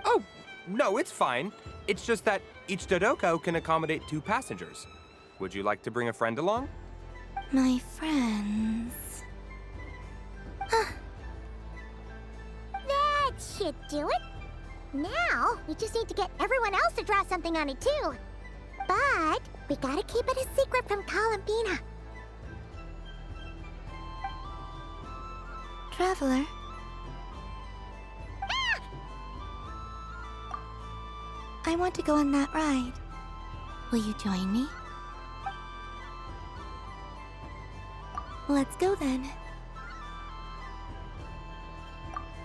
Oh, no, it's fine. It's just that each Dodoco can accommodate 2 passengers. Would you like to bring a friend along? My friends... That should do it. Now, we just need to get everyone else to draw something on it too. But we gotta keep it a secret from Columbina. Traveler? I want to go on that ride. Will you join me? Let's go then.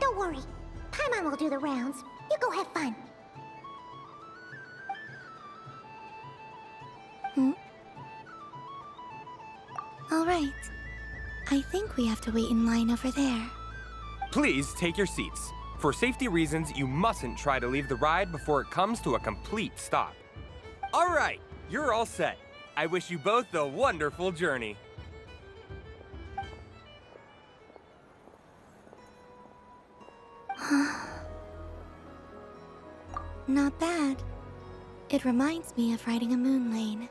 Don't worry. Paimon will do the rounds. You go have fun. All right. I think we have to wait in line over there. Please take your seats. For safety reasons, you mustn't try to leave the ride before it comes to a complete stop. All right, you're all set. I wish you both a wonderful journey. Not bad. It reminds me of riding a moon lane.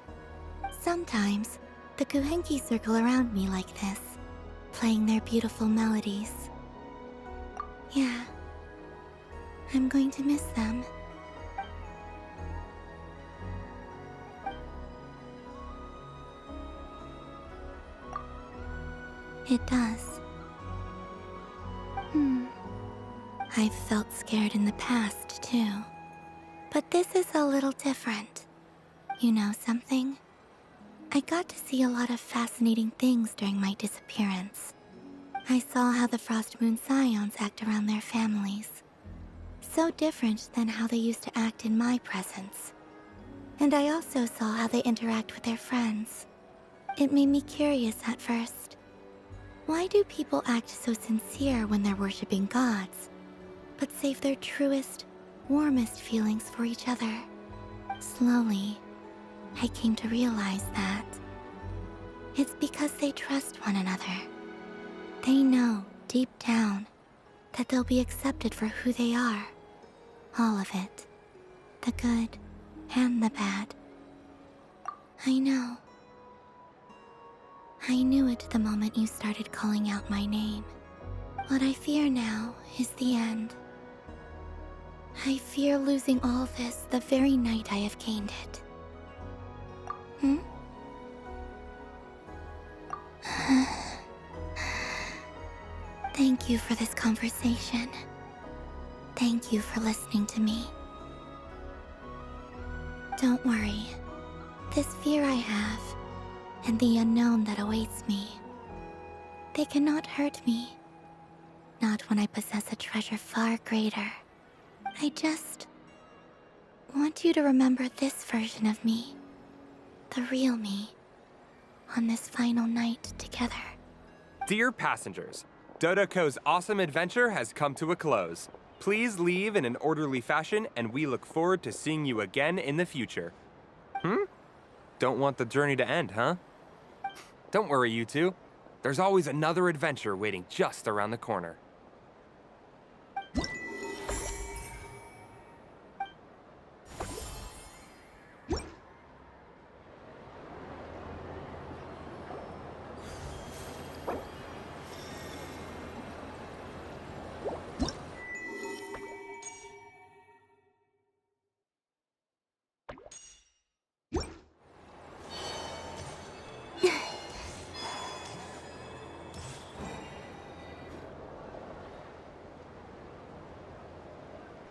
Sometimes, the Kuhenki circle around me like this, playing their beautiful melodies. Yeah, I'm going to miss them. It does. I've felt scared in the past, too. But this is a little different. You know something? I got to see a lot of fascinating things during my disappearance. I saw how the Frost Moon Scions act around their families. So different than how they used to act in my presence. And I also saw how they interact with their friends. It made me curious at first. Why do people act so sincere when they're worshipping gods, but save their truest, warmest feelings for each other? Slowly, I came to realize that it's because they trust one another. They know, deep down, that they'll be accepted for who they are. All of it. The good and the bad. I know. I knew it the moment you started calling out my name. What I fear now is the end. I fear losing all this the very night I have gained it. Thank you for this conversation. Thank you for listening to me. Don't worry. This fear I have, and the unknown that awaits me, they cannot hurt me. Not when I possess a treasure far greater. I just want you to remember this version of me. The real me. On this final night together. Dear passengers, Dodoko's awesome adventure has come to a close. Please leave in an orderly fashion, and we look forward to seeing you again in the future. Don't want the journey to end, huh? Don't worry, you two. There's always another adventure waiting just around the corner.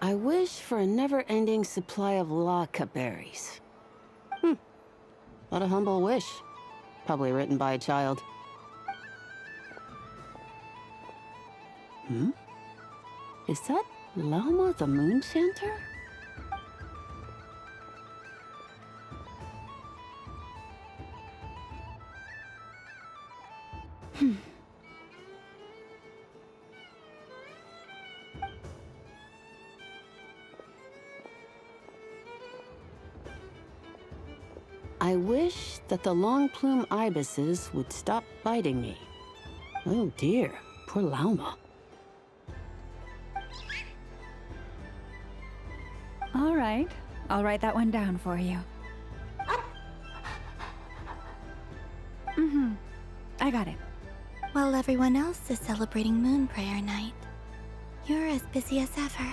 I wish for a never-ending supply of laka berries. What a humble wish. Probably written by a child. Is that Lauma the Moon Chanter? I wish that the long plume ibises would stop biting me. Oh dear, poor Lauma. All right, I'll write that one down for you. I got it. While everyone else is celebrating Moon Prayer Night, you're as busy as ever.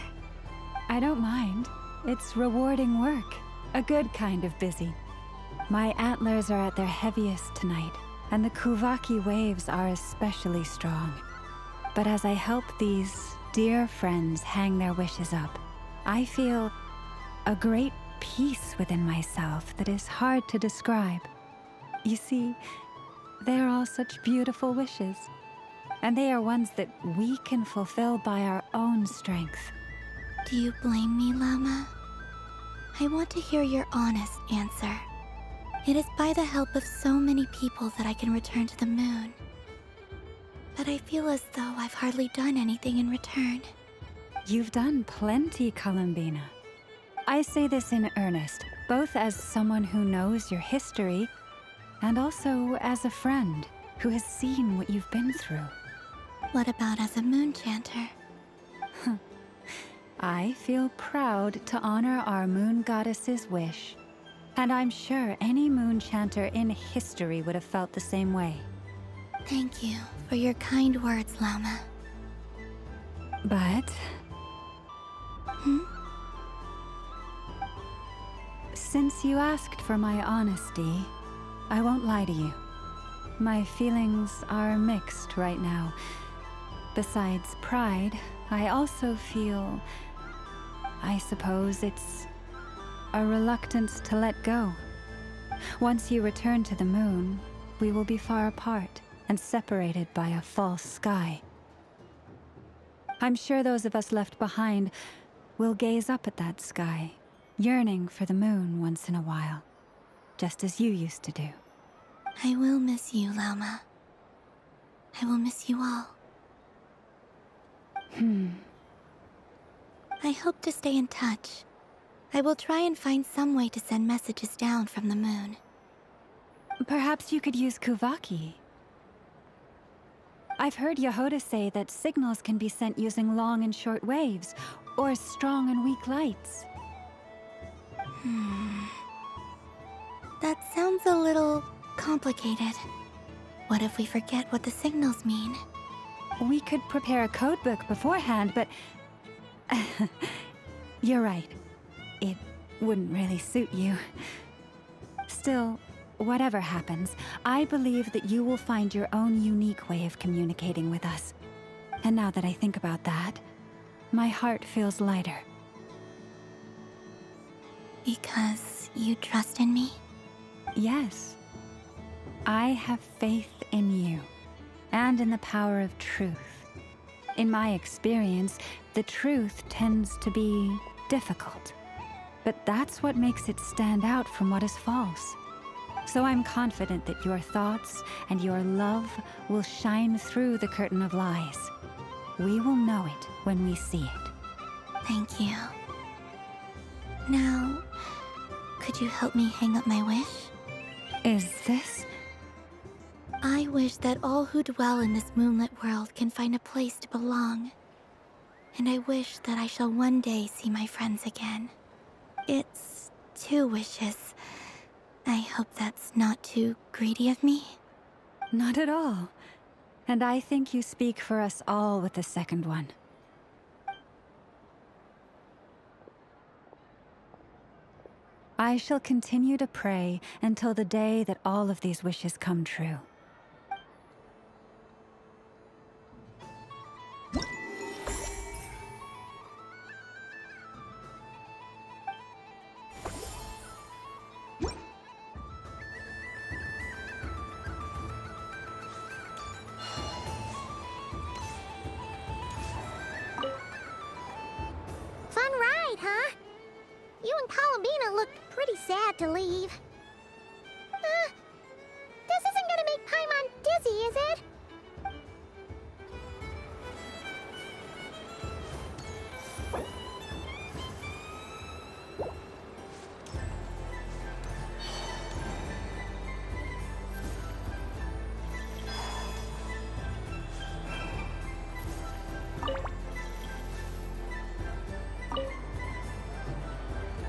I don't mind. It's rewarding work. A good kind of busy. My antlers are at their heaviest tonight, and the Kuvaki waves are especially strong. But as I help these dear friends hang their wishes up, I feel a great peace within myself that is hard to describe. You see, they're all such beautiful wishes, and they are ones that we can fulfill by our own strength. Do you blame me, Llama? I want to hear your honest answer. It is by the help of so many people that I can return to the moon. But I feel as though I've hardly done anything in return. You've done plenty, Columbina. I say this in earnest, both as someone who knows your history, and also as a friend who has seen what you've been through. What about as a moon chanter? I feel proud to honor our moon goddess's wish. And I'm sure any moon chanter in history would have felt the same way. Thank you for your kind words, Lama. But... Since you asked for my honesty, I won't lie to you. My feelings are mixed right now. Besides pride, I also feel... I suppose it's a reluctance to let go. Once you return to the moon, we will be far apart and separated by a false sky. I'm sure those of us left behind will gaze up at that sky, yearning for the moon once in a while, just as you used to do. I will miss you, Lama. I will miss you all. I hope to stay in touch. I will try and find some way to send messages down from the moon. Perhaps you could use Kuvaki. I've heard Yehoda say that signals can be sent using long and short waves, or strong and weak lights. That sounds a little complicated. What if we forget what the signals mean? We could prepare a codebook beforehand, but... You're right. It wouldn't really suit you. Still, whatever happens, I believe that you will find your own unique way of communicating with us. And now that I think about that, my heart feels lighter. Because you trust in me? Yes. I have faith in you, and in the power of truth. In my experience, the truth tends to be difficult. But that's what makes it stand out from what is false. So I'm confident that your thoughts and your love will shine through the curtain of lies. We will know it when we see it. Thank you. Now, could you help me hang up my wish? Is this? I wish that all who dwell in this moonlit world can find a place to belong. And I wish that I shall one day see my friends again. It's 2 wishes. I hope that's not too greedy of me. Not at all. And I think you speak for us all with the second one. I shall continue to pray until the day that all of these wishes come true. Fun ride, huh? You and Columbina looked pretty sad to leave. This isn't gonna make Paimon dizzy, is it?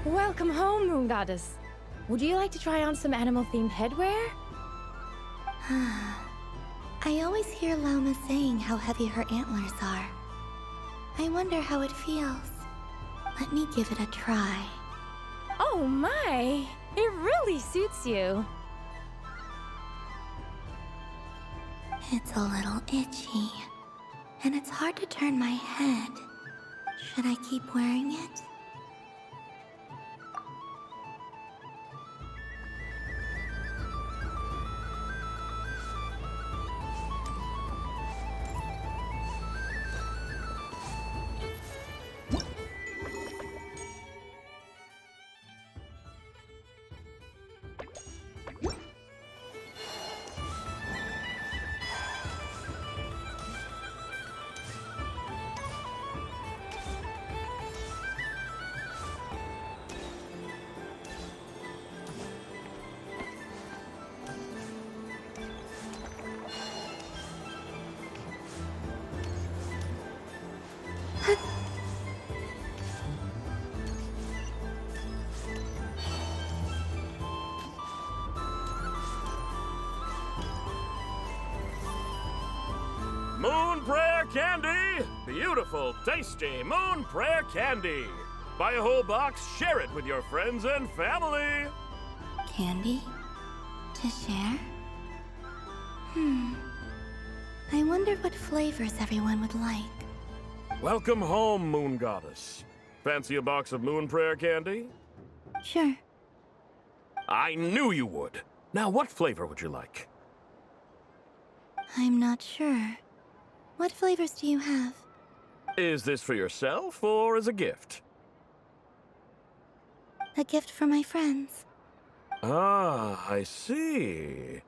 Welcome home, Moon Goddess. Would you like to try on some animal-themed headwear? I always hear Lama saying how heavy her antlers are. I wonder how it feels. Let me give it a try. Oh my! It really suits you. It's a little itchy, and it's hard to turn my head. Should I keep wearing it? Moon Prayer Candy! Beautiful, tasty Moon Prayer Candy! Buy a whole box, share it with your friends and family! Candy? To share? I wonder what flavors everyone would like. Welcome home, Moon Goddess. Fancy a box of Moon Prayer Candy? Sure. I knew you would. Now, what flavor would you like? I'm not sure. What flavors do you have? Is this for yourself or as a gift? A gift for my friends. Ah, I see.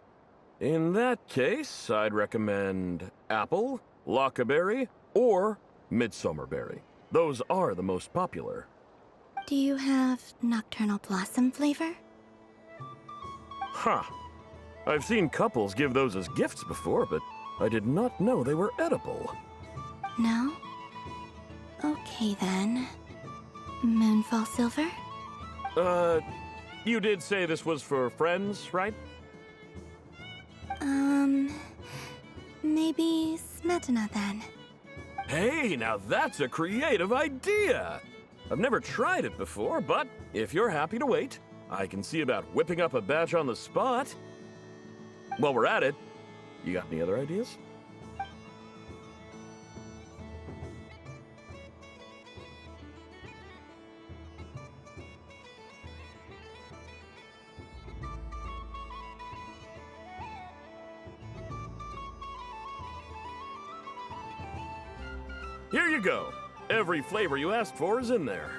In that case, I'd recommend apple, lockaberry, or midsummerberry. Those are the most popular. Do you have nocturnal blossom flavor? Huh. I've seen couples give those as gifts before, but I did not know they were edible. No? Okay then. Moonfall silver? You did say this was for friends, right? Maybe smetana then. Hey, now that's a creative idea! I've never tried it before, but if you're happy to wait, I can see about whipping up a batch on the spot. While we're at it, you got any other ideas? Here you go. Every flavor you asked for is in there.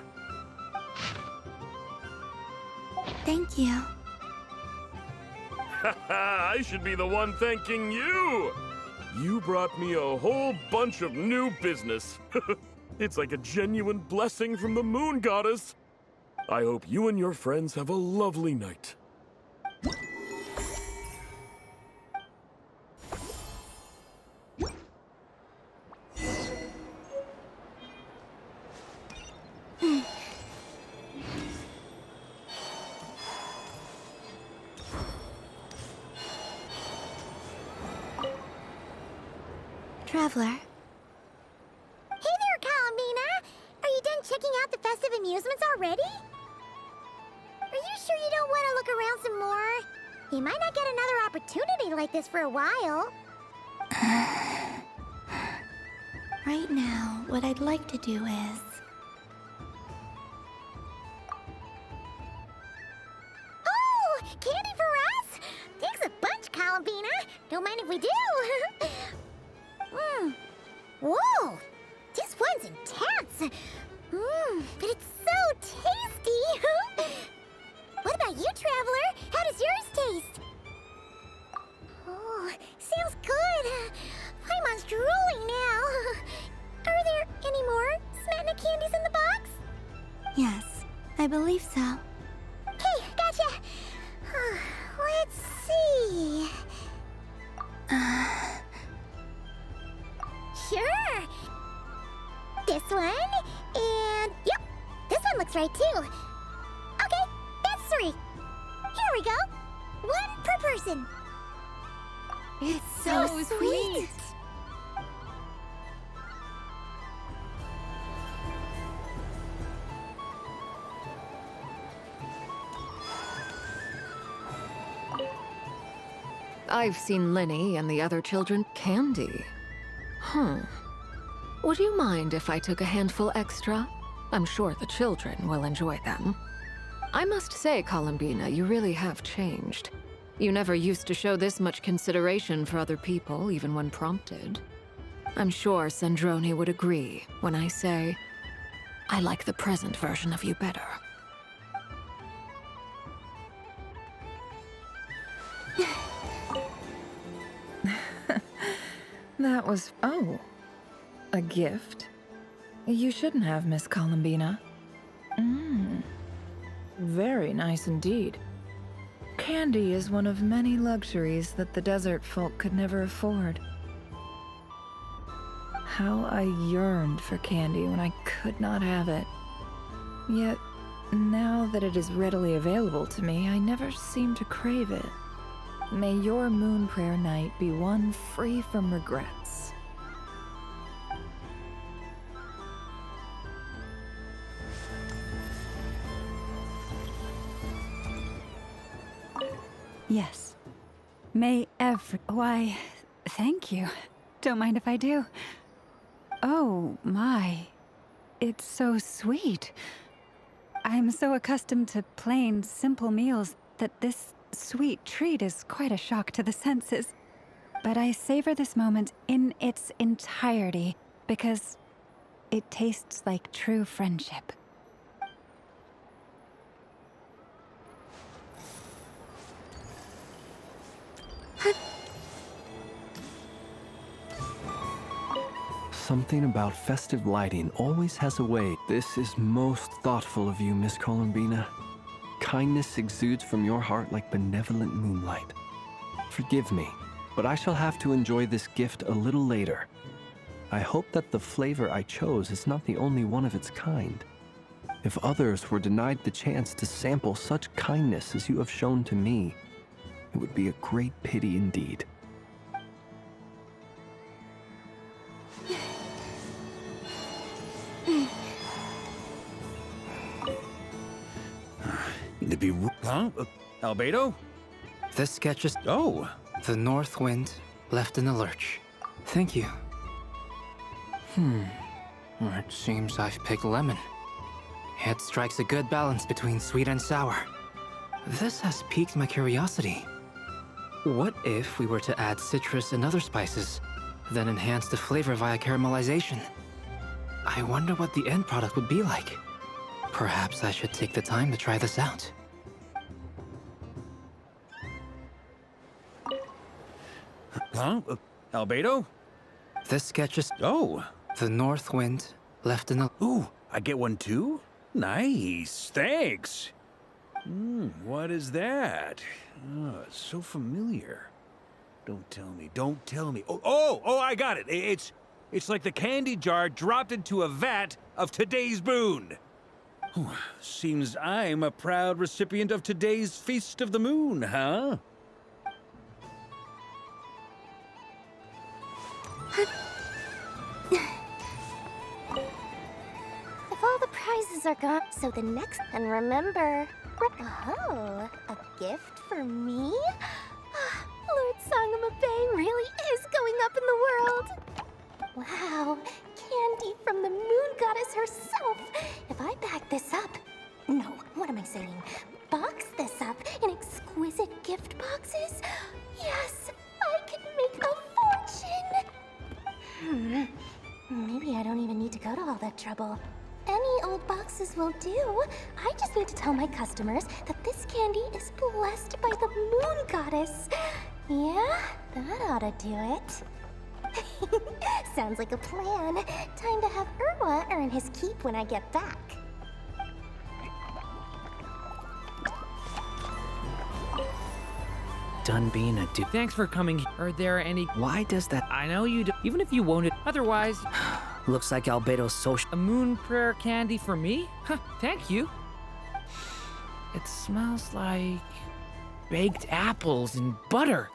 Thank you. Haha, I should be the one thanking you! You brought me a whole bunch of new business. It's like a genuine blessing from the Moon Goddess. I hope you and your friends have a lovely night. Traveler. Hey there, Columbina! Are you done checking out the festive amusements already? Are you sure you don't want to look around some more? You might not get another opportunity like this for a while. Right now, what I'd like to do is... Oh! Candy for us? Thanks a bunch, Columbina! Don't mind if we do! Whoa! This one's intense! But it's so tasty! What about you, Traveler? How does yours taste? Oh, sounds good! I'm drooling now! Are there any more Smetana candies in the box? Yes, I believe so. Okay, gotcha! Let's see... Sure! This one, and yep, this one looks right too. Okay, that's 3. Here we go. 1 per person. It's so sweet. I've seen Linny and the other children candy. Would you mind if I took a handful extra? I'm sure the children will enjoy them. I must say, Columbina, you really have changed. You never used to show this much consideration for other people, even when prompted. I'm sure Sandroni would agree when I say, I like the present version of you better. That was... oh. A gift? You shouldn't have, Miss Columbina. Very nice indeed. Candy is one of many luxuries that the desert folk could never afford. How I yearned for candy when I could not have it. Yet, now that it is readily available to me, I never seem to crave it. May your moon prayer night be one free from regrets. Yes. Why, thank you. Don't mind if I do. Oh, my. It's so sweet. I'm so accustomed to plain, simple meals that this sweet treat is quite a shock to the senses. But I savor this moment in its entirety because it tastes like true friendship. Something about festive lighting always has a way. This is most thoughtful of you, Miss Columbina. Kindness exudes from your heart like benevolent moonlight. Forgive me, but I shall have to enjoy this gift a little later. I hope that the flavor I chose is not the only one of its kind. If others were denied the chance to sample such kindness as you have shown to me, it would be a great pity indeed. To be... Huh? Albedo? This sketch is... Oh! The north wind left in the lurch. Thank you. It seems I've picked lemon. It strikes a good balance between sweet and sour. This has piqued my curiosity. What if we were to add citrus and other spices, then enhance the flavor via caramelization? I wonder what the end product would be like. Perhaps I should take the time to try this out. Huh? Albedo? This sketch is... Oh! The north wind left in the... Ooh, I get one too? Nice, thanks! What is that? Oh, it's so familiar. Don't tell me. Oh, I got it! It's like the candy jar dropped into a vat of today's boon! Seems I'm a proud recipient of today's Feast of the Moon, huh? If all the prizes are gone, so the next... And remember... Oh, a gift for me? Lord Sangamabe really is going up in the world! Wow, candy from the moon goddess herself! If I back this up... No, what am I saying? Box this up in exquisite gift boxes? Yes, I can make a fortune! Maybe I don't even need to go to all that trouble. Any old boxes will do. I just need to tell my customers that this candy is blessed by the moon goddess. Yeah, that ought to do it. Sounds like a plan. Time to have Irwa earn his keep when I get back. Done being a dude. Thanks for coming. Are there any... Why does that... I know you do. Even if you won't it. Otherwise... Looks like Albedo's social... A moon prayer candy for me? Huh, thank you. It smells like... baked apples and butter.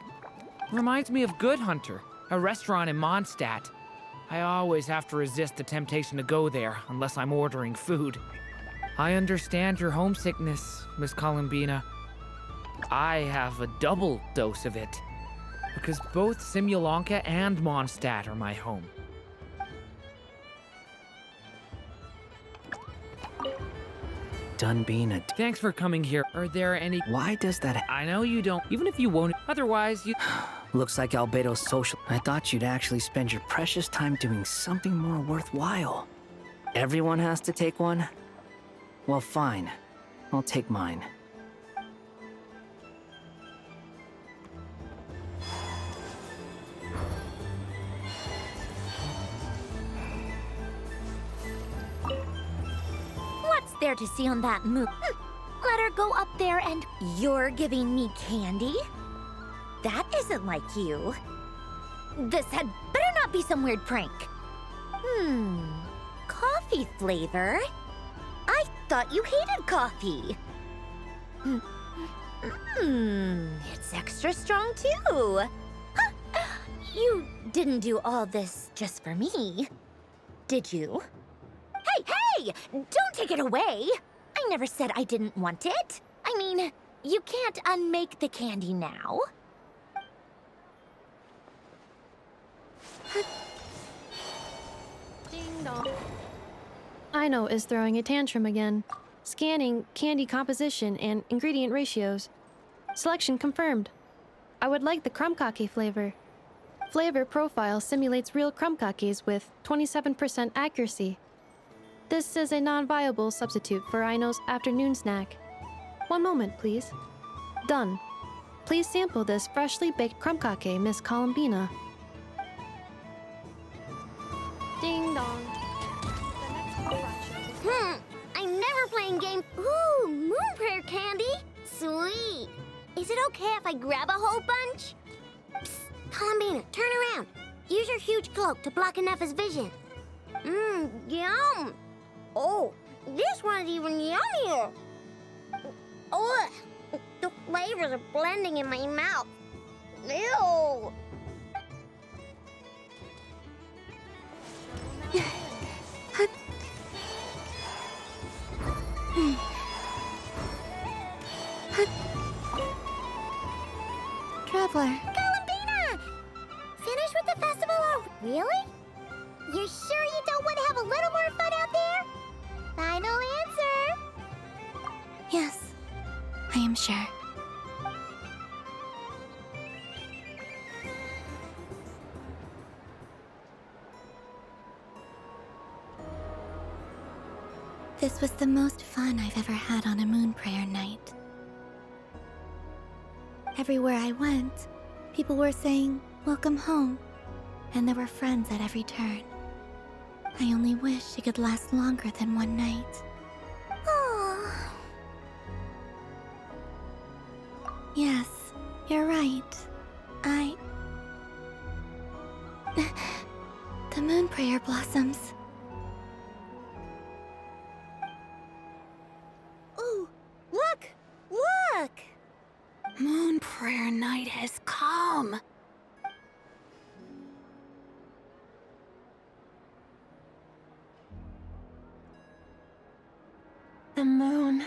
Reminds me of Good Hunter, a restaurant in Mondstadt. I always have to resist the temptation to go there, unless I'm ordering food. I understand your homesickness, Miss Columbina. I have a double dose of it, because both Simulanka and Mondstadt are my home. Done being a... Thanks for coming here. Are there any... Why does that... I know you don't, even if you won't. Otherwise, you... Looks like Albedo's social... I thought you'd actually spend your precious time doing something more worthwhile. Everyone has to take one? Well, fine. I'll take mine. What's there to see on that moon? Let her go up there and you're giving me candy? That isn't like you. This had better not be some weird prank. Coffee flavor? I thought you hated coffee. It's extra strong too. Huh. You didn't do all this just for me, did you? Hey, don't take it away! I never said I didn't want it. I mean, You can't unmake the candy now. Ding dong. Aino is throwing a tantrum again. Scanning candy composition and ingredient ratios. Selection confirmed. I would like the crumb-cake flavor. Flavor profile simulates real crumb-cakes with 27% accuracy. This is a non-viable substitute for Aino's afternoon snack. One moment, please. Done. Please sample this freshly baked crumb-cake, Miss Columbina. Ding dong. I'm never playing games. Ooh, moon prayer candy. Sweet. Is it okay if I grab a whole bunch? Psst, Columbina, turn around. Use your huge cloak to block Enougha's vision. Yum. Oh, this one's even yummier. Oh, the flavors are blending in my mouth. Ew. Traveler. Columbina! Finished with the festival really? You're sure you don't want to have a little more fun out there? Final answer. Yes, I am sure. This was the most fun I've ever had on a moon prayer night. Everywhere I went, people were saying, "Welcome home," and there were friends at every turn. I only wish it could last longer than one night. Oh. Yes, you're right. The moon prayer blossoms. Ooh, look! Look! Moon prayer night has come. The moon.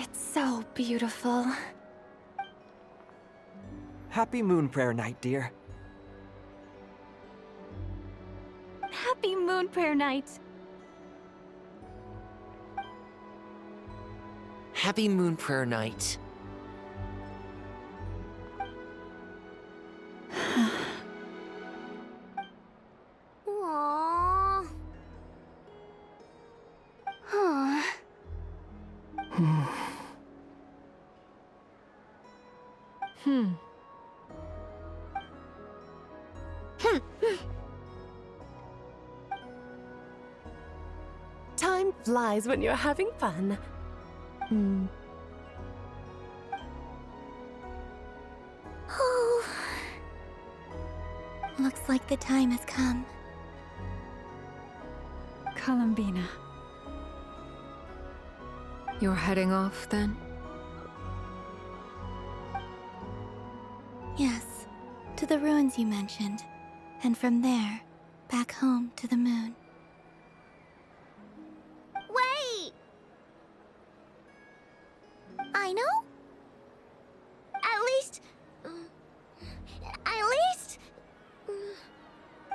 It's so beautiful. Happy Moon Prayer Night, dear. Happy Moon Prayer Night. Happy Moon Prayer Night. Aww. Huh. Time flies when you're having fun. Oh. Looks like the time has come. Columbina. You're heading off, then? Yes, to the ruins you mentioned. And from there, back home to the moon. Wait! I know? At least...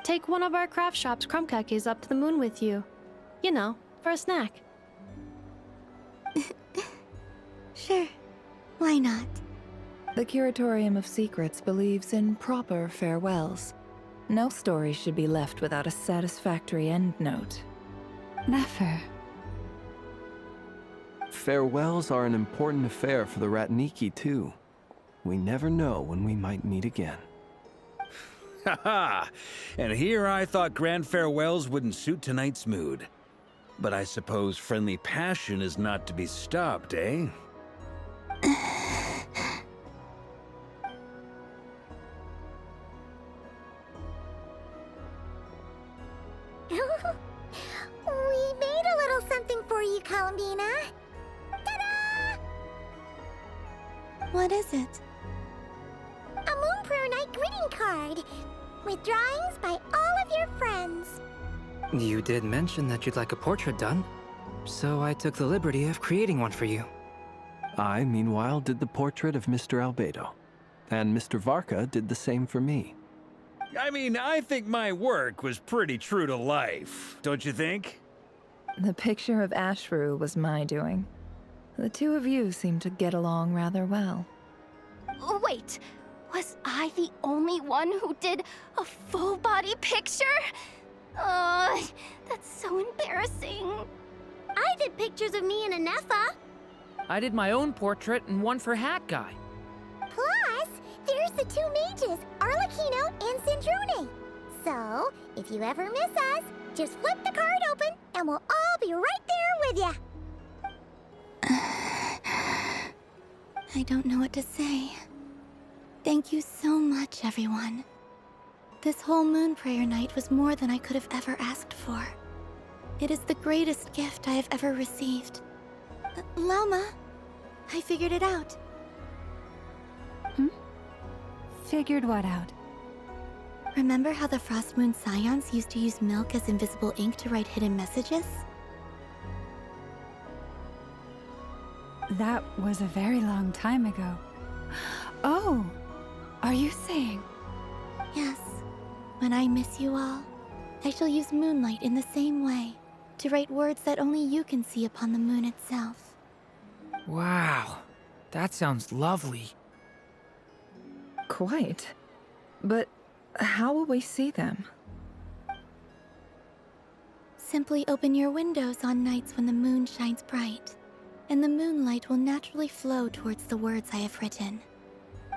Take one of our craft shop's crumb-cakes up to the moon with you. You know, for a snack. Sure, why not? The Curatorium of Secrets believes in proper farewells. No story should be left without a satisfactory endnote. Never. Farewells are an important affair for the Ratniki, too. We never know when we might meet again. Haha! And here I thought grand farewells wouldn't suit tonight's mood. But I suppose friendly passion is not to be stopped, eh? We made a little something for you, Columbina. Ta-da! What is it? A Moon Prayer Night greeting card with drawings by all of your friends. You did mention that you'd like a portrait done, so I took the liberty of creating one for you. I, meanwhile, did the portrait of Mr. Albedo. And Mr. Varka did the same for me. I mean, I think my work was pretty true to life, don't you think? The picture of Ashru was my doing. The two of you seem to get along rather well. Wait, was I the only one who did a full-body picture? That's so embarrassing. I did pictures of me and Anefa. I did my own portrait and one for Hat Guy. Plus, there's the two mages, Arlecchino and Sindrune. So, if you ever miss us, just flip the card open and we'll all be right there with ya. I don't know what to say. Thank you so much, everyone. This whole moon prayer night was more than I could have ever asked for. It is the greatest gift I have ever received. Lauma, I figured it out. Figured what out? Remember how the Frost Moon Scions used to use milk as invisible ink to write hidden messages? That was a very long time ago. Oh, are you saying? Yes. When I miss you all, I shall use moonlight in the same way, to write words that only you can see upon the moon itself. Wow, that sounds lovely. Quite. But how will we see them? Simply open your windows on nights when the moon shines bright, and the moonlight will naturally flow towards the words I have written.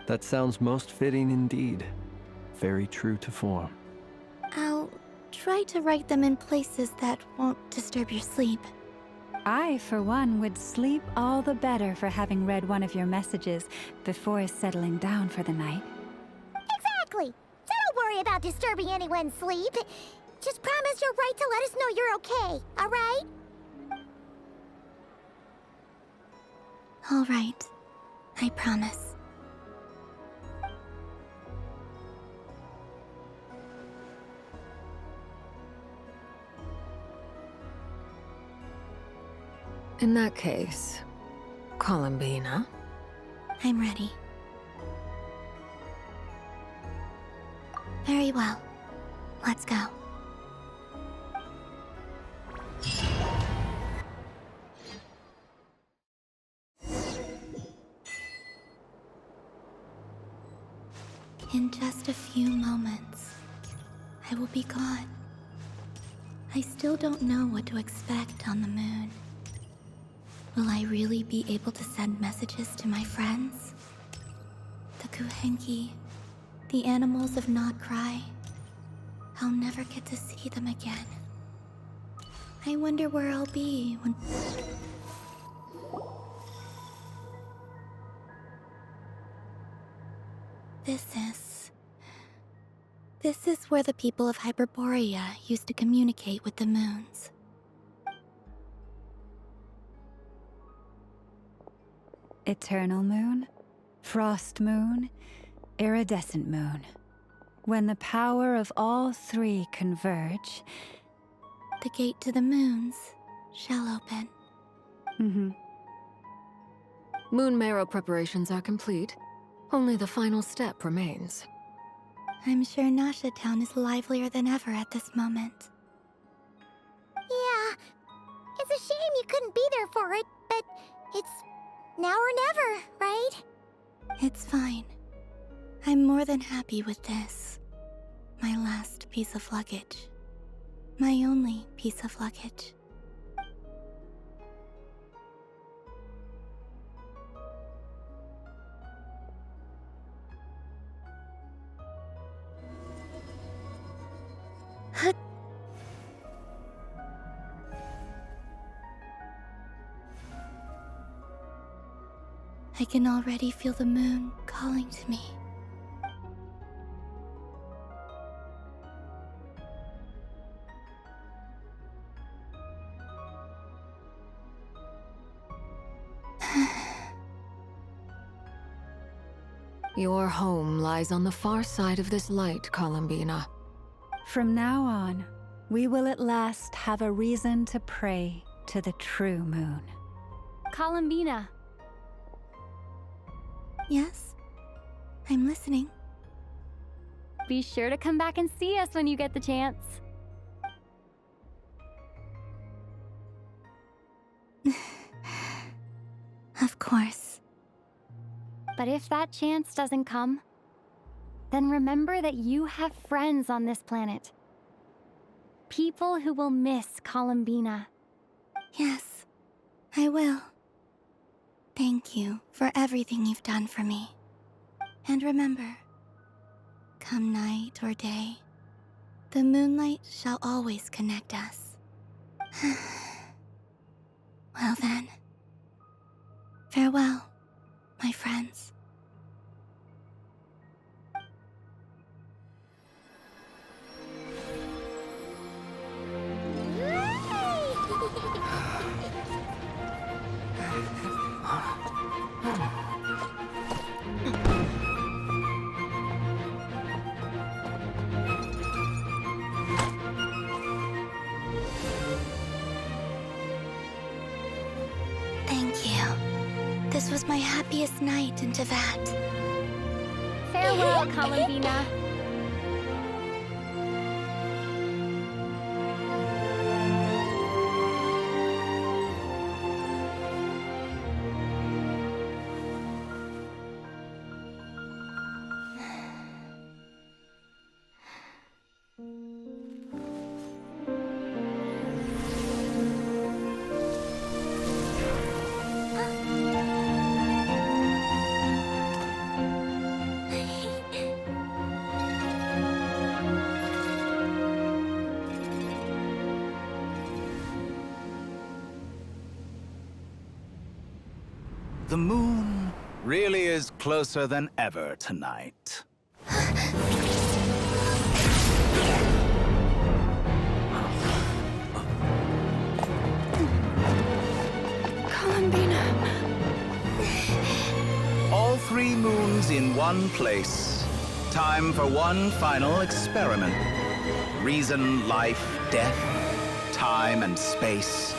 That sounds most fitting indeed. Very true to form. I'll try to write them in places that won't disturb your sleep. I, for one, would sleep all the better for having read one of your messages before settling down for the night. Exactly. So don't worry about disturbing anyone's sleep. Just promise you'll write to let us know you're okay, all right? All right. I promise. In that case, Columbina? I'm ready. Very well. Let's go. In just a few moments, I will be gone. I still don't know what to expect on the moon. Will I really be able to send messages to my friends? The Kuhenki, the animals of Nod Krai. I'll never get to see them again. I wonder where I'll be when... This is where the people of Hyperborea used to communicate with the moons. Eternal moon, frost moon, iridescent moon. When the power of all three converge... The gate to the moons shall open. Moon marrow preparations are complete. Only the final step remains. I'm sure Nasha Town is livelier than ever at this moment. Yeah, it's a shame you couldn't be there for it, but it's now or never, right? It's fine. I'm more than happy with this. My last piece of luggage. My only piece of luggage. I can already feel the moon calling to me. Your home lies on the far side of this light, Columbina. From now on, we will at last have a reason to pray to the true moon. Columbina, Yes? I'm listening. Be sure to come back and see us when you get the chance. Of course. But if that chance doesn't come, then remember that you have friends on this planet. People who will miss Columbina. Yes, I will. Thank you for everything you've done for me. And remember, come night or day, the moonlight shall always connect us. Well then, farewell, my friends. Thank you. This was my happiest night in Tevat. Farewell, Columbina. The moon really is closer than ever tonight. Columbina. All 3 moons in one place. Time for one final experiment. Reason, life, death, time, and space.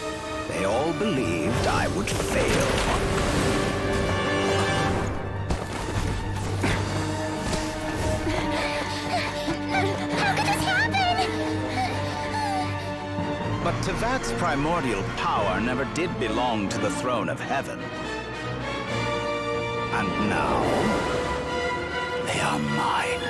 They all believed I would fail. But Tevat's primordial power never did belong to the throne of heaven. And now, they are mine.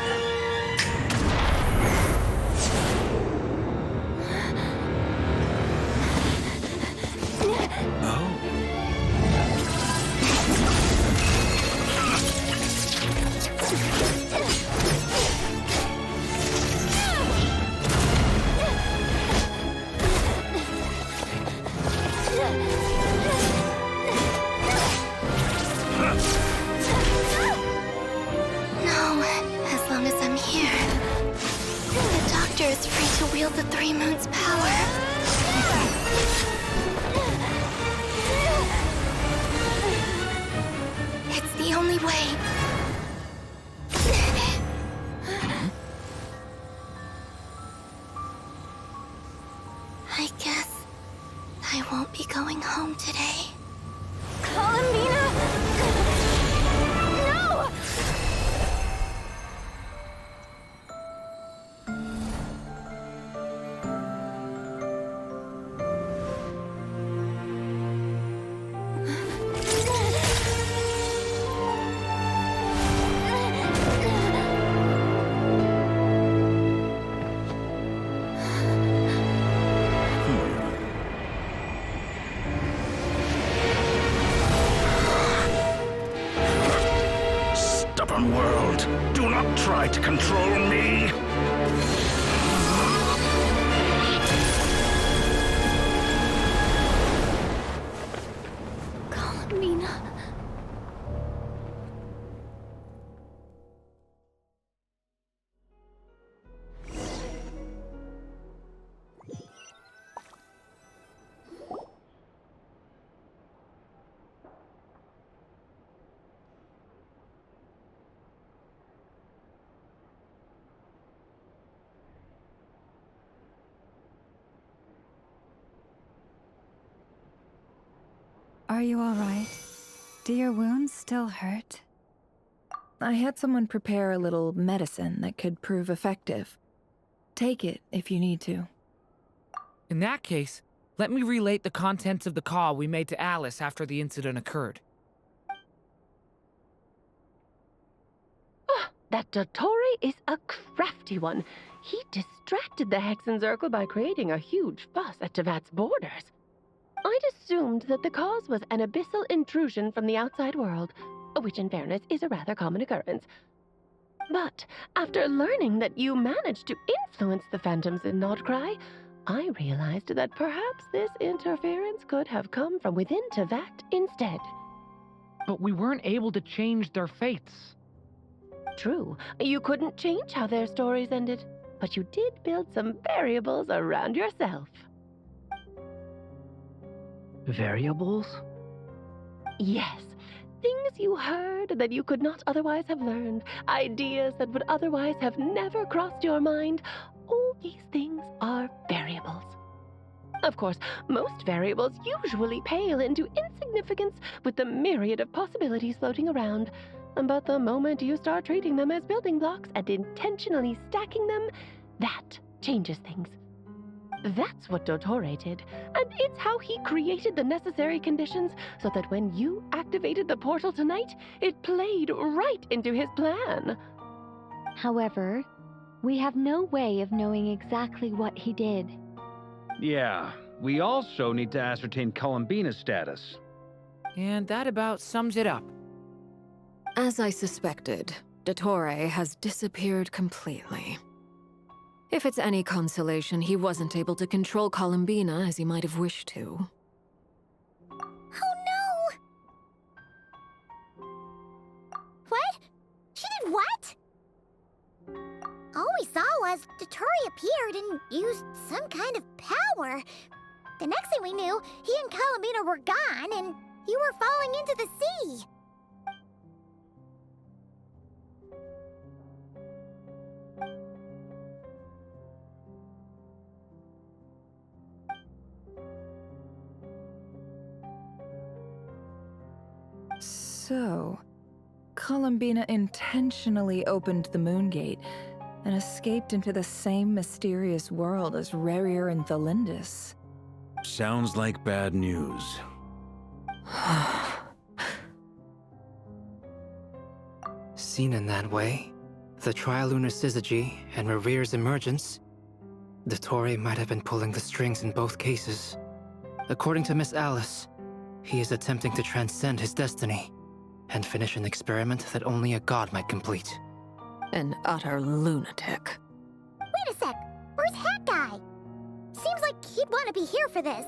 Is free to wield the 3 moons' power. It's the only way. I guess I won't be going home today. Columbina! No! World, do not try to control me. Columbina. Are you all right? Do your wounds still hurt? I had someone prepare a little medicine that could prove effective. Take it if you need to. In that case, let me relate the contents of the call we made to Alice after the incident occurred. That Dottore is a crafty one. He distracted the Hexenzirkel by creating a huge fuss at Tevat's borders. I'd assumed that the cause was an abyssal intrusion from the outside world, which in fairness is a rather common occurrence. But after learning that you managed to influence the phantoms in Nod Krai, I realized that perhaps this interference could have come from within Tevat instead. But we weren't able to change their fates. True, you couldn't change how their stories ended, but you did build some variables around yourself. Variables? Yes, things you heard that you could not otherwise have learned, ideas that would otherwise have never crossed your mind. All these things are variables. Of course, most variables usually pale into insignificance with the myriad of possibilities floating around. But the moment you start treating them as building blocks and intentionally stacking them, that changes things. That's what Dottore did, and it's how he created the necessary conditions so that when you activated the portal tonight, it played right into his plan. However, we have no way of knowing exactly what he did. Yeah, we also need to ascertain Columbina's status. And that about sums it up. As I suspected, Dottore has disappeared completely. If it's any consolation, he wasn't able to control Columbina as he might have wished to. Oh no! What? She did what? All we saw was Dottore appeared and used some kind of power. The next thing we knew, he and Columbina were gone and you were falling into the sea. So, Columbina intentionally opened the Moon Gate and escaped into the same mysterious world as Rerir and Thalindis. Sounds like bad news. Seen in that way, the Trilunar Syzygy and Rerir's emergence, Dottore might have been pulling the strings in both cases. According to Miss Alice, he is attempting to transcend his destiny and finish an experiment that only a god might complete. An utter lunatic. Wait a sec, where's Hat Guy? Seems like he'd want to be here for this.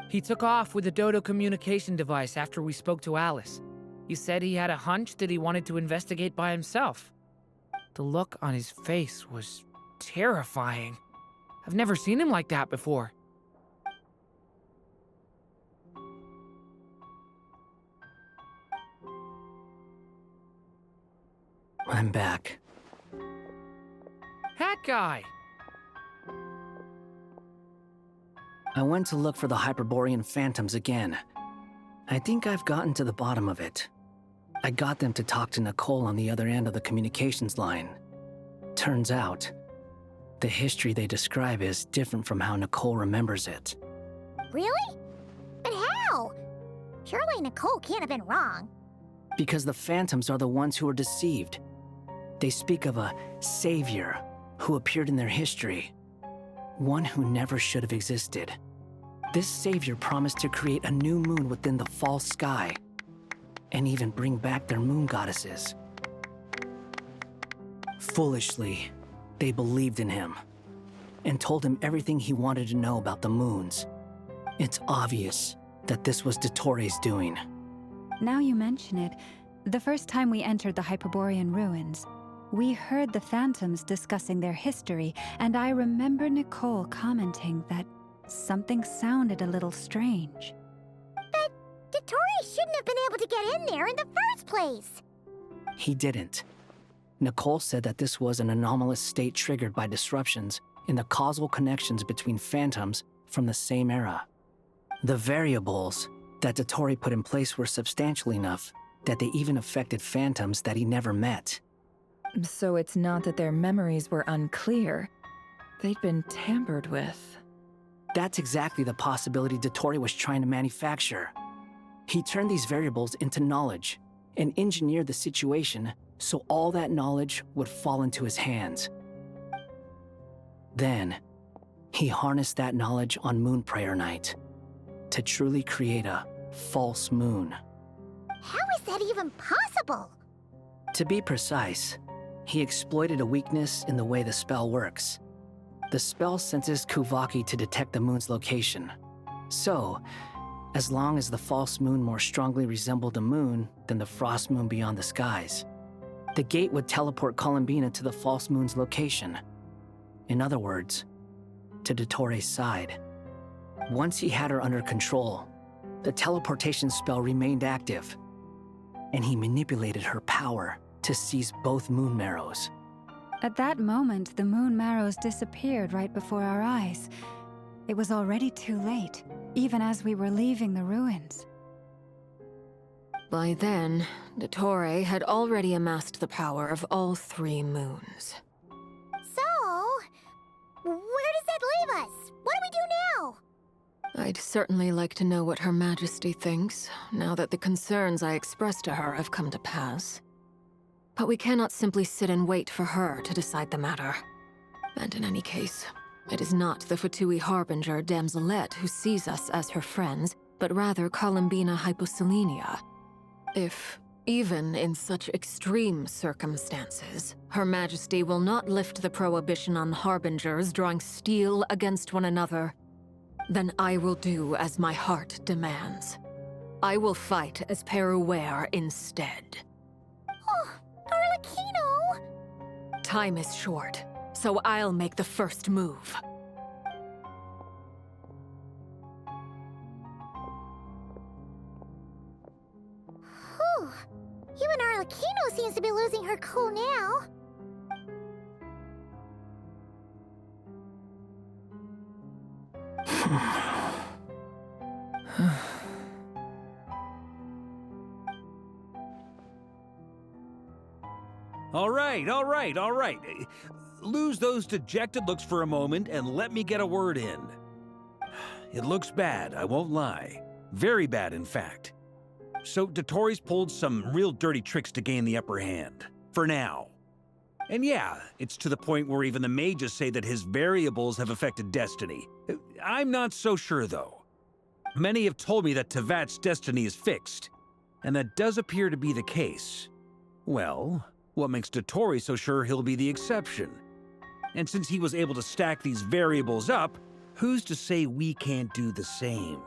He took off with the Dodo communication device after we spoke to Alice. He said he had a hunch that he wanted to investigate by himself. The look on his face was terrifying. I've never seen him like that before. I'm back. Hat Guy! I went to look for the Hyperborean phantoms again. I think I've gotten to the bottom of it. I got them to talk to Nicole on the other end of the communications line. Turns out, the history they describe is different from how Nicole remembers it. Really? But how? Surely Nicole can't have been wrong. Because the phantoms are the ones who are deceived. They speak of a savior who appeared in their history. One who never should have existed. This savior promised to create a new moon within the false sky, and even bring back their moon goddesses. Foolishly, they believed in him, and told him everything he wanted to know about the moons. It's obvious that this was Dottore's doing. Now you mention it, the first time we entered the Hyperborean ruins, we heard the phantoms discussing their history, and I remember Nicole commenting that something sounded a little strange. But Dottore shouldn't have been able to get in there in the first place. He didn't. Nicole said that this was an anomalous state triggered by disruptions in the causal connections between phantoms from the same era. The variables that Dottore put in place were substantial enough that they even affected phantoms that he never met. So it's not that their memories were unclear. They'd been tampered with. That's exactly the possibility Dottore was trying to manufacture. He turned these variables into knowledge and engineered the situation so all that knowledge would fall into his hands. Then, he harnessed that knowledge on Moon Prayer Night to truly create a false moon. How is that even possible? To be precise, he exploited a weakness in the way the spell works. The spell senses Kuvaki to detect the moon's location. So, as long as the false moon more strongly resembled a moon than the frost moon beyond the skies, the gate would teleport Columbina to the false moon's location. In other words, to Dottore's side. Once he had her under control, the teleportation spell remained active, and he manipulated her power to seize both moon marrows. At that moment, the moon marrows disappeared right before our eyes. It was already too late, even as we were leaving the ruins. By then, Dottore had already amassed the power of all 3 moons. So, where does that leave us? What do we do now? I'd certainly like to know what Her Majesty thinks, now that the concerns I expressed to her have come to pass. But we cannot simply sit and wait for her to decide the matter. And in any case, it is not the Fatui Harbinger Damselette who sees us as her friends, but rather Columbina Hyposelenia. If, even in such extreme circumstances, Her Majesty will not lift the prohibition on Harbingers drawing steel against one another, then I will do as my heart demands. I will fight as Peruware instead. Oh, Arlecchino! Time is short, so I'll make the first move. Whew. Even Arlecchino seems to be losing her cool now. All right. Lose those dejected looks for a moment and let me get a word in. It looks bad, I won't lie. Very bad, in fact. So Dottore's pulled some real dirty tricks to gain the upper hand. For now. And yeah, it's to the point where even the mages say that his variables have affected destiny. I'm not so sure, though. Many have told me that Tevat's destiny is fixed, and that does appear to be the case. Well, what makes Dottore so sure he'll be the exception? And since he was able to stack these variables up, who's to say we can't do the same?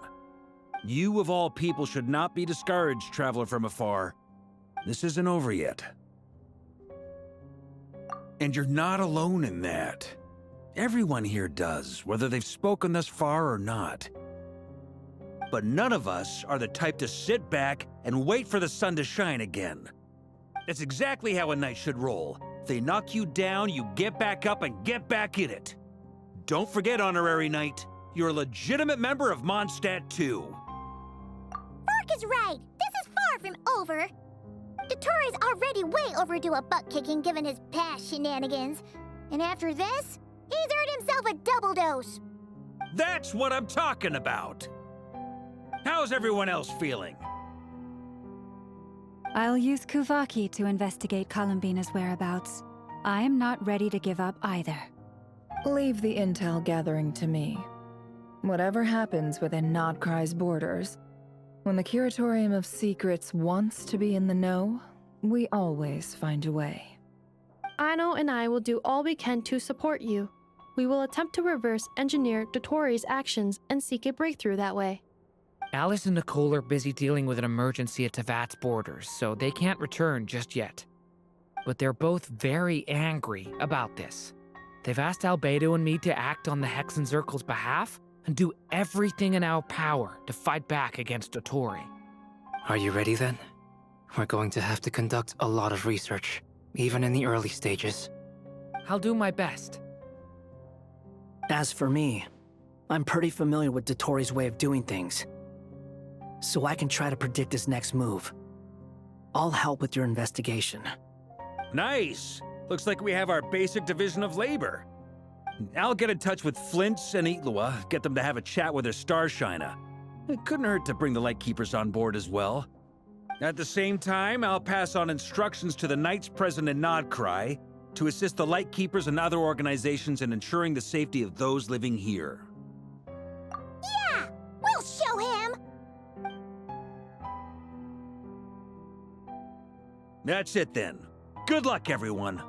You of all people should not be discouraged, traveler from afar. This isn't over yet. And you're not alone in that. Everyone here does, whether they've spoken thus far or not. But none of us are the type to sit back and wait for the sun to shine again. That's exactly how a knight should roll. If they knock you down, you get back up and get back in it. Don't forget, Honorary Knight, you're a legitimate member of Mondstadt too. Mark is right. This is far from over. Dottore's already way overdue a butt-kicking given his past shenanigans. And after this, he's earned himself a double dose. That's what I'm talking about. How's everyone else feeling? I'll use Kuvaki to investigate Columbina's whereabouts. I am not ready to give up either. Leave the intel gathering to me. Whatever happens within Nod Krai's borders, when the Curatorium of Secrets wants to be in the know, we always find a way. Aino and I will do all we can to support you. We will attempt to reverse engineer Dottore's actions and seek a breakthrough that way. Alice and Nicole are busy dealing with an emergency at Tevat's borders, so they can't return just yet. But they're both very angry about this. They've asked Albedo and me to act on the Hexen Circle's behalf and do everything in our power to fight back against Dottore. Are you ready then? We're going to have to conduct a lot of research, even in the early stages. I'll do my best. As for me, I'm pretty familiar with Dottore's way of doing things, so I can try to predict his next move. I'll help with your investigation. Nice! Looks like we have our basic division of labor. I'll get in touch with Flints and Itlua, get them to have a chat with their Starshiner. It couldn't hurt to bring the Lightkeepers on board as well. At the same time, I'll pass on instructions to the Knights present in Nod Krai to assist the Lightkeepers and other organizations in ensuring the safety of those living here. Yeah! We'll show him! That's it then. Good luck, everyone.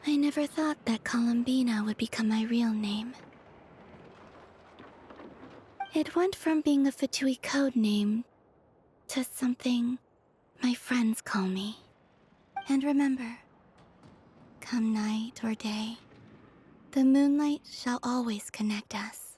I never thought that Columbina would become my real name. It went from being a Fatui code name to something my friends call me. And remember, come night or day, the moonlight shall always connect us.